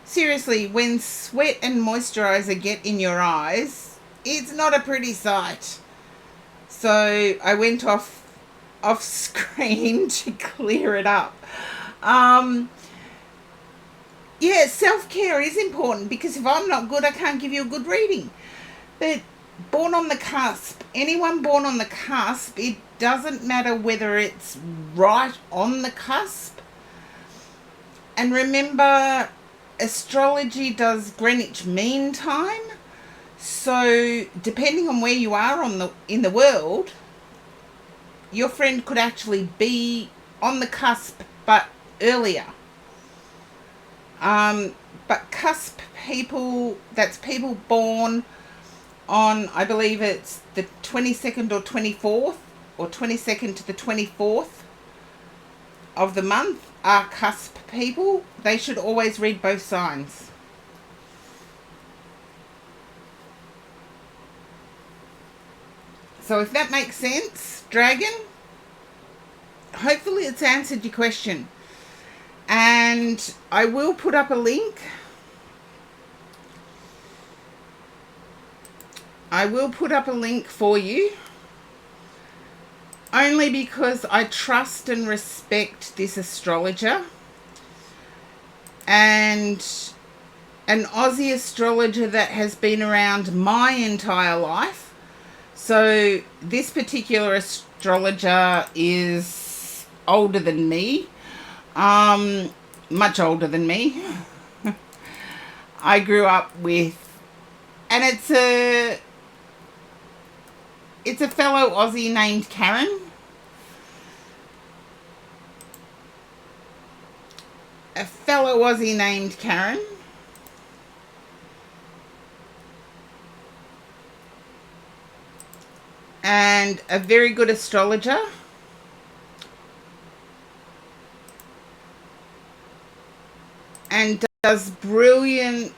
seriously, when sweat and moisturizer get in your eyes, it's not a pretty sight. So I went off screen to clear it up. Yeah, self-care is important, because if I'm not good, I can't give you a good reading. But born on the cusp, anyone born on the cusp, it doesn't matter whether it's right on the cusp. And remember, astrology does Greenwich Mean Time. So depending on where you are in the world, your friend could actually be on the cusp, but earlier. But cusp people, that's people born on, I believe it's the 22nd or 24th, or 22nd to the 24th of the month, are cusp people. They should always read both signs. So if that makes sense, Dragon, hopefully it's answered your question. And I will put up a link. I will put up a link for you, only because I trust and respect this astrologer, and an Aussie astrologer that has been around my entire life. So this particular astrologer is older than me, much older than me. I grew up with, and it's a fellow Aussie named Karen. A fellow Aussie named Karen. And a very good astrologer. And does brilliant.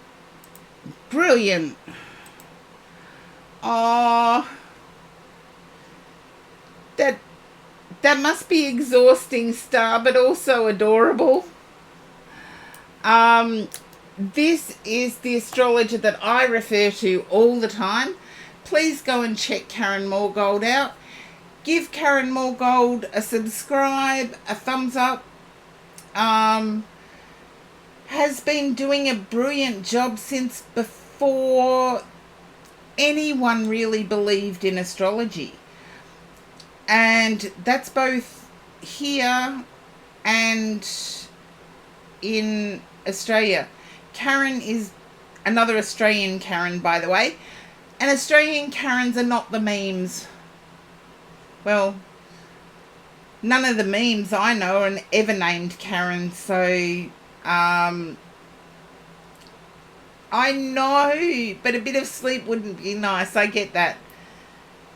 Oh, that must be exhausting, Star, but also adorable. This is the astrologer that I refer to all the time. Please go and check Karen Moorgold out. Give Karen Moorgold a subscribe, a thumbs up. Has been doing a brilliant job since before anyone really believed in astrology. And that's both here and in Australia. Karen is another Australian Karen, by the way. And Australian Karens are not the memes. Well, none of the memes I know are ever named Karen, so I know, but a bit of sleep wouldn't be nice. I get that.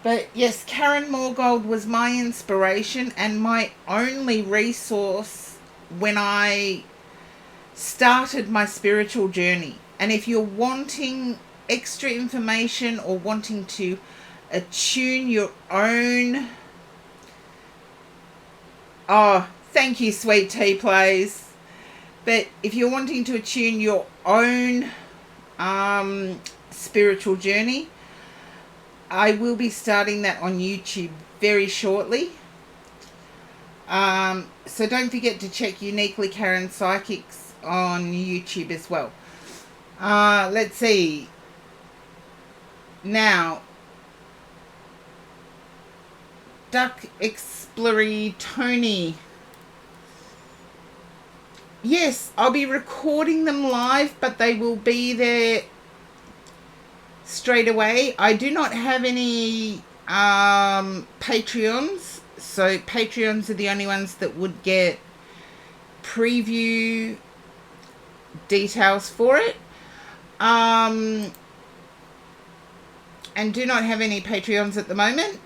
But yes, Karen Moorgold was my inspiration and my only resource when I started my spiritual journey. And if you're wanting extra information or wanting to attune your own... Oh, thank you, Sweet Tea Plays. But if you're wanting to attune your own spiritual journey, I will be starting that on YouTube very shortly. So don't forget to check Uniquely Karen Psychics on YouTube as well. Let's see. Now, Duck Explory Tony. Yes, I'll be recording them live, but they will be there straight away. I do not have any Patreons, so Patreons are the only ones that would get preview details for it. And do not have any Patreons at the moment.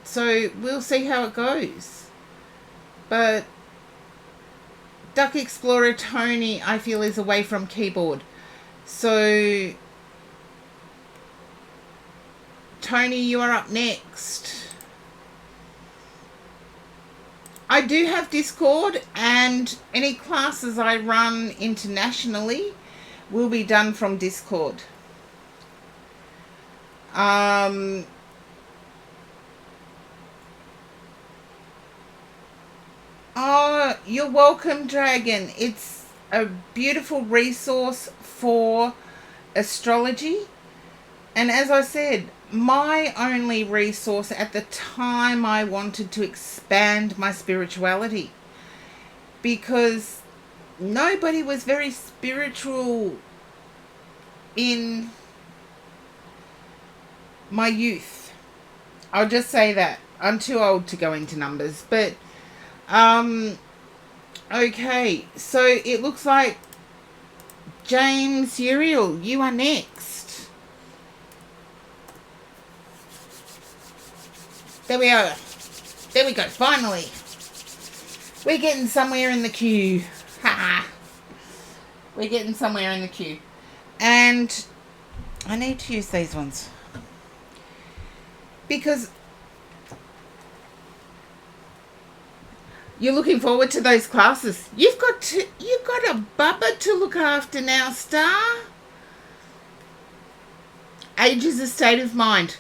So we'll see how it goes. But Duck Explorer Tony, I feel, is away from keyboard. So Tony, you are up next. I do have Discord, and any classes I run internationally will be done from Discord. Oh, you're welcome, Dragon. It's a beautiful resource for astrology. And as I said, my only resource at the time I wanted to expand my spirituality, because nobody was very spiritual in my youth. I'll just say that. I'm too old to go into numbers, but okay, so it looks like James Uriel, you are next. There we are. There we go, finally. We're getting somewhere in the queue. Ha! We're getting somewhere in the queue. And I need to use these ones, because you're looking forward to those classes. You've got a bubba to look after now, Star. Age is a state of mind.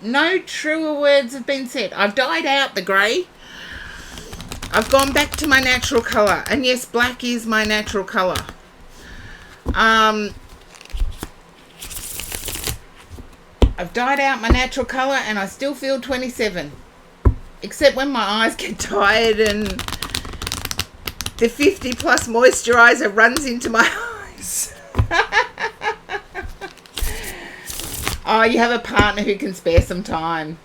No truer words have been said. I've dyed out the grey. I've gone back to my natural colour. And yes, black is my natural colour. I've dyed out my natural colour, and I still feel 27. Except when my eyes get tired and the 50 plus moisturiser runs into my eyes. Oh, you have a partner who can spare some time.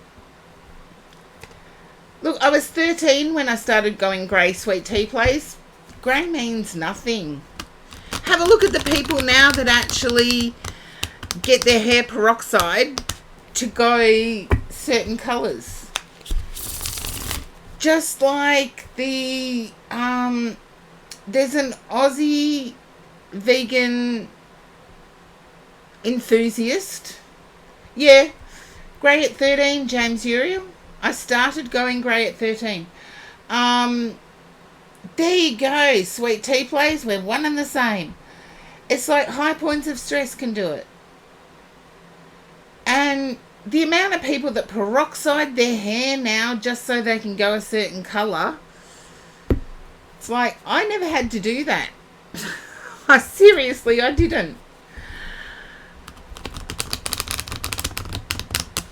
Look, I was 13 when I started going grey sweet tea plays. Grey means nothing. Have a look at the people now that actually get their hair peroxide to go certain colours. Just like the there's an Aussie vegan enthusiast. Yeah, grey at 13, James Uriel. I started going grey at 13. There you go, sweet tea plays. We're one and the same. It's like high points of stress can do it. And the amount of people that peroxide their hair now just so they can go a certain colour, it's like, I never had to do that. Seriously, I didn't.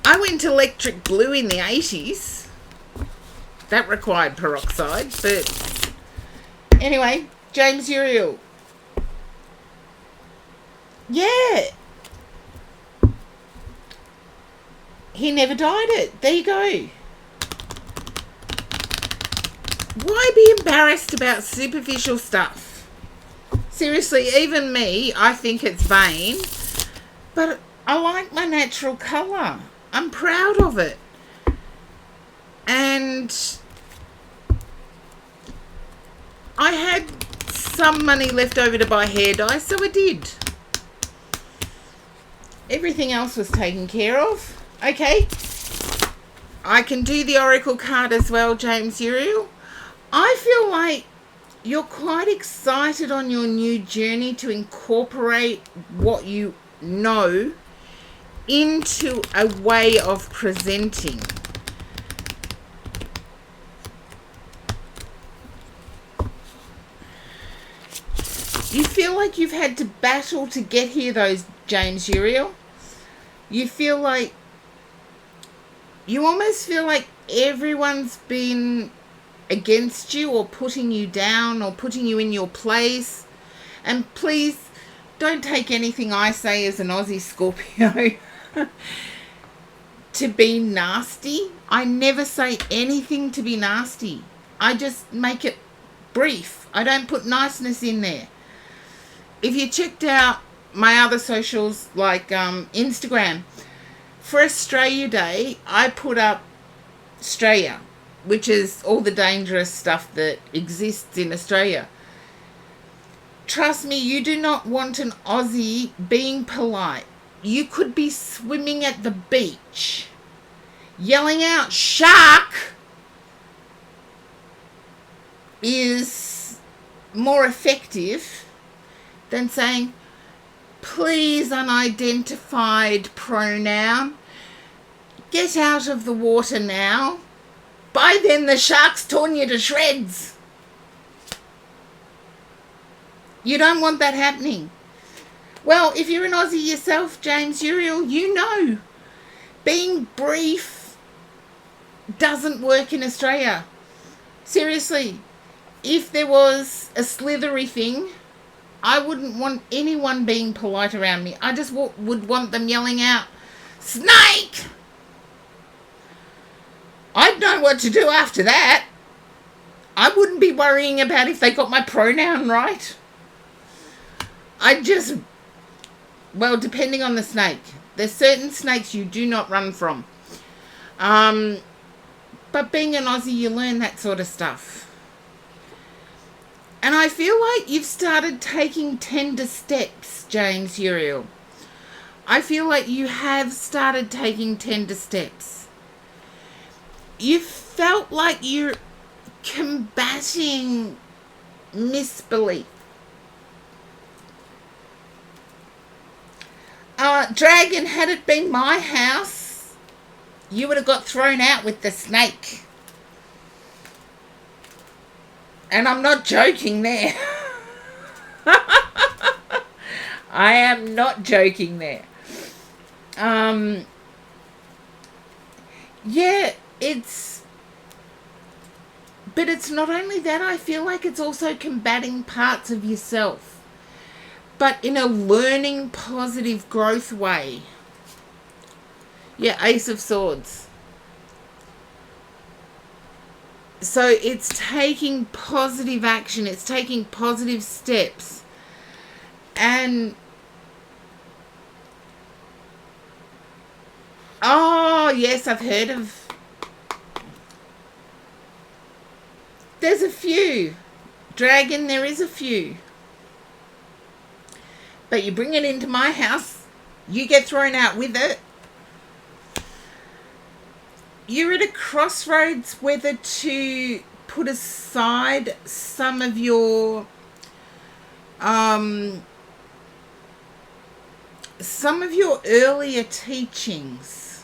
I went electric blue in the 80s. That required peroxide, but anyway, James Uriel. Yeah. He never dyed it. There you go. Why be embarrassed about superficial stuff? Seriously, even me, I think it's vain, but I like my natural colour. I'm proud of it. And I had some money left over to buy hair dye, so I did. Everything else was taken care of. Okay. I can do the oracle card as well, James Uriel. I feel like you're quite excited on your new journey to incorporate what you know into a way of presenting. You feel like you've had to battle to get here, though, James Uriel. You feel like, you almost feel like everyone's been against you or putting you down or putting you in your place. And please don't take anything I say as an Aussie Scorpio to be nasty. I never say anything to be nasty. I just make it brief. I don't put niceness in there. if you checked out my other socials like Instagram, for Australia Day, I put up Australia, which is all the dangerous stuff that exists in Australia. Trust me, you do not want an Aussie being polite. You could be swimming at the beach, yelling out, "Shark!" is more effective than saying, "Please, unidentified pronoun, get out of the water now. By then the shark's torn you to shreds." You don't want that happening. Well, if you're an Aussie yourself, James Uriel, you know being brief doesn't work in Australia. Seriously, if there was a slithery thing, I wouldn't want anyone being polite around me. I just would want them yelling out, "Snake!" I'd know what to do after that. I wouldn't be worrying about if they got my pronoun right. Well, depending on the snake. There's certain snakes you do not run from. But being an Aussie, you learn that sort of stuff. And I feel like you've started taking tender steps, James Uriel. I feel like you have started taking tender steps. You felt like you're combating misbelief. Dragon, had it been my house, you would have got thrown out with the snake. And I'm not joking there. I am not joking there. Yeah, but it's not only that, I feel like it's also combating parts of yourself, but in a learning, positive growth way. Yeah, Ace of Swords. So it's taking positive action. It's taking positive steps. And oh, yes, I've heard of. There's a few. Dragon, there is a few. But you bring it into my house, you get thrown out with it. You're at a crossroads whether to put aside some of your earlier teachings.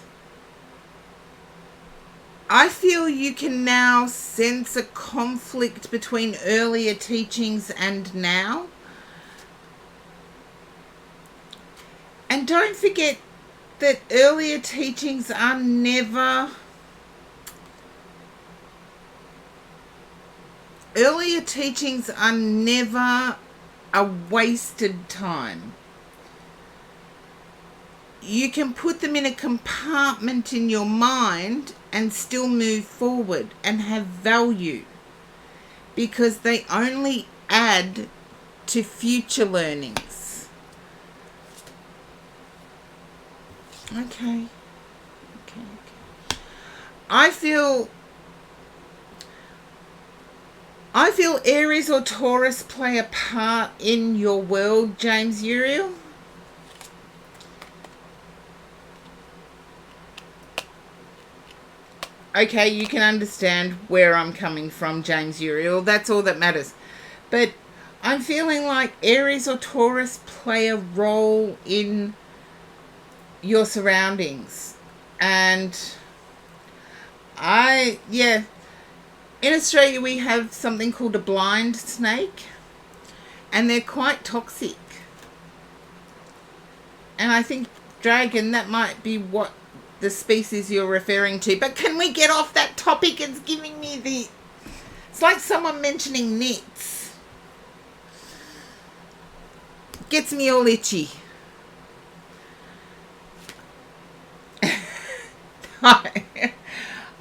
I feel you can now sense a conflict between earlier teachings and now. And don't forget that earlier teachings are never a wasted time. You can put them in a compartment in your mind and still move forward and have value, because they only add to future learnings. Okay. I feel Aries or Taurus play a part in your world, James Uriel. Okay, you can understand where I'm coming from, James Uriel. That's all that matters. But I'm feeling like Aries or Taurus play a role in your surroundings. And in Australia we have something called a blind snake, and they're quite toxic. And I think, Dragon, that might be what the species you're referring to. But can we get off that topic? It's giving me it's like someone mentioning nits. Gets me all itchy.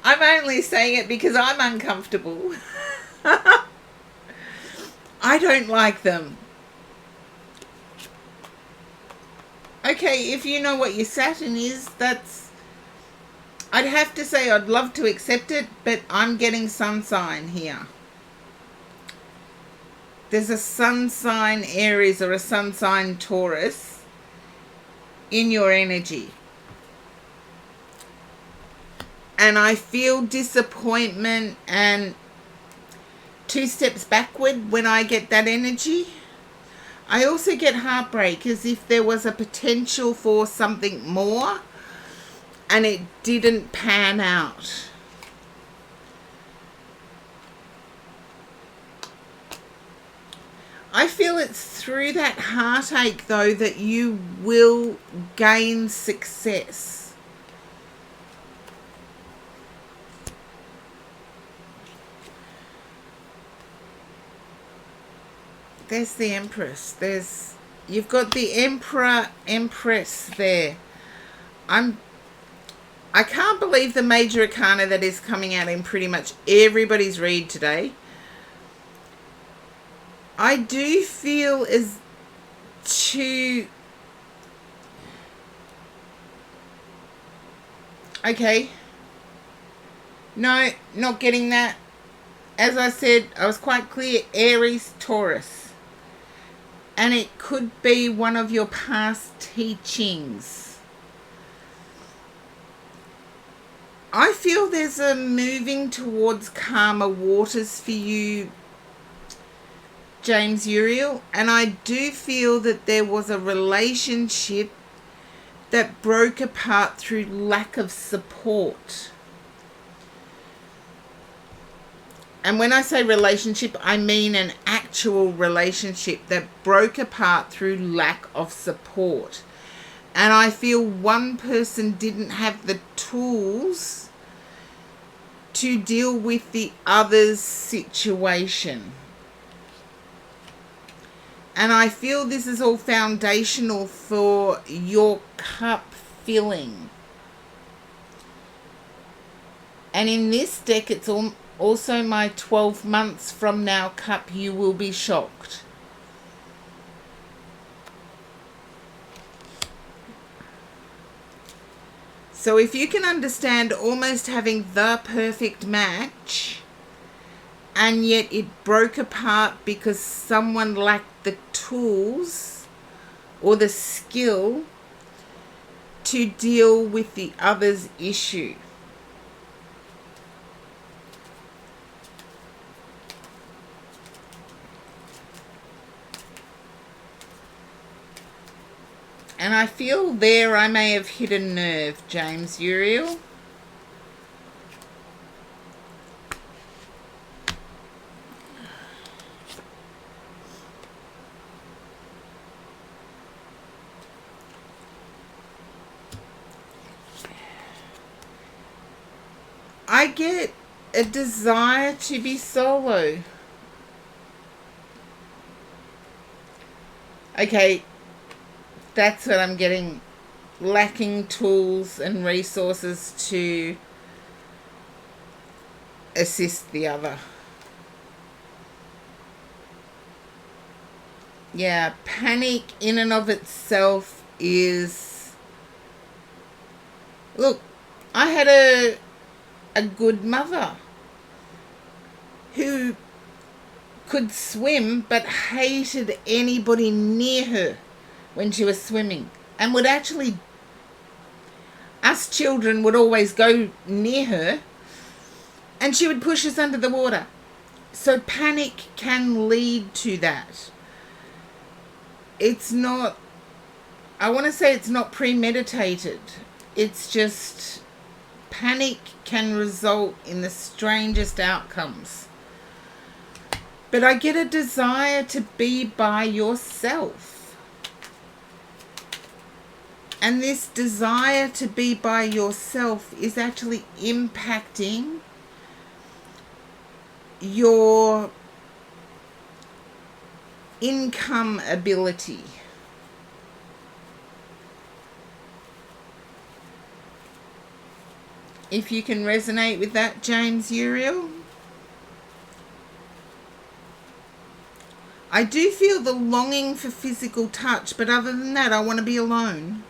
I'm only saying it because I'm uncomfortable. I don't like them. Okay, if you know what your Saturn is, I'd have to say I'd love to accept it, but I'm getting sun sign here. There's a sun sign Aries or a sun sign Taurus in your energy. And I feel disappointment and 2 steps backward when I get that energy. I also get heartbreak as if there was a potential for something more and it didn't pan out. I feel it's through that heartache, though, that you will gain success. There's the Empress. You've got the Emperor, Empress there. I can't believe the major arcana that is coming out in pretty much everybody's read today. I do feel as to... Okay. No, not getting that. As I said, I was quite clear. Aries, Taurus. And it could be one of your past teachings. I feel there's a moving towards calmer waters for you, James Uriel, and I do feel that there was a relationship that broke apart through lack of support. And when I say relationship, I mean an actual relationship that broke apart through lack of support. And I feel one person didn't have the tools to deal with the other's situation. And I feel this is all foundational for your cup filling. And in this deck, it's also my 12 months from now cup. You will be shocked. So if you can understand almost having the perfect match, and yet it broke apart because someone lacked the tools or the skill to deal with the other's issue. And I feel there I may have hit a nerve, James Uriel. I get a desire to be solo. Okay, that's what I'm getting. Lacking tools and resources to assist the other. Yeah, panic in and of itself is... Look, I had a good mother who could swim but hated anybody near her when she was swimming, and would actually, us children would always go near her and she would push us under the water. So panic can lead to that. It's not, I want to say it's not premeditated. It's just panic can result in the strangest outcomes. But I get a desire to be by yourself. And this desire to be by yourself is actually impacting your income ability. If you can resonate with that, James Uriel. I do feel the longing for physical touch, but other than that, I want to be alone.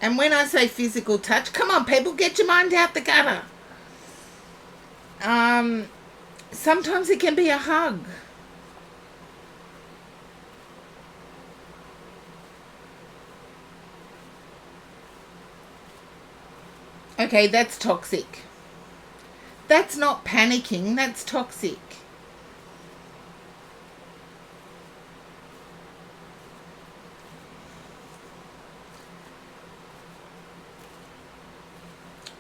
And when I say physical touch, come on, people, get your mind out the gutter. Sometimes it can be a hug. Okay, that's toxic. That's not panicking, that's toxic.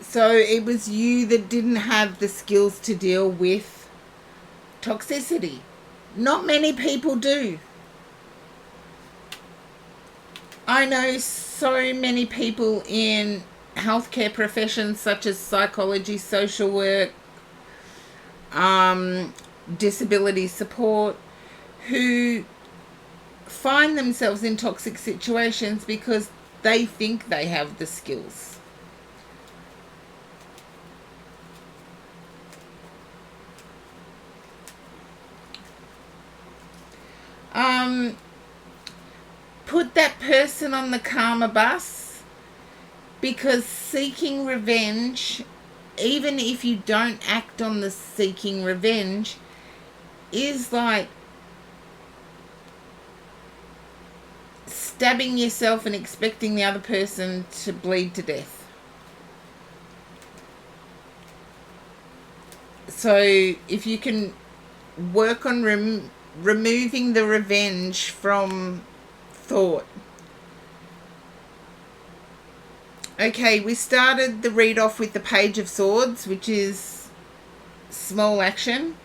So it was you that didn't have the skills to deal with toxicity. Not many people do. I know so many people in healthcare professions such as psychology, social work, disability support, who find themselves in toxic situations because they think they have the skills. Put that person on the karma bus, because seeking revenge, even if you don't act on the seeking revenge, is like stabbing yourself and expecting the other person to bleed to death. So if you can work on removing the revenge from thought. Okay, we started the read off with the Page of Swords, which is small action,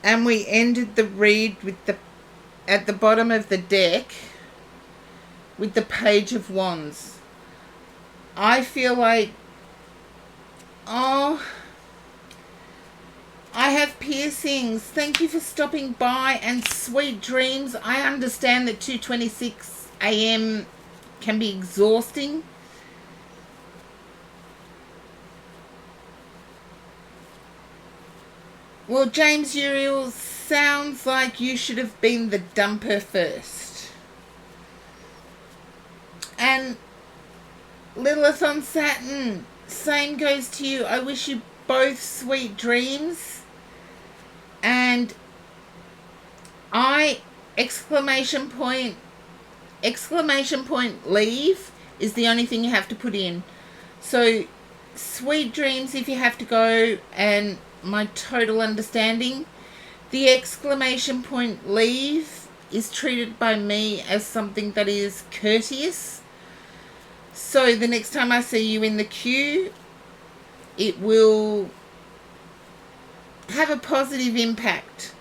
and we ended the read with the at the bottom of the deck with the Page of Wands. I feel like, oh, I have piercings. Thank you for stopping by, and sweet dreams. I understand that 2:26 a.m. can be exhausting. Well, James Uriel, sounds like you should have been the dumper first. And Lilith on Saturn, same goes to you. I wish you both sweet dreams. And exclamation point, leave is the only thing you have to put in. So sweet dreams if you have to go, and my total understanding. The exclamation point leave is treated by me as something that is courteous. So the next time I see you in the queue, it will have a positive impact.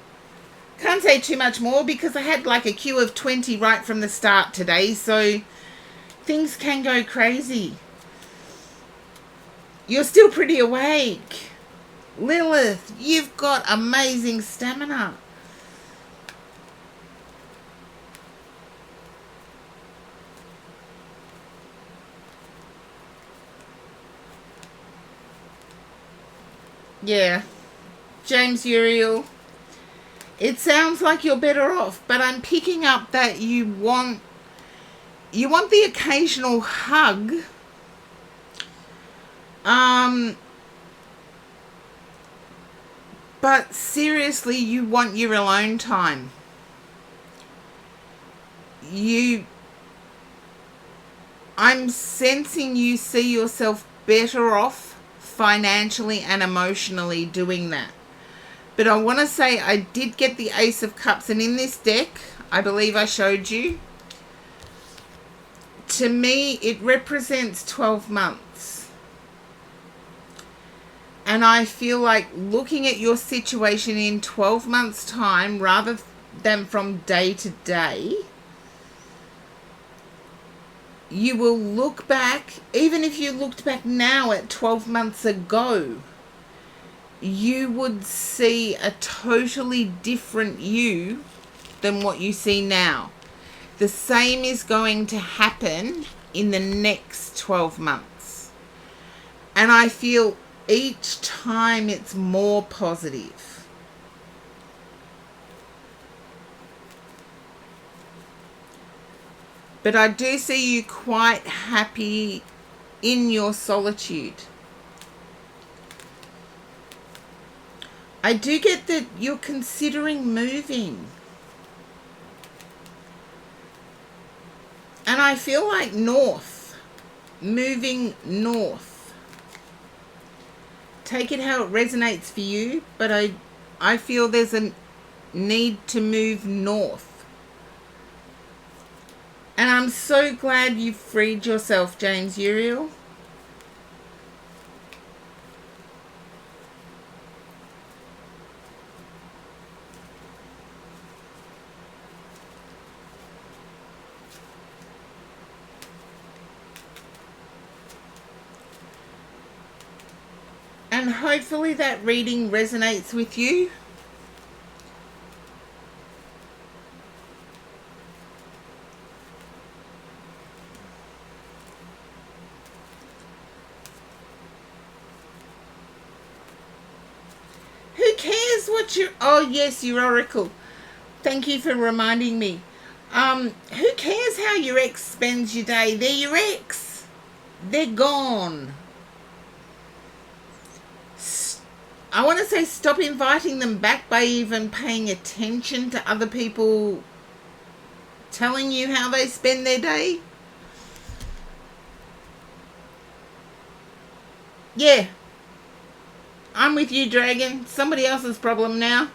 Can't say too much more because I had like a queue of 20 right from the start today, so things can go crazy. You're still pretty awake. Lilith, you've got amazing stamina. Yeah. James Uriel, it sounds like you're better off, but I'm picking up that you want the occasional hug. But seriously, you want your alone time. I'm sensing you see yourself better off financially and emotionally doing that. But I want to say I did get the Ace of Cups, and in this deck, I believe I showed you, to me, it represents 12 months. And I feel like looking at your situation in 12 months' time, rather than from day to day, you will look back, even if you looked back now at 12 months ago, you would see a totally different you than what you see now. The same is going to happen in the next 12 months. And I feel each time it's more positive. But I do see you quite happy in your solitude. I do get that you're considering moving. And I feel like north, moving north. Take it how it resonates for you, but I feel there's a need to move north. And I'm so glad you freed yourself, James Uriel. And hopefully that reading resonates with you. Who cares what you... Oh, yes, your oracle. Thank you for reminding me. Who cares how your ex spends your day? They're your ex. They're gone. I want to say stop inviting them back by even paying attention to other people telling you how they spend their day. Yeah. I'm with you, Dragon. Somebody else's problem now.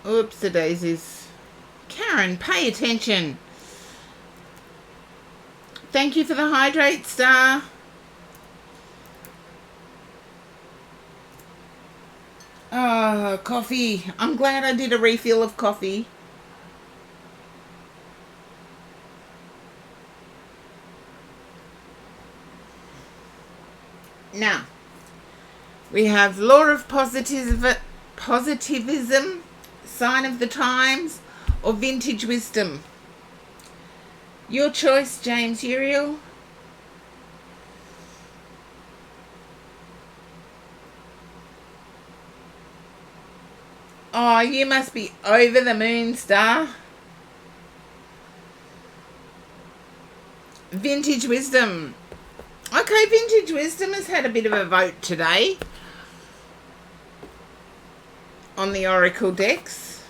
Oops, the daisies. Karen, pay attention. Thank you for the hydrate, Star. Oh, coffee. I'm glad I did a refill of coffee. Now, we have Law of Positivism, Sign of the Times, or Vintage Wisdom. Your choice, James Uriel. Oh, you must be over the moon, Star. Vintage Wisdom. Okay, Vintage Wisdom has had a bit of a vote today on the Oracle decks.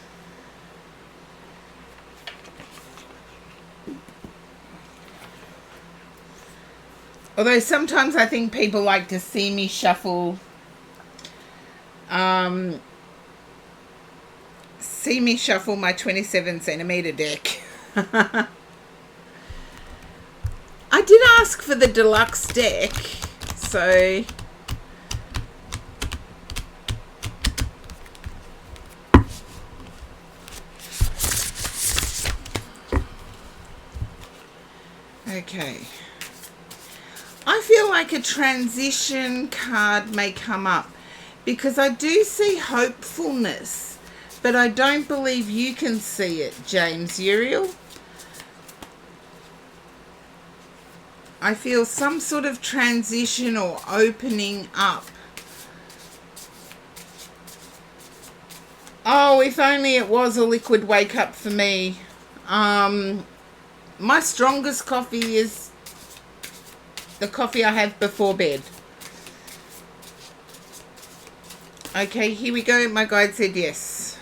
Although sometimes I think people like to see me shuffle my 27 centimeter deck. I did ask for the deluxe deck, so okay. I feel like a transition card may come up because I do see hopefulness, but I don't believe you can see it, James Uriel. I feel some sort of transition or opening up. Oh, if only it was a liquid wake up for me. My strongest coffee is the coffee I have before bed. Okay, here we go. My guide said yes.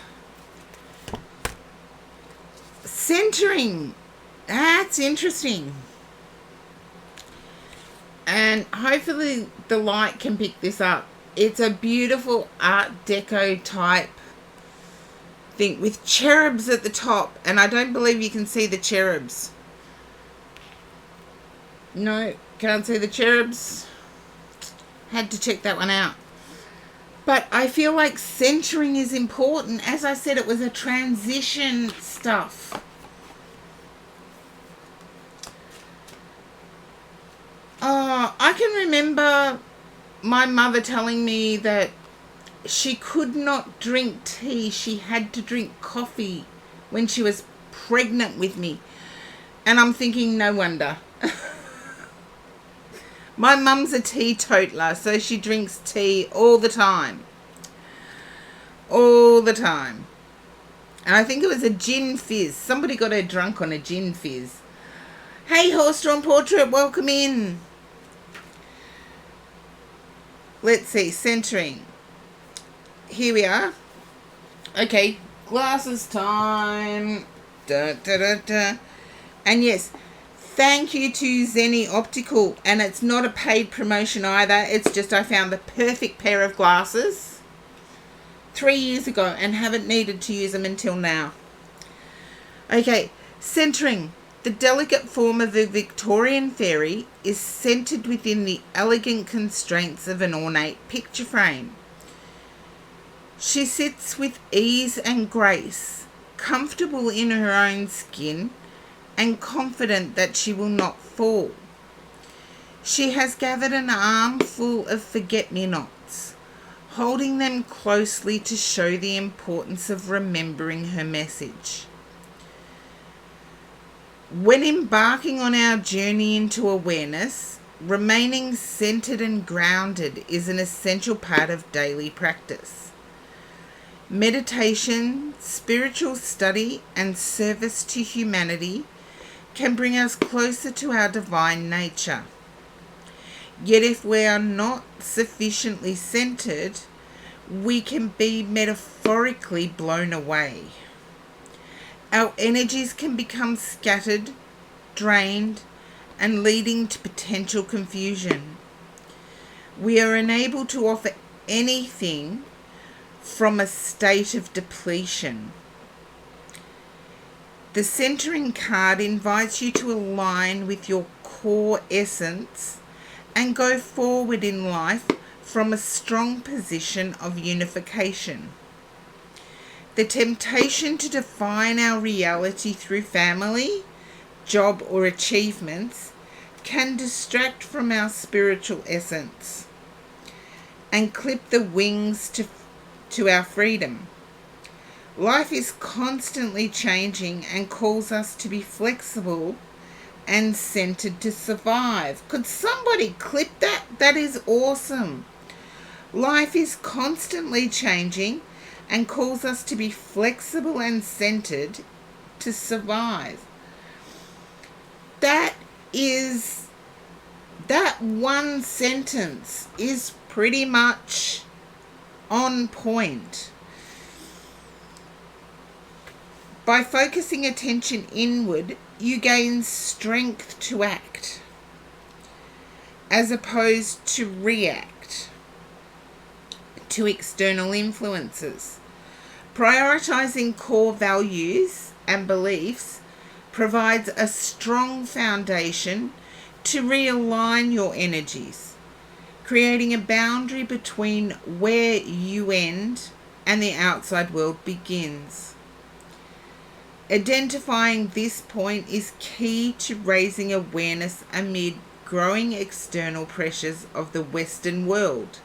Centering. That's interesting. And hopefully the light can pick this up. It's a beautiful Art Deco type thing with cherubs at the top. And I don't believe you can see the cherubs. No, can't see the cherubs. Had to check that one out. But I feel like centering is important. As I said, it was a transition stuff. I can remember my mother telling me that she could not drink tea. She had to drink coffee when she was pregnant with me. And I'm thinking, no wonder. My mum's a teetotaler, so she drinks tea all the time. All the time. And I think it was a gin fizz. Somebody got her drunk on a gin fizz. Hey, Horse-Drawn Portrait, welcome in. Let's see, centering. Here we are. Okay, glasses time. Da, da, da, da. And yes, thank you to Zenny Optical. And it's not a paid promotion either. It's just I found the perfect pair of glasses 3 years ago and haven't needed to use them until now. Okay, centering. The delicate form of a Victorian fairy is centered within the elegant constraints of an ornate picture frame. She sits with ease and grace, comfortable in her own skin and confident that she will not fall. She has gathered an armful of forget-me-nots, holding them closely to show the importance of remembering her message. When embarking on our journey into awareness, remaining centered and grounded is an essential part of daily practice. Meditation, spiritual study, and service to humanity can bring us closer to our divine nature. Yet if we are not sufficiently centered, we can be metaphorically blown away. Our energies can become scattered, drained, and leading to potential confusion. We are unable to offer anything from a state of depletion. The centering card invites you to align with your core essence and go forward in life from a strong position of unification. The temptation to define our reality through family, job, or achievements can distract from our spiritual essence and clip the wings to our freedom. Life is constantly changing and calls us to be flexible and centered to survive. Could somebody clip that? That is awesome. Life is constantly changing and calls us to be flexible and centered to survive. That one sentence is pretty much on point. By focusing attention inward, you gain strength to act, as opposed to react to external influences. Prioritizing core values and beliefs provides a strong foundation to realign your energies, creating a boundary between where you end and the outside world begins. Identifying this point is key to raising awareness amid growing external pressures of the Western world,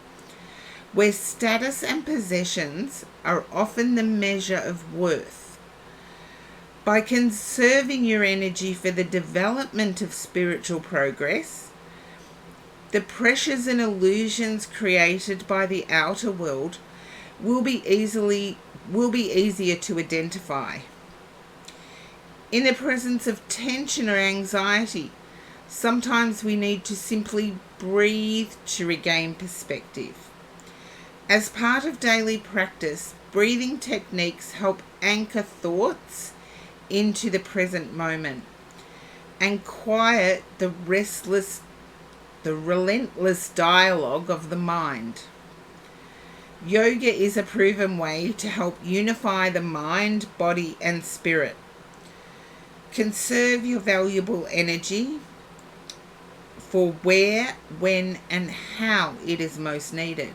where status and possessions are often the measure of worth. By conserving your energy for the development of spiritual progress, the pressures and illusions created by the outer world will be easier to identify. In the presence of tension or anxiety, sometimes we need to simply breathe to regain perspective. As part of daily practice, breathing techniques help anchor thoughts into the present moment and quiet the relentless dialogue of the mind. Yoga is a proven way to help unify the mind, body, and spirit. Conserve your valuable energy for where, when, and how it is most needed.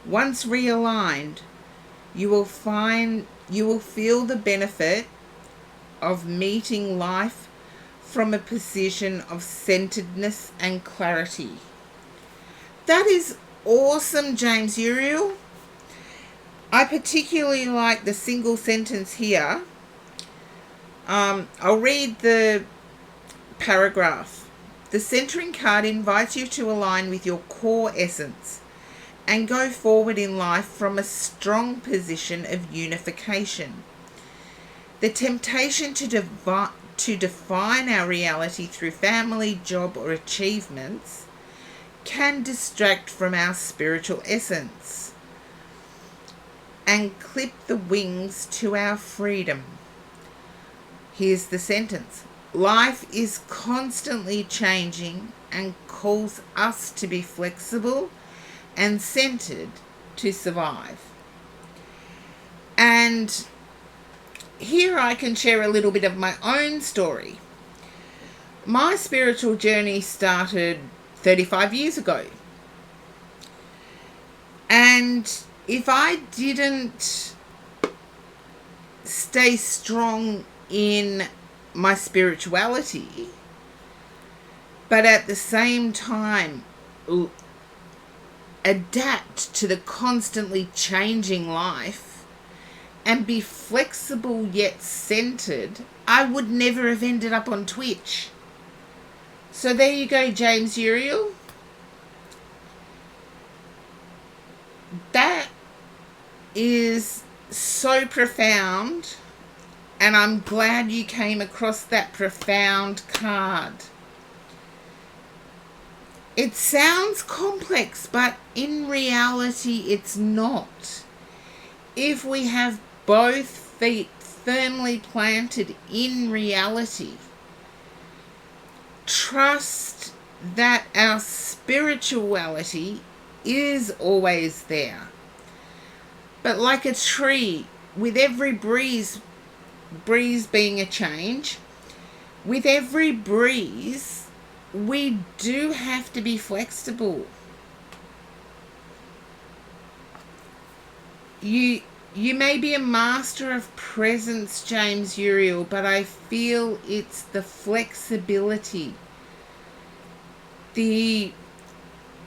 Once realigned, you will feel the benefit of meeting life from a position of centeredness and clarity. That is awesome, James Uriel. I particularly like the single sentence here. I'll read the paragraph. The centering card invites you to align with your core essence and go forward in life from a strong position of unification. The temptation to define our reality through family, job, or achievements can distract from our spiritual essence and clip the wings to our freedom. Here's the sentence. Life is constantly changing and calls us to be flexible and centered to survive. And here I can share a little bit of my own story. My spiritual journey started 35 years ago. And if I didn't stay strong in my spirituality, but at the same time adapt to the constantly changing life and be flexible yet centered, I would never have ended up on Twitch. So there you go, James Uriel. That is so profound, and I'm glad you came across that profound card. It sounds complex, but in reality it's not. If we have both feet firmly planted in reality, trust that our spirituality is always there. But like a tree, with every breeze being a change, with every breeze, we do have to be flexible. You may be a master of presence, James Uriel, but I feel it's the flexibility, the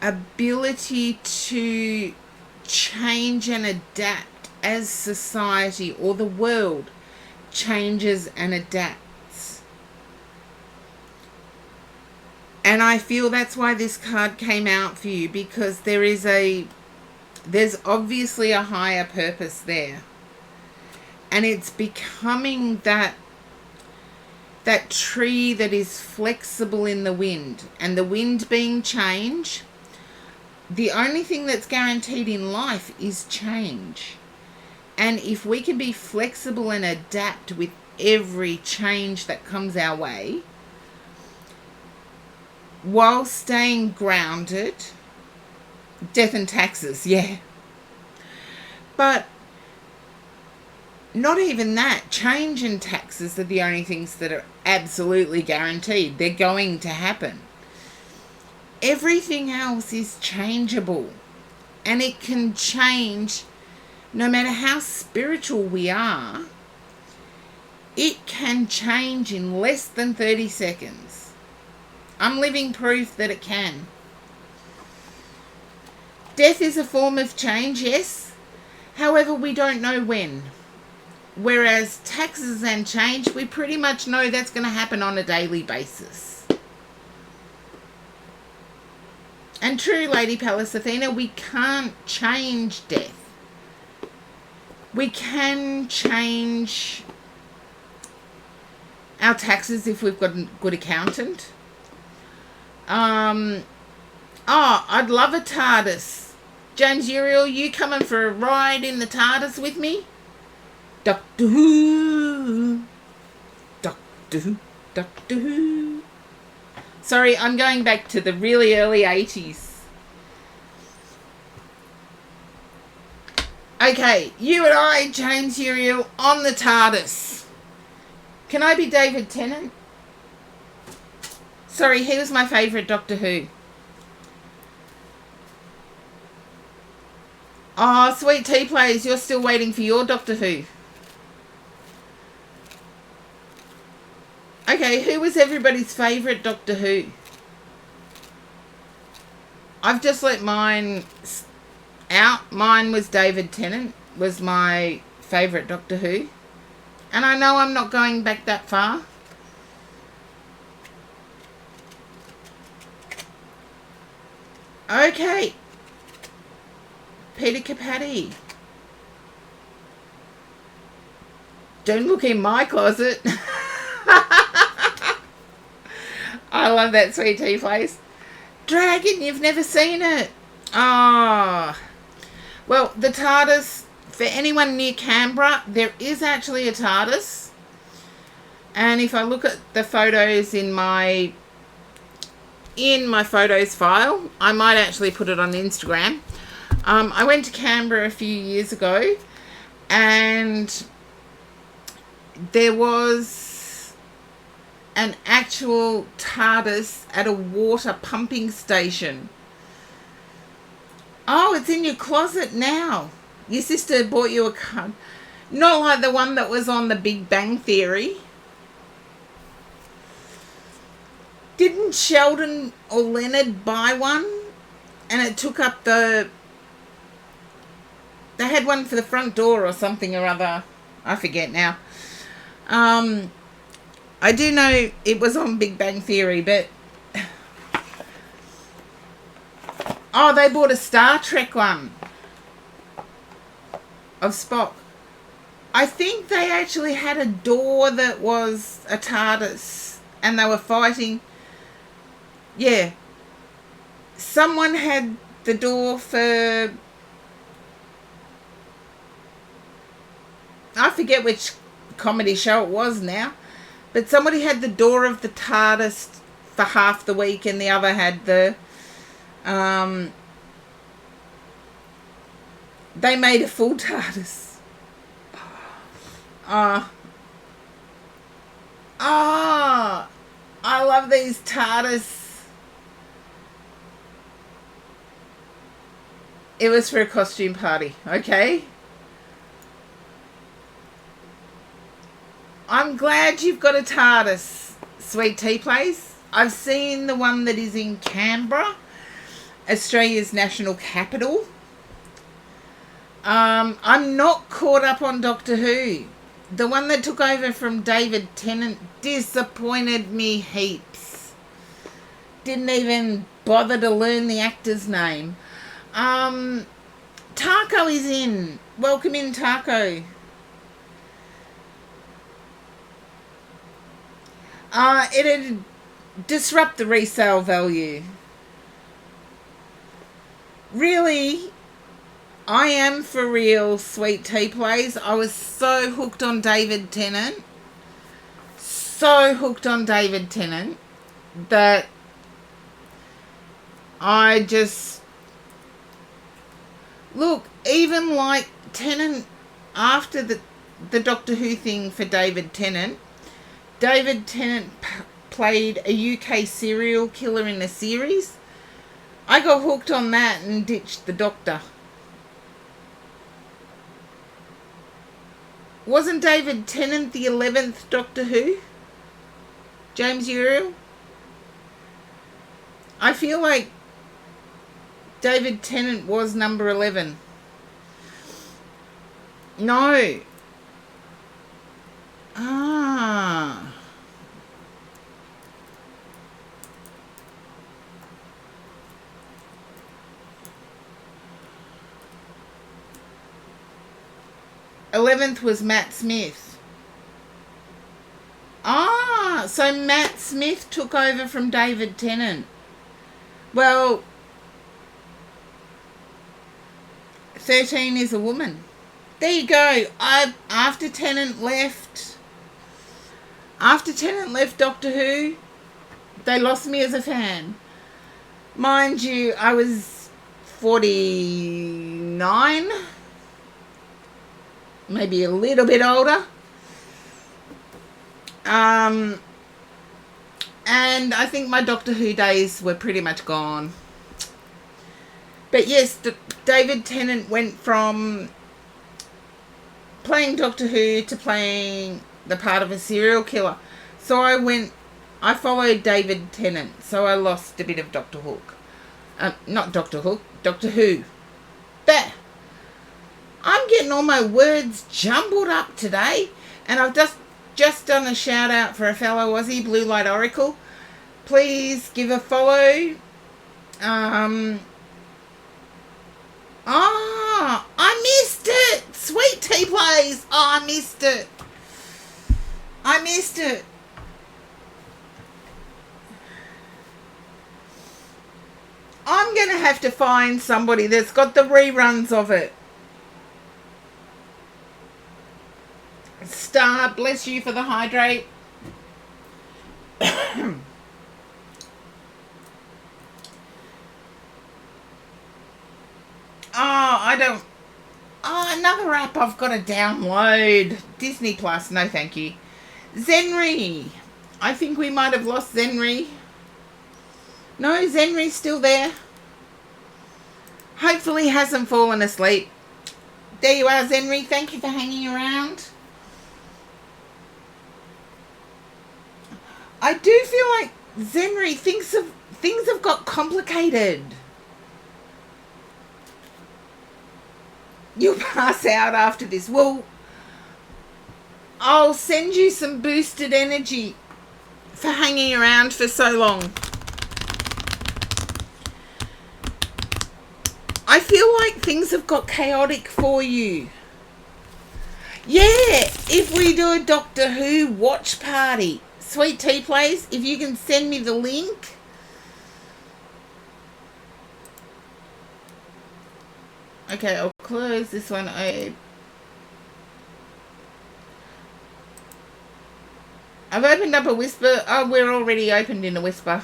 ability to change and adapt as society or the world changes and adapts. And I feel that's why this card came out for you, because there's obviously a higher purpose there. And it's becoming that tree that is flexible in the wind. And the wind being change, the only thing that's guaranteed in life is change. And if we can be flexible and adapt with every change that comes our way, while staying grounded, death and taxes, yeah. But not even that. Change and taxes are the only things that are absolutely guaranteed. They're going to happen. Everything else is changeable. And it can change no matter how spiritual we are. It can change in less than 30 seconds. I'm living proof that it can. Death is a form of change, yes. However, we don't know when. Whereas taxes and change, we pretty much know that's going to happen on a daily basis. And true, Lady Pallas Athena, we can't change death. We can change our taxes if we've got a good accountant. I'd love a TARDIS. James Uriel, you coming for a ride in the TARDIS with me? Doctor Who. Doctor Who. Doctor Who. Sorry, I'm going back to the really early 80s. Okay, you and I, James Uriel, on the TARDIS. Can I be David Tennant? Sorry, he was my favourite Doctor Who. Oh, sweet tea players, you're still waiting for your Doctor Who. Okay, who was everybody's favourite Doctor Who? I've just let mine out. Mine was David Tennant. was my favourite Doctor Who. And I know I'm not going back that far. Okay. Peter Capaldi. Don't look in my closet. I love that sweet tea place. Dragon, you've never seen it. Oh. Well, the TARDIS, for anyone near Canberra, there is actually a TARDIS. And if I look at the photos in my photos file, I might actually put it on Instagram. I went to Canberra a few years ago, and there was an actual TARDIS at a water pumping station. Oh, it's in your closet now. Your sister bought you a car. Not like the one that was on the Big Bang Theory. Didn't Sheldon or Leonard buy one? And it took up the... They had one for the front door or something or other. I forget now. I do know it was on Big Bang Theory, but... Oh, they bought a Star Trek one of Spock. I think they actually had a door that was a TARDIS, and they were fighting. Yeah. Someone had the door for... I forget which comedy show it was now, but somebody had the door of the TARDIS for half the week, and the other had the... they made a full TARDIS. I love these TARDIS. It was for a costume party, okay? I'm glad you've got a TARDIS, Sweet Tea Place. I've seen the one that is in Canberra, Australia's national capital. I'm not caught up on Doctor Who. The one that took over from David Tennant disappointed me heaps. Didn't even bother to learn the actor's name. Taco is in. Welcome in, Taco. It'd disrupt the resale value. Really, I am for real, Sweet Tea Place. I was so hooked on David Tennant. So hooked on David Tennant that I just... Look, even like Tennant, after the Doctor Who thing for David Tennant played a UK serial killer in a series. I got hooked on that and ditched the Doctor. Wasn't David Tennant the 11th Doctor Who? James Uriel? I feel like David Tennant was number 11. No. 11th was Matt Smith. So Matt Smith took over from David Tennant. Well, 13 is a woman. There you go. After Tennant left Doctor Who, they lost me as a fan. Mind you, I was 49, maybe a little bit older. And I think my Doctor Who days were pretty much gone. But yes, David Tennant went from playing Doctor Who to playing the part of a serial killer. So I followed David Tennant. So I lost a bit of Doctor Hook. Not Doctor Hook, Doctor Who. There. I'm getting getting all my words jumbled up today. And I've just done a shout out for a fellow Aussie, Blue Light Oracle. Please give a follow. I missed it. Sweet Tea Plays. Oh, I missed it. I'm going to have to find somebody that's got the reruns of it. Star, bless you for the hydrate. Another app I've got to download. Disney Plus, no thank you. Zenry. I think we might have lost Zenry. No, Zenry's still there. Hopefully hasn't fallen asleep. There you are, Zenry. Thank you for hanging around. I do feel like Zenry things have got complicated. You'll pass out after this. Well, I'll send you some boosted energy for hanging around for so long. I feel like things have got chaotic for you. Yeah, if we do a Doctor Who watch party, Sweet Tea Plays, if you can send me the link. Okay, I'll close this one. I've opened up a Whisper. Oh, we're already opened in a Whisper.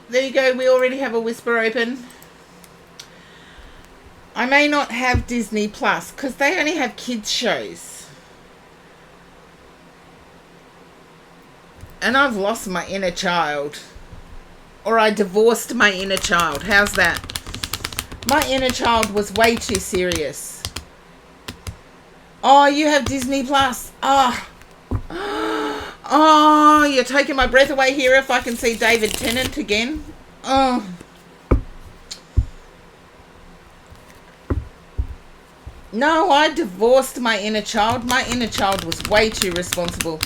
There you go. We already have a Whisper open. I may not have Disney Plus because they only have kids shows. And I've lost my inner child. Or I divorced my inner child. How's that? My inner child was way too serious. Oh, you have Disney Plus. Oh, you're taking my breath away here if I can see David Tennant again. Oh. No, I divorced my inner child. My inner child was way too responsible.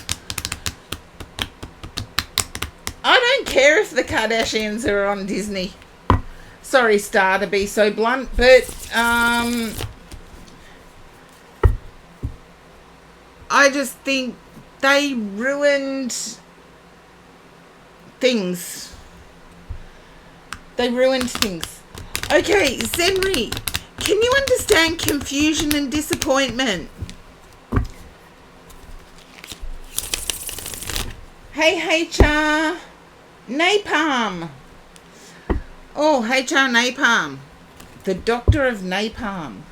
I don't care if the Kardashians are on Disney. Sorry, Star, to be so blunt, but I just think they ruined things. Okay, Zenry, can you understand confusion and disappointment? Hey, HR Napalm. Oh, HR Napalm. The Doctor of Napalm.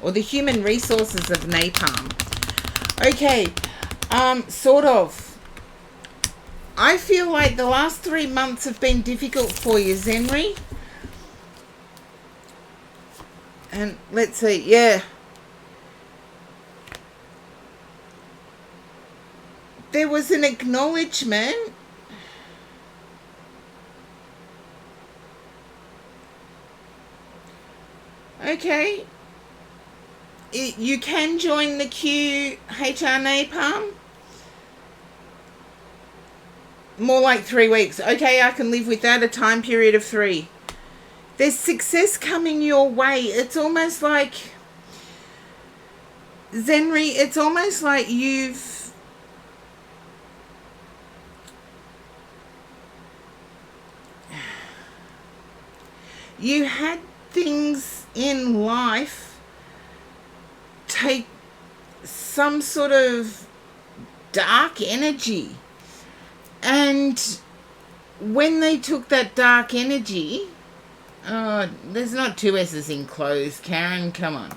Or the Human Resources of Napalm. Okay, sort of. I feel like the last 3 months have been difficult for you, Zenry. And let's see, yeah. There was an acknowledgement. Okay. You can join the queue, HR Napalm. More like 3 weeks. Okay, I can live with that, a time period of 3. There's success coming your way. It's almost like, Zenry, it's almost like you had things in life take some sort of dark energy, and when they took that dark energy, there's not 2 S's in clothes, Karen, come on.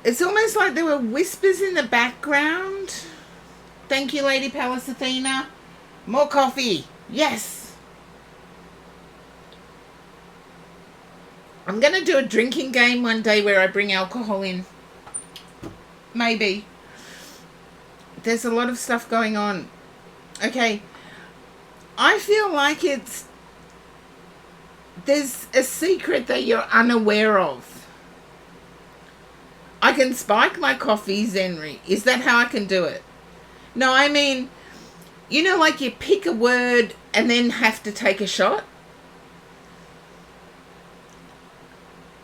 It's almost like there were whispers in the background. Thank you, Lady Palace Athena. More coffee. Yes. I'm going to do a drinking game one day where I bring alcohol in. Maybe. There's a lot of stuff going on. Okay. I feel like there's a secret that you're unaware of. I can spike my coffee, Zenri. Is that how I can do it? No, I mean, you know, like you pick a word and then have to take a shot?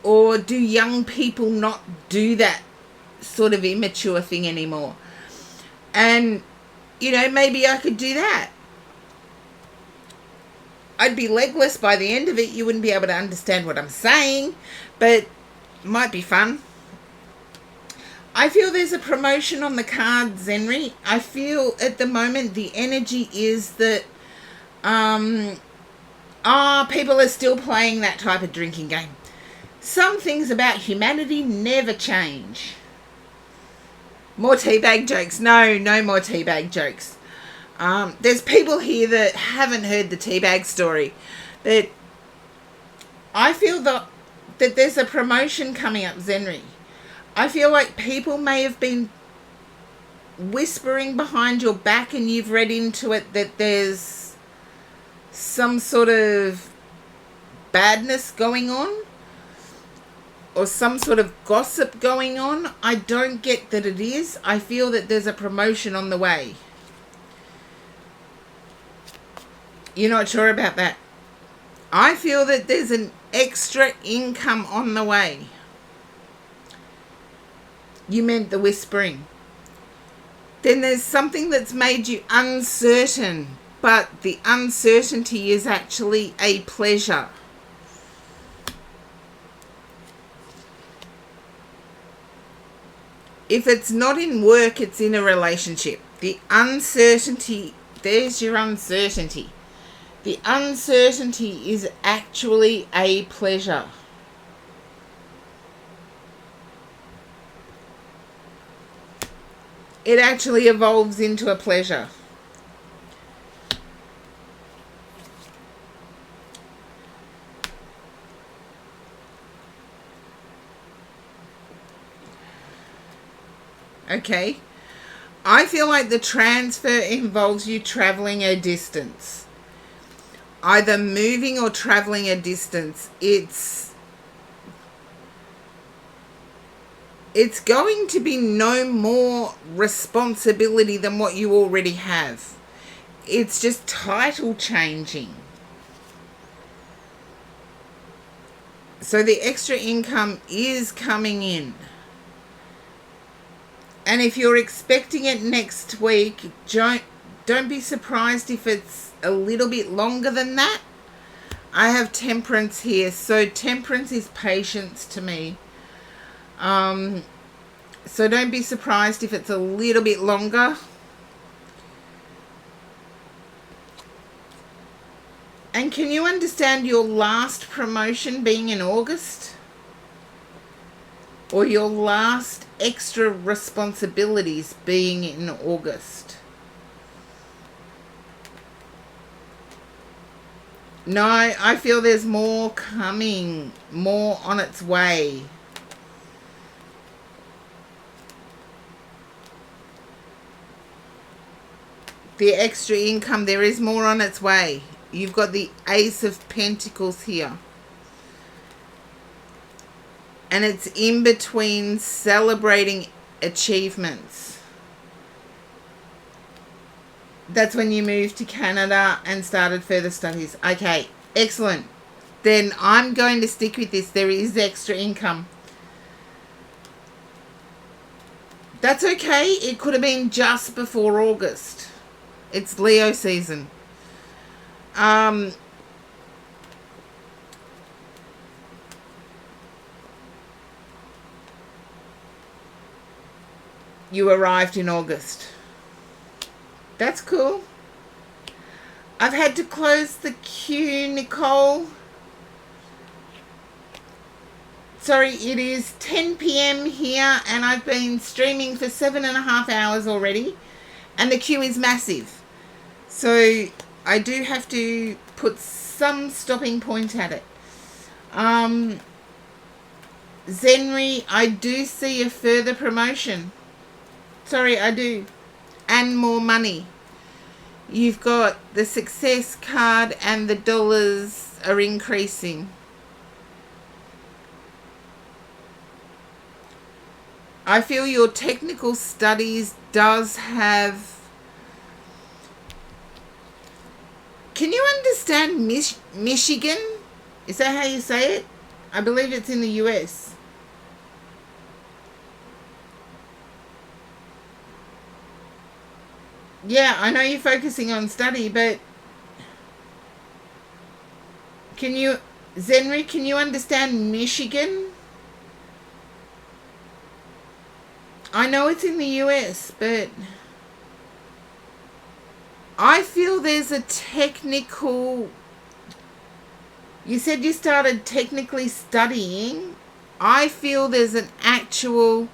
Or do young people not do that sort of immature thing anymore? And, you know, maybe I could do that. I'd be legless by the end of it. You wouldn't be able to understand what I'm saying, but it might be fun. I feel there's a promotion on the cards, Zenri. I feel at the moment the energy is that people are still playing that type of drinking game. Some things about humanity never change. More teabag jokes. No more teabag jokes. There's people here that haven't heard the teabag story. But I feel that there's a promotion coming up, Zenri. I feel like people may have been whispering behind your back and you've read into it that there's some sort of badness going on or some sort of gossip going on. I don't get that it is. I feel that there's a promotion on the way. You're not sure about that? I feel that there's an extra income on the way. You meant the whispering. Then there's something that's made you uncertain, but the uncertainty is actually a pleasure. If it's not in work, it's in a relationship. The uncertainty, there's your uncertainty. The uncertainty is actually a pleasure. It actually evolves into a pleasure. Okay. I feel like the transfer involves you traveling a distance. Either moving or traveling a distance. It's going to be no more responsibility than what you already have. It's just title changing. So the extra income is coming in. And if you're expecting it next week, don't be surprised if it's a little bit longer than that. I have temperance here. So temperance is patience to me. So don't be surprised if it's a little bit longer. And can you understand your last promotion being in August? Or your last extra responsibilities being in August? No, I feel there's more coming, more on its way. The extra income, there is more on its way. You've got the Ace of Pentacles here. And it's in between celebrating achievements. That's when you moved to Canada and started further studies. Okay, excellent. Then I'm going to stick with this. There is extra income. That's okay. It could have been just before August. It's Leo season. You arrived in August. That's cool. I've had to close the queue, Nicole. Sorry, it is 10 p.m. here and I've been streaming for 7.5 hours already. And the queue is massive. So I do have to put some stopping point at it. Zenry, I do see a further promotion. Sorry, I do. And more money. You've got the success card and the dollars are increasing. I feel your technical studies does have... Can you understand Michigan? Is that how you say it? I believe it's in the US. Yeah, I know you're focusing on study, but can you, Zenry, can you understand Michigan? I know it's in the US, but I feel there's a technical... You said you started technically studying. I feel there's an actual...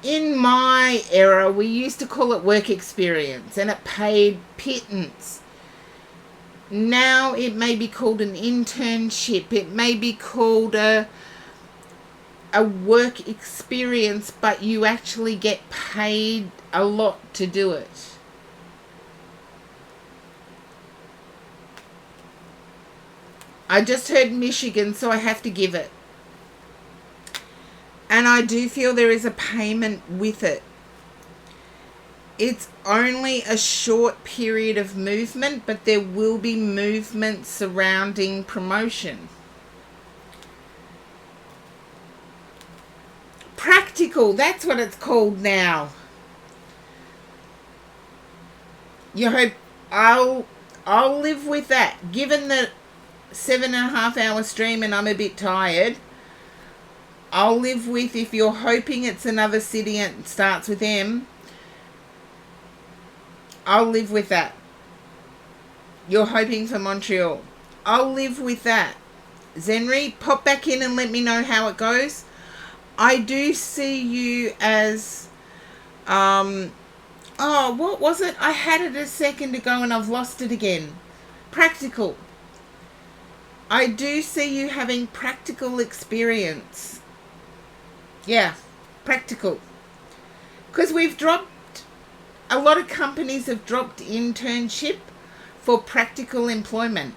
in my era, we used to call it work experience, and it paid pittance. Now it may be called an internship. It may be called a work experience, but you actually get paid a lot to do it. I just heard Michigan, so I have to give it. And I do feel there is a payment with it. It's only a short period of movement, but there will be movement surrounding promotion. Practical, that's what it's called now. You hope I'll live with that. Given the 7.5 hour stream and I'm a bit tired, I'll live with, if you're hoping it's another city and starts with M, I'll live with that. You're hoping for Montreal. I'll live with that. Zenry, pop back in and let me know how it goes. I do see you as... oh, what was it? I had it a second ago and I've lost it again. Practical. I do see you having practical experience. Yeah, practical. Because we've dropped, a lot of companies have dropped internship for practical employment.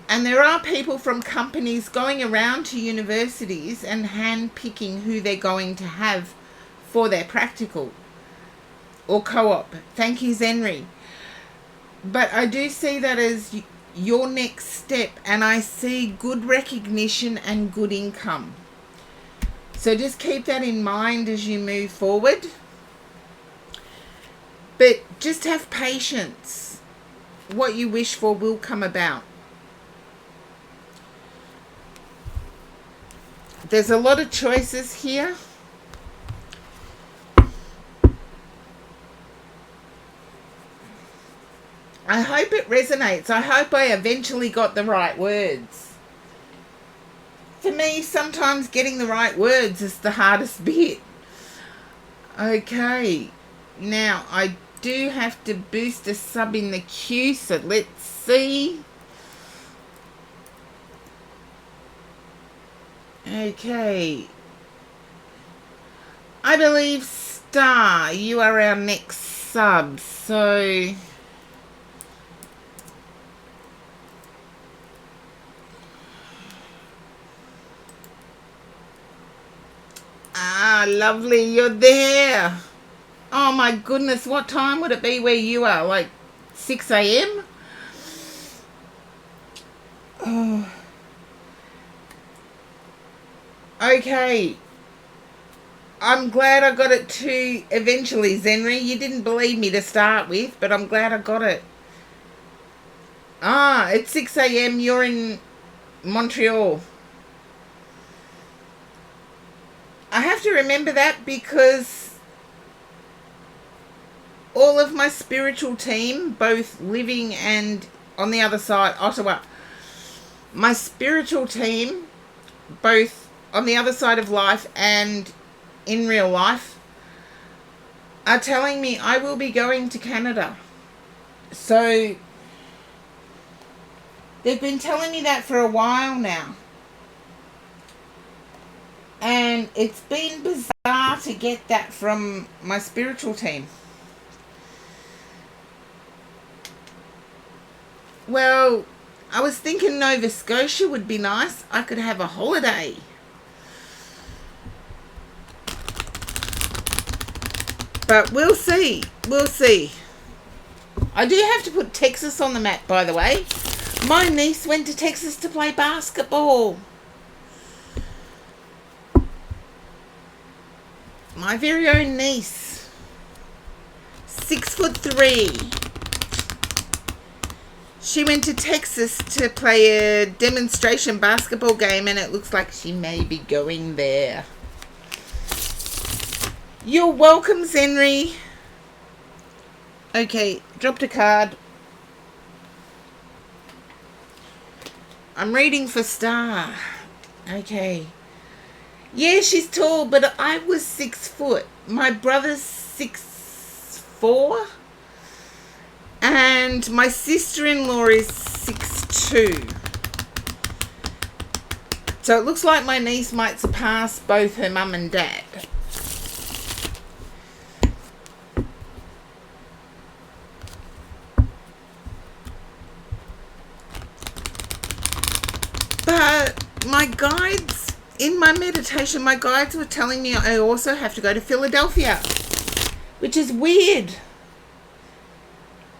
And there are people from companies going around to universities and hand-picking who they're going to have for their practical or co-op. Thank you, Zenry. But I do see that as your next step, and I see good recognition and good income. So just keep that in mind as you move forward. But just have patience. What you wish for will come about. There's a lot of choices here. I hope it resonates. I hope I eventually got the right words. For me, sometimes getting the right words is the hardest bit. Okay. Now, I do have to boost a sub in the queue, so let's see. Okay. I believe Star, you are our next sub, so... Ah, lovely, you're there. Oh my goodness, what time would it be where you are? Like 6 a.m.? Oh. Okay. I'm glad I got it too eventually, Zenry. You didn't believe me to start with, but I'm glad I got it. Ah, it's 6 a.m. You're in Montreal. I have to remember that because all of my spiritual team, both living and on the other side, Ottawa, my spiritual team, both on the other side of life and in real life, are telling me I will be going to Canada. So They've been telling me that for a while now. And it's been bizarre to get that from my spiritual team. Well, I was thinking Nova Scotia would be nice. I could have a holiday. But we'll see. We'll see. I do have to put Texas on the map, by the way. My niece went to Texas to play basketball. My very own niece. 6'3". She went to Texas to play a demonstration basketball game, and it looks like she may be going there. You're welcome, Zenry. Okay, dropped a card. I'm reading for Star. Okay. Yeah, she's tall, but I was 6 foot. My brother's 6'4". And my sister-in-law is 6'2". So it looks like my niece might surpass both her mum and dad. But my guides, in my meditation, my guides were telling me I also have to go to Philadelphia, which is weird.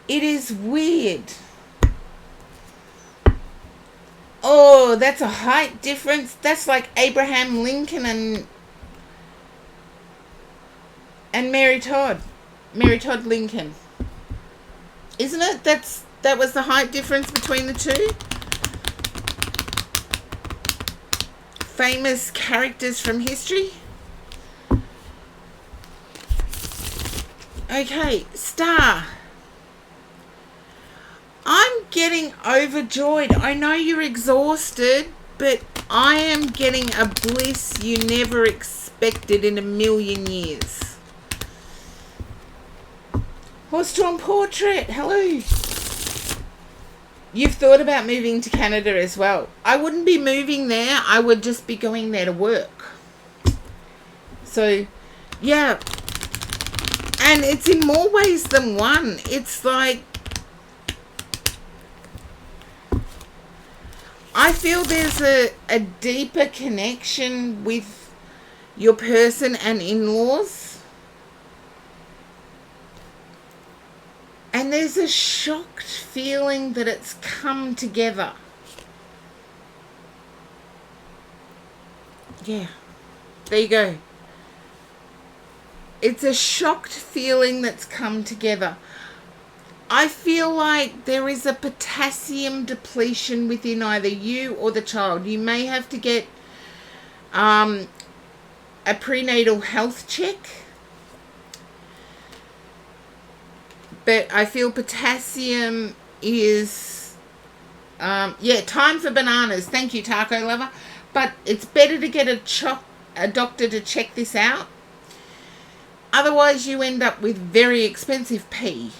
It is weird. Oh, that's a height difference. That's like Abraham Lincoln and Mary Todd Lincoln. Isn't it? That was the height difference between the two. Famous characters from history. Okay, Star. I'm getting overjoyed. I know you're exhausted, but I am getting a bliss you never expected in a million years. Horse-drawn portrait. Hello. You've thought about moving to Canada as well. I wouldn't be moving there. I would just be going there to work. So, yeah. And it's in more ways than one. It's like, I feel there's a deeper connection with your person and in-laws. And there's a shocked feeling that it's come together. Yeah, there you go. It's a shocked feeling that's come together. I feel like there is a potassium depletion within either you or the child. You may have to get a prenatal health check. But I feel potassium is, time for bananas. Thank you, Taco Lover. But it's better to get a doctor to check this out. Otherwise, you end up with very expensive pee.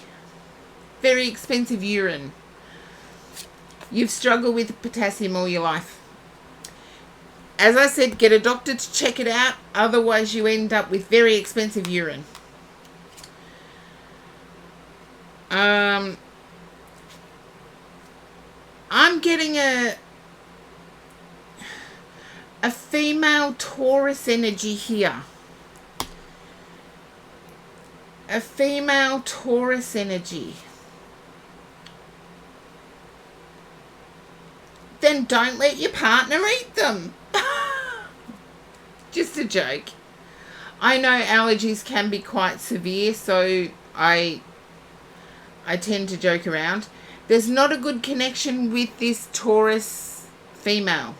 Very expensive urine. You've struggled with potassium all your life. As I said, get a doctor to check it out. Otherwise, you end up with very expensive urine. I'm getting a female Taurus energy here. A female Taurus energy. Then don't let your partner eat them. Just a joke. I know allergies can be quite severe, so I tend to joke around. There's not a good connection with this Taurus female.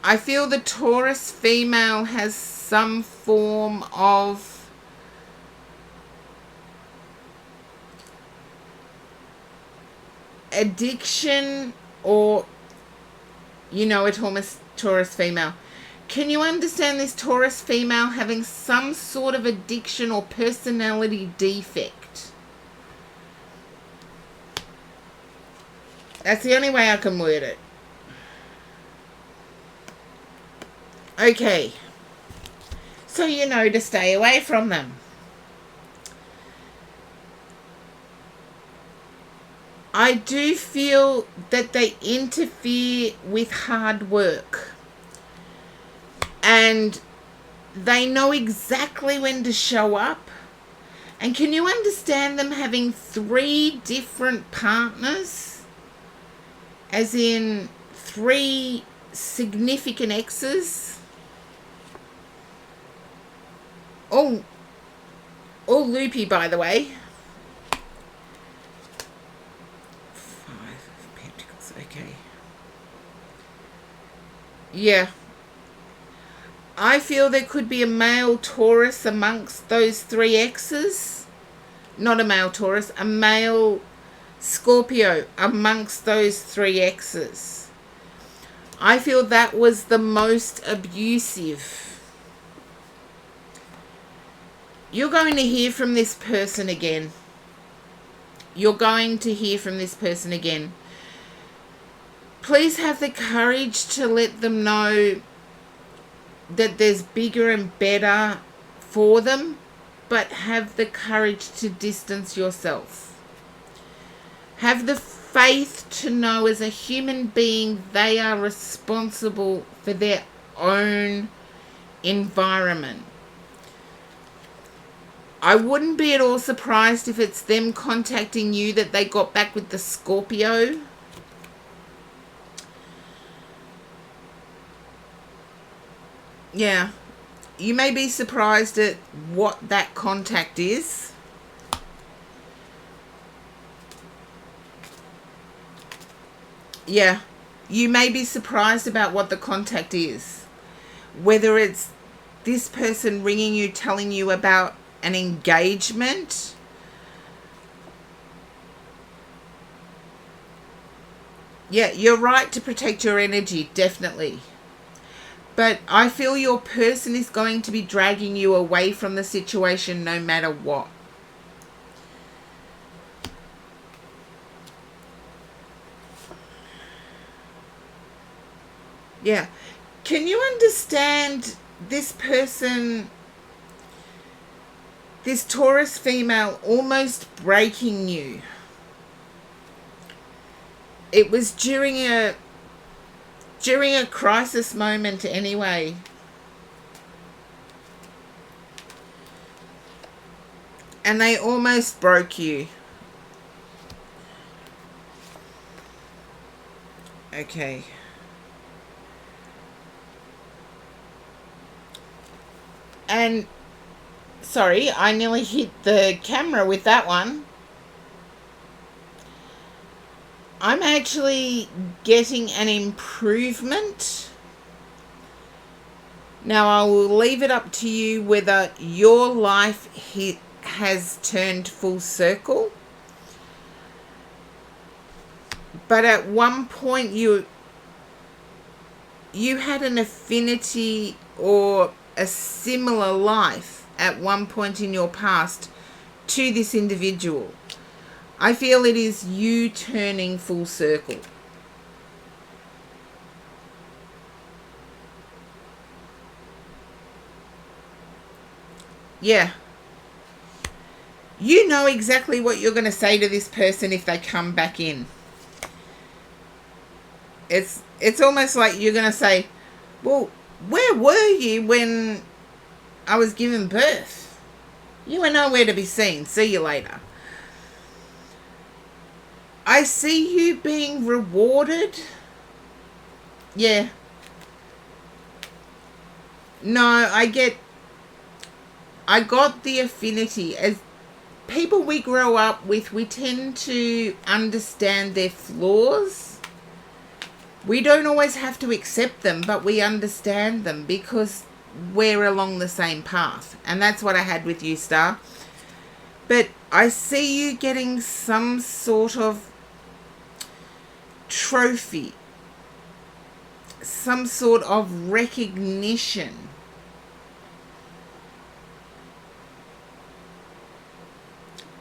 I feel the Taurus female has some form of addiction, or a Taurus female. Can you understand this Taurus female having some sort of addiction or personality defect? That's the only way I can word it. Okay. So you know to stay away from them. I do feel that they interfere with hard work. And they know exactly when to show up. And can you understand them having 3 different partners? As in 3 significant exes? All loopy, by the way. 5 of Pentacles, okay. Yeah. I feel there could be a male Taurus amongst those 3 exes. Not a male Taurus, a male Scorpio amongst those 3 exes. I feel that was the most abusive. You're going to hear from this person again. You're going to hear from this person again. Please have the courage to let them know that there's bigger and better for them, but have the courage to distance yourself. Have the faith to know as a human being they are responsible for their own environment. I wouldn't be at all surprised if it's them contacting you that they got back with the Scorpio. Yeah. You may be surprised at what that contact is. Yeah. You may be surprised about what the contact is. Whether it's this person ringing you, telling you about an engagement. Yeah, you're right to protect your energy, definitely. But I feel your person is going to be dragging you away from the situation no matter what. Yeah. Can you understand this person, this Taurus female, almost breaking you? It was during a crisis moment anyway. And they almost broke you. Okay. And sorry, I nearly hit the camera with that one. I'm actually getting an improvement. Now, I will leave it up to you whether your life has turned full circle. But at one point, you had an affinity or a similar life at one point in your past to this individual. I feel it is you turning full circle. Yeah. You know exactly what you're going to say to this person if they come back in. It's almost like you're going to say, well, where were you when I was given birth? You were nowhere to be seen. See you later. I see you being rewarded. Yeah. No, I got the affinity. As people we grow up with, we tend to understand their flaws. We don't always have to accept them, but we understand them because we're along the same path. And that's what I had with you, Star. But I see you getting some sort of trophy, some sort of recognition.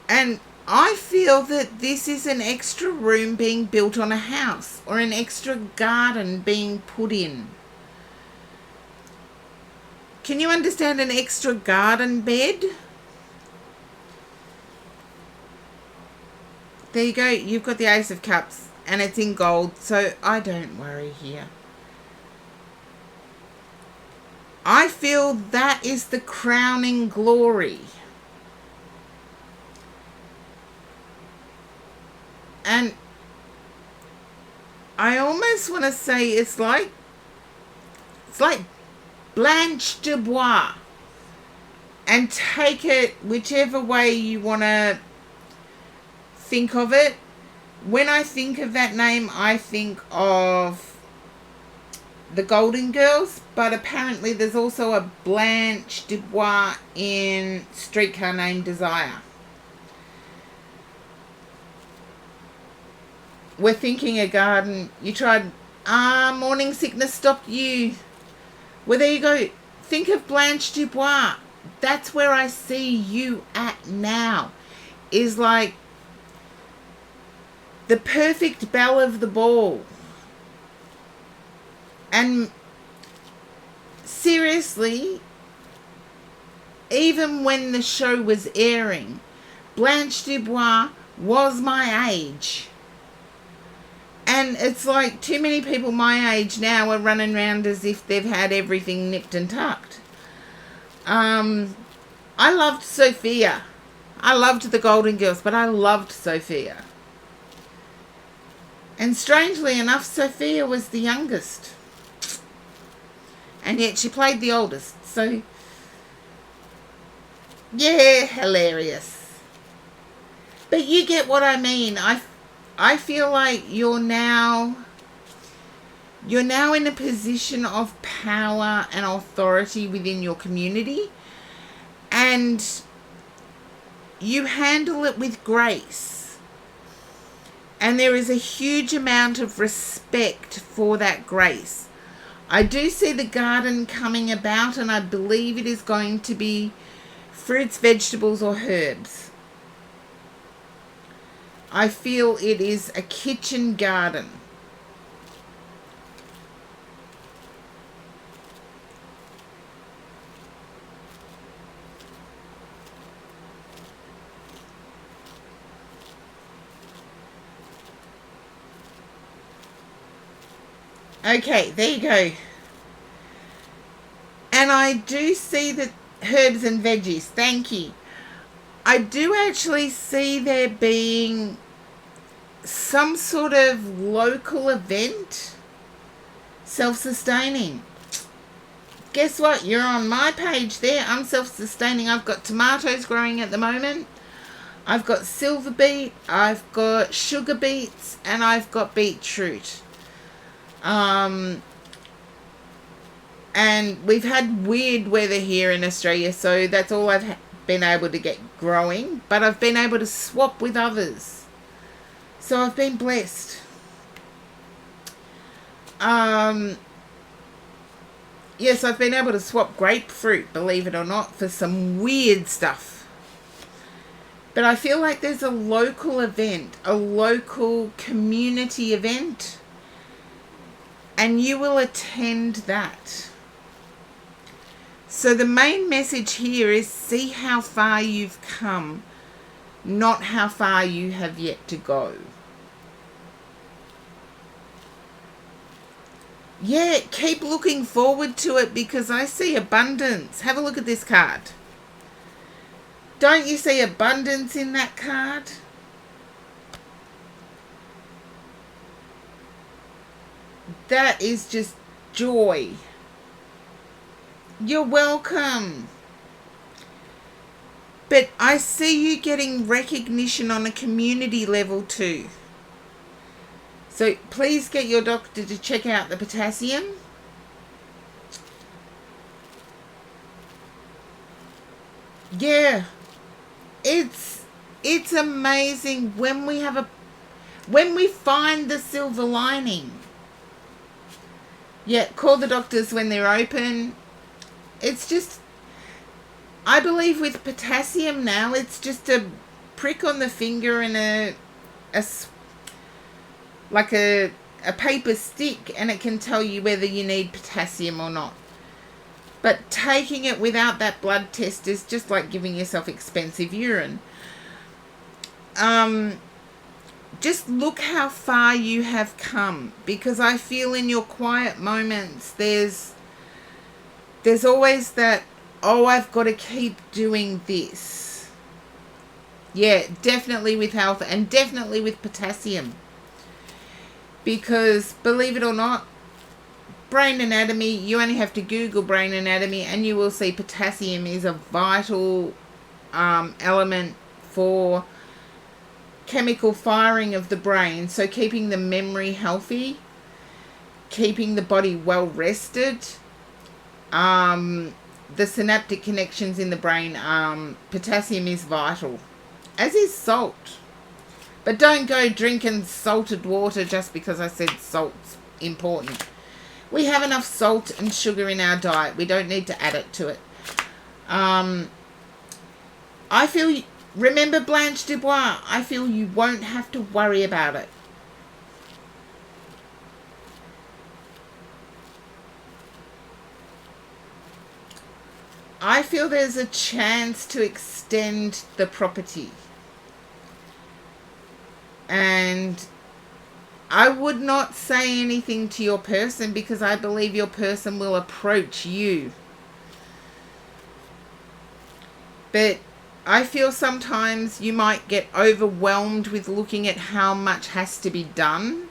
And I feel that this is an extra room being built on a house or an extra garden being put in. Can you understand an extra garden bed? There you go. You've got the Ace of Cups and it's in gold, so I don't worry here. I feel that is the crowning glory. And I almost want to say it's like Blanche de Bois, and take it whichever way you want to think of it. When I think of that name, I think of the Golden Girls, but apparently there's also a Blanche de Bois in Streetcar Named Desire. We're thinking a garden. You tried, morning sickness stopped you. Well, there you go. Think of Blanche de Bois. That's where I see you at now. Is like the perfect belle of the ball. And seriously, even when the show was airing, Blanche de Bois was my age. And it's like too many people my age now are running around as if they've had everything nipped and tucked. I loved Sophia. I loved the Golden Girls, but I loved Sophia. And strangely enough, Sophia was the youngest. And yet she played the oldest. So, yeah, hilarious. But you get what I mean. I feel like you're now in a position of power and authority within your community, and you handle it with grace, and there is a huge amount of respect for that grace. I do see the garden coming about, and I believe it is going to be fruits, vegetables or herbs. I feel it is a kitchen garden. Okay, there you go. And I do see the herbs and veggies. Thank you. I do actually see there being some sort of local event, self-sustaining. Guess what? You're on my page there. I'm self-sustaining. I've got tomatoes growing at the moment. I've got silver beet. I've got sugar beets. And I've got beetroot. And we've had weird weather here in Australia, so that's all I've been able to get growing. But I've been able to swap with others. So I've been blessed. Yes, I've been able to swap grapefruit, believe it or not, for some weird stuff. But I feel like there's a local event, a local community event, and you will attend that. So the main message here is see how far you've come, not how far you have yet to go. Yeah, keep looking forward to it because I see abundance. Have a look at this card. Don't you see abundance in that card? That is just joy. You're welcome. But I see you getting recognition on a community level too. So please get your doctor to check out the potassium. Yeah. It's amazing when we find the silver lining. Yeah, call the doctors when they're open. It's just, I believe with potassium now, it's just prick on the finger and like a paper stick, and it can tell you whether you need potassium or not. But taking it without that blood test is just like giving yourself expensive urine. Just look how far you have come, because I feel in your quiet moments there's always that, oh, I've got to keep doing this. Yeah, definitely with health and definitely with potassium. Because believe it or not, brain anatomy, you only have to Google brain anatomy and you will see potassium is a vital element for chemical firing of the brain. So keeping the memory healthy, keeping the body well rested, the synaptic connections in the brain, potassium is vital, as is salt. But don't go drinking salted water just because I said salt's important. We have enough salt and sugar in our diet. We don't need to add it to it. I feel, remember Blanche Dubois, I feel you won't have to worry about it. I feel there's a chance to extend the property. And I would not say anything to your person because I believe your person will approach you. But I feel sometimes you might get overwhelmed with looking at how much has to be done.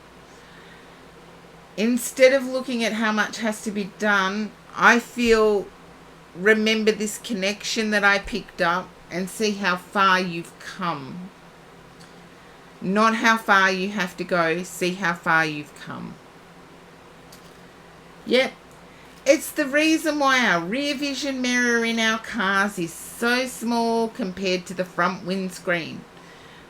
Instead of looking at how much has to be done, I feel, remember this connection that I picked up and see how far you've come. Not how far you have to go, see how far you've come. Yep, it's the reason why our rear vision mirror in our cars is so small compared to the front windscreen.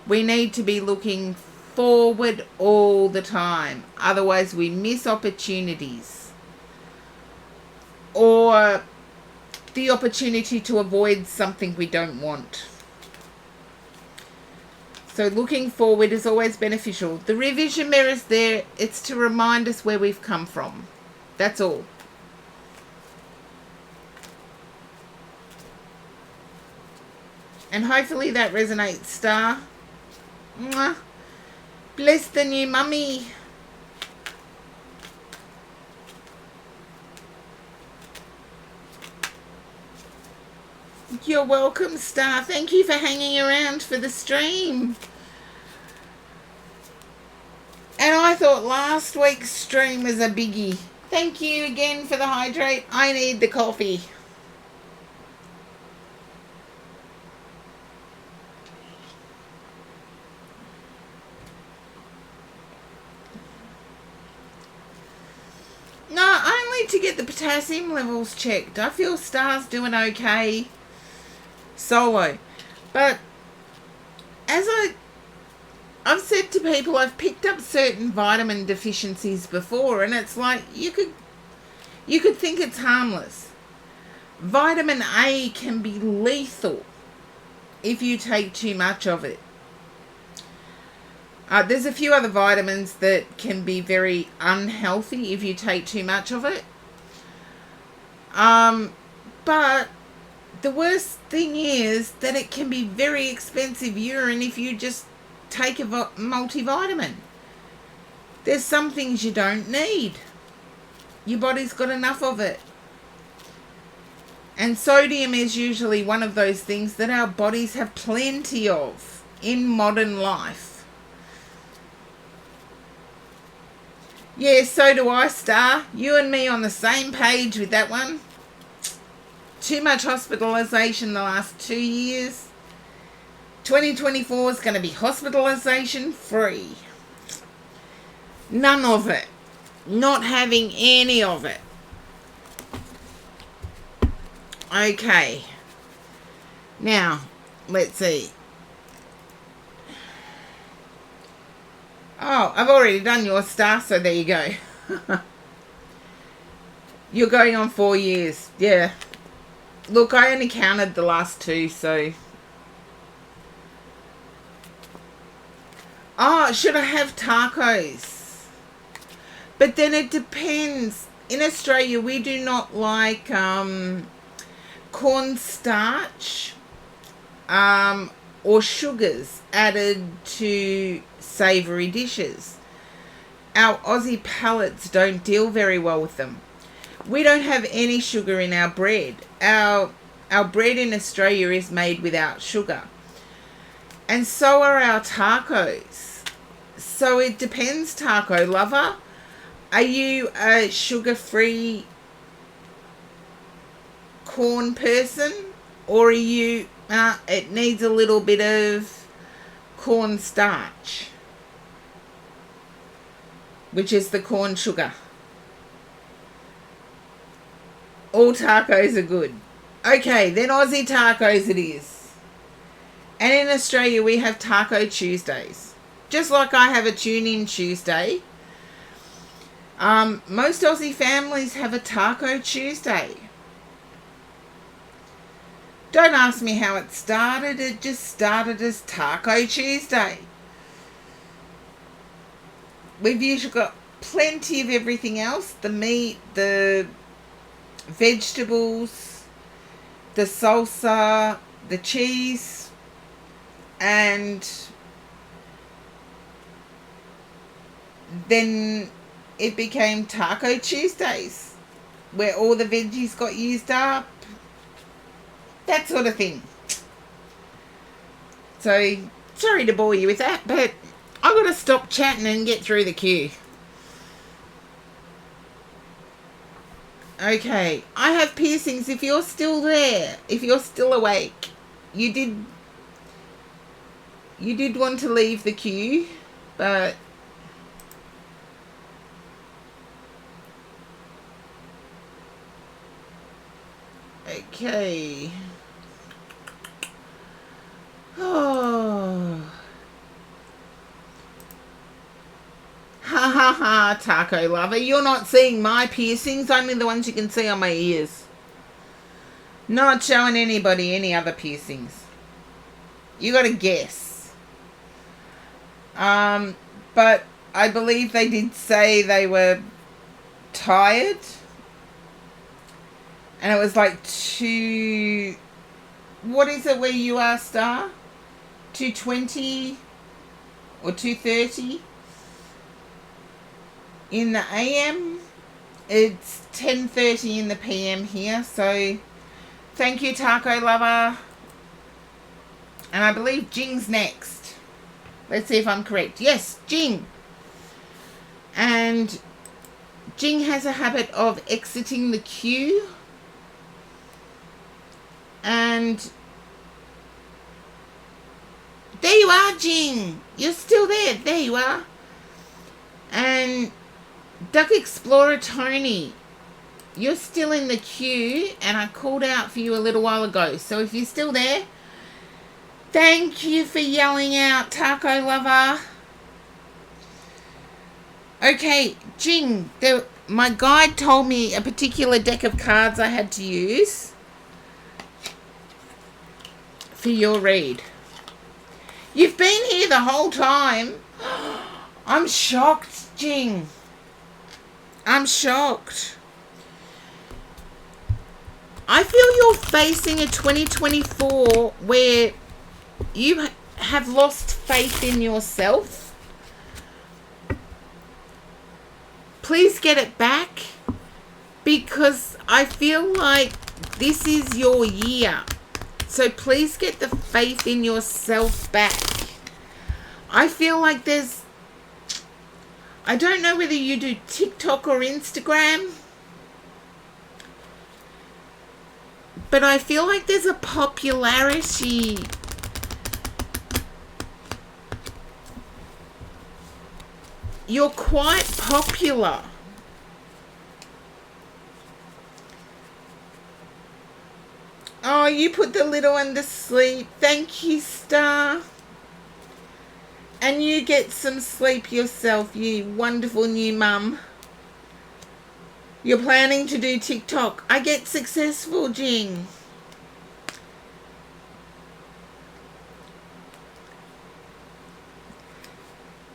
We need to be looking forward all the time, otherwise we miss opportunities. Or the opportunity to avoid something we don't want. So looking forward is always beneficial. The rear vision mirror's there. It's to remind us where we've come from. That's all. And hopefully that resonates, Star. Mwah. Bless the new mummy. You're welcome, Star. Thank you for hanging around for the stream. And I thought last week's stream was a biggie. Thank you again for the hydrate. I need the coffee. No, only to get the potassium levels checked. I feel Star's doing okay solo. But as I've said to people, I've picked up certain vitamin deficiencies before, and it's like you could think it's harmless. Vitamin A can be lethal if you take too much of it. There's a few other vitamins that can be very unhealthy if you take too much of it. But the worst thing is that it can be very expensive urine if you just take a multivitamin. There's some things you don't need. Your body's got enough of it. And sodium is usually one of those things that our bodies have plenty of in modern life. Yeah, so do I, Star. You and me on the same page with that one. Too much hospitalisation the last 2 years. 2024 is going to be hospitalisation free. None of it. Not having any of it. Okay. Now, let's see. Oh, I've already done your Star, so there you go. You're going on 4 years. Yeah. Look, I only counted the last 2, so Oh, should I have tacos? But then it depends. In Australia, we do not like cornstarch or sugars added to savoury dishes. Our Aussie palates don't deal very well with them. We don't have any sugar in our bread. Our bread in Australia is made without sugar. And so are our tacos. So it depends, taco lover. Are you a sugar-free corn person? Or are you, it needs a little bit of corn starch, which is the corn sugar? All tacos are good. Okay, then Aussie tacos it is. And in Australia we have Taco Tuesdays. Just like I have a Tune-In Tuesday. Most Aussie families have a Taco Tuesday. Don't ask me how it started. It just started as Taco Tuesday. We've usually got plenty of everything else. The meat, the vegetables, the salsa, the cheese, and then it became Taco Tuesdays, where all the veggies got used up, that sort of thing. So, sorry to bore you with that, but I've got to stop chatting and get through the queue. Okay, I have piercings. If you're still there, if you're still awake, you did want to leave the queue, but okay. Oh. Ha ha ha, taco lover. You're not seeing my piercings, only the ones you can see on my ears. Not showing anybody any other piercings. You gotta guess. But I believe they did say they were tired. And it was like what is it where you are, Star? 2:20 or 2:30 in the AM. It's 10:30 in the PM here. So thank you, taco lover. And I believe Jing's next. Let's see if I'm correct. Yes, Jing. And Jing has a habit of exiting the queue. And there you are, Jing. You're still there. There you are. And Duck Explorer Tony, you're still in the queue, and I called out for you a little while ago. So if you're still there, thank you for yelling out, taco lover. Okay, Jing, my guide told me a particular deck of cards I had to use for your read. You've been here the whole time. I'm shocked, Jing. I'm shocked. I feel you're facing a 2024 where you have lost faith in yourself. Please get it back, because I feel like this is your year. So please get the faith in yourself back. I feel like I don't know whether you do TikTok or Instagram, but I feel like there's a popularity. You're quite popular. Oh, you put the little one to sleep. Thank you, Star. And you get some sleep yourself, you wonderful new mum. You're planning to do TikTok. I get successful, Jing.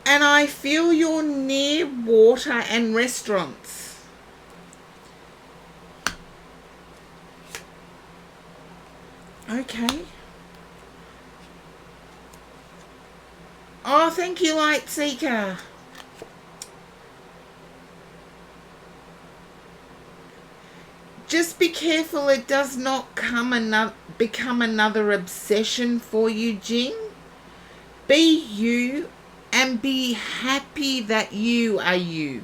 And I feel you're near water and restaurants. Okay. Oh, thank you, Light Seeker. Just be careful it does not become another obsession for you, Jing. Be you and be happy that you are you.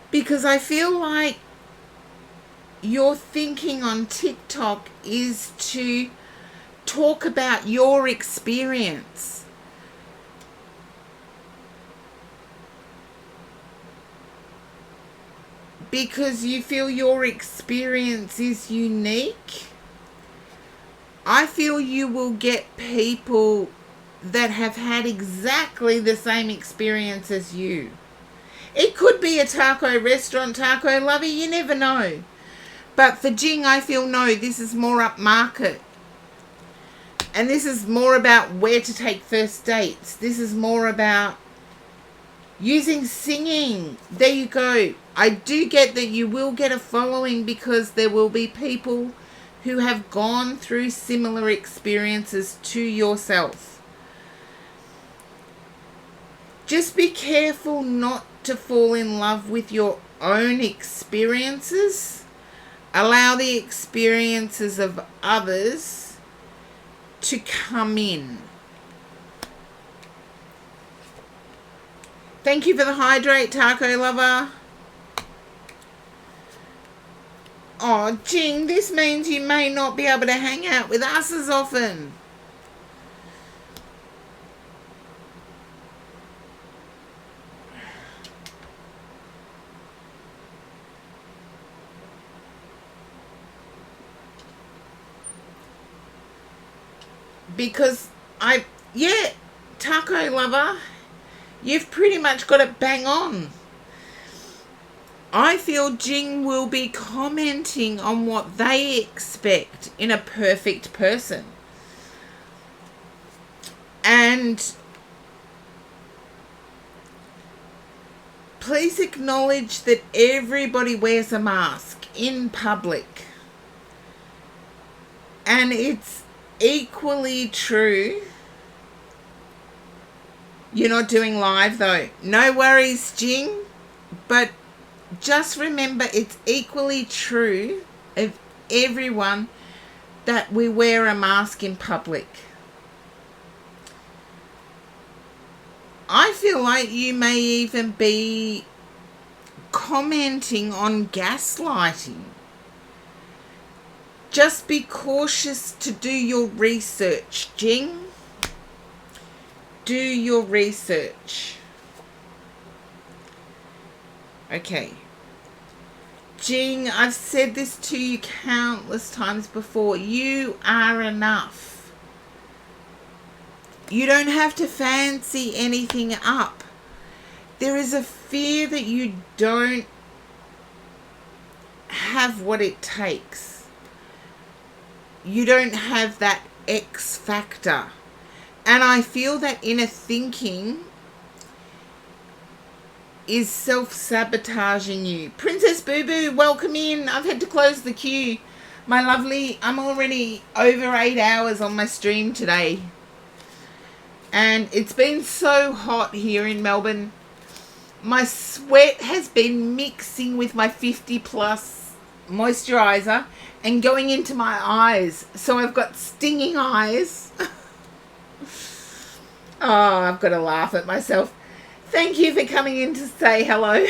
Because I feel like your thinking on TikTok is to talk about your experience. Because you feel your experience is unique. I feel you will get people that have had exactly the same experience as you. It could be a taco restaurant, taco lover, you never know. But for Jing, I feel no, this is more upmarket. And this is more about where to take first dates. This is more about using singing. There you go. I do get that you will get a following because there will be people who have gone through similar experiences to yourself. Just be careful not to fall in love with your own experiences. Allow the experiences of others to come in. Thank you for the hydrate, taco lover. Oh, Jing, this means you may not be able to hang out with us as often. Because taco lover, you've pretty much got it bang on. I feel Jing will be commenting on what they expect in a perfect person. And please acknowledge that everybody wears a mask in public. And it's equally true. You're not doing live though. No worries, Jing. But just remember, it's equally true of everyone that we wear a mask in public. I feel like you may even be commenting on gaslighting. Just be cautious to do your research, Jing. Do your research. Okay. Jing, I've said this to you countless times before. You are enough. You don't have to fancy anything up. There is a fear that you don't have what it takes. You don't have that X factor. And I feel that inner thinking is self-sabotaging you. Princess Boo Boo, welcome in. I've had to close the queue. My lovely, I'm already over 8 hours on my stream today. And it's been so hot here in Melbourne. My sweat has been mixing with my 50 plus moisturizer and going into my eyes. So I've got stinging eyes. Oh, I've got to laugh at myself. Thank you for coming in to say hello.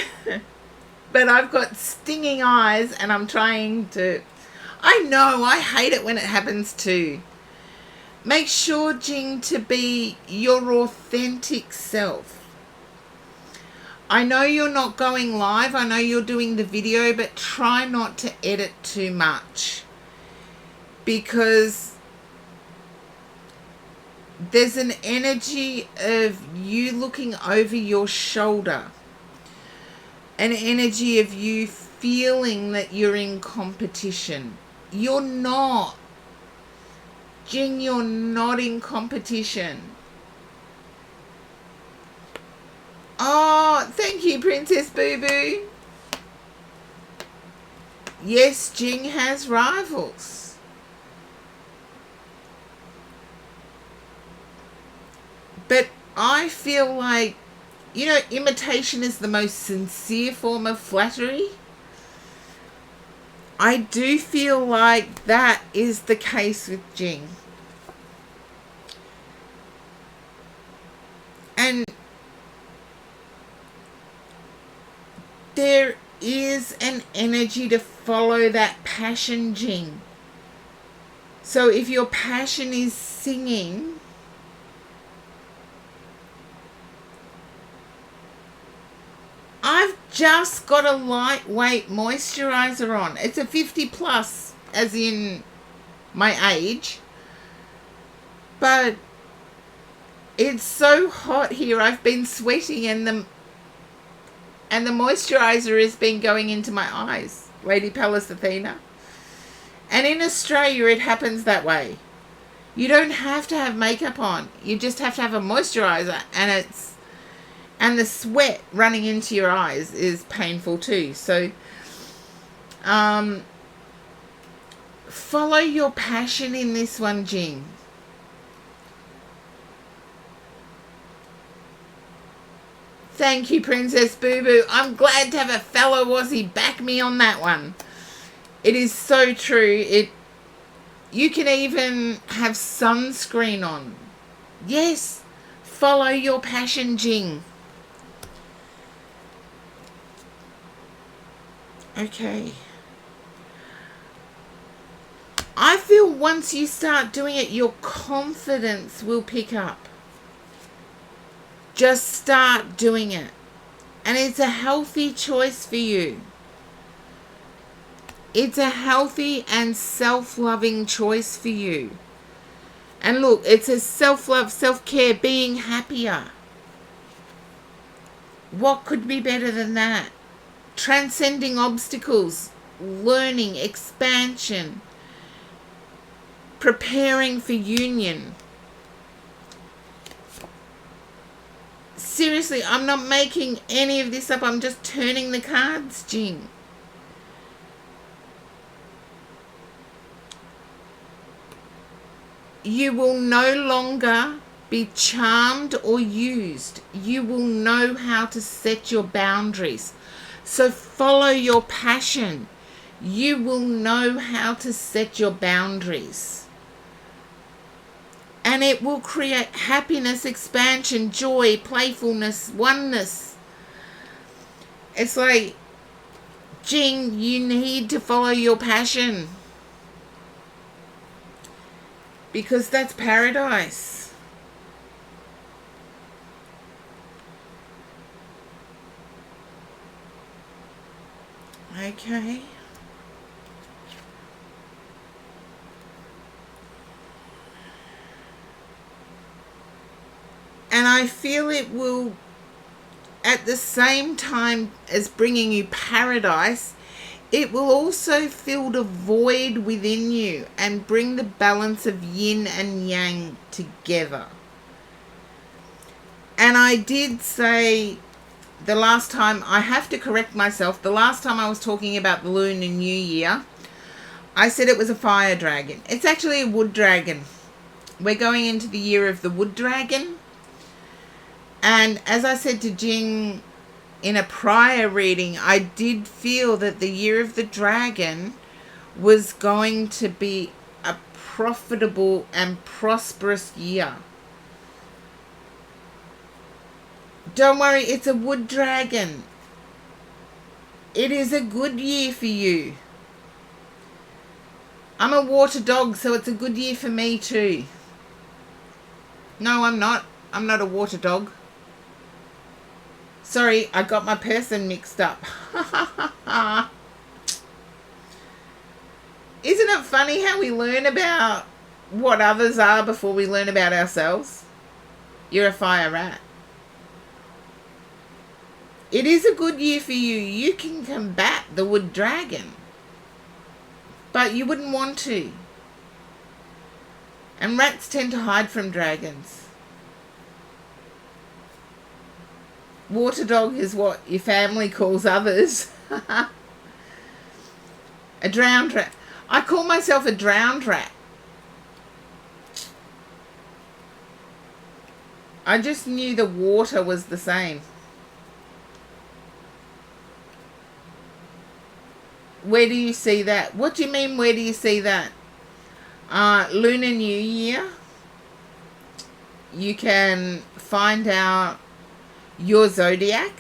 But I've got stinging eyes and I'm trying to... I know, I hate it when it happens too. Make sure, Jing, to be your authentic self. I know you're not going live. I know you're doing the video, but try not to edit too much. Because there's an energy of you looking over your shoulder. an energy of you feeling that you're in competition. You're not. Jing, you're not in competition. Oh, thank you, Princess Boo Boo. Yes, Jing has rivals. But I feel like, imitation is the most sincere form of flattery. I do feel like that is the case with Jing. And there is an energy to follow that passion, Jing. So if your passion is singing, I've just got a lightweight moisturizer on. It's a 50 plus, as in my age. But it's so hot here. I've been sweating and the moisturizer has been going into my eyes, Lady Palace Athena. And in Australia, it happens that way. You don't have to have makeup on. You just have to have a moisturizer, and the sweat running into your eyes is painful too. So, follow your passion in this one, Jing. Thank you, Princess Boo Boo. I'm glad to have a fellow Aussie back me on that one. It is so true. You can even have sunscreen on. Yes, follow your passion, Jing. Okay. I feel once you start doing it, your confidence will pick up. Just start doing it. And it's a healthy choice for you. It's a healthy and self-loving choice for you. And look, it's a self-love, self-care, being happier. What could be better than that? Transcending obstacles, learning, expansion, preparing for union. Seriously, I'm not making any of this up. I'm just turning the cards, Jing. You will no longer be charmed or used. You will know how to set your boundaries. So follow your passion. You will know how to set your boundaries. And it will create happiness, expansion, joy, playfulness, oneness. It's like, Jing, you need to follow your passion. Because that's paradise. Okay. And I feel it will, at the same time as bringing you paradise, it will also fill the void within you and bring the balance of yin and yang together. And I did say the last time, I have to correct myself, the last time I was talking about the Lunar New Year, I said it was a fire dragon. It's actually a wood dragon. We're going into the year of the wood dragon. And as I said to Jing in a prior reading, I did feel that the year of the dragon was going to be a profitable and prosperous year. Don't worry, it's a wood dragon. It is a good year for you. I'm a water dog, so it's a good year for me too. No, I'm not. I'm not a water dog. Sorry, I got my person mixed up. Isn't it funny how we learn about what others are before we learn about ourselves? You're a fire rat. It is a good year for you. You can combat the wood dragon. But you wouldn't want to. And rats tend to hide from dragons. Water dog is what your family calls others. A drowned rat. I call myself a drowned rat. I just knew the water was the same. Where do you see that? What do you mean, where do you see that? Lunar New Year. You can find out your zodiac.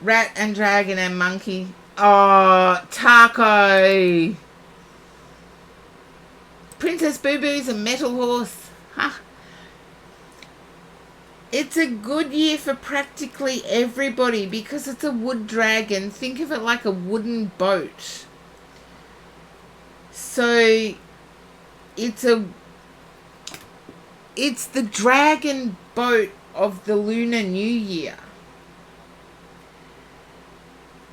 Rat and dragon and monkey. Oh, taco. Princess Boo Boo's a metal horse. Huh. It's a good year for practically everybody because it's a wood dragon. Think of it like a wooden boat. So it's the dragon boat of the Lunar New Year.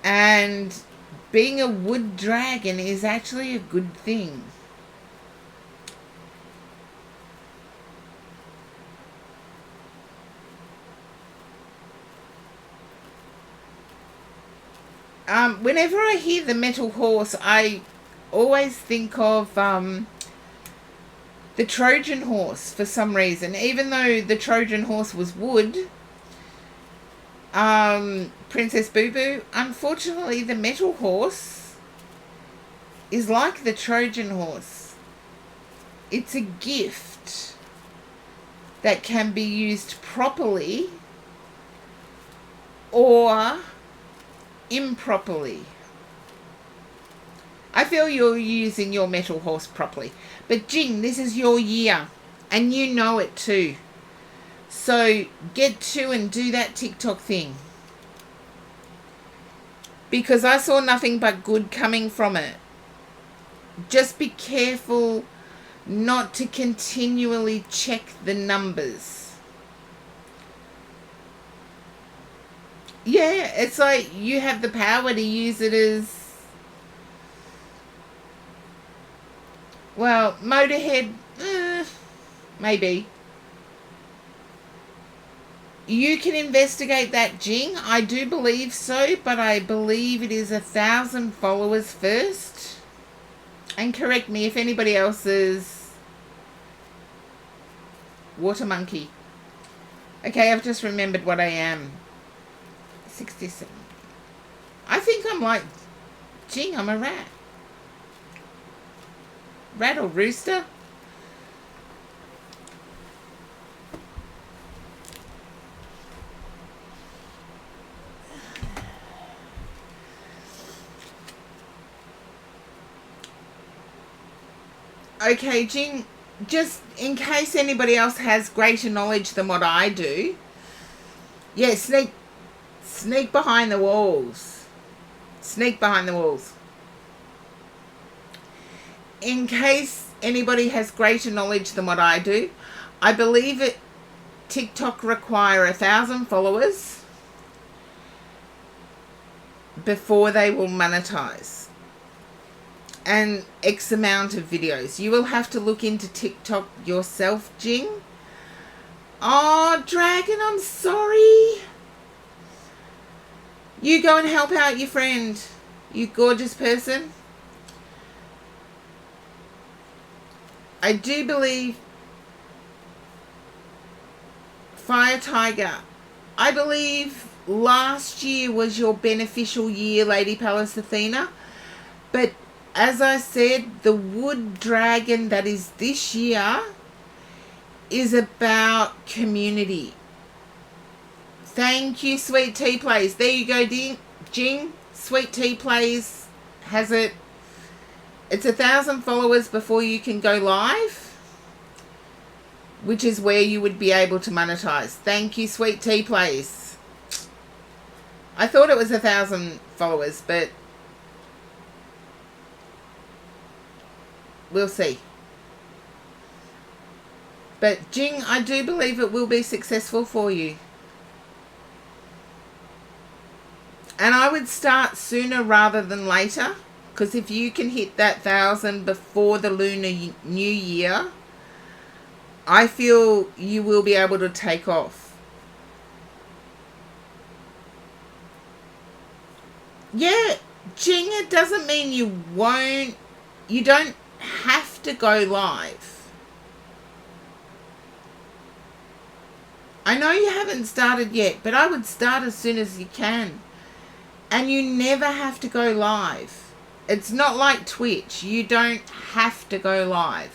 And being a wood dragon is actually a good thing. Whenever I hear the metal horse, I always think of the Trojan horse for some reason. Even though the Trojan horse was wood, Princess Boo Boo, unfortunately the metal horse is like the Trojan horse. It's a gift that can be used properly or improperly. I feel you're using your metal horse properly. But Jing, this is your year. And you know it too. So get to and do that TikTok thing. Because I saw nothing but good coming from it. Just be careful not to continually check the numbers. Yeah, it's like you have the power to use it as, well, Motorhead, maybe. You can investigate that, Jing. I do believe so, but I believe it is 1,000 followers first. And correct me if anybody else is water monkey. Okay, I've just remembered what I am. 67. I think I'm like, Jing, I'm a rat. Rat or rooster? Okay, Jing, just in case anybody else has greater knowledge than what I do, yeah, sneak behind the walls. Sneak behind the walls. In case anybody has greater knowledge than what I do, I believe TikTok require 1,000 followers before they will monetize. And X amount of videos. You will have to look into TikTok yourself, Jing. Oh, Dragon, I'm sorry. You go and help out your friend, you gorgeous person. I do believe Fire Tiger, I believe last year was your beneficial year, Lady Palace Athena. But as I said, the wood dragon that is this year is about community. Thank you, Sweet Tea Plays. There you go, Jing. Sweet Tea Plays has it. It's 1,000 followers before you can go live, which is where you would be able to monetize. Thank you, Sweet Tea Plays. I thought it was 1,000 followers, but we'll see. But Jing, I do believe it will be successful for you. And I would start sooner rather than later, because if you can hit that 1,000 before the Lunar New Year, I feel you will be able to take off. Yeah, Jing, it doesn't mean you won't. You don't have to go live. I know you haven't started yet, but I would start as soon as you can. And you never have to go live. It's not like Twitch. You don't have to go live.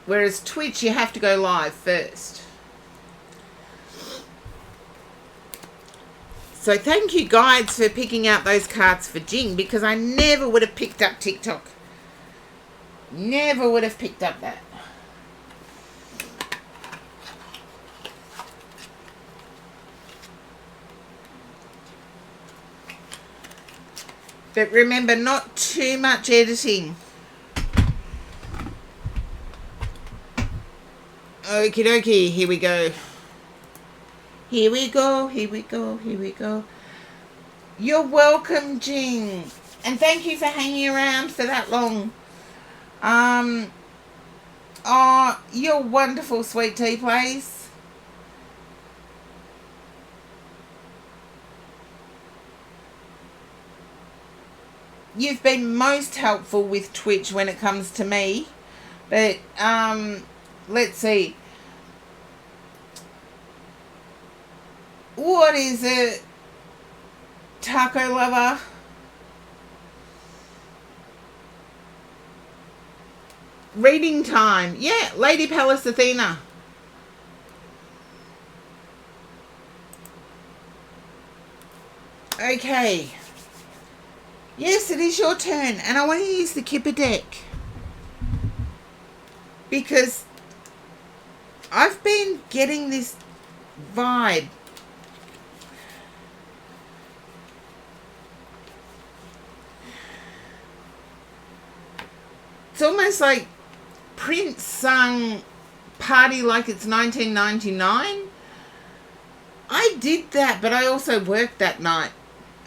Whereas Twitch, you have to go live first. So thank you, guides, for picking out those cards for Jing, because I never would have picked up TikTok. Never would have picked up that. But remember, not too much editing. Okie dokie, here we go. Here we go, here we go, here we go. You're welcome, Jing. And thank you for hanging around for that long. Oh, you're wonderful, Sweet Tea Place. You've been most helpful with Twitch when it comes to me. But, let's see. What is it? Taco lover? Reading time. Yeah, Lady Palace Athena. Okay. Yes, it is your turn. And I want to use the Kipper deck. Because I've been getting this vibe. It's almost like Prince sung Party Like It's 1999. I did that, but I also worked that night.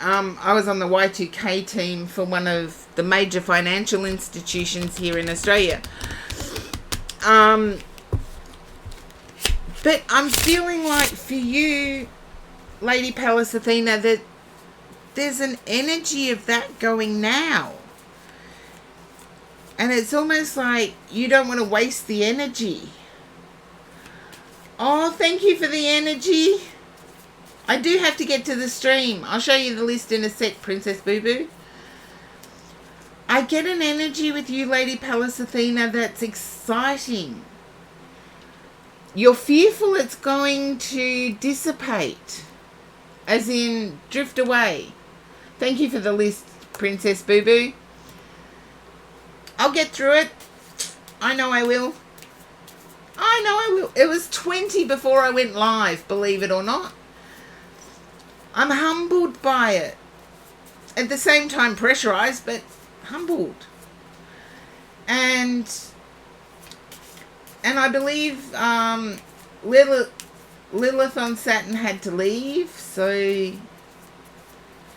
I was on the Y2K team for one of the major financial institutions here in Australia. But I'm feeling like for you, Lady Palace Athena, that there's an energy of that going now. And it's almost like you don't want to waste the energy. Oh, thank you for the energy. I do have to get to the stream. I'll show you the list in a sec, Princess Boo Boo. I get an energy with you, Lady Palace Athena, that's exciting. You're fearful it's going to dissipate, as in drift away. Thank you for the list, Princess Boo Boo. I'll get through it. I know I will. I know I will. It was 20 before I went live, believe it or not. I'm humbled by it. At the same time pressurized, but humbled. And I believe Lilith on Saturn had to leave, so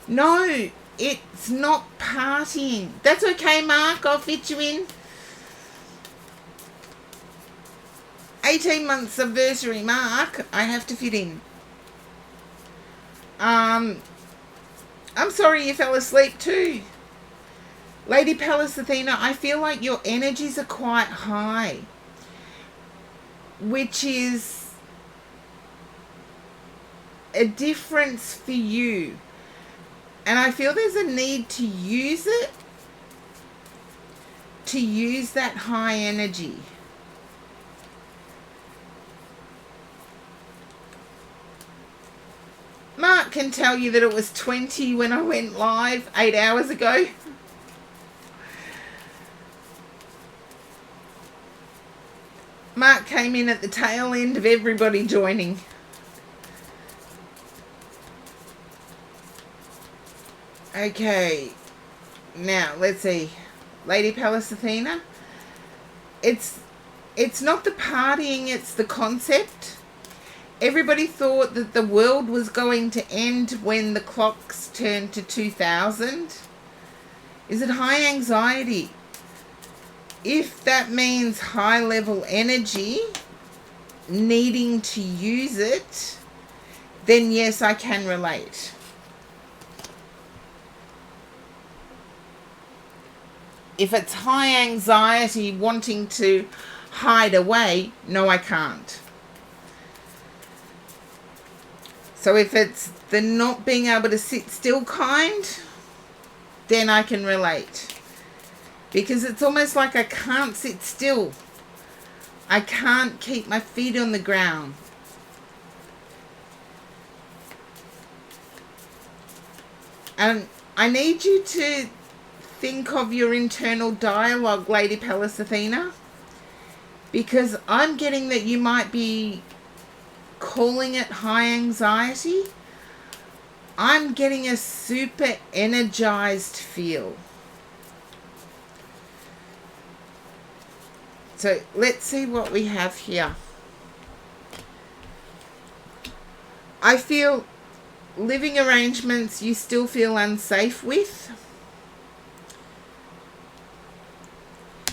no, it's not partying. That's okay, Mark. I'll fit you in. 18 months anniversary, Mark. I have to fit in. I'm sorry you fell asleep too. Lady Palace Athena, I feel like your energies are quite high, which is a difference for you. And I feel there's a need to use it, to use that high energy. Mark can tell you that it was 20 when I went live 8 hours ago. Mark came in at the tail end of everybody joining. Okay. Now, let's see. Lady Pallas Athena. It's not the partying, it's the concept. Everybody thought that the world was going to end when the clocks turned to 2000. Is it high anxiety? If that means high level energy, needing to use it, then yes, I can relate. If it's high anxiety wanting to hide away, no, I can't. So if it's the not being able to sit still kind, then I can relate. Because it's almost like I can't sit still. I can't keep my feet on the ground. And I need you to think of your internal dialogue, Lady Pallas Athena, because I'm getting that you might be calling it high anxiety. I'm getting a super energized feel. So let's see what we have here. I feel living arrangements you still feel unsafe with.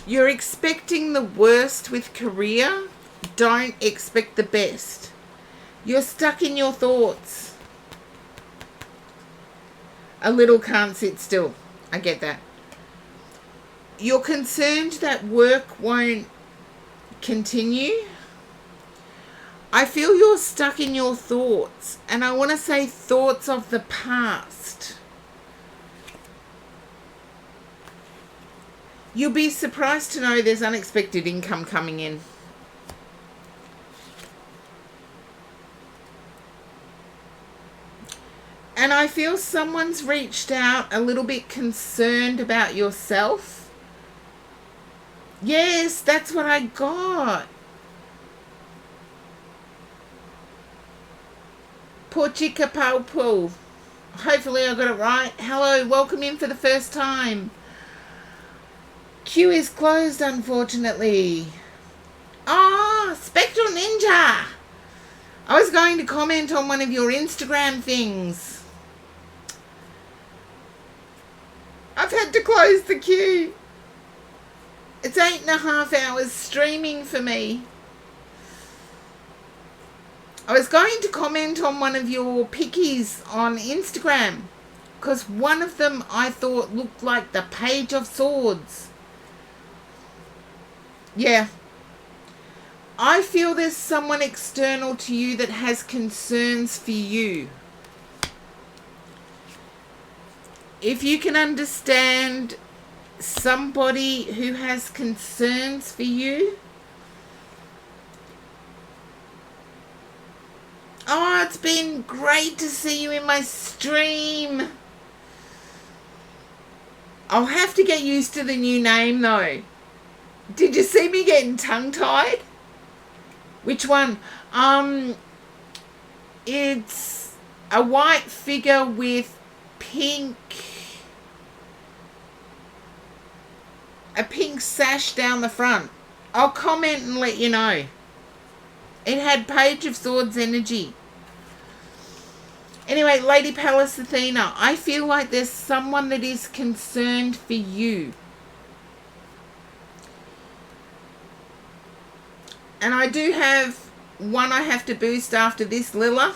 You're expecting the worst with career. Don't expect the best. You're stuck in your thoughts. A little can't sit still. I get that. You're concerned that work won't continue. I feel you're stuck in your thoughts. And I want to say thoughts of the past. You'll be surprised to know there's unexpected income coming in. And I feel someone's reached out a little bit concerned about yourself. Yes, that's what I got. Pochikapaupu. Hopefully I got it right. Hello, welcome in for the first time. Queue is closed, unfortunately. Ah, Spectral Ninja. I was going to comment on one of your Instagram things. I've had to close the queue. It's 8.5 hours streaming for me. I was going to comment on one of your pickies on Instagram because one of them I thought looked like the Page of Swords. Yeah. I feel there's someone external to you that has concerns for you. If you can understand somebody who has concerns for you. Oh, it's been great to see you in my stream. I'll have to get used to the new name though. Did you see me getting tongue-tied? Which one? It's a white figure with a pink sash down the front. I'll comment and let you know. It had Page of Swords energy. Anyway, Lady Pallas Athena, I feel like there's someone that is concerned for you. And I do have one I have to boost after this, Lilla.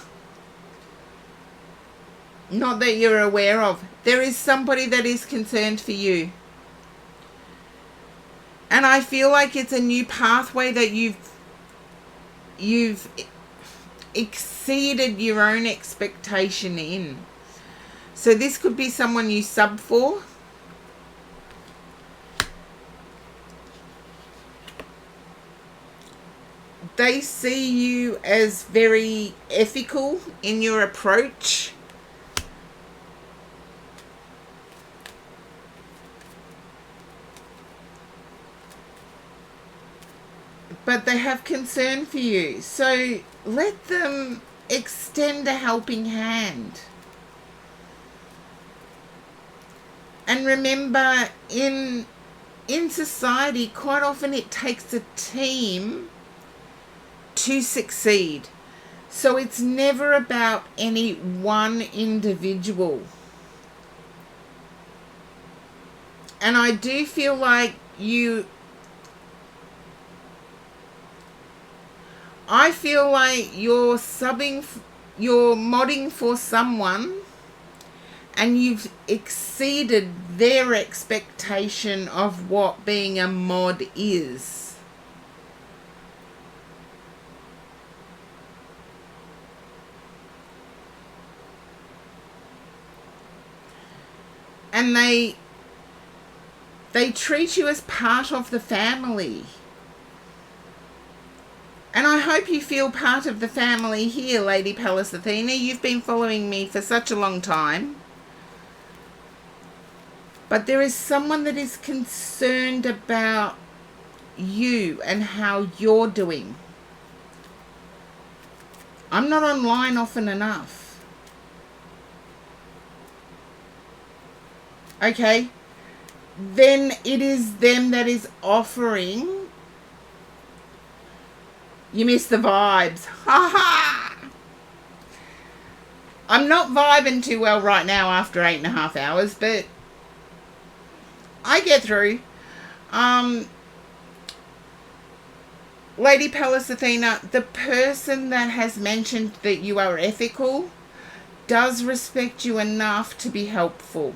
Not that you're aware of. There is somebody that is concerned for you. And I feel like it's a new pathway that you've exceeded your own expectation in. So this could be someone you sub for. They see you as very ethical in your approach. But they have concern for you. So let them extend a helping hand. And remember, in society, quite often it takes a team to succeed. So it's never about any one individual. And I do feel like I feel like you're modding for someone, and you've exceeded their expectation of what being a mod is. And they treat you as part of the family. And I hope you feel part of the family here, Lady Pallas Athena. You've been following me for such a long time. But there is someone that is concerned about you and how you're doing. I'm not online often enough. Okay? Then it is them that is offering. You miss the vibes. Ha ha! I'm not vibing too well right now after 8.5 hours, but I get through. Lady Pallas Athena, the person that has mentioned that you are ethical does respect you enough to be helpful.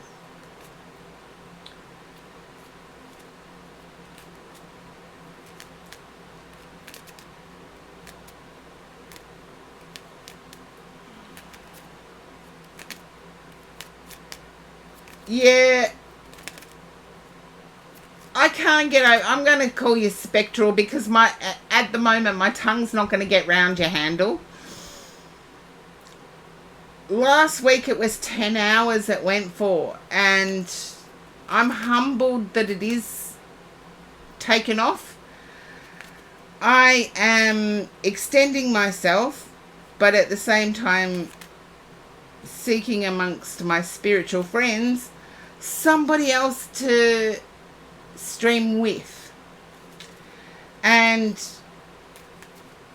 Yeah. I can't get over. I'm going to call you spectral because at the moment my tongue's not going to get round your handle. Last week it was 10 hours it went for, and I'm humbled that it is taken off. I am extending myself, but at the same time seeking amongst my spiritual friends somebody else to stream with. And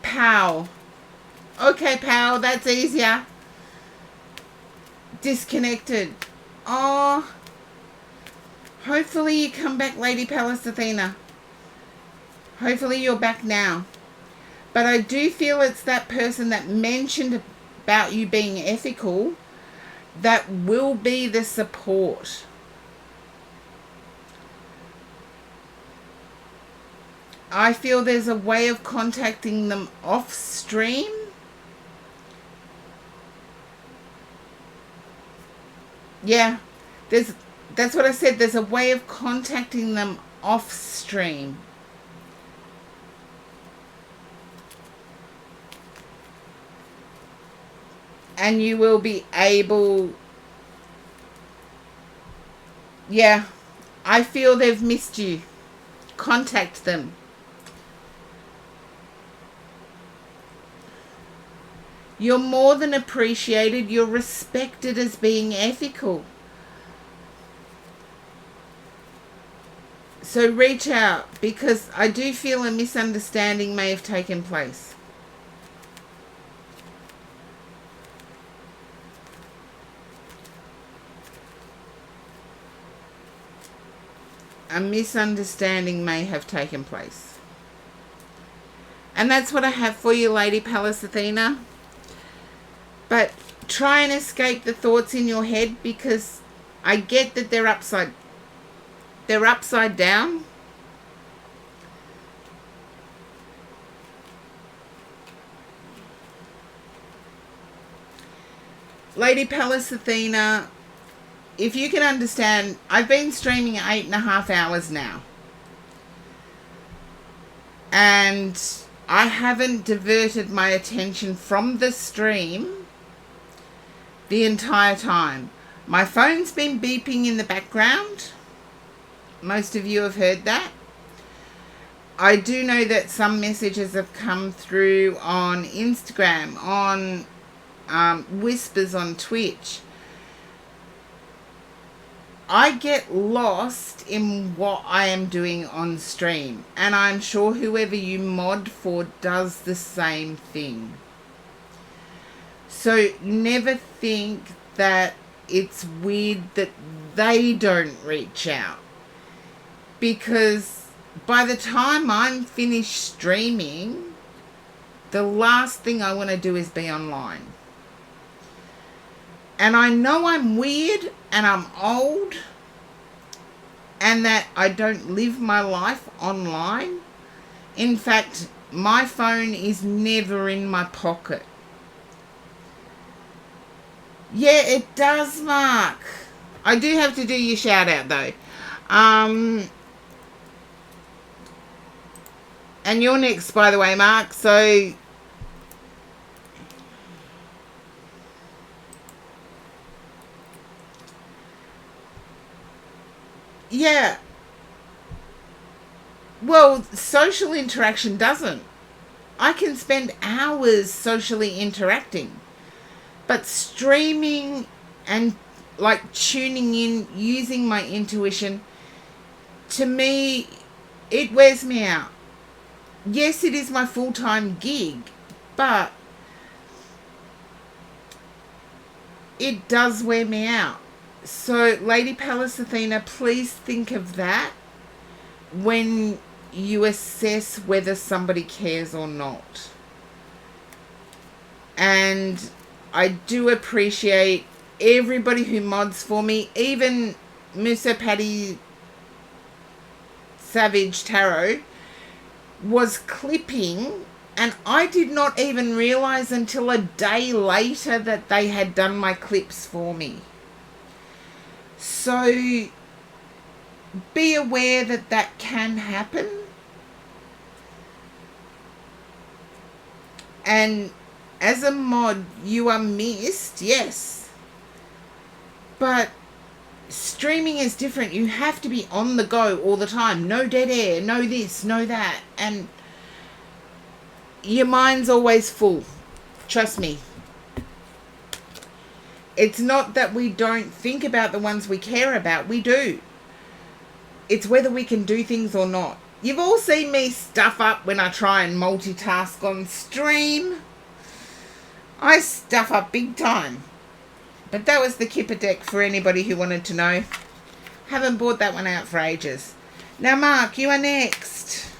pow. Okay, pal, that's easier. Disconnected. Oh, hopefully you come back, Lady Pallas Athena. Hopefully you're back now. But I do feel it's that person that mentioned about you being ethical that will be the support. I feel there's a way of contacting them off stream. Yeah, that's what I said. There's a way of contacting them off stream. And you will be able... Yeah, I feel they've missed you. Contact them. You're more than appreciated. You're respected as being ethical. So reach out, because I do feel a misunderstanding may have taken place. A misunderstanding may have taken place. And that's what I have for you, Lady Pallas Athena. But try and escape the thoughts in your head, because I get that they're upside down. Lady Pallas Athena, if you can understand, I've been streaming 8.5 hours now. And I haven't diverted my attention from the stream the entire time. My phone's been beeping in the background. Most of you have heard that. I do know that some messages have come through on Instagram, on whispers on Twitch. I get lost in what I am doing on stream, and I'm sure whoever you mod for does the same thing. So never think that it's weird that they don't reach out, because by the time I'm finished streaming, the last thing I want to do is be online. And I know I'm weird and I'm old and that I don't live my life online. In fact, my phone is never in my pocket. Yeah, it does, Mark. I do have to do your shout out though. And you're next, by the way, Mark. So yeah. Well, social interaction doesn't. I can spend hours socially interacting. But streaming and like tuning in, using my intuition, to me, it wears me out. Yes, it is my full-time gig, but it does wear me out. So, Lady Palace Athena, please think of that when you assess whether somebody cares or not. And I do appreciate everybody who mods for me, even Musa Paddy Savage Tarot was clipping, and I did not even realize until a day later that they had done my clips for me. So be aware that that can happen. And as a mod, you are missed, yes. But streaming is different. You have to be on the go all the time. No dead air, no this, no that. And your mind's always full. Trust me. It's not that we don't think about the ones we care about. We do. It's whether we can do things or not. You've all seen me stuff up when I try and multitask on stream. I stuff up big time. But that was the Kipper deck for anybody who wanted to know. Haven't bought that one out for ages. Now, Mark, you are next.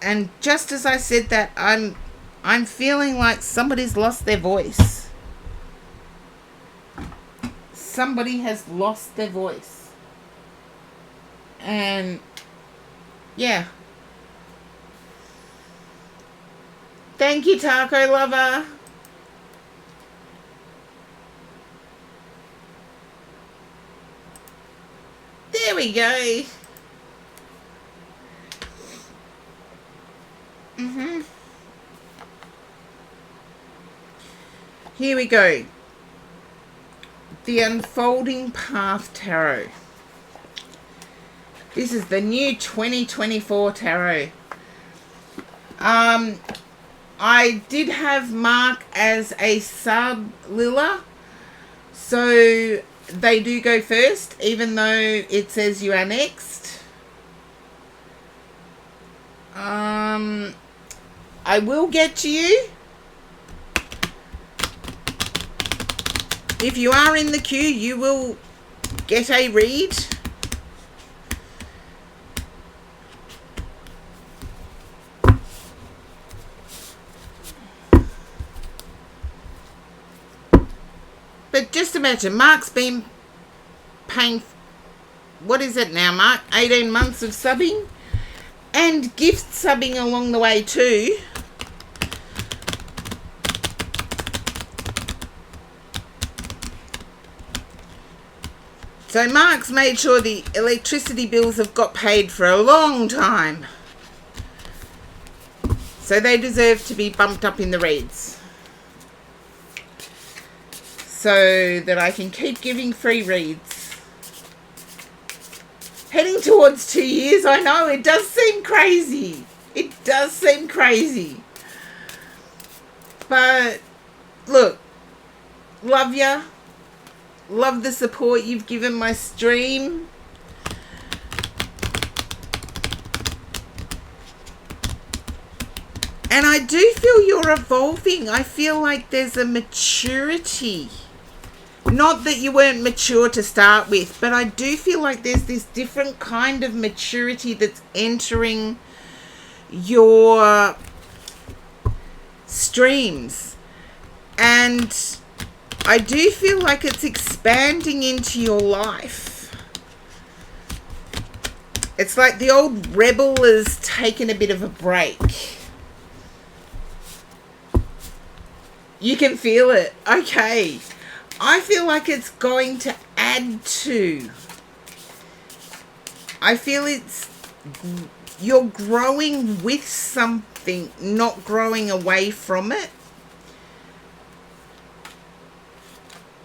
And just as I said that, I'm feeling like somebody's lost their voice. Somebody has lost their voice. And yeah. Thank you, Taco Lover. There we go. Here we go. The Unfolding Path Tarot. This is the new 2024 tarot. I did have Mark as a sub, Lilla. So they do go first, even though it says you are next. I will get to you. If you are in the queue, you will get a read. But just imagine, Mark's been paying, what is it now, Mark? 18 months of subbing and gift subbing along the way too. So Mark's made sure the electricity bills have got paid for a long time. So they deserve to be bumped up in the reds. So that I can keep giving free reads. Heading towards 2 years, I know, it does seem crazy. It does seem crazy. But, look, Love ya. Love the support you've given my stream. And I do feel you're evolving. I feel like there's a maturity. Not that you weren't mature to start with, but I do feel like there's this different kind of maturity that's entering your streams. And I do feel like it's expanding into your life. It's like the old rebel has taken a bit of a break. You can feel it. Okay. I feel like it's going to add to. I feel you're growing with something, not growing away from it.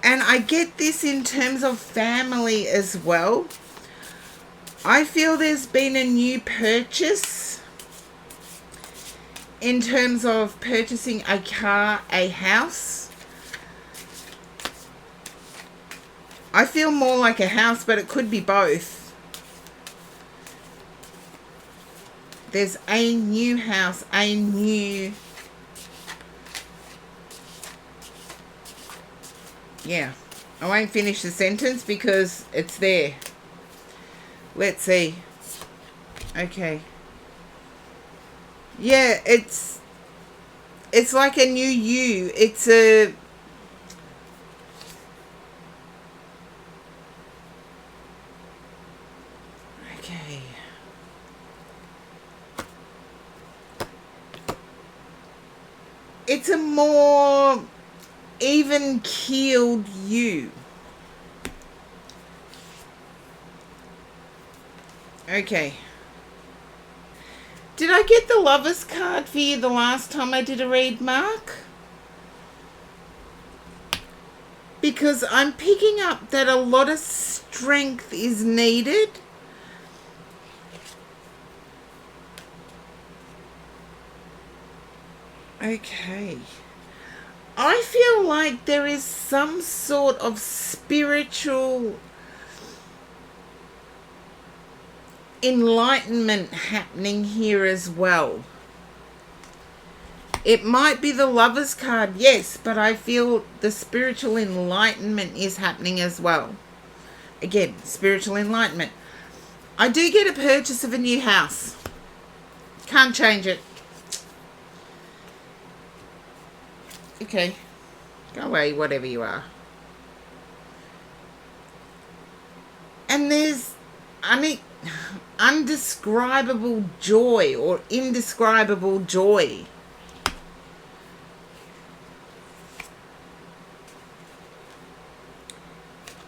And I get this in terms of family as well. I feel there's been a new purchase in terms of purchasing a car, a house. I feel more like a house, but it could be both. There's a new house, a new... Yeah, I won't finish the sentence because it's there. Let's see. Okay. Yeah, it's like a new you. It's a... Okay. It's a more even-keeled you. Okay. Did I get the Lover's card for you the last time I did a read, Mark? Because I'm picking up that a lot of strength is needed. Okay. I feel like there is some sort of spiritual enlightenment happening here as well. It might be the Lover's card, yes, but I feel the spiritual enlightenment is happening as well. Again, spiritual enlightenment. I do get a purchase of a new house. Can't change it. Okay. Go away, whatever you are. And there's undescribable joy or indescribable joy.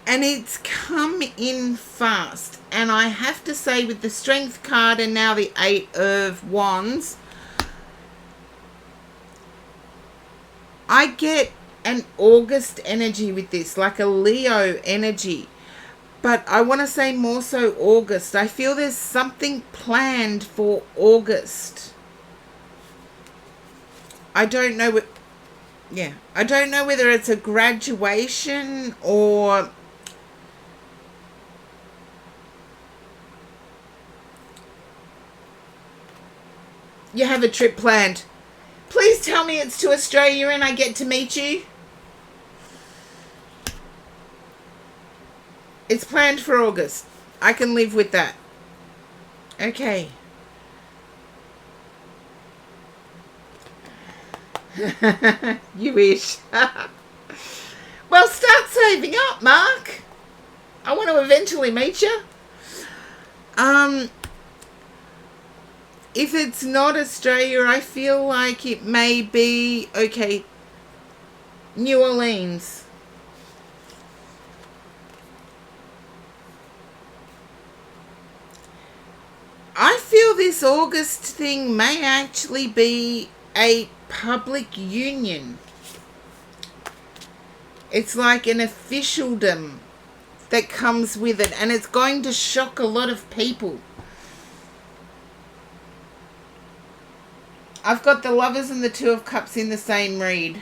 And it's come in fast. And I have to say, with the Strength card and now the 8 of Wands, I get an August energy with this, like a Leo energy. But I want to say more so August. I feel there's something planned for August. I don't know what... Yeah. I don't know whether it's a graduation or... You have a trip planned. Please tell me it's to Australia and I get to meet you. It's planned for August. I can live with that. Okay. You wish. Well, start saving up, Mark. I want to eventually meet you. If it's not Australia, I feel like it may be, okay, New Orleans. I feel this August thing may actually be a public union. It's like an officialdom that comes with it, and it's going to shock a lot of people. I've got the Lovers and the Two of Cups in the same read.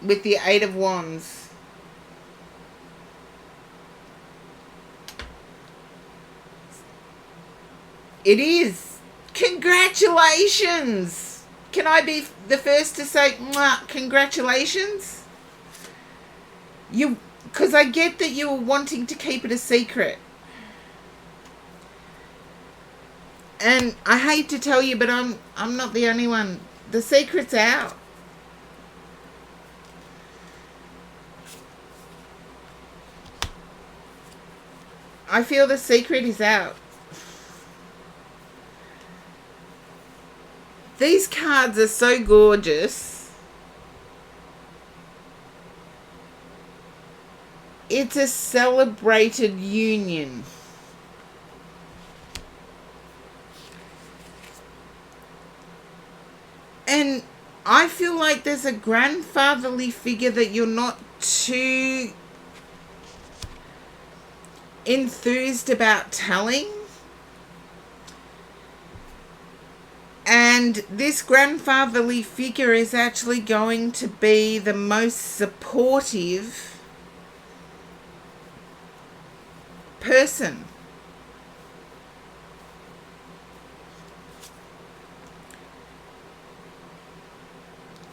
with the Eight of Wands. It is. Congratulations. Can I be the first to say, mwah, congratulations? Because I get that you were wanting to keep it a secret. And I hate to tell you, but I'm not the only one. The secret's out. I feel the secret is out. These cards are so gorgeous. It's a celebrated union. And I feel like there's a grandfatherly figure that you're not too enthused about telling. And this grandfatherly figure is actually going to be the most supportive person.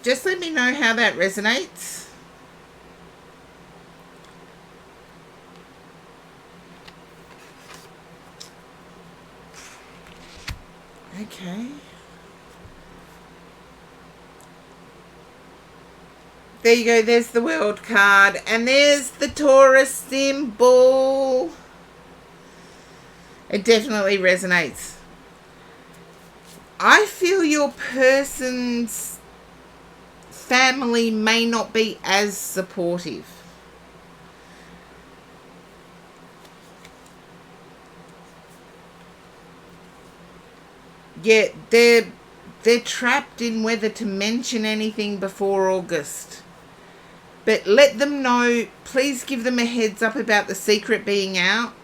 Just let me know how that resonates. Okay. There you go. There's the World card. And there's the Taurus symbol. It definitely resonates. I feel your person's family may not be as supportive. Yet they're trapped in whether to mention anything before August. But let them know, please give them a heads up about the secret being out.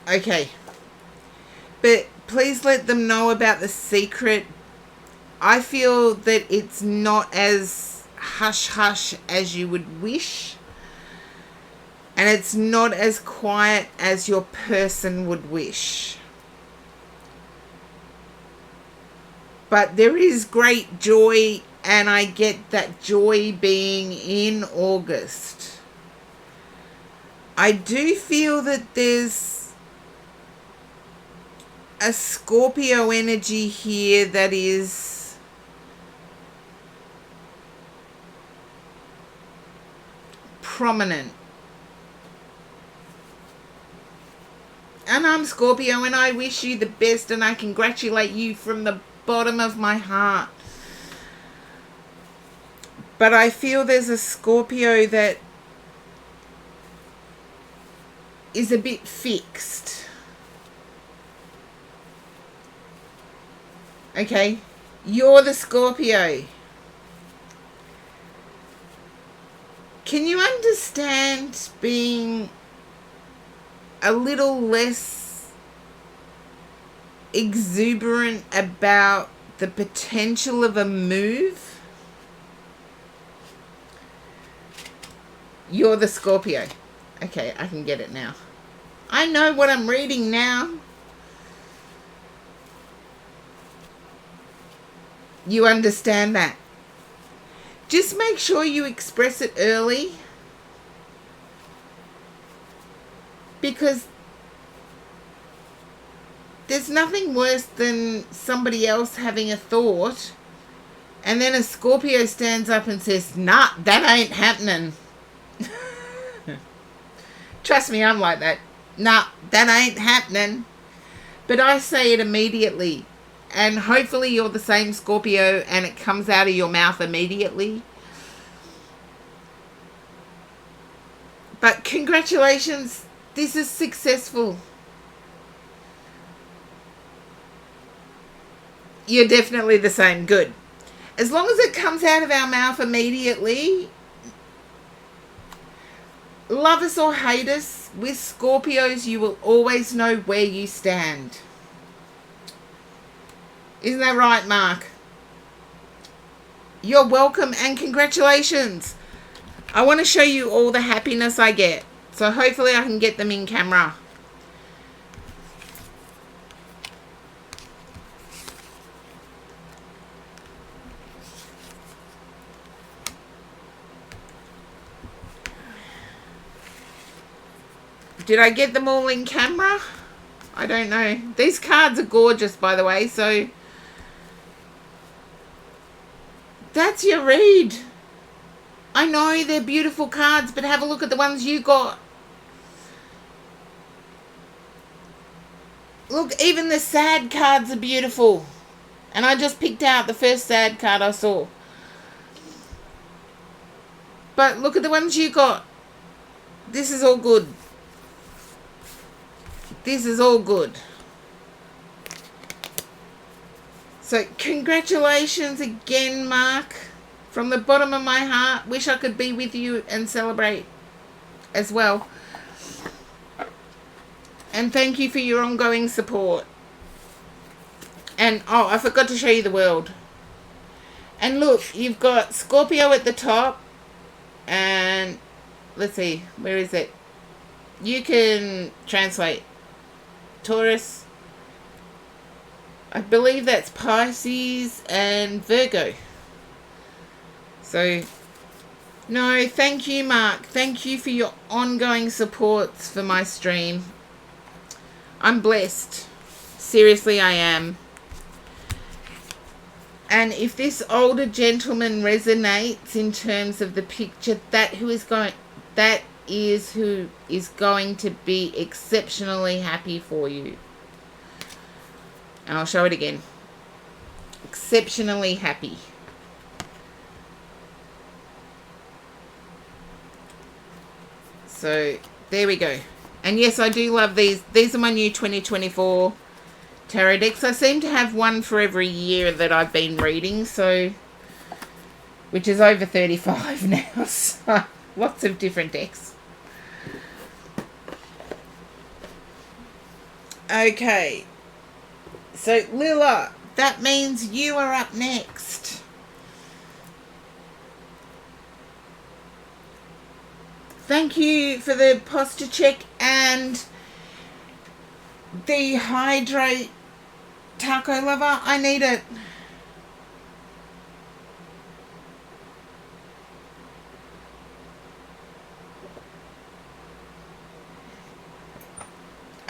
Okay. But please let them know about the secret. I feel that it's not as hush-hush as you would wish. And it's not as quiet as your person would wish. But there is great joy, and I get that joy being in August. I do feel that there's a Scorpio energy here that is prominent. And I'm Scorpio, and I wish you the best, and I congratulate you from the bottom of my heart. But I feel there's a Scorpio that is a bit fixed. Okay? You're the Scorpio. Can you understand being a little less exuberant about the potential of a move? You're the Scorpio. Okay, I can get it now. I know what I'm reading now. You understand that. Just make sure you express it early. Because there's nothing worse than somebody else having a thought and then a Scorpio stands up and says, nah, that ain't happening. Trust me, I'm like that. Nah, that ain't happening. But I say it immediately. And hopefully you're the same Scorpio and it comes out of your mouth immediately. But congratulations. This is successful. You're definitely the same. Good. As long as it comes out of our mouth immediately, love us or hate us, with Scorpios, you will always know where you stand. Isn't that right, Mark? You're welcome and congratulations. I want to show you all the happiness I get. So hopefully I can get them in camera. Did I get them all in camera? I don't know. These cards are gorgeous, by the way, so that's your read. I know they're beautiful cards, but have a look at the ones you got. Look, even the sad cards are beautiful. And I just picked out the first sad card I saw. But look at the ones you got. This is all good. This is all good. So congratulations again, Mark. From the bottom of my heart. Wish I could be with you and celebrate as well. And thank you for your ongoing support. And, oh, I forgot to show you the world. And look, you've got Scorpio at the top. And, let's see, where is it? You can translate. Taurus. I believe that's Pisces and Virgo. So, no, thank you, Mark. Thank you for your ongoing supports for my stream. I'm blessed. Seriously, I am. And if this older gentleman resonates in terms of the picture, that is who is going to be exceptionally happy for you. And I'll show it again. Exceptionally happy. So, there we go. And yes, I do love these. These are my new 2024 tarot decks. I seem to have one for every year that I've been reading, so, which is over 35 now. So, lots of different decks. Okay. So, Lila, that means you are up next. Thank you for the posture check and the hydrate taco lover. I need it.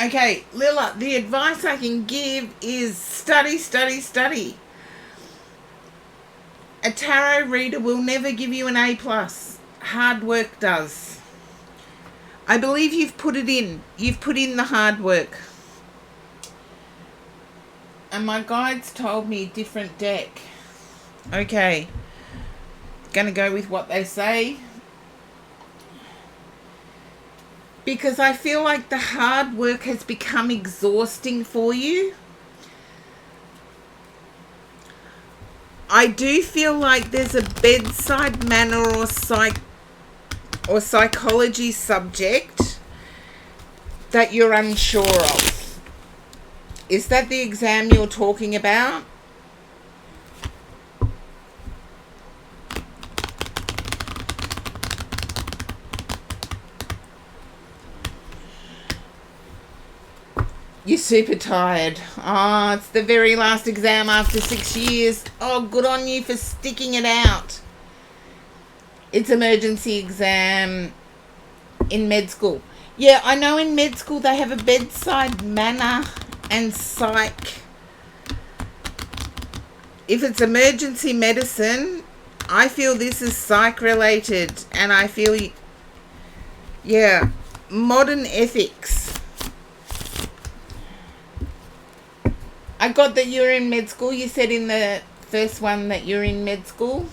Okay, Lila, the advice I can give is study, study, study. A tarot reader will never give you an A+. Hard work does. I believe you've put it in. You've put in the hard work. And my guides told me different deck. Okay. Gonna go with what they say. Because I feel like the hard work has become exhausting for you. I do feel like there's a bedside manner or psychology subject that you're unsure of. Is that the exam you're talking about? You're super tired. Oh, it's the very last exam after 6 years. Oh, good on you for sticking it out. It's emergency exam in med school. Yeah, I know in med school they have a bedside manner and psych. If it's emergency medicine, I feel this is psych related. And I feel, yeah, modern ethics. I got that you're in med school. You said in the first one that you're in med school.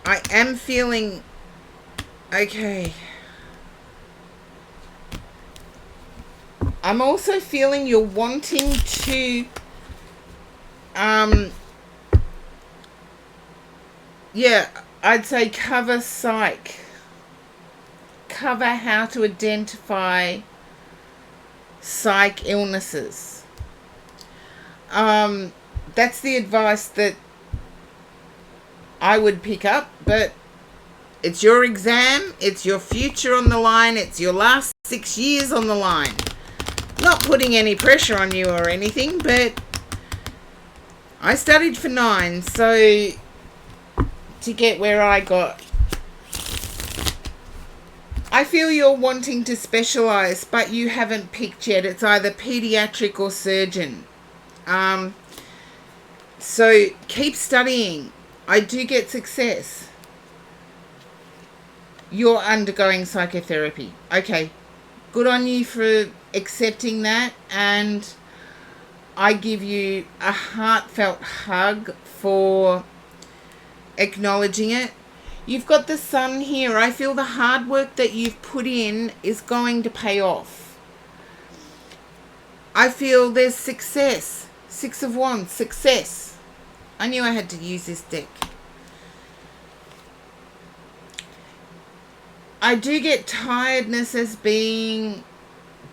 I am feeling okay. I'm also feeling you're wanting to yeah, I'd say cover cover how to identify psych illnesses. That's the advice that I would pick up, but it's your exam, it's your future on the line, it's your last 6 years on the line. Not putting any pressure on you or anything, but I studied for 9, so to get where I got. I feel you're wanting to specialise, but you haven't picked yet. It's either paediatric or surgeon. So keep studying. I do get success. You're undergoing psychotherapy. Okay, good on you for accepting that, and I give you a heartfelt hug for acknowledging it. You've got the sun here. I feel the hard work that you've put in is going to pay off. I feel there's success. 6 of Wands, success. I knew I had to use this deck. I do get tiredness as being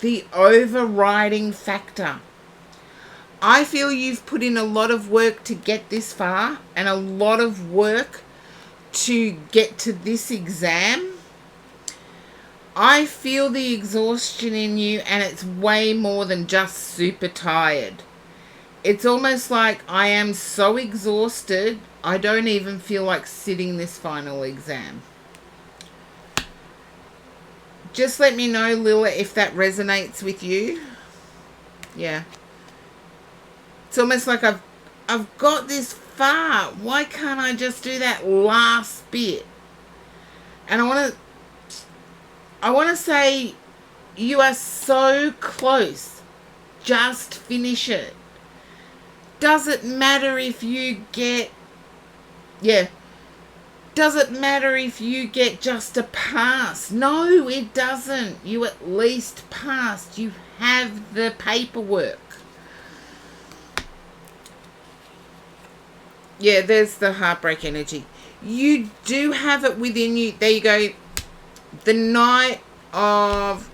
the overriding factor. I feel you've put in a lot of work to get this far, and a lot of work to get to this exam. I feel the exhaustion in you, and it's way more than just super tired. It's almost like I am so exhausted, I don't even feel like sitting this final exam. Just let me know, Lila, if that resonates with you. Yeah. It's almost like I've got this far. Why can't I just do that last bit? And I want to say you are so close. Just finish it. Doesn't matter if you get, doesn't matter if you get just a pass. No, it doesn't. You at least passed. You have the paperwork. Yeah, there's the heartbreak energy. You do have it within you. There you go. The Knight of,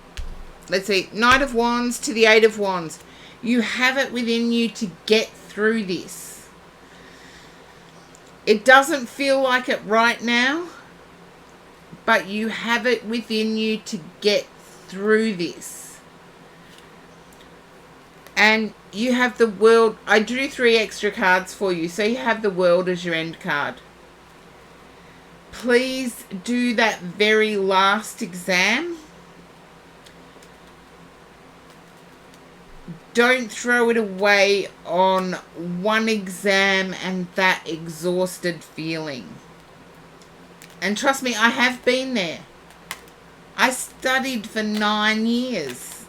let's see, Knight of Wands to the 8 of Wands. You have it within you to get through this. It doesn't feel like it right now, but you have it within you to get through this. And you have the World. I drew 3 extra cards for you, so you have the World as your end card. Please do that very last exam. Don't throw it away on one exam and that exhausted feeling. And trust me, I have been there. I studied for 9 years.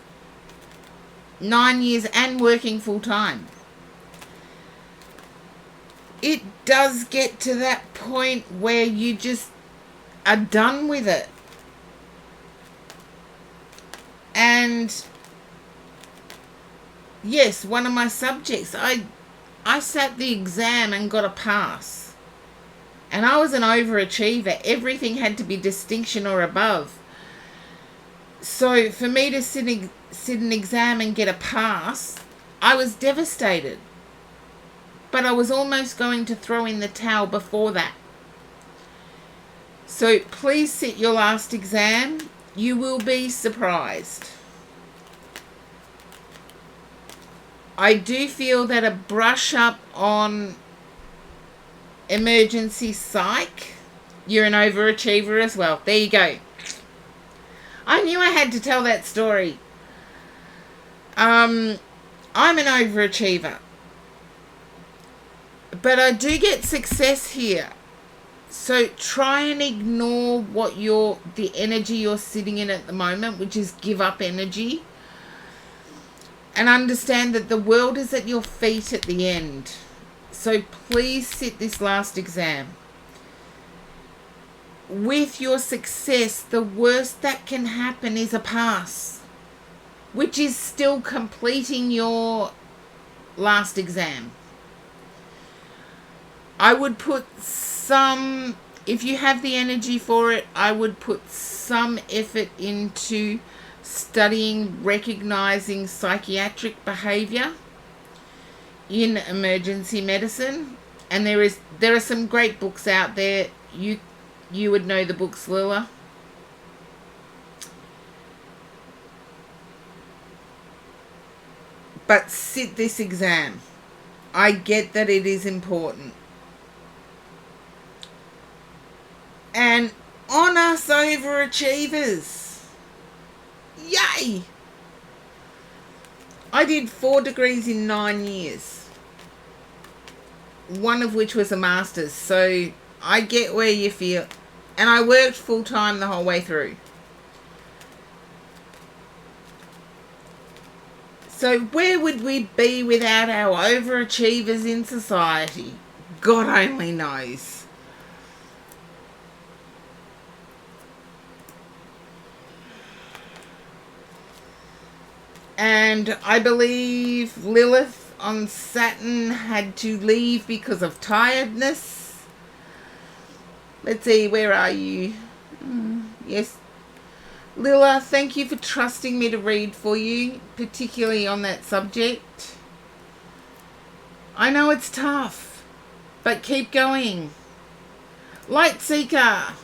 9 years and working full time. It does get to that point where you just are done with it. And yes, one of my subjects, I sat the exam and got a pass. And I was an overachiever. Everything had to be distinction or above. So for me to sit an exam and get a pass, I was devastated. But I was almost going to throw in the towel before that. So please sit your last exam. You will be surprised. I do feel that a brush up on emergency psych. You're an overachiever as well. There you go. I knew I had to tell that story. I'm an overachiever. But I do get success here. So try and ignore what the energy you're sitting in at the moment, which is give up energy. And understand that the world is at your feet at the end. So please sit this last exam. With your success, the worst that can happen is a pass, which is still completing your last exam. I would put some if you have the energy for it, I would put some effort into studying, recognizing psychiatric behavior in emergency medicine. And there are some great books out there. You would know the books, Lila. But sit this exam. I get that it is important. And on us overachievers. Yay! I did 4 degrees in 9 years. One of which was a master's. So I get where you feel. And I worked full time the whole way through. So where would we be without our overachievers in society? God only knows. And I believe Lilith on Saturn had to leave because of tiredness. Let's see, where are you? Yes. Lila, thank you for trusting me to read for you, particularly on that subject. I know it's tough, but keep going. Light Seeker.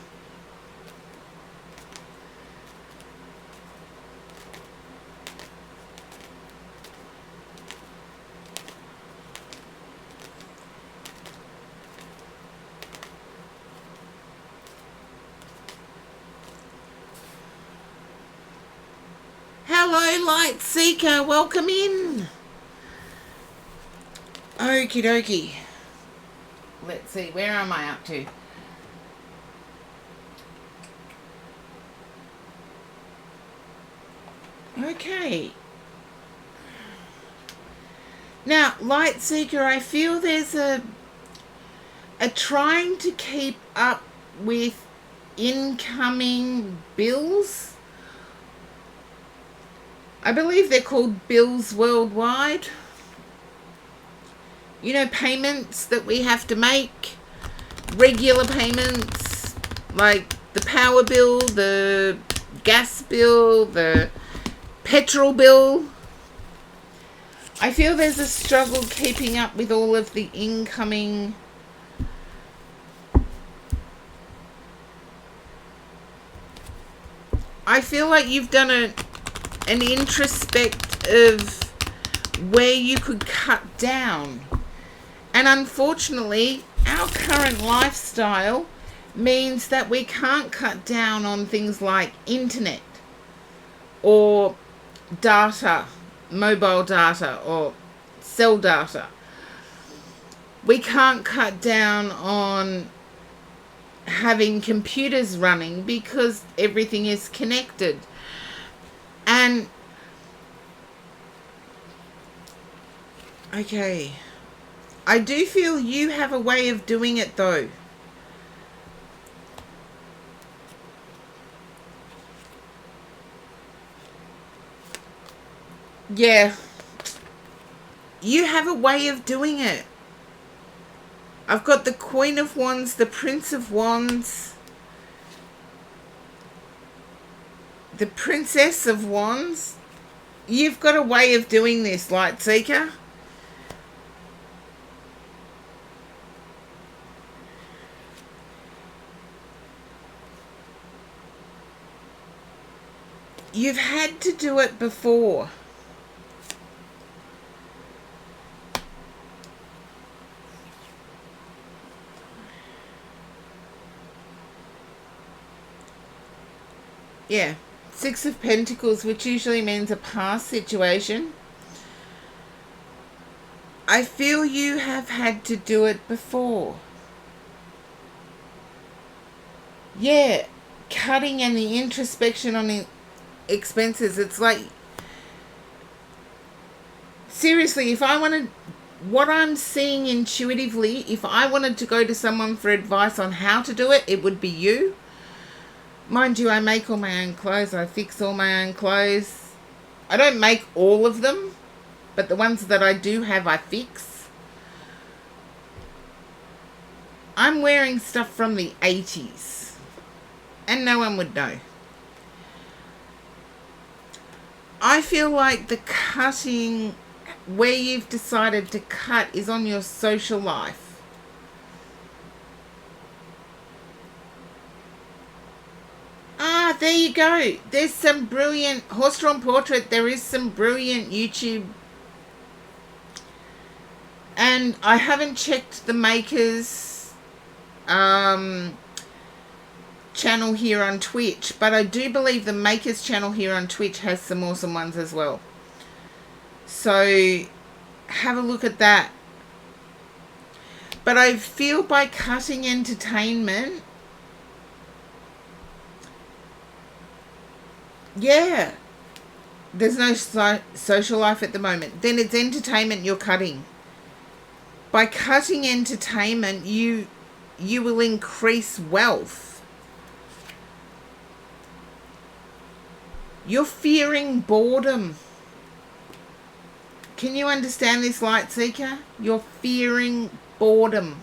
Hello, Light Seeker. Welcome in. Okie dokie. Let's see, where am I up to? Okay. Now, Light Seeker, I feel there's a trying to keep up with incoming bills. I believe they're called bills worldwide. You know, payments that we have to make. Regular payments, like the power bill, the gas bill, the petrol bill. I feel there's a struggle keeping up with all of the incoming I feel like you've done an introspect of where you could cut down. And unfortunately, our current lifestyle means that we can't cut down on things like internet or data, mobile data or cell data. We can't cut down on having computers running because everything is connected. And okay, I do feel you have a way of doing it though. Yeah, you have a way of doing it. I've got the Queen of Wands, the Prince of Wands, the Princess of Wands. You've got a way of doing this, Light Seeker. You've had to do it before. Yeah, Six of Pentacles, which usually means a past situation. I feel you have had to do it before. Yeah, cutting and the introspection on the expenses. It's like, seriously, if I wanted, what I'm seeing intuitively, if I wanted to go to someone for advice on how to do it, it would be you. Mind you, I make all my own clothes. I fix all my own clothes. I don't make all of them, but the ones that I do have, I fix. I'm wearing stuff from the 80s. And no one would know. I feel like the cutting, where you've decided to cut, is on your social life. Ah, there you go. There's some brilliant horse-drawn portrait. There is some brilliant YouTube. And I haven't checked the makers channel here on Twitch, but I do believe the makers channel here on Twitch has some awesome ones as well. So have a look at that. But I feel by cutting entertainment, yeah, there's no social life at the moment. Then it's entertainment you're cutting. By cutting entertainment, you will increase wealth. You're fearing boredom. Can you understand this, Light Seeker? You're fearing boredom.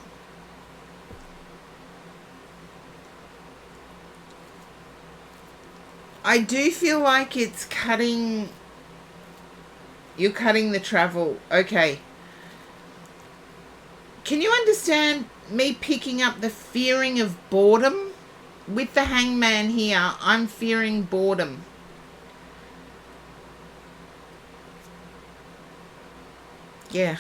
I do feel like it's cutting. You're cutting the travel. Okay. Can you understand me picking up the fearing of boredom? With the hangman here, I'm fearing boredom. Yeah.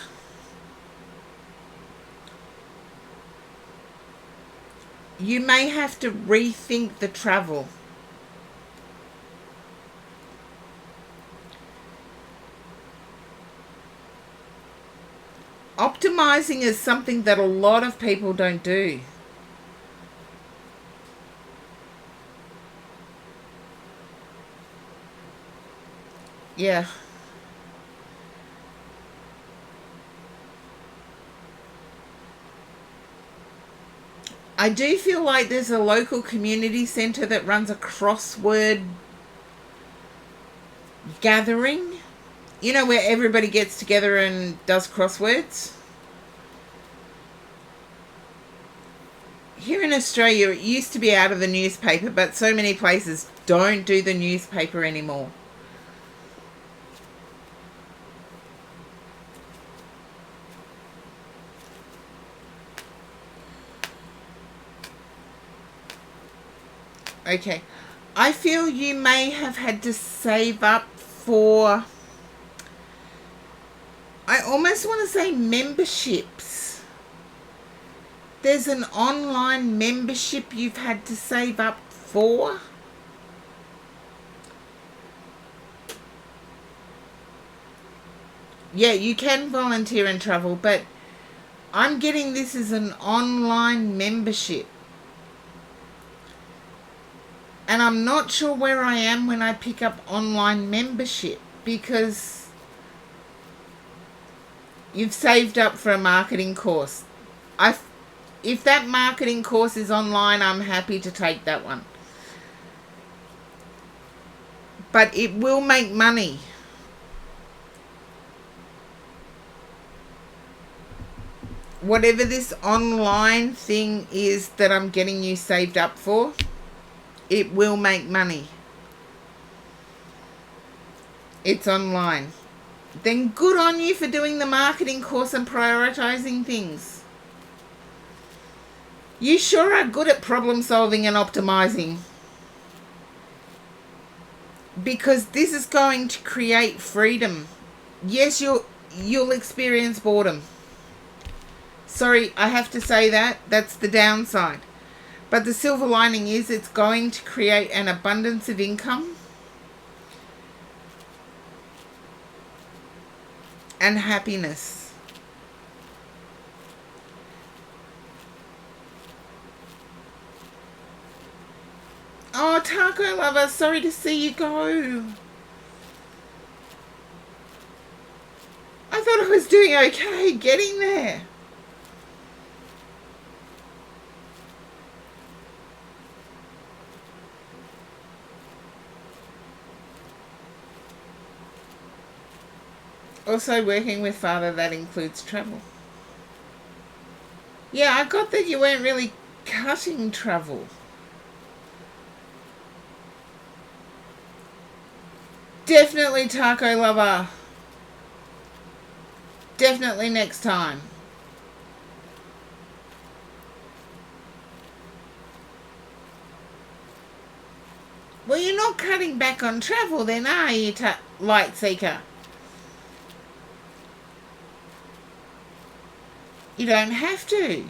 You may have to rethink the travel. Optimizing is something that a lot of people don't do. Yeah. I do feel like there's a local community centre that runs a crossword gathering. You know, where everybody gets together and does crosswords? Here in Australia, it used to be out of the newspaper, but so many places don't do the newspaper anymore. Okay. I feel you may have had to save up for, I almost want to say, memberships. There's an online membership you've had to save up for. Yeah, you can volunteer and travel, but I'm getting this as an online membership. And I'm not sure where I am when I pick up online membership, because you've saved up for a marketing course. If that marketing course is online, I'm happy to take that one. But it will make money. Whatever this online thing is that I'm getting you saved up for, it will make money. It's online. Then good on you for doing the marketing course and prioritizing things. You sure are good at problem solving and optimizing. Because this is going to create freedom. Yes, you'll experience boredom. Sorry, I have to say that. That's the downside. But the silver lining is it's going to create an abundance of income and happiness. Oh, Taco Lover, sorry to see you go. I thought I was doing okay getting there. Also, working with father, that includes travel. Yeah, I got that you weren't really cutting travel. Definitely taco lover. Definitely next time. Well, you're not cutting back on travel then, are you, Light Seeker? You don't have to.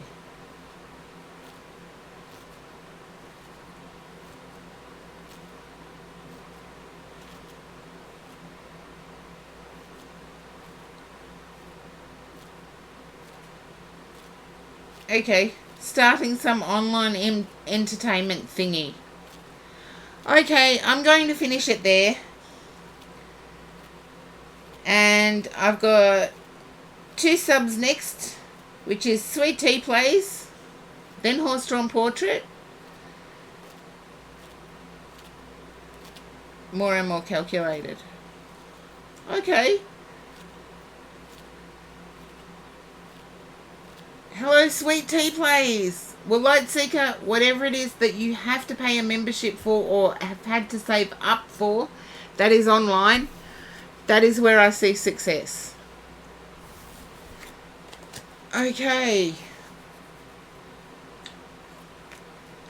Okay, starting some online entertainment thingy. Okay, I'm going to finish it there. And I've got 2 subs next, which is Sweet Tea Plays, then Horse Drawn Portrait, more and more calculated. Okay. Hello, Sweet Tea Plays. Well, Light Seeker, whatever it is that you have to pay a membership for or have had to save up for, that is online. That is where I see success. Okay.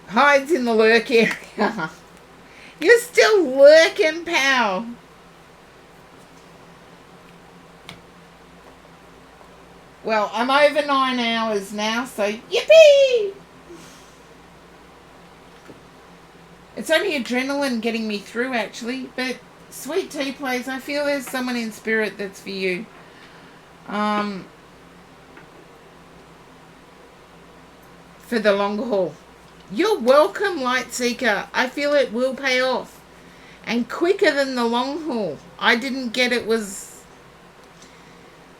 Hides in the lurk area. You're still lurking, pal. Well, I'm over 9 hours now, so yippee! It's only adrenaline getting me through, actually. But Sweet Tea Plays, I feel there's someone in spirit that's for you. For the longer haul. You're welcome, Light Seeker. I feel it will pay off. And quicker than the long haul. I didn't get it was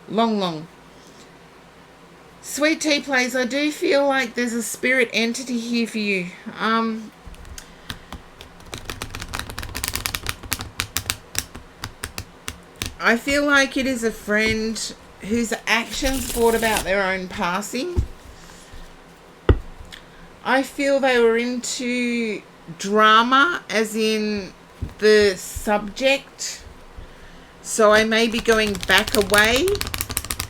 long. Sweet Tea Plays, I do feel like there's a spirit entity here for you. I feel like it is a friend whose actions brought about their own passing. I feel they were into drama, as in the subject. So I may be going back away.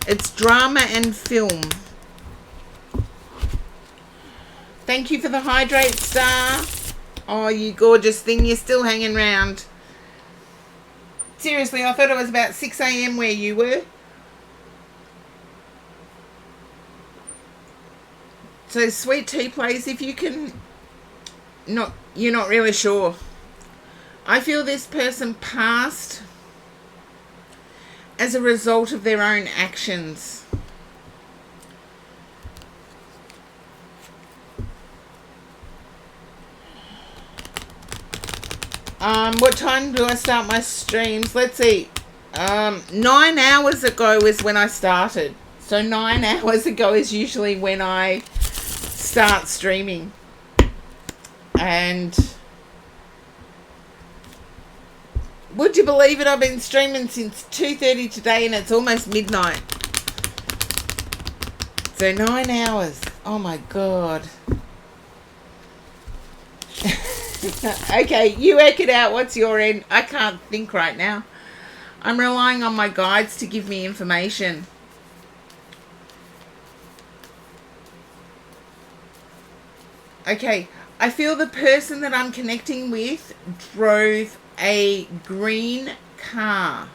It's drama and film. Thank you for the hydrate, Star. Oh, you gorgeous thing. You're still hanging around. Seriously, I thought it was about 6 a.m. where you were. So Sweet Tea Plays, if you can, you're not really sure. I feel this person passed as a result of their own actions. What time do I start my streams? Let's see. 9 hours ago is when I started. So 9 hours ago is usually when I start streaming. And would you believe it? I've been streaming since 2:30 today and it's almost midnight. So 9 hours. Oh my God. Okay, you work it out. What's your end? I can't think right now. I'm relying on my guides to give me information. Okay, I feel the person that I'm connecting with drove a green car.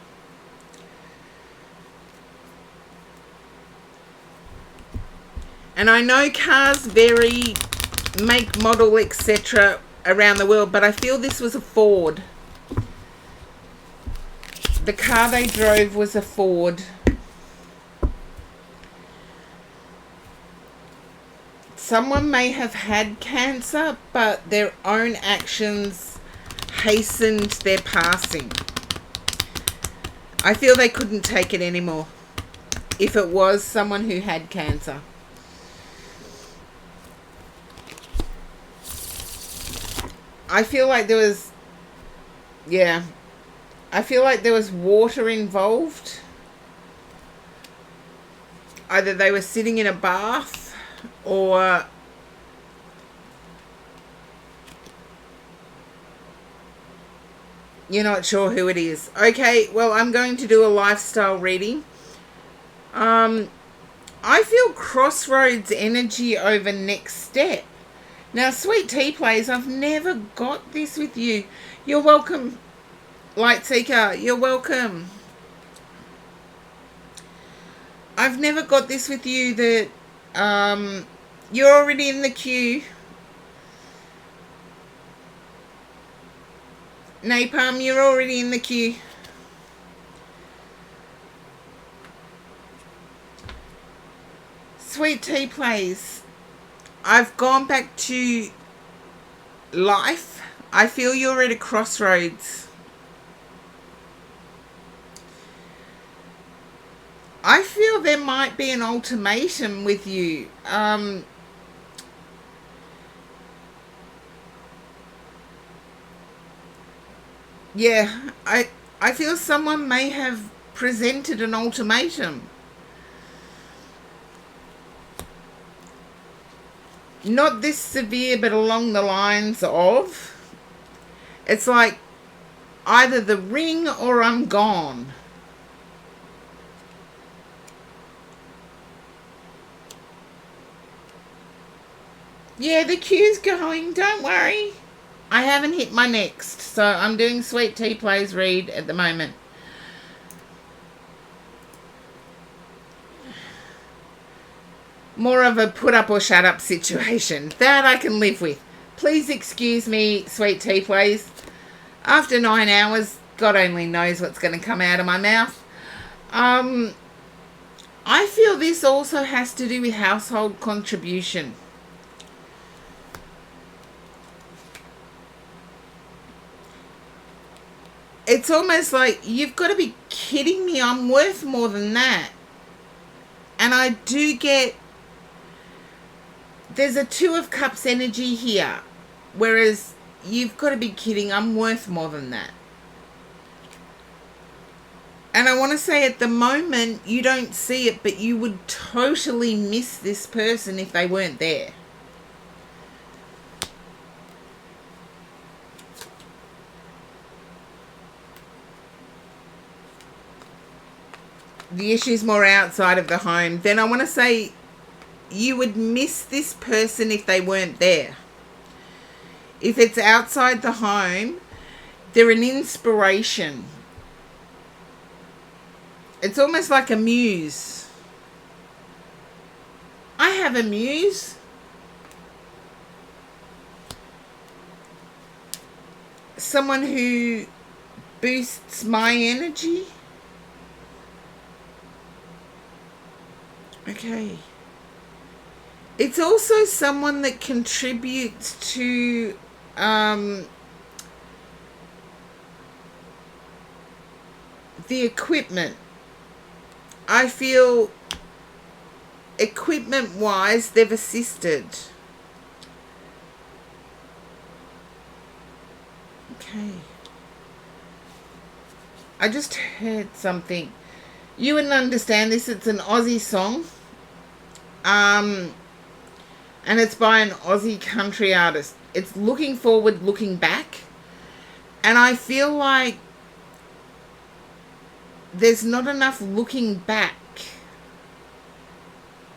And I know cars vary, make, model, etc. around the world, but I feel this was a Ford. The car they drove was a Ford. Someone may have had cancer, but their own actions hastened their passing. I feel they couldn't take it anymore if it was someone who had cancer. I feel like there was, I feel like there was water involved. Either they were sitting in a bath or you're not sure who it is. Okay, well, I'm going to do a lifestyle reading. I feel crossroads energy over next step. Now, Sweet Tea Plays, I've never got this with you. You're welcome, Light Seeker. You're welcome. I've never got this with you that you're already in the queue. Napalm, you're already in the queue. Sweet Tea Plays, I've gone back to life. I feel you're at a crossroads. I feel there might be an ultimatum with you. Yeah, I feel someone may have presented an ultimatum. Not this severe, but along the lines of, it's like either the ring or I'm gone. Yeah, the queue's going, don't worry. I haven't hit my next, so I'm doing Sweet Tea Plays read at the moment. More of a put up or shut up situation. That I can live with. Please excuse me, Sweet Tea Plays. After 9 hours, God only knows what's going to come out of my mouth. I feel this also has to do with household contribution. It's almost like, you've got to be kidding me, I'm worth more than that. And I do get, there's a Two of Cups energy here. Whereas, you've got to be kidding, I'm worth more than that. And I want to say at the moment, you don't see it, but you would totally miss this person if they weren't there. The issue's more outside of the home. Then I want to say you would miss this person if they weren't there. If it's outside the home, they're an inspiration. It's almost like a muse. I have a muse. Someone who boosts my energy. Okay. It's also someone that contributes to the equipment. I feel equipment wise they've assisted. Okay. I just heard something. You wouldn't understand this. It's an Aussie song. And it's by an Aussie country artist. It's looking forward, looking back. And I feel like there's not enough looking back.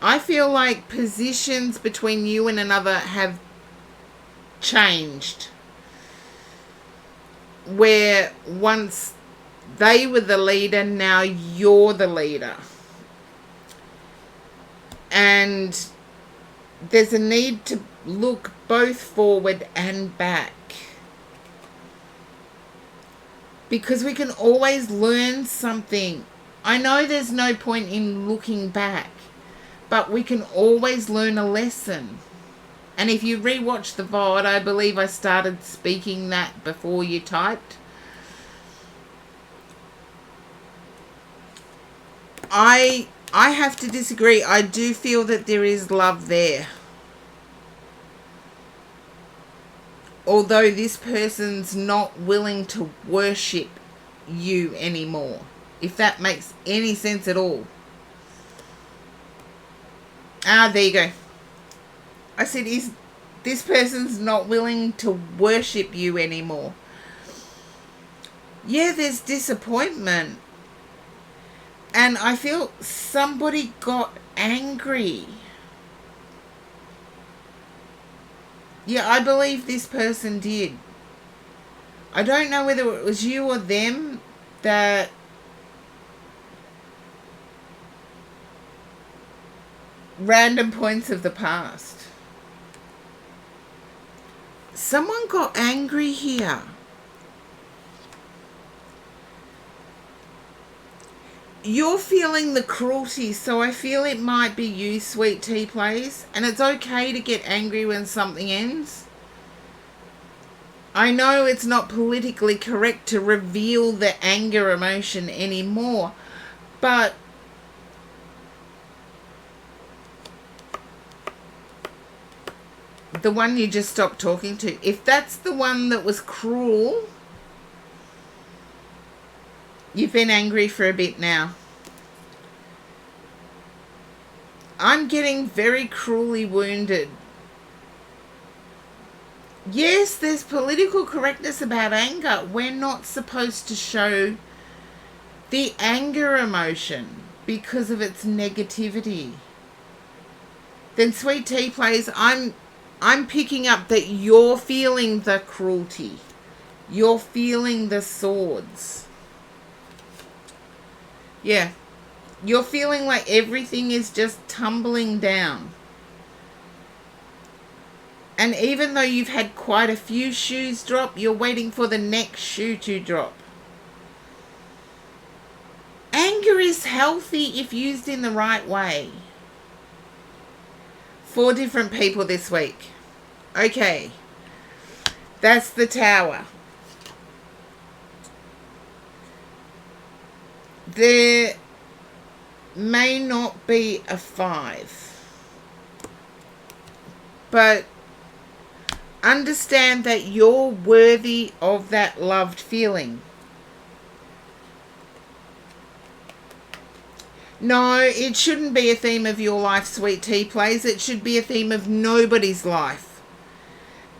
I feel like positions between you and another have changed. Where once they were the leader, now you're the leader. And there's a need to look both forward and back. Because we can always learn something. I know there's no point in looking back, but we can always learn a lesson. And if you rewatch the VOD, I believe I started speaking that before you typed. I have to disagree. I do feel that there is love there. Although this person's not willing to worship you anymore. If that makes any sense at all. Ah, there you go. I said, is this person's not willing to worship you anymore? Yeah, there's disappointment. And I feel somebody got angry. Yeah, I believe this person did. I don't know whether it was you or them that random points of the past. Someone got angry here. You're feeling the cruelty, so I feel it might be you, Sweet Tea Plays, and it's okay to get angry when something ends. I know it's not politically correct to reveal the anger emotion anymore, but the one you just stopped talking to, if that's the one that was cruel, you've been angry for a bit now. I'm getting very cruelly wounded. Yes, there's political correctness about anger. We're not supposed to show the anger emotion because of its negativity. Then Sweet Tea Plays, I'm picking up that you're feeling the cruelty. You're feeling the swords. Yeah. You're feeling like everything is just tumbling down. And even though you've had quite a few shoes drop, you're waiting for the next shoe to drop. Anger is healthy if used in the right way. 4 different people this week. Okay. That's the Tower. There may not be a 5. But understand that you're worthy of that loved feeling. No, it shouldn't be a theme of your life, Sweet Tea Plays. It should be a theme of nobody's life.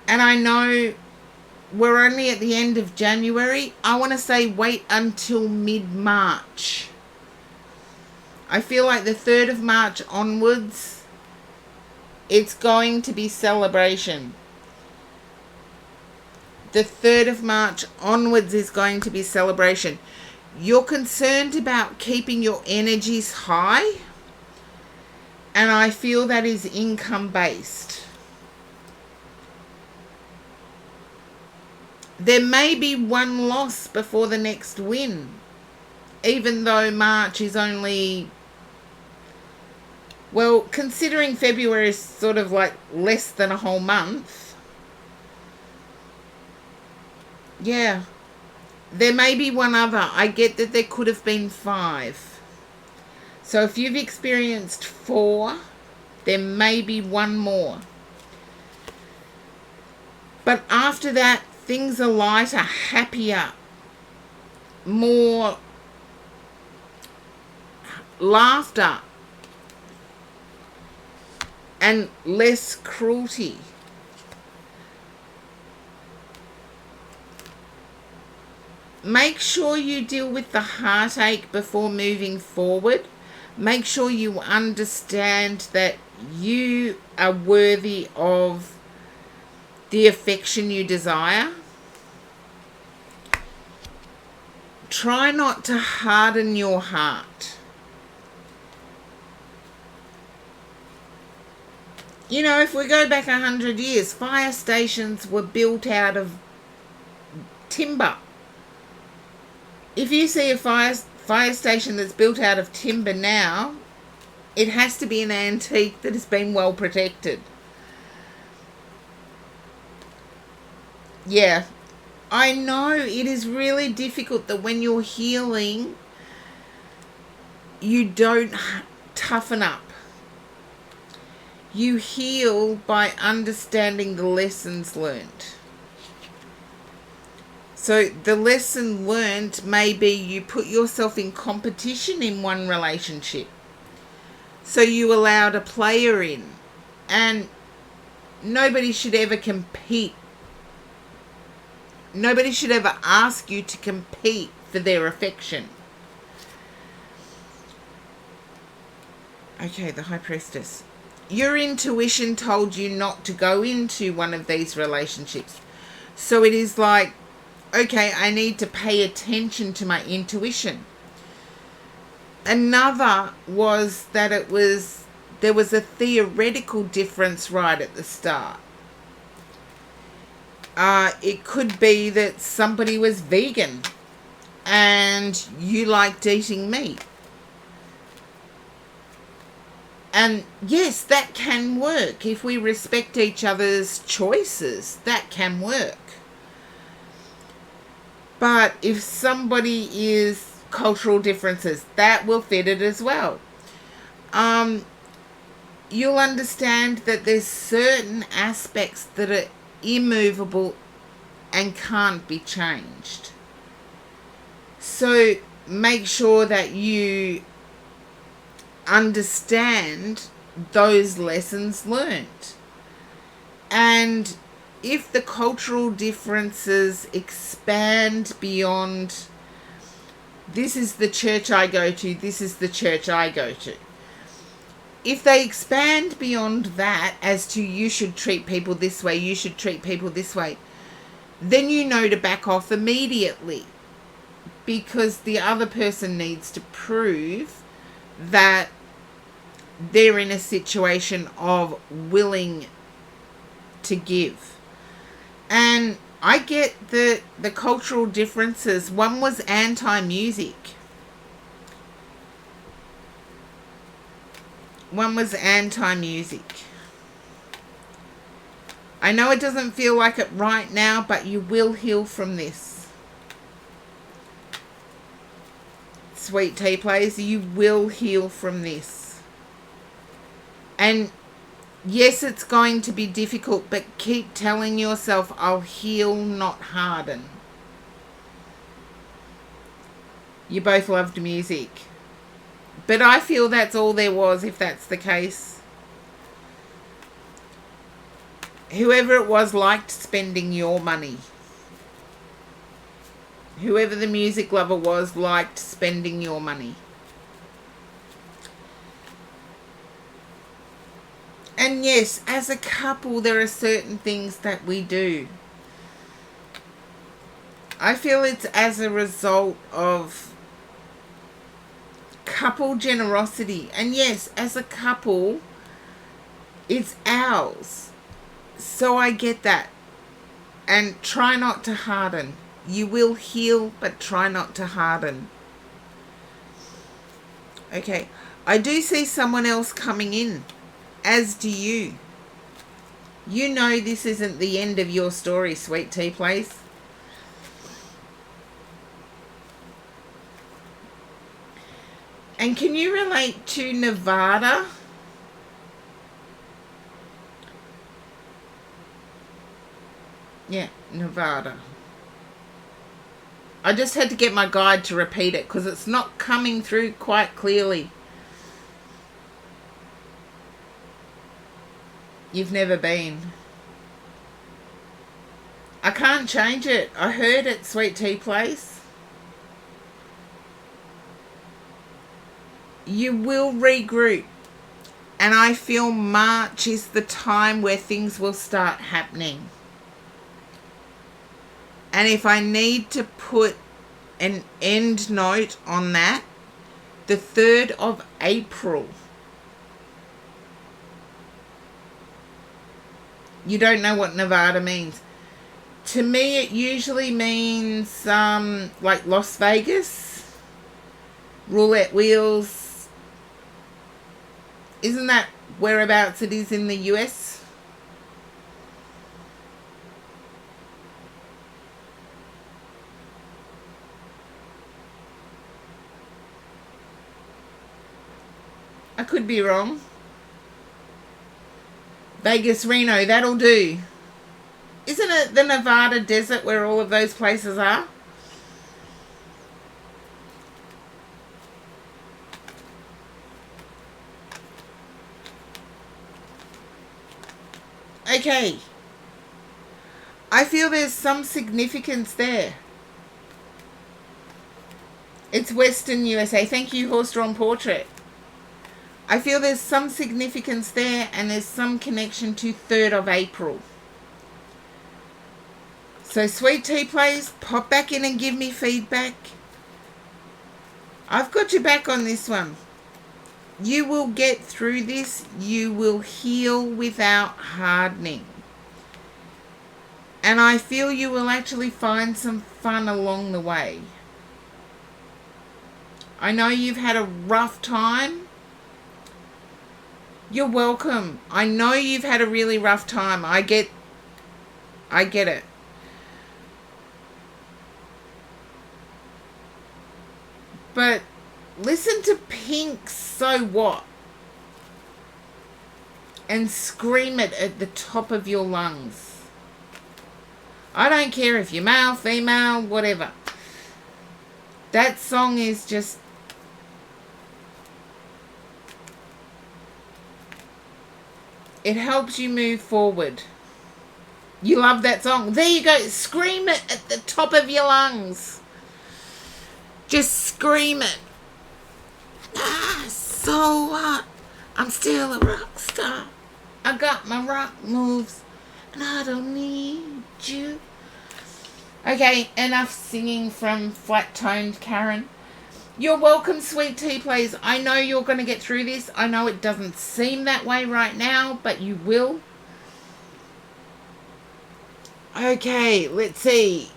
And I know we're only at the end of January. I want to say wait until mid-March. I feel like the 3rd of March onwards, it's going to be celebration. The 3rd of March onwards is going to be celebration. You're concerned about keeping your energies high, and I feel that is income-based. There may be one loss before the next win, even though March is only, well, considering February is sort of like less than a whole month. Yeah. There may be one other. I get that there could have been 5. So if you've experienced 4, there may be one more. But after that, things are lighter, happier, more laughter, and less cruelty. Make sure you deal with the heartache before moving forward. Make sure you understand that you are worthy of the affection you desire. Try not to harden your heart. You know, if we go back 100 years, fire stations were built out of timber. If you see a fire station that's built out of timber now, it has to be an antique that has been well protected. Yeah, I know it is really difficult that when you're healing, you don't toughen up. You heal by understanding the lessons learned. So the lesson learned may be you put yourself in competition in one relationship. So you allowed a player in. And nobody should ever compete. Nobody should ever ask you to compete for their affection. Okay, the High Priestess. Your intuition told you not to go into one of these relationships. So it is like, okay, I need to pay attention to my intuition. Another was that there was a theoretical difference right at the start. It could be that somebody was vegan and you liked eating meat. And yes, that can work. If we respect each other's choices, that can work. But if somebody is cultural differences, that will fit it as well. You'll understand that there's certain aspects that are immovable and can't be changed. So make sure that you understand those lessons learned. And if the cultural differences expand beyond, this is the church I go to, this is the church I go to. If they expand beyond that as to you should treat people this way, you should treat people this way, then you know to back off immediately, because the other person needs to prove that they're in a situation of willing to give. And I get the cultural differences. One was anti-music. One was anti-music. I know it doesn't feel like it right now, but you will heal from this. Sweet tea players, you will heal from this. And yes, it's going to be difficult, but keep telling yourself, I'll heal, not harden. You both loved music. But I feel that's all there was, if that's the case. Whoever it was liked spending your money. Whoever the music lover was liked spending your money. And yes, as a couple, there are certain things that we do. I feel it's as a result of couple generosity. And yes, as a couple, it's ours. So I get that. And try not to harden. You will heal, but try not to harden. Okay, I do see someone else coming in. As do you. You know this isn't the end of your story, Sweet Tea Place. And can you relate to Nevada? Yeah, Nevada. I just had to get my guide to repeat it because it's not coming through quite clearly. You've never been. I can't change it. I heard it, Sweet Tea Place. You will regroup. And I feel March is the time where things will start happening. And if I need to put an end note on that, the 3rd of April. You don't know what Nevada means. To me, it usually means like Las Vegas, roulette wheels. Isn't that whereabouts it is in the US? I could be wrong. Vegas, Reno, that'll do. Isn't it the Nevada desert where all of those places are? Okay. I feel there's some significance there. It's Western USA. Thank you, Horse-Drawn Portrait. I feel there's some significance there, and there's some connection to 3rd of April. So, Sweet Tea Plays, pop back in and give me feedback. I've got your back on this one. You will get through this. You will heal without hardening. And I feel you will actually find some fun along the way. I know you've had a rough time. You're welcome. I know you've had a really rough time. I get it. But listen to Pink's So What? And scream it at the top of your lungs. I don't care if you're male, female, whatever. That song is just... it helps you move forward. You love that song. There you go. Scream it at the top of your lungs. Just scream it. So what? I'm still a rock star. I got my rock moves. And I don't need you. Okay, enough singing from flat-toned Karen. You're welcome, Sweet Tea Plays. I know you're going to get through this. I know it doesn't seem that way right now, but you will. Okay, let's see.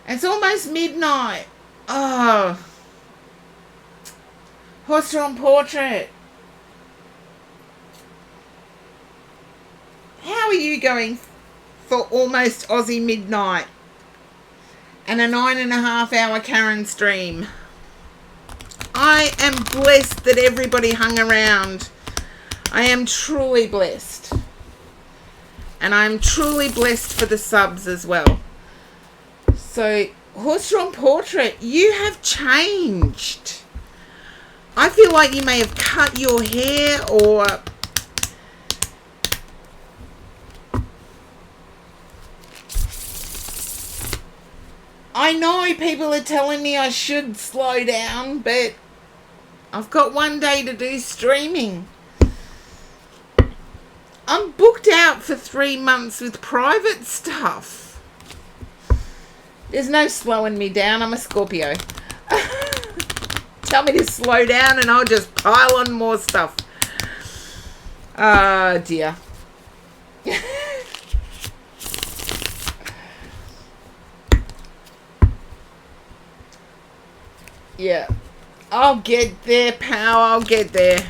It's almost midnight. Oh. Horse-Drawn Portrait. How are you going for almost Aussie midnight and a 9.5 hour Karen stream? I am blessed that everybody hung around. I am truly blessed. And I'm truly blessed for the subs as well. So, Horse-Drawn Portrait, you have changed. I feel like you may have cut your hair, or I know people are telling me I should slow down, but I've got one day to do streaming. I'm booked out for 3 months with private stuff. There's no slowing me down. I'm a Scorpio. Tell me to slow down and I'll just pile on more stuff. Oh, dear. Yeah. I'll get there, pal. I'll get there.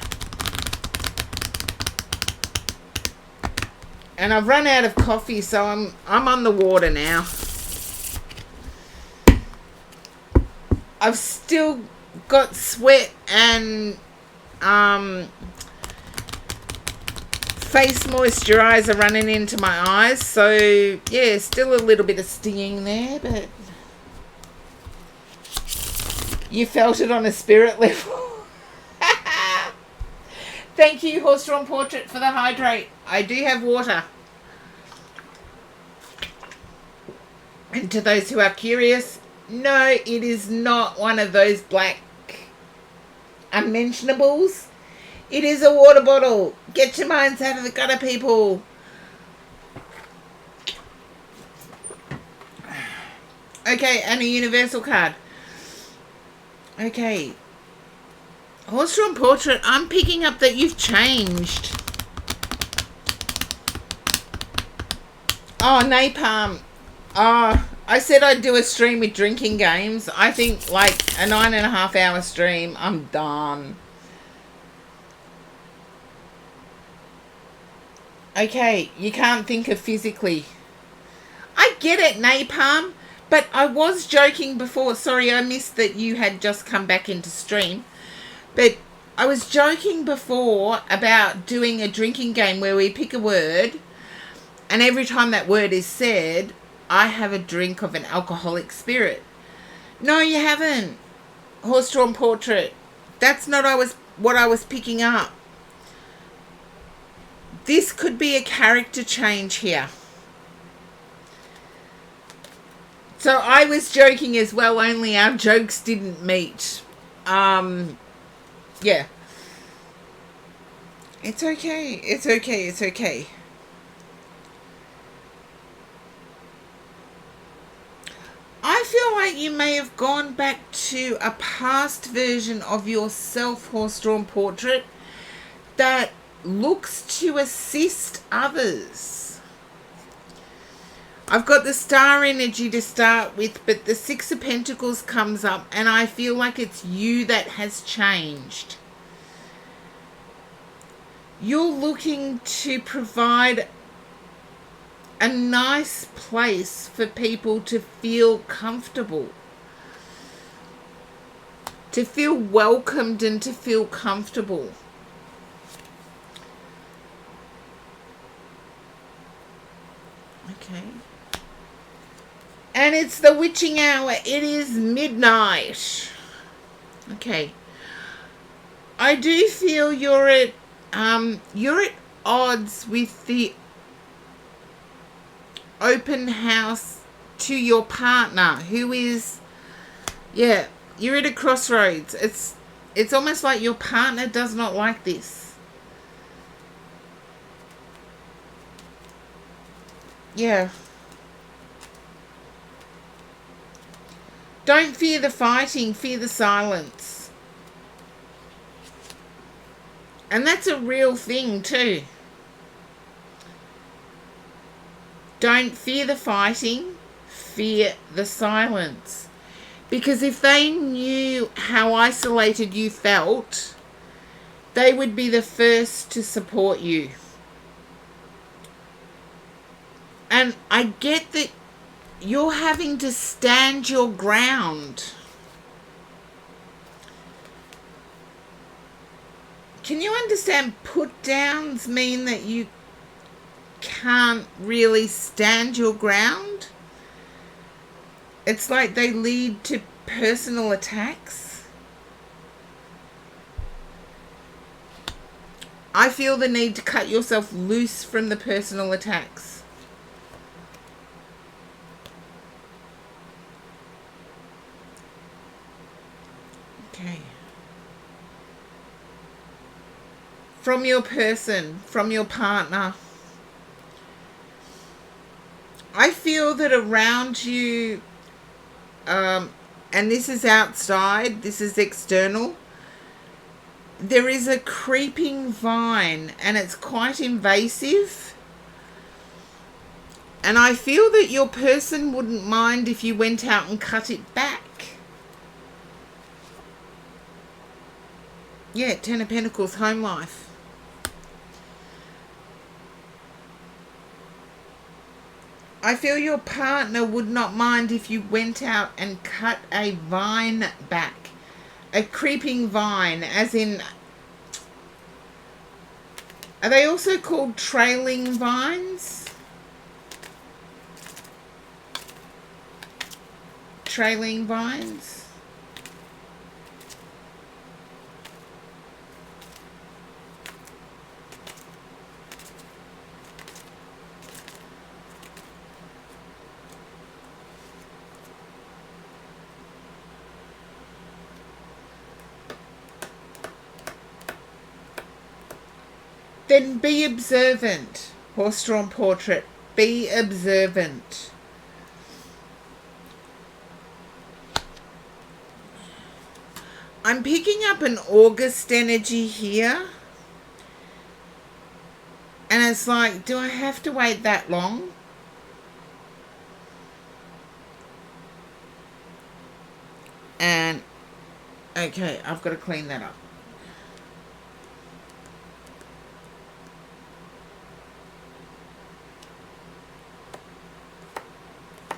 And I've run out of coffee, so I'm on the water now. I've still got sweat and face moisturizer running into my eyes, so yeah, still a little bit of stinging there, but you felt it on a spirit level. Thank you, Horse-Drawn Portrait, for the hydrate. I do have water. And to those who are curious, no, it is not one of those black unmentionables. It is a water bottle. Get your minds out of the gutter, people. Okay, and a universal card. Okay. Horse-Drawn Portrait, I'm picking up that you've changed. Oh, Napalm. Oh, I said I'd do a stream with drinking games. I think like a 9.5 hour stream, I'm done. Okay, you can't think of physically. I get it, Napalm, but I was joking before. Sorry, I missed that you had just come back into stream. But I was joking before about doing a drinking game where we pick a word, and every time that word is said, I have a drink of an alcoholic spirit. No, you haven't. Horse-Drawn Portrait. That's not what I was picking up. this could be a character change here. So I was joking as well, only our jokes didn't meet. Yeah. It's okay. It's okay. It's okay. I feel like you may have gone back to a past version of yourself, horse-drawn portrait, that looks to assist others. I've got the star energy to start with, but the Six of Pentacles comes up, and I feel like it's you that has changed. You're looking to provide a nice place for people to feel comfortable, to feel welcomed and to feel comfortable. Okay. And it's the witching hour. It is midnight. Okay. I do feel you're at odds with the open house to your partner, who is, yeah, you're at a crossroads. It's almost like your partner does not like this. Yeah. Don't fear the fighting, fear the silence. And that's a real thing too. Don't fear the fighting, fear the silence. Because if they knew how isolated you felt, they would be the first to support you. And I get that you're having to stand your ground. Can you understand put downs mean that you can't really stand your ground? It's like they lead to personal attacks. I feel the need to cut yourself loose from the personal attacks. Okay. From your person, from your partner. I feel that around you, and this is outside, this is external, there is a creeping vine, and it's quite invasive. And I feel that your person wouldn't mind if you went out and cut it back. Yeah, Ten of Pentacles, home life. I feel your partner would not mind if you went out and cut a vine back. A creeping vine, as in... Are they also called trailing vines? Trailing vines? Then be observant, horse-drawn portrait. Be observant. I'm picking up an August energy here. And it's like, do I have to wait that long? And, okay, I've got to clean that up.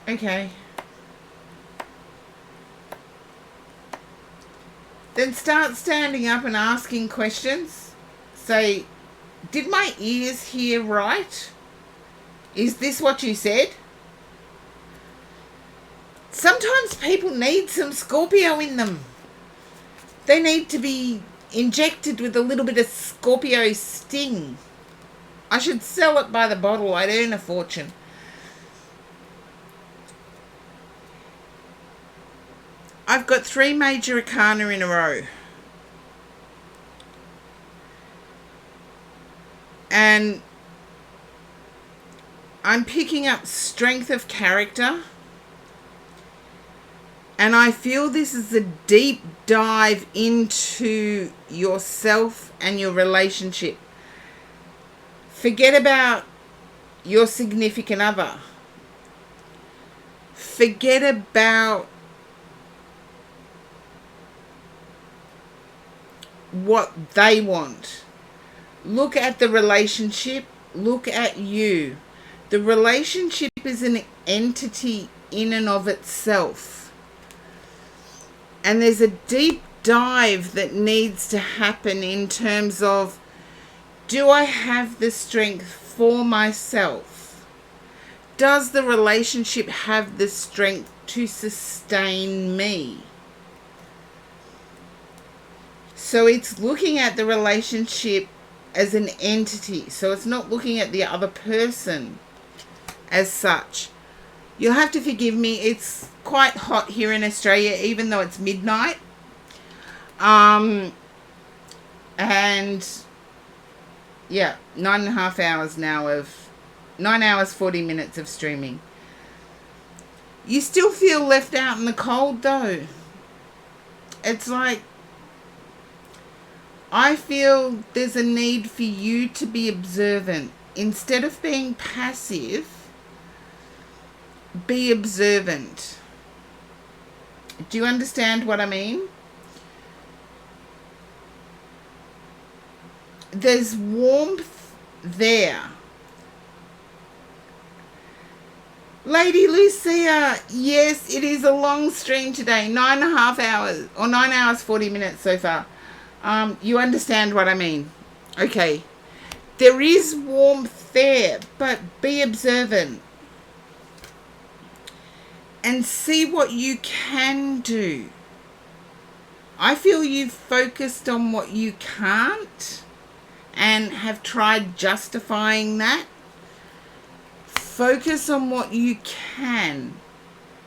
Okay. Then start standing up and asking questions. Say, did my ears hear right? Is this what you said? Sometimes people need some Scorpio in them. They need to be injected with a little bit of Scorpio sting. I should sell it by the bottle. I'd earn a fortune. I've got 3 major arcana in a row. And I'm picking up strength of character. And I feel this is a deep dive into yourself and your relationship. Forget about your significant other. Forget about what they want. Look at the relationship. Look at you. The relationship is an entity in and of itself. And there's a deep dive that needs to happen in terms of, do I have the strength for myself? Does the relationship have the strength to sustain me? So it's looking at the relationship as an entity. So it's not looking at the other person as such. You'll have to forgive me. It's quite hot here in Australia, even though it's midnight. And yeah, 9.5 hours now of 9 hours 40 minutes of streaming. You still feel left out in the cold though. It's like, I feel there's a need for you to be observant. Instead of being passive, be observant. Do you understand what I mean? There's warmth there. Lady Lucia, yes, it is a long stream today. 9.5 hours, or 9 hours 40 minutes so far. You understand what I mean? Okay. There is warmth there, but be observant. And see what you can do. I feel you've focused on what you can't and have tried justifying that. Focus on what you can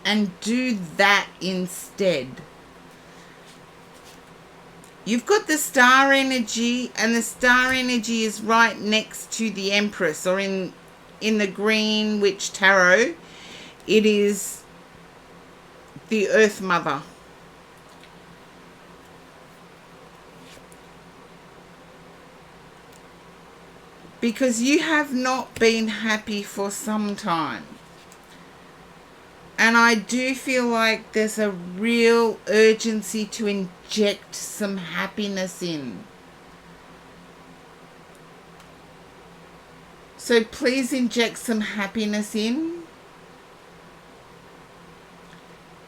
and do that instead. You've got the star energy, and the star energy is right next to the Empress, or in the Green Witch Tarot, it is the Earth Mother. Because you have not been happy for some time. And I do feel like there's a real urgency to inject some happiness in. So please inject some happiness in.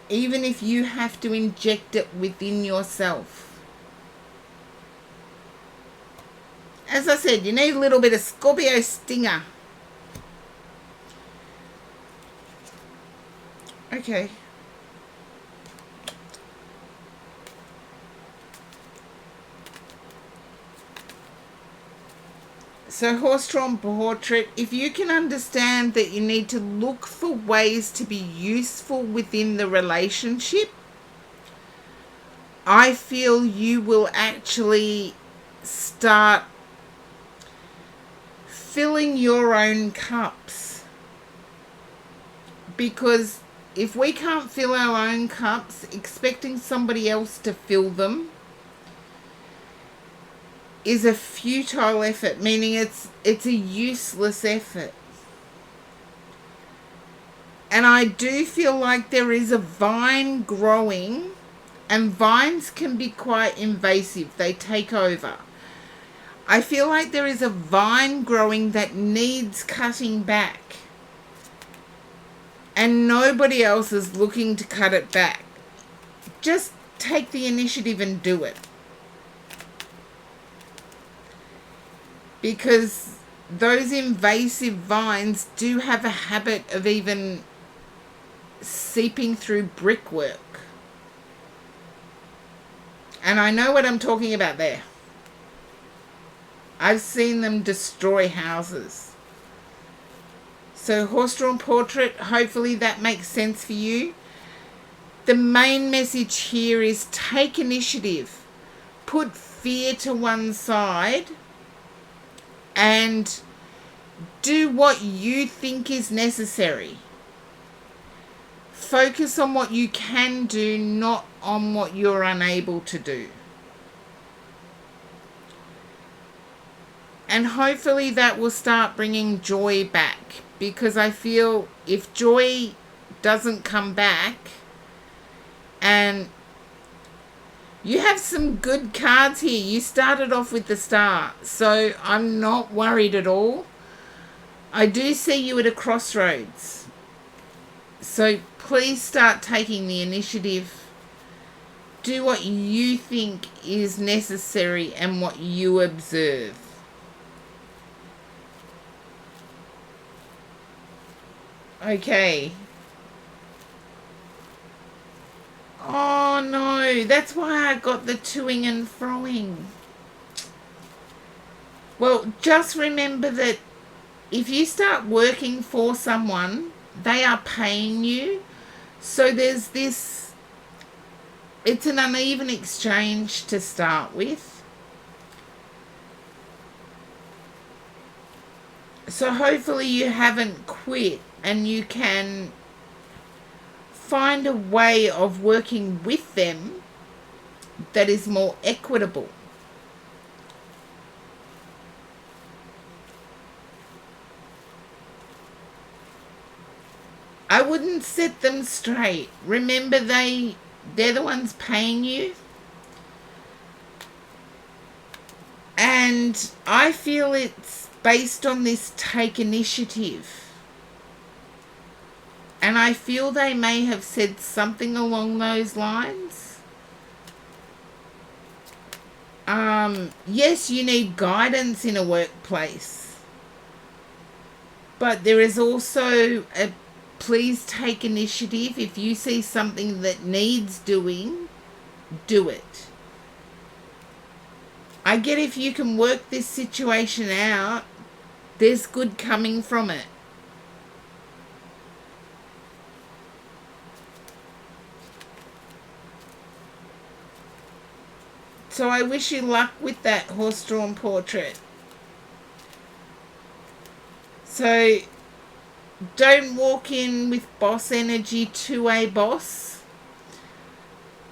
Even if you have to inject it within yourself. As I said, you need a little bit of Scorpio stinger. Okay. So horse-drawn portrait, if you can understand that you need to look for ways to be useful within the relationship, I feel you will actually start filling your own cups. Because if we can't fill our own cups, expecting somebody else to fill them is a futile effort, meaning it's a useless effort. And I do feel like there is a vine growing, and vines can be quite invasive. They take over. I feel like there is a vine growing that needs cutting back. And nobody else is looking to cut it back. Just take the initiative and do it. Because those invasive vines do have a habit of even seeping through brickwork. And I know what I'm talking about there. I've seen them destroy houses. So horse-drawn portrait, hopefully that makes sense for you. The main message here is take initiative. Put fear to one side and do what you think is necessary. Focus on what you can do, not on what you're unable to do. And hopefully that will start bringing joy back, because I feel if joy doesn't come back, and you have some good cards here. You started off with the Star, so I'm not worried at all. I do see you at a crossroads. So please start taking the initiative. Do what you think is necessary and what you observe. Okay. Oh no, that's why I got the toing and froing. Well, just remember that if you start working for someone, they are paying you. So there's this, it's an uneven exchange to start with. So hopefully you haven't quit and you can find a way of working with them that is more equitable. I wouldn't set them straight. Remember, they're the ones paying you. And I feel it's based on this take initiative. And I feel they may have said something along those lines. Yes, you need guidance in a workplace. But there is also a please take initiative. If you see something that needs doing, do it. I get if you can work this situation out, there's good coming from it. So I wish you luck with that horse-drawn portrait. So don't walk in with boss energy to a boss.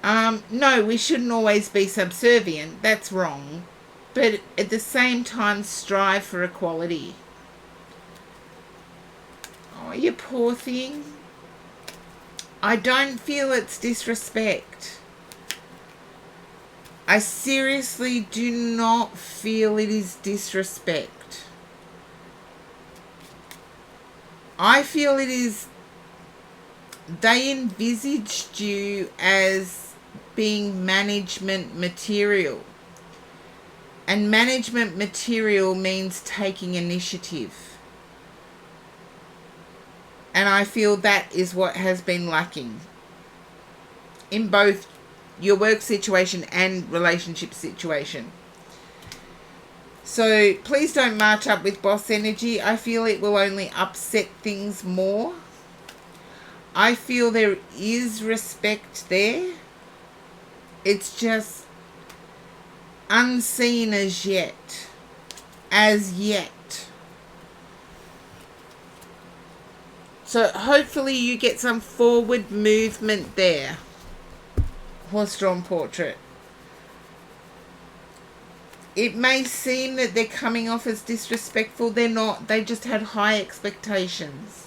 No, we shouldn't always be subservient. That's wrong. But at the same time, strive for equality. Oh, you poor thing. I don't feel it's disrespect. I seriously do not feel it is disrespect. I feel it is, they envisaged you as being management material. And management material means taking initiative. And I feel that is what has been lacking in both your work situation and relationship situation. So please don't march up with boss energy. I feel it will only upset things more. I feel there is respect there. It's just unseen as yet. As yet. So hopefully you get some forward movement there. Horse-drawn portrait. It may seem that they're coming off as disrespectful. They're not. They just had high expectations.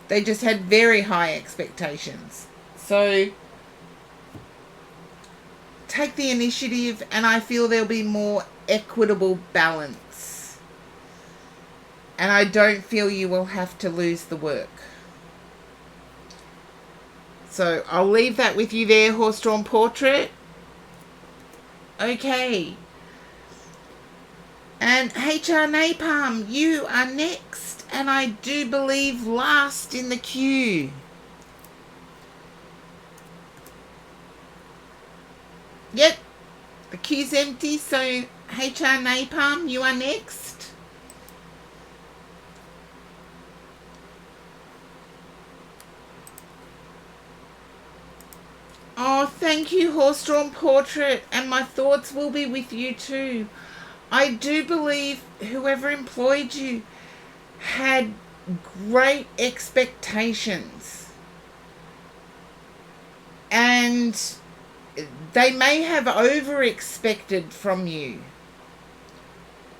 They just had very high expectations. So take the initiative, and I feel there'll be more equitable balance. And I don't feel you will have to lose the work. So I'll leave that with you there, horse-drawn portrait. Okay. And HR Napalm, you are next. And I do believe last in the queue. Yep. The queue's empty, so HR Napalm, you are next. Oh, thank you, Horse-Drawn Portrait, and my thoughts will be with you too. I do believe whoever employed you had great expectations, and they may have over-expected from you.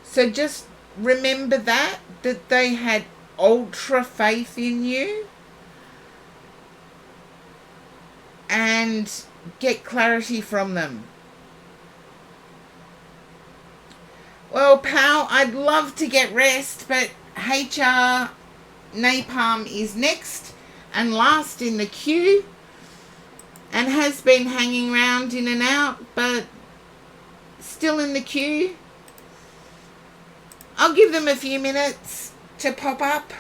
So just remember that they had ultra faith in you, and get clarity from them. Well, pal, I'd love to get rest, but HR Napalm is next and last in the queue and has been hanging around in and out, but still in the queue. I'll give them a few minutes to pop up.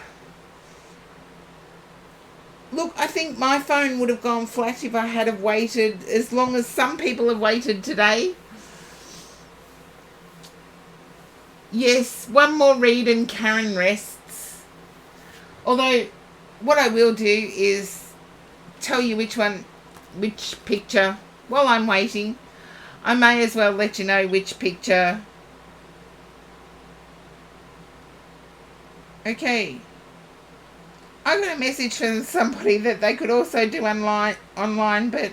Look, I think my phone would have gone flat if I had have waited as long as some people have waited today. Yes, one more read and Karen rests. Although, what I will do is tell you which picture, while I'm waiting. I may as well let you know which picture. Okay. I got a message from somebody that they could also do online, but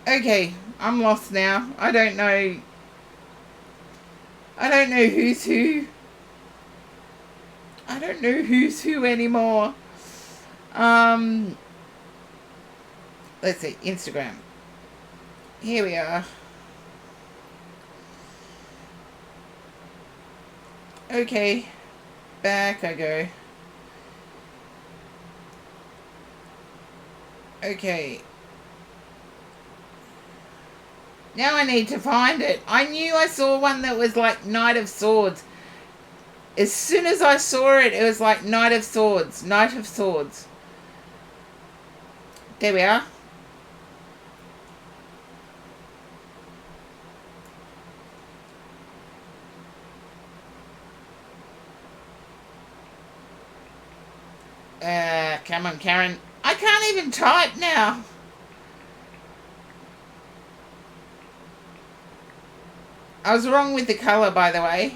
okay, I'm lost now. I don't know who's who. I don't know who's who anymore. Let's see, Instagram. Here we are. Okay. Back I go. Okay. Now I need to find it. I knew I saw one that was like Knight of Swords. As soon as I saw it, it was like Knight of Swords. Knight of Swords. There we are. Come on, Karen. I can't even type now. I was wrong with the colour, by the way.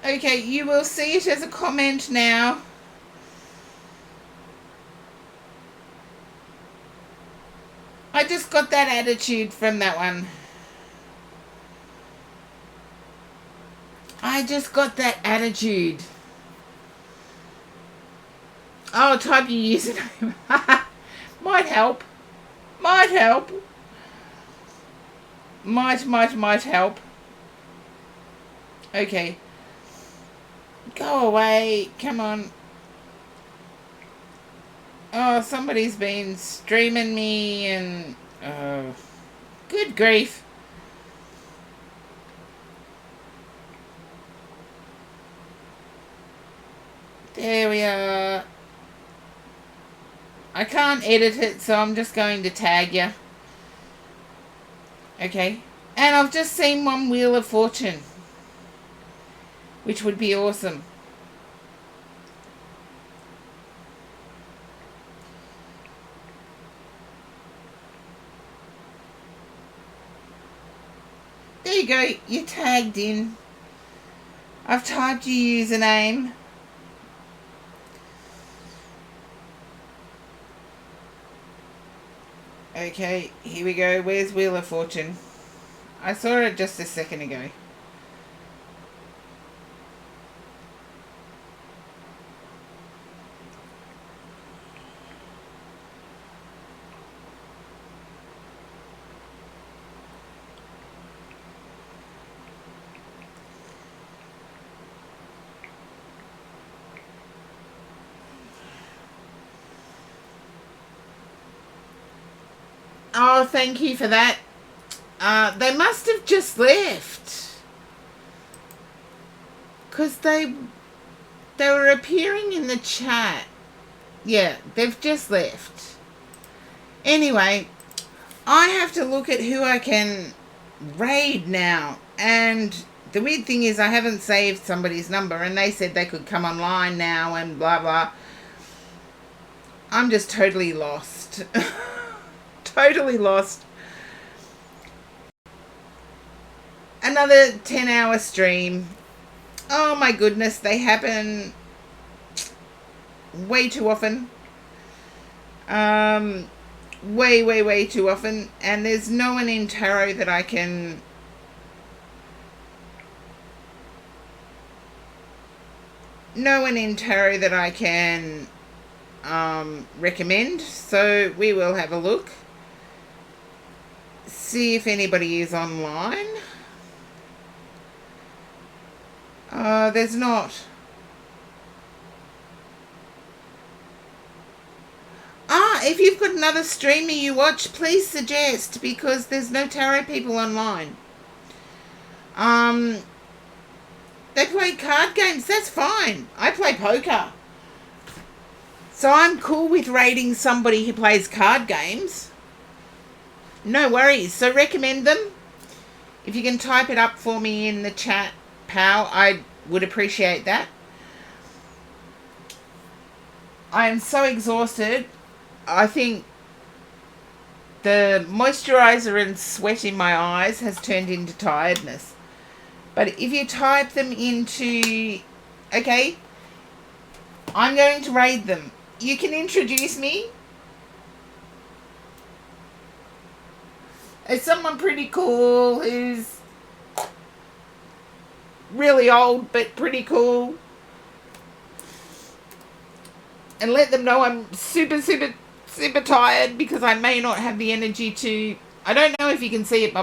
Okay, you will see it as a comment now. I just got that attitude from that one. I just got that attitude. Oh, type your username. Might help. Might help. Might help. Okay. Go away. Come on. Oh, somebody's been streaming me and... good grief. There we are. I can't edit it, so I'm just going to tag you. Okay. And I've just seen one Wheel of Fortune, which would be awesome. There you go. You're tagged in. I've typed your username. Okay, here we go. Where's Wheel of Fortune? I saw it just a second ago. Oh, thank you for that. They must have just left. because they were appearing in the chat. Yeah, they've just left. Anyway, I have to look at who I can raid now. And the weird thing is I haven't saved somebody's number, and they said they could come online now and blah, blah. I'm just totally lost. Totally lost. Another 10-hour stream. Oh my goodness, they happen way too often. Way too often. And there's no one in tarot that I can recommend. So we will have a look. See if anybody is online. There's not. If you've got another streamer you watch, please suggest, because there's no tarot people online. They play card games. That's fine. I play poker. So I'm cool with rating somebody who plays card games. No worries. So recommend them. If you can type it up for me in the chat, pal, I would appreciate that. I am so exhausted. I think the moisturizer and sweat in my eyes has turned into tiredness. But if you type them into... Okay, I'm going to raid them. You can introduce me as someone pretty cool who's really old but pretty cool. And let them know I'm super tired, because I may not have the energy to... I don't know if you can see it by my